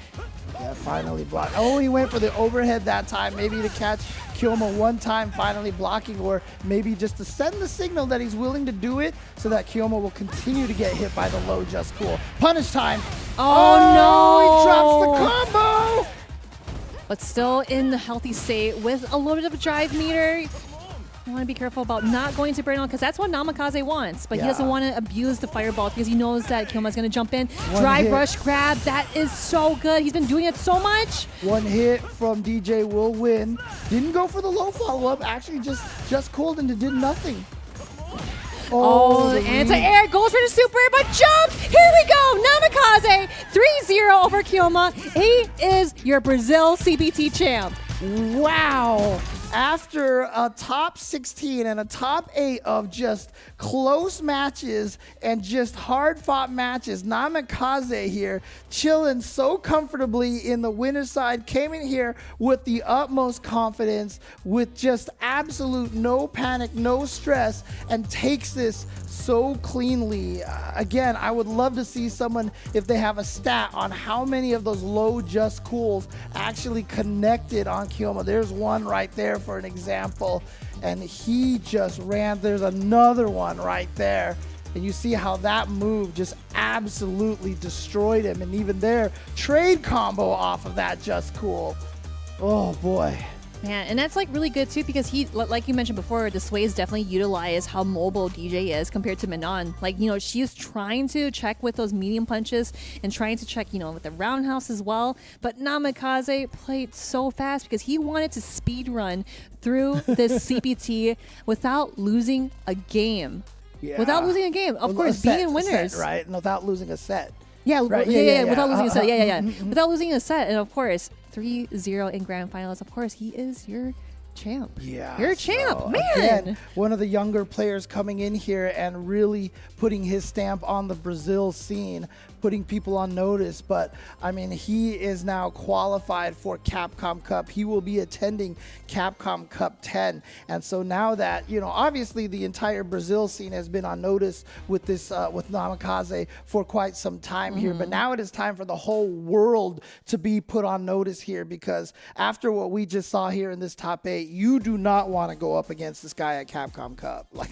Speaker 9: Yeah, finally blocked. Oh, he went for the overhead that time, maybe to catch Keoma one time, finally blocking, or maybe just to send the signal that he's willing to do it so that Keoma will continue to get hit by the low just cool. Punish time.
Speaker 10: Oh,
Speaker 9: no! He drops the combo!
Speaker 10: But still in the healthy state with a little bit of a drive meter. You want to be careful about not going to burn on because that's what Namikaze wants. But he doesn't want to abuse the fireball because he knows that Keoma's going to jump in. Drive rush grab. That is so good. He's been doing it so much.
Speaker 9: One hit from DJ will win. Didn't go for the low follow-up. Actually just cooled and did nothing.
Speaker 10: Oh, anti-air goes for the super, but jump! Here we go! Namikaze 3-0 over Keoma. He is your Brazil CPT champ.
Speaker 9: Wow. After a top 16 and a top 8 of just close matches and just hard-fought matches, Namikaze here chilling so comfortably in the winner's side, came in here with the utmost confidence, with just absolute no panic, no stress, and takes this so cleanly. Again, I would love to see someone, if they have a stat on how many of those low just cools actually connected on Keoma. There's one right there for an example, and he just ran. There's another one right there, and you see how that move just absolutely destroyed him. And even there, trade combo off of that just cool. Oh boy.
Speaker 10: Man, and that's like really good too because he, like you mentioned before, the sways definitely utilize how mobile DJ is compared to Manon. Like, you know, she's trying to check with those medium punches and trying to check, you know, with the roundhouse as well. But Namikaze played so fast because he wanted to speed run through this CPT without losing a game.
Speaker 9: Yeah.
Speaker 10: Without losing a game, of course, being in winners,
Speaker 9: right? And without losing a set.
Speaker 10: Yeah,
Speaker 9: right.
Speaker 10: yeah, without losing a set. Yeah. Without losing a set, and of course, 3-0 in grand finals. Of course, he is your champ.
Speaker 9: Yeah,
Speaker 10: you're a champ,
Speaker 9: so,
Speaker 10: man.
Speaker 9: Again, one of the younger players coming in here and really putting his stamp on the Brazil scene, putting people on notice. But I mean, he is now qualified for Capcom Cup. He will be attending Capcom Cup 10. And so now that, you know, obviously the entire Brazil scene has been on notice with this, with Namikaze for quite some time here. But now it is time for the whole world to be put on notice here, because after what we just saw here in this top 8, you do not want to go up against this guy at Capcom Cup. Like,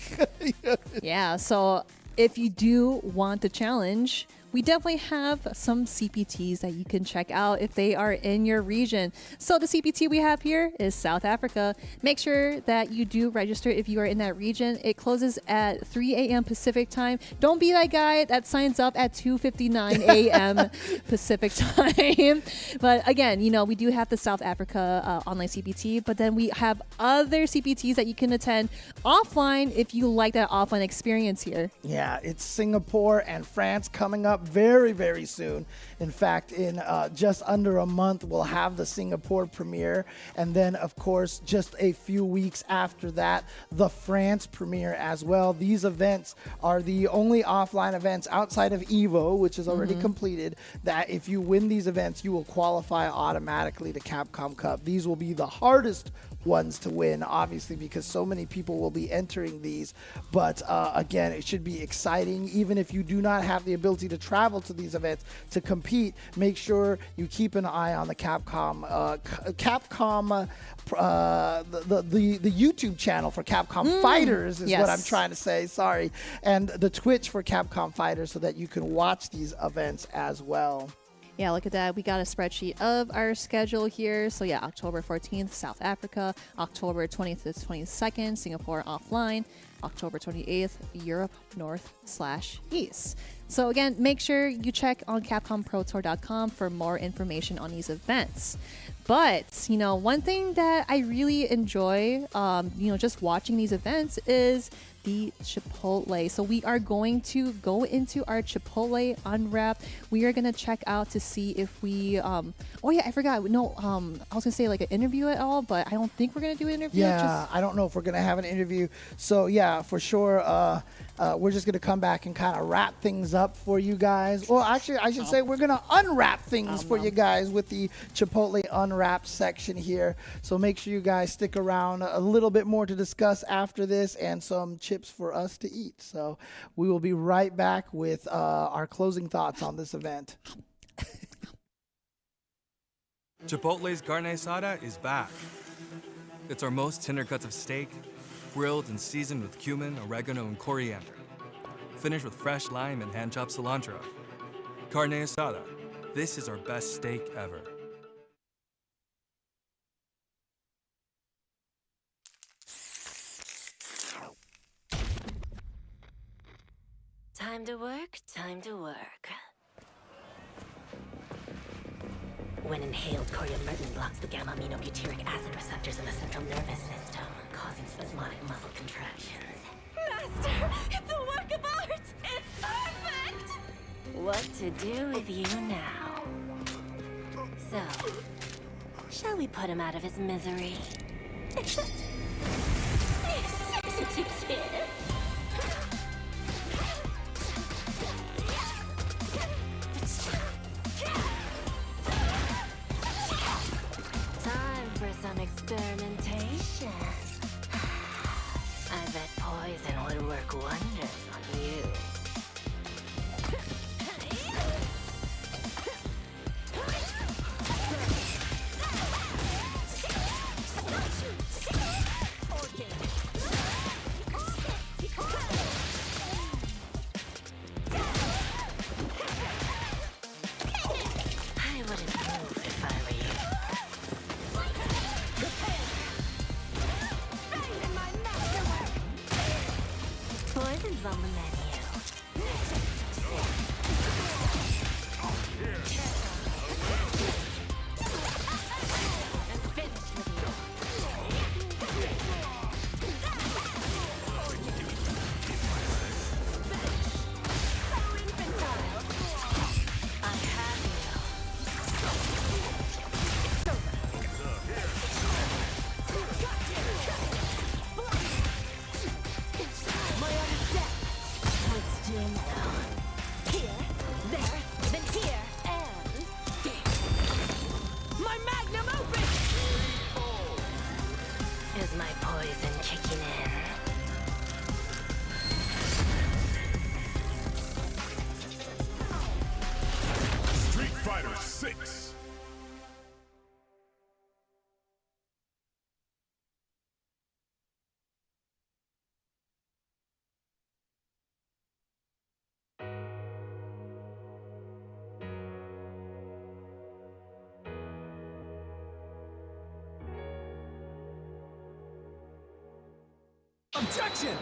Speaker 10: yeah, so if you do want the challenge, we definitely have some CPTs that you can check out if they are in your region. So the CPT we have here is South Africa. Make sure that you do register if you are in that region. It closes at 3 a.m. Pacific time. Don't be that guy that signs up at 2:59 a.m. Pacific time. But again, you know, we do have the South Africa online CPT, but then we have other CPTs that you can attend offline if you like that offline experience here.
Speaker 9: Yeah, it's Singapore and France coming up very, very soon. In fact, in just under a month, we'll have the Singapore premiere. And then, of course, just a few weeks after that, the France premiere as well. These events are the only offline events outside of EVO, which is already completed, that if you win these events, you will qualify automatically to Capcom Cup. These will be the hardest ones to win, obviously, because so many people will be entering these. But again, it should be exciting. Even if you do not have the ability to travel to these events to compete, make sure you keep an eye on the Capcom the YouTube channel for Capcom Fighters is what I'm trying to say, sorry, and the Twitch for Capcom Fighters, so that you can watch these events as well.
Speaker 10: Yeah, look at that. We got a spreadsheet of our schedule here. So yeah, October 14th, South Africa. October 20th to 22nd, Singapore offline. October 28th, Europe North/East. So again, make sure you check on CapcomProTour.com for more information on these events. But, you know, one thing that I really enjoy, you know, just watching these events is the Chipotle. So we are going to go into our Chipotle Unwrapped. We are going to check out to see if we, oh yeah, I forgot. No, I was going to say like an interview at all, but I don't think we're going to do an interview.
Speaker 9: Yeah, I don't know if we're going to have an interview. So yeah, for sure, we're just going to come back and kind of wrap things up for you guys. Well, actually, I should say we're going to unwrap things for you guys with the Chipotle Unwrapped. unwrapped section here. So make sure you guys stick around. A little bit more to discuss after this and some chips for us to eat. So we will be right back with our closing thoughts on this event.
Speaker 11: Chipotle's carne asada is back. It's our most tender cuts of steak, grilled and seasoned with cumin, oregano, and coriander. Finished with fresh lime and hand-chopped cilantro. Carne asada. This is our best steak ever.
Speaker 12: Time to work, time to work. When inhaled, coriamyrtin blocks the gamma-aminobutyric acid receptors in the central nervous system, causing spasmodic muscle contractions.
Speaker 13: Master, it's a work of art! It's perfect!
Speaker 12: What to do with you now? So, shall we put him out of his misery? Time for some experimentation. I bet poison would work wonders on you. I wouldn't move if I were you. Poison's on the menu. I'm finished with you. I have my own death. Let's do now. Here, there, then here, and my magnum opus! Is my poison kicking in?
Speaker 16: Street Fighter 6.
Speaker 7: Objection!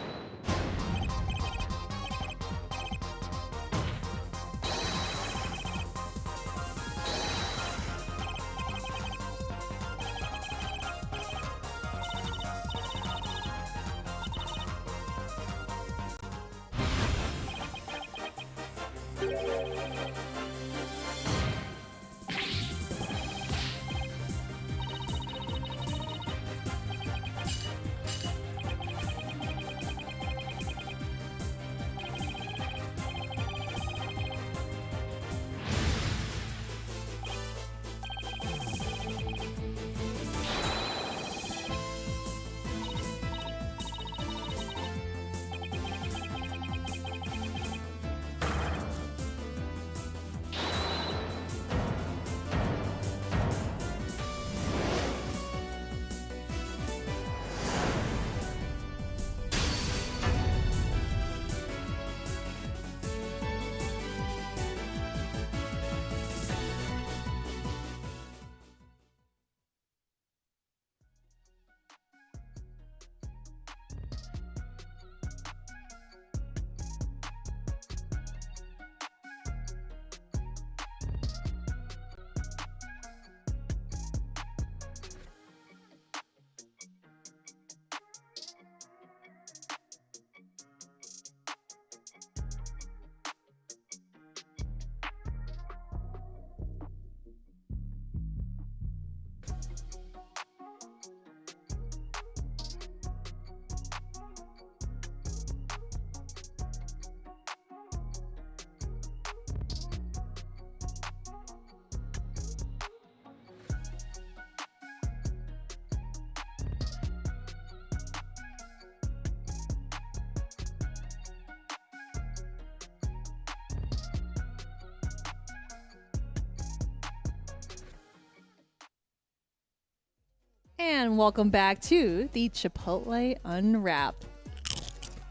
Speaker 10: And welcome back to the Chipotle Unwrapped.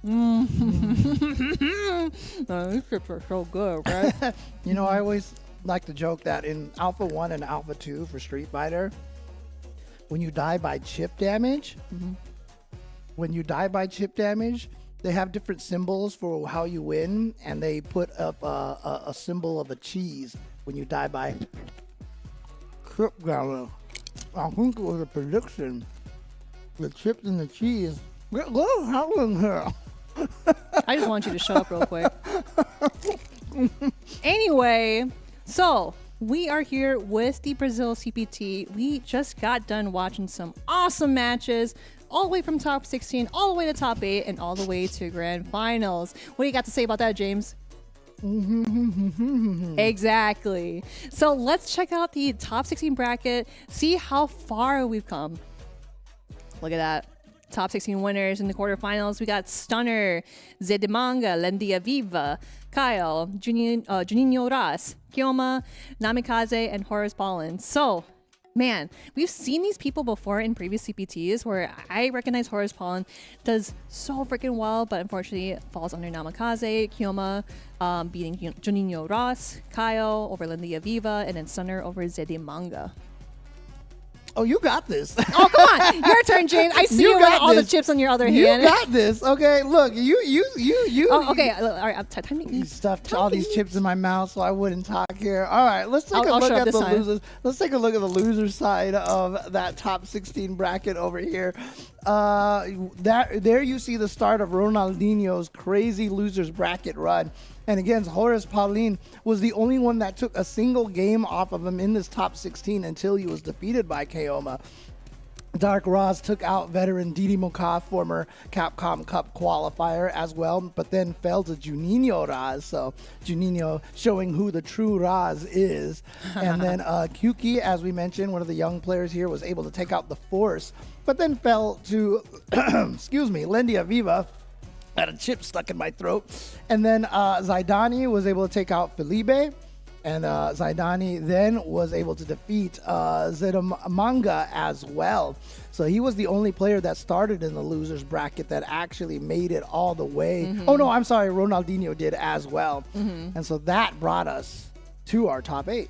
Speaker 10: These chips are so good, right?
Speaker 9: You know, I always like to joke that in Alpha 1 and Alpha 2 for Street Fighter, when you die by chip damage, they have different symbols for how you win, and they put up a symbol of a cheese when you die by chip damage. I think it was a prediction. The chips and the cheese. What's happening here?
Speaker 10: I just want you to shut up real quick. Anyway, so we are here with the Brazil CPT. We just got done watching some awesome matches, all the way from top 16, all the way to top 8, and all the way to grand finals. What do you got to say about that, James? Exactly. So let's check out the top 16 bracket, see how far we've come. Look at that. Top 16 winners in the quarterfinals. We got Stunner, Zydani, Lendi, Aviva, Kaio, Juninho, Keoma, Namikaze, and Horace Ballin. So, man, we've seen these people before in previous CPTs where I recognize Horace Ballin does so freaking well, but unfortunately it falls under Namikaze, Keoma beating Juninho, Kaio over Lendi, Aviva, and then Stunner over Zydani.
Speaker 9: Oh, you got this.
Speaker 10: Oh, come on. Your turn, James. I see you with all the chips on your other hand.
Speaker 9: You got this. Okay, look, you.
Speaker 10: Oh, okay. All right, time to
Speaker 9: You stuffed all these chips in my mouth so I wouldn't talk here. All right, let's take a look at the losers. Let's take a look at the loser side of that top 16 bracket over here. There you see the start of Ronaldinho's crazy losers bracket run. And again, Horace Ballin was the only one that took a single game off of him in this top 16 until he was defeated by Keoma. Dark Roz took out veteran Didi Moka, former Capcom Cup qualifier as well, but then fell to Juninho Raz. So Juninho showing who the true Raz is. And then Kyuki, as we mentioned, one of the young players here, was able to take out the Force, but then fell to, Lendi Aviva. Had a chip stuck in my throat. And then Zydani was able to take out Felipe. And Zydani then was able to defeat Zydani as well. So he was the only player that started in the losers bracket that actually made it all the way. Oh, no, I'm sorry. Ronaldinho did as well. And so that brought us to our top 8.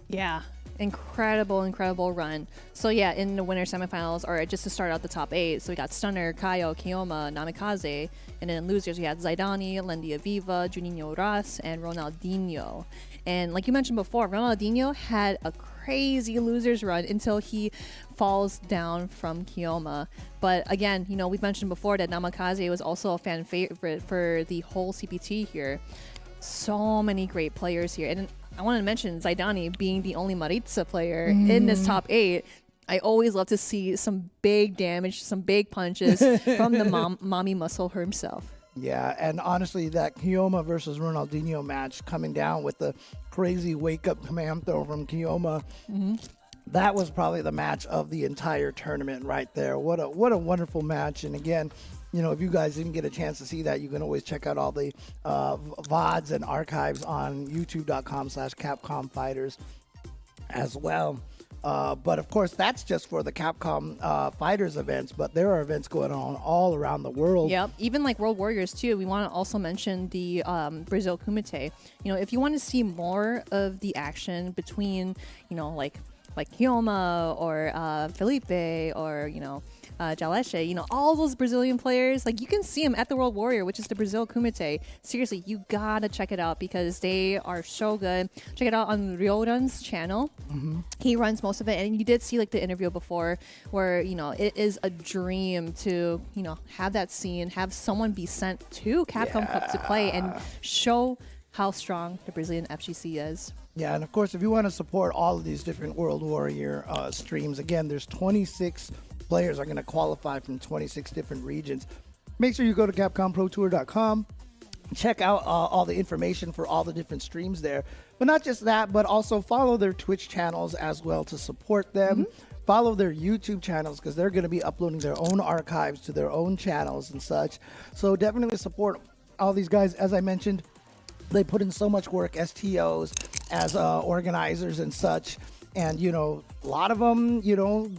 Speaker 10: Yeah. Incredible run. So yeah, in the winner semifinals, or just to start out the top 8, so we got Stunner, Kaio, Keoma, Namikaze, and then in losers we had Zydani, Lendi, Aviva, Juninho, and Ronaldinho. And like you mentioned before, Ronaldinho had a crazy losers run until he falls down from Keoma. But again, you know, we've mentioned before that Namikaze was also a fan favorite for the whole CPT here. So many great players here. And I want to mention Zydani being the only Maritza player in this top 8. I always love to see some big damage, some big punches from the mommy muscle himself.
Speaker 9: Yeah, and honestly, that Keoma versus Ronaldinho match coming down with the crazy wake-up command throw from Keoma, that was probably the match of the entire tournament right there. What a wonderful match. And again, you know, if you guys didn't get a chance to see that, you can always check out all the VODs and archives on youtube.com/Capcom Fighters as well. But of course, that's just for the Capcom Fighters events, but there are events going on all around the world.
Speaker 10: Yep, even like World Warriors too. We want to also mention the Brazil Kumite. You know, if you want to see more of the action between, you know, like Keoma or Felipe or, you know, Jaleshe, you know, all those Brazilian players, like you can see them at the World Warrior, which is the Brazil Kumite. Seriously, you gotta check it out because they are so good. Check it out on Ryoran's channel. He runs most of it, and you did see like the interview before where, you know, it is a dream to, you know, have that scene, have someone be sent to Capcom Cup to play and show how strong the Brazilian FGC is.
Speaker 9: Yeah, and of course, if you want to support all of these different World Warrior streams, again, there's 26 players are going to qualify from 26 different regions. Make sure you go to CapcomProTour.com, check out all the information for all the different streams there. But not just that, but also follow their Twitch channels as well to support them. Follow their YouTube channels because they're going to be uploading their own archives to their own channels and such. So definitely support all these guys. As I mentioned, they put in so much work, STOs, as organizers and such. And, you know, a lot of them, you know,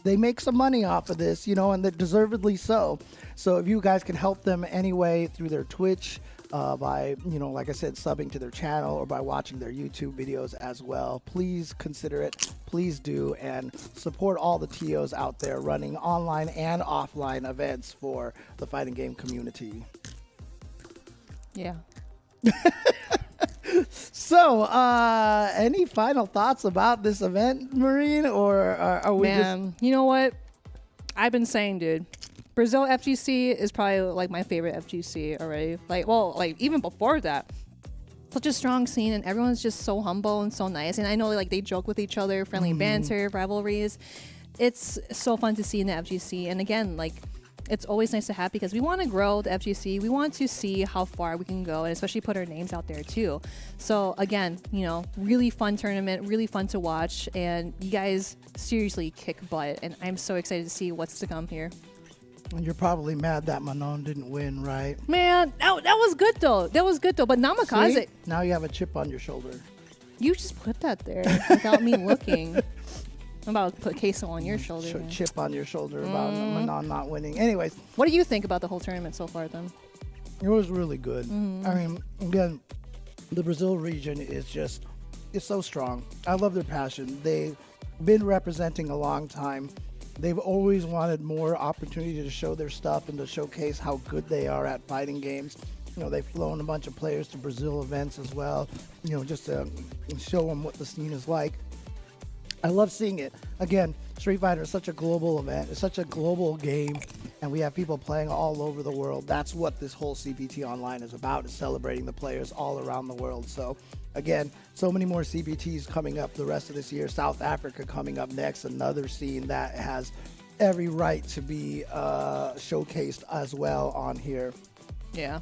Speaker 9: they make some money off of this, you know, and they're deservedly so. So if you guys can help them anyway through their Twitch, by, you know, like I said, subbing to their channel or by watching their YouTube videos as well, please consider it. Please do, and support all the TOs out there running online and offline events for the fighting game community.
Speaker 10: Yeah.
Speaker 9: So, any final thoughts about this event, Marine, or are we
Speaker 10: Man, you know what? I've been saying, dude. Brazil FGC is probably like my favorite FGC already. Like, well, like even before that, such a strong scene, and everyone's just so humble and so nice. And I know like they joke with each other, friendly banter, rivalries. It's so fun to see in the FGC. And again, like it's always nice to have because we want to grow the FGC. We want to see how far we can go, and especially put our names out there too. So again, you know, really fun tournament, really fun to watch, and you guys seriously kick butt. And I'm so excited to see what's to come here.
Speaker 9: And you're probably mad that Manon didn't win, right?
Speaker 10: Man, that was good though. That was good though. But Namikaze,
Speaker 9: See? Now you have a chip on your shoulder.
Speaker 10: You just put that there without me looking. I'm about to put queso on your shoulder.
Speaker 9: Chip on your shoulder about Manon not winning. Anyways,
Speaker 10: what do you think about the whole tournament so far, then?
Speaker 9: It was really good. I mean, again, the Brazil region is just, it's so strong. I love their passion. They've been representing a long time. They've always wanted more opportunity to show their stuff and to showcase how good they are at fighting games. You know, they've flown a bunch of players to Brazil events as well, you know, just to show them what the scene is like. I love seeing it. Again, Street Fighter is such a global event. It's such a global game, and we have people playing all over the world. That's what this whole CPT Online is about, is celebrating the players all around the world. So, again, so many more CPTs coming up the rest of this year. South Africa coming up next, another scene that has every right to be showcased as well on here.
Speaker 10: Yeah.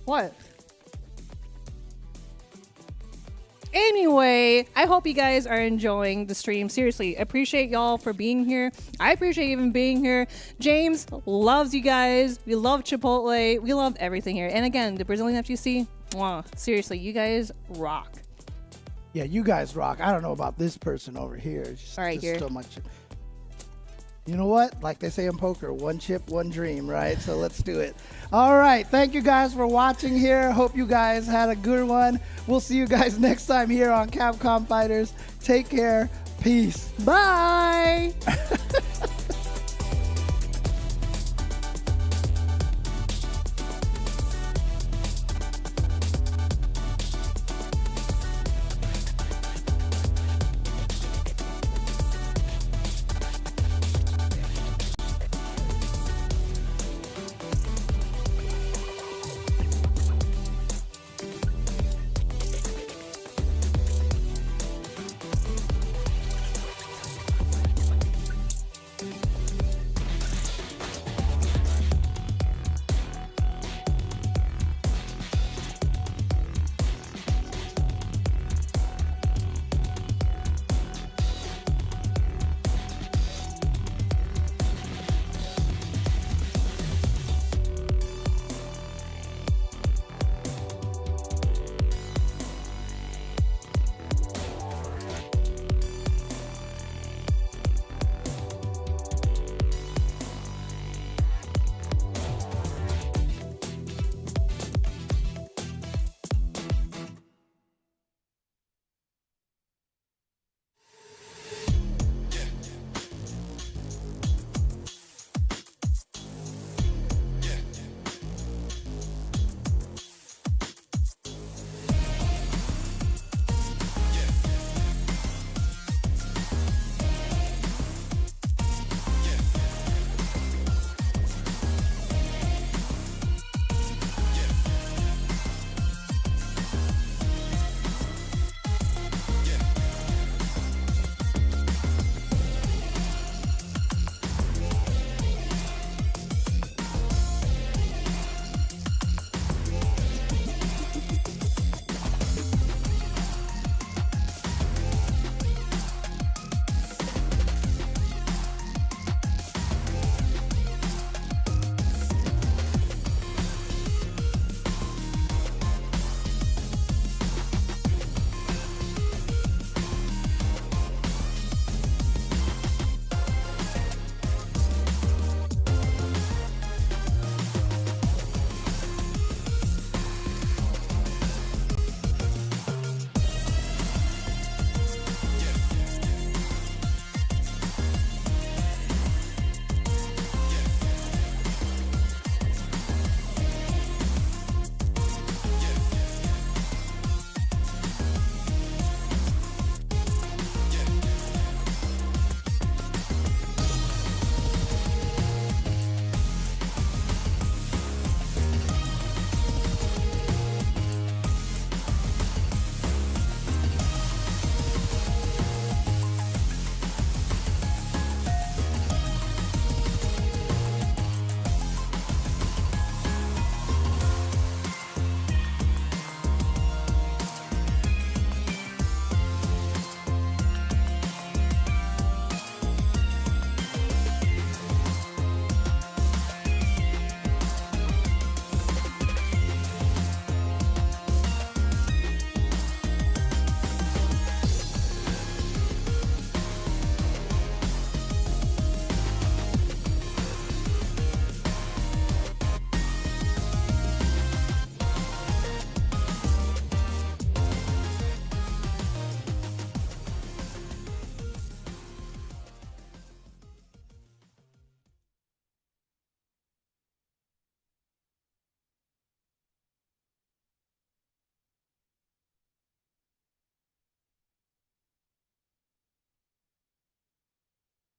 Speaker 10: What? Anyway, I hope you guys are enjoying the stream. Seriously, appreciate y'all for being here. I appreciate even being here. James loves you guys. We love Chipotle. We love everything here. And again, the Brazilian FGC, mwah, seriously, you guys rock.
Speaker 9: Yeah, you guys rock. I don't know about this person over here. It's
Speaker 10: all right,
Speaker 9: just
Speaker 10: here.
Speaker 9: So much. You know what? Like they say in poker, one chip, one dream, right? So let's do it. All right. Thank you guys for watching here. Hope you guys had a good one. We'll see you guys next time here on Capcom Fighters. Take care. Peace.
Speaker 10: Bye.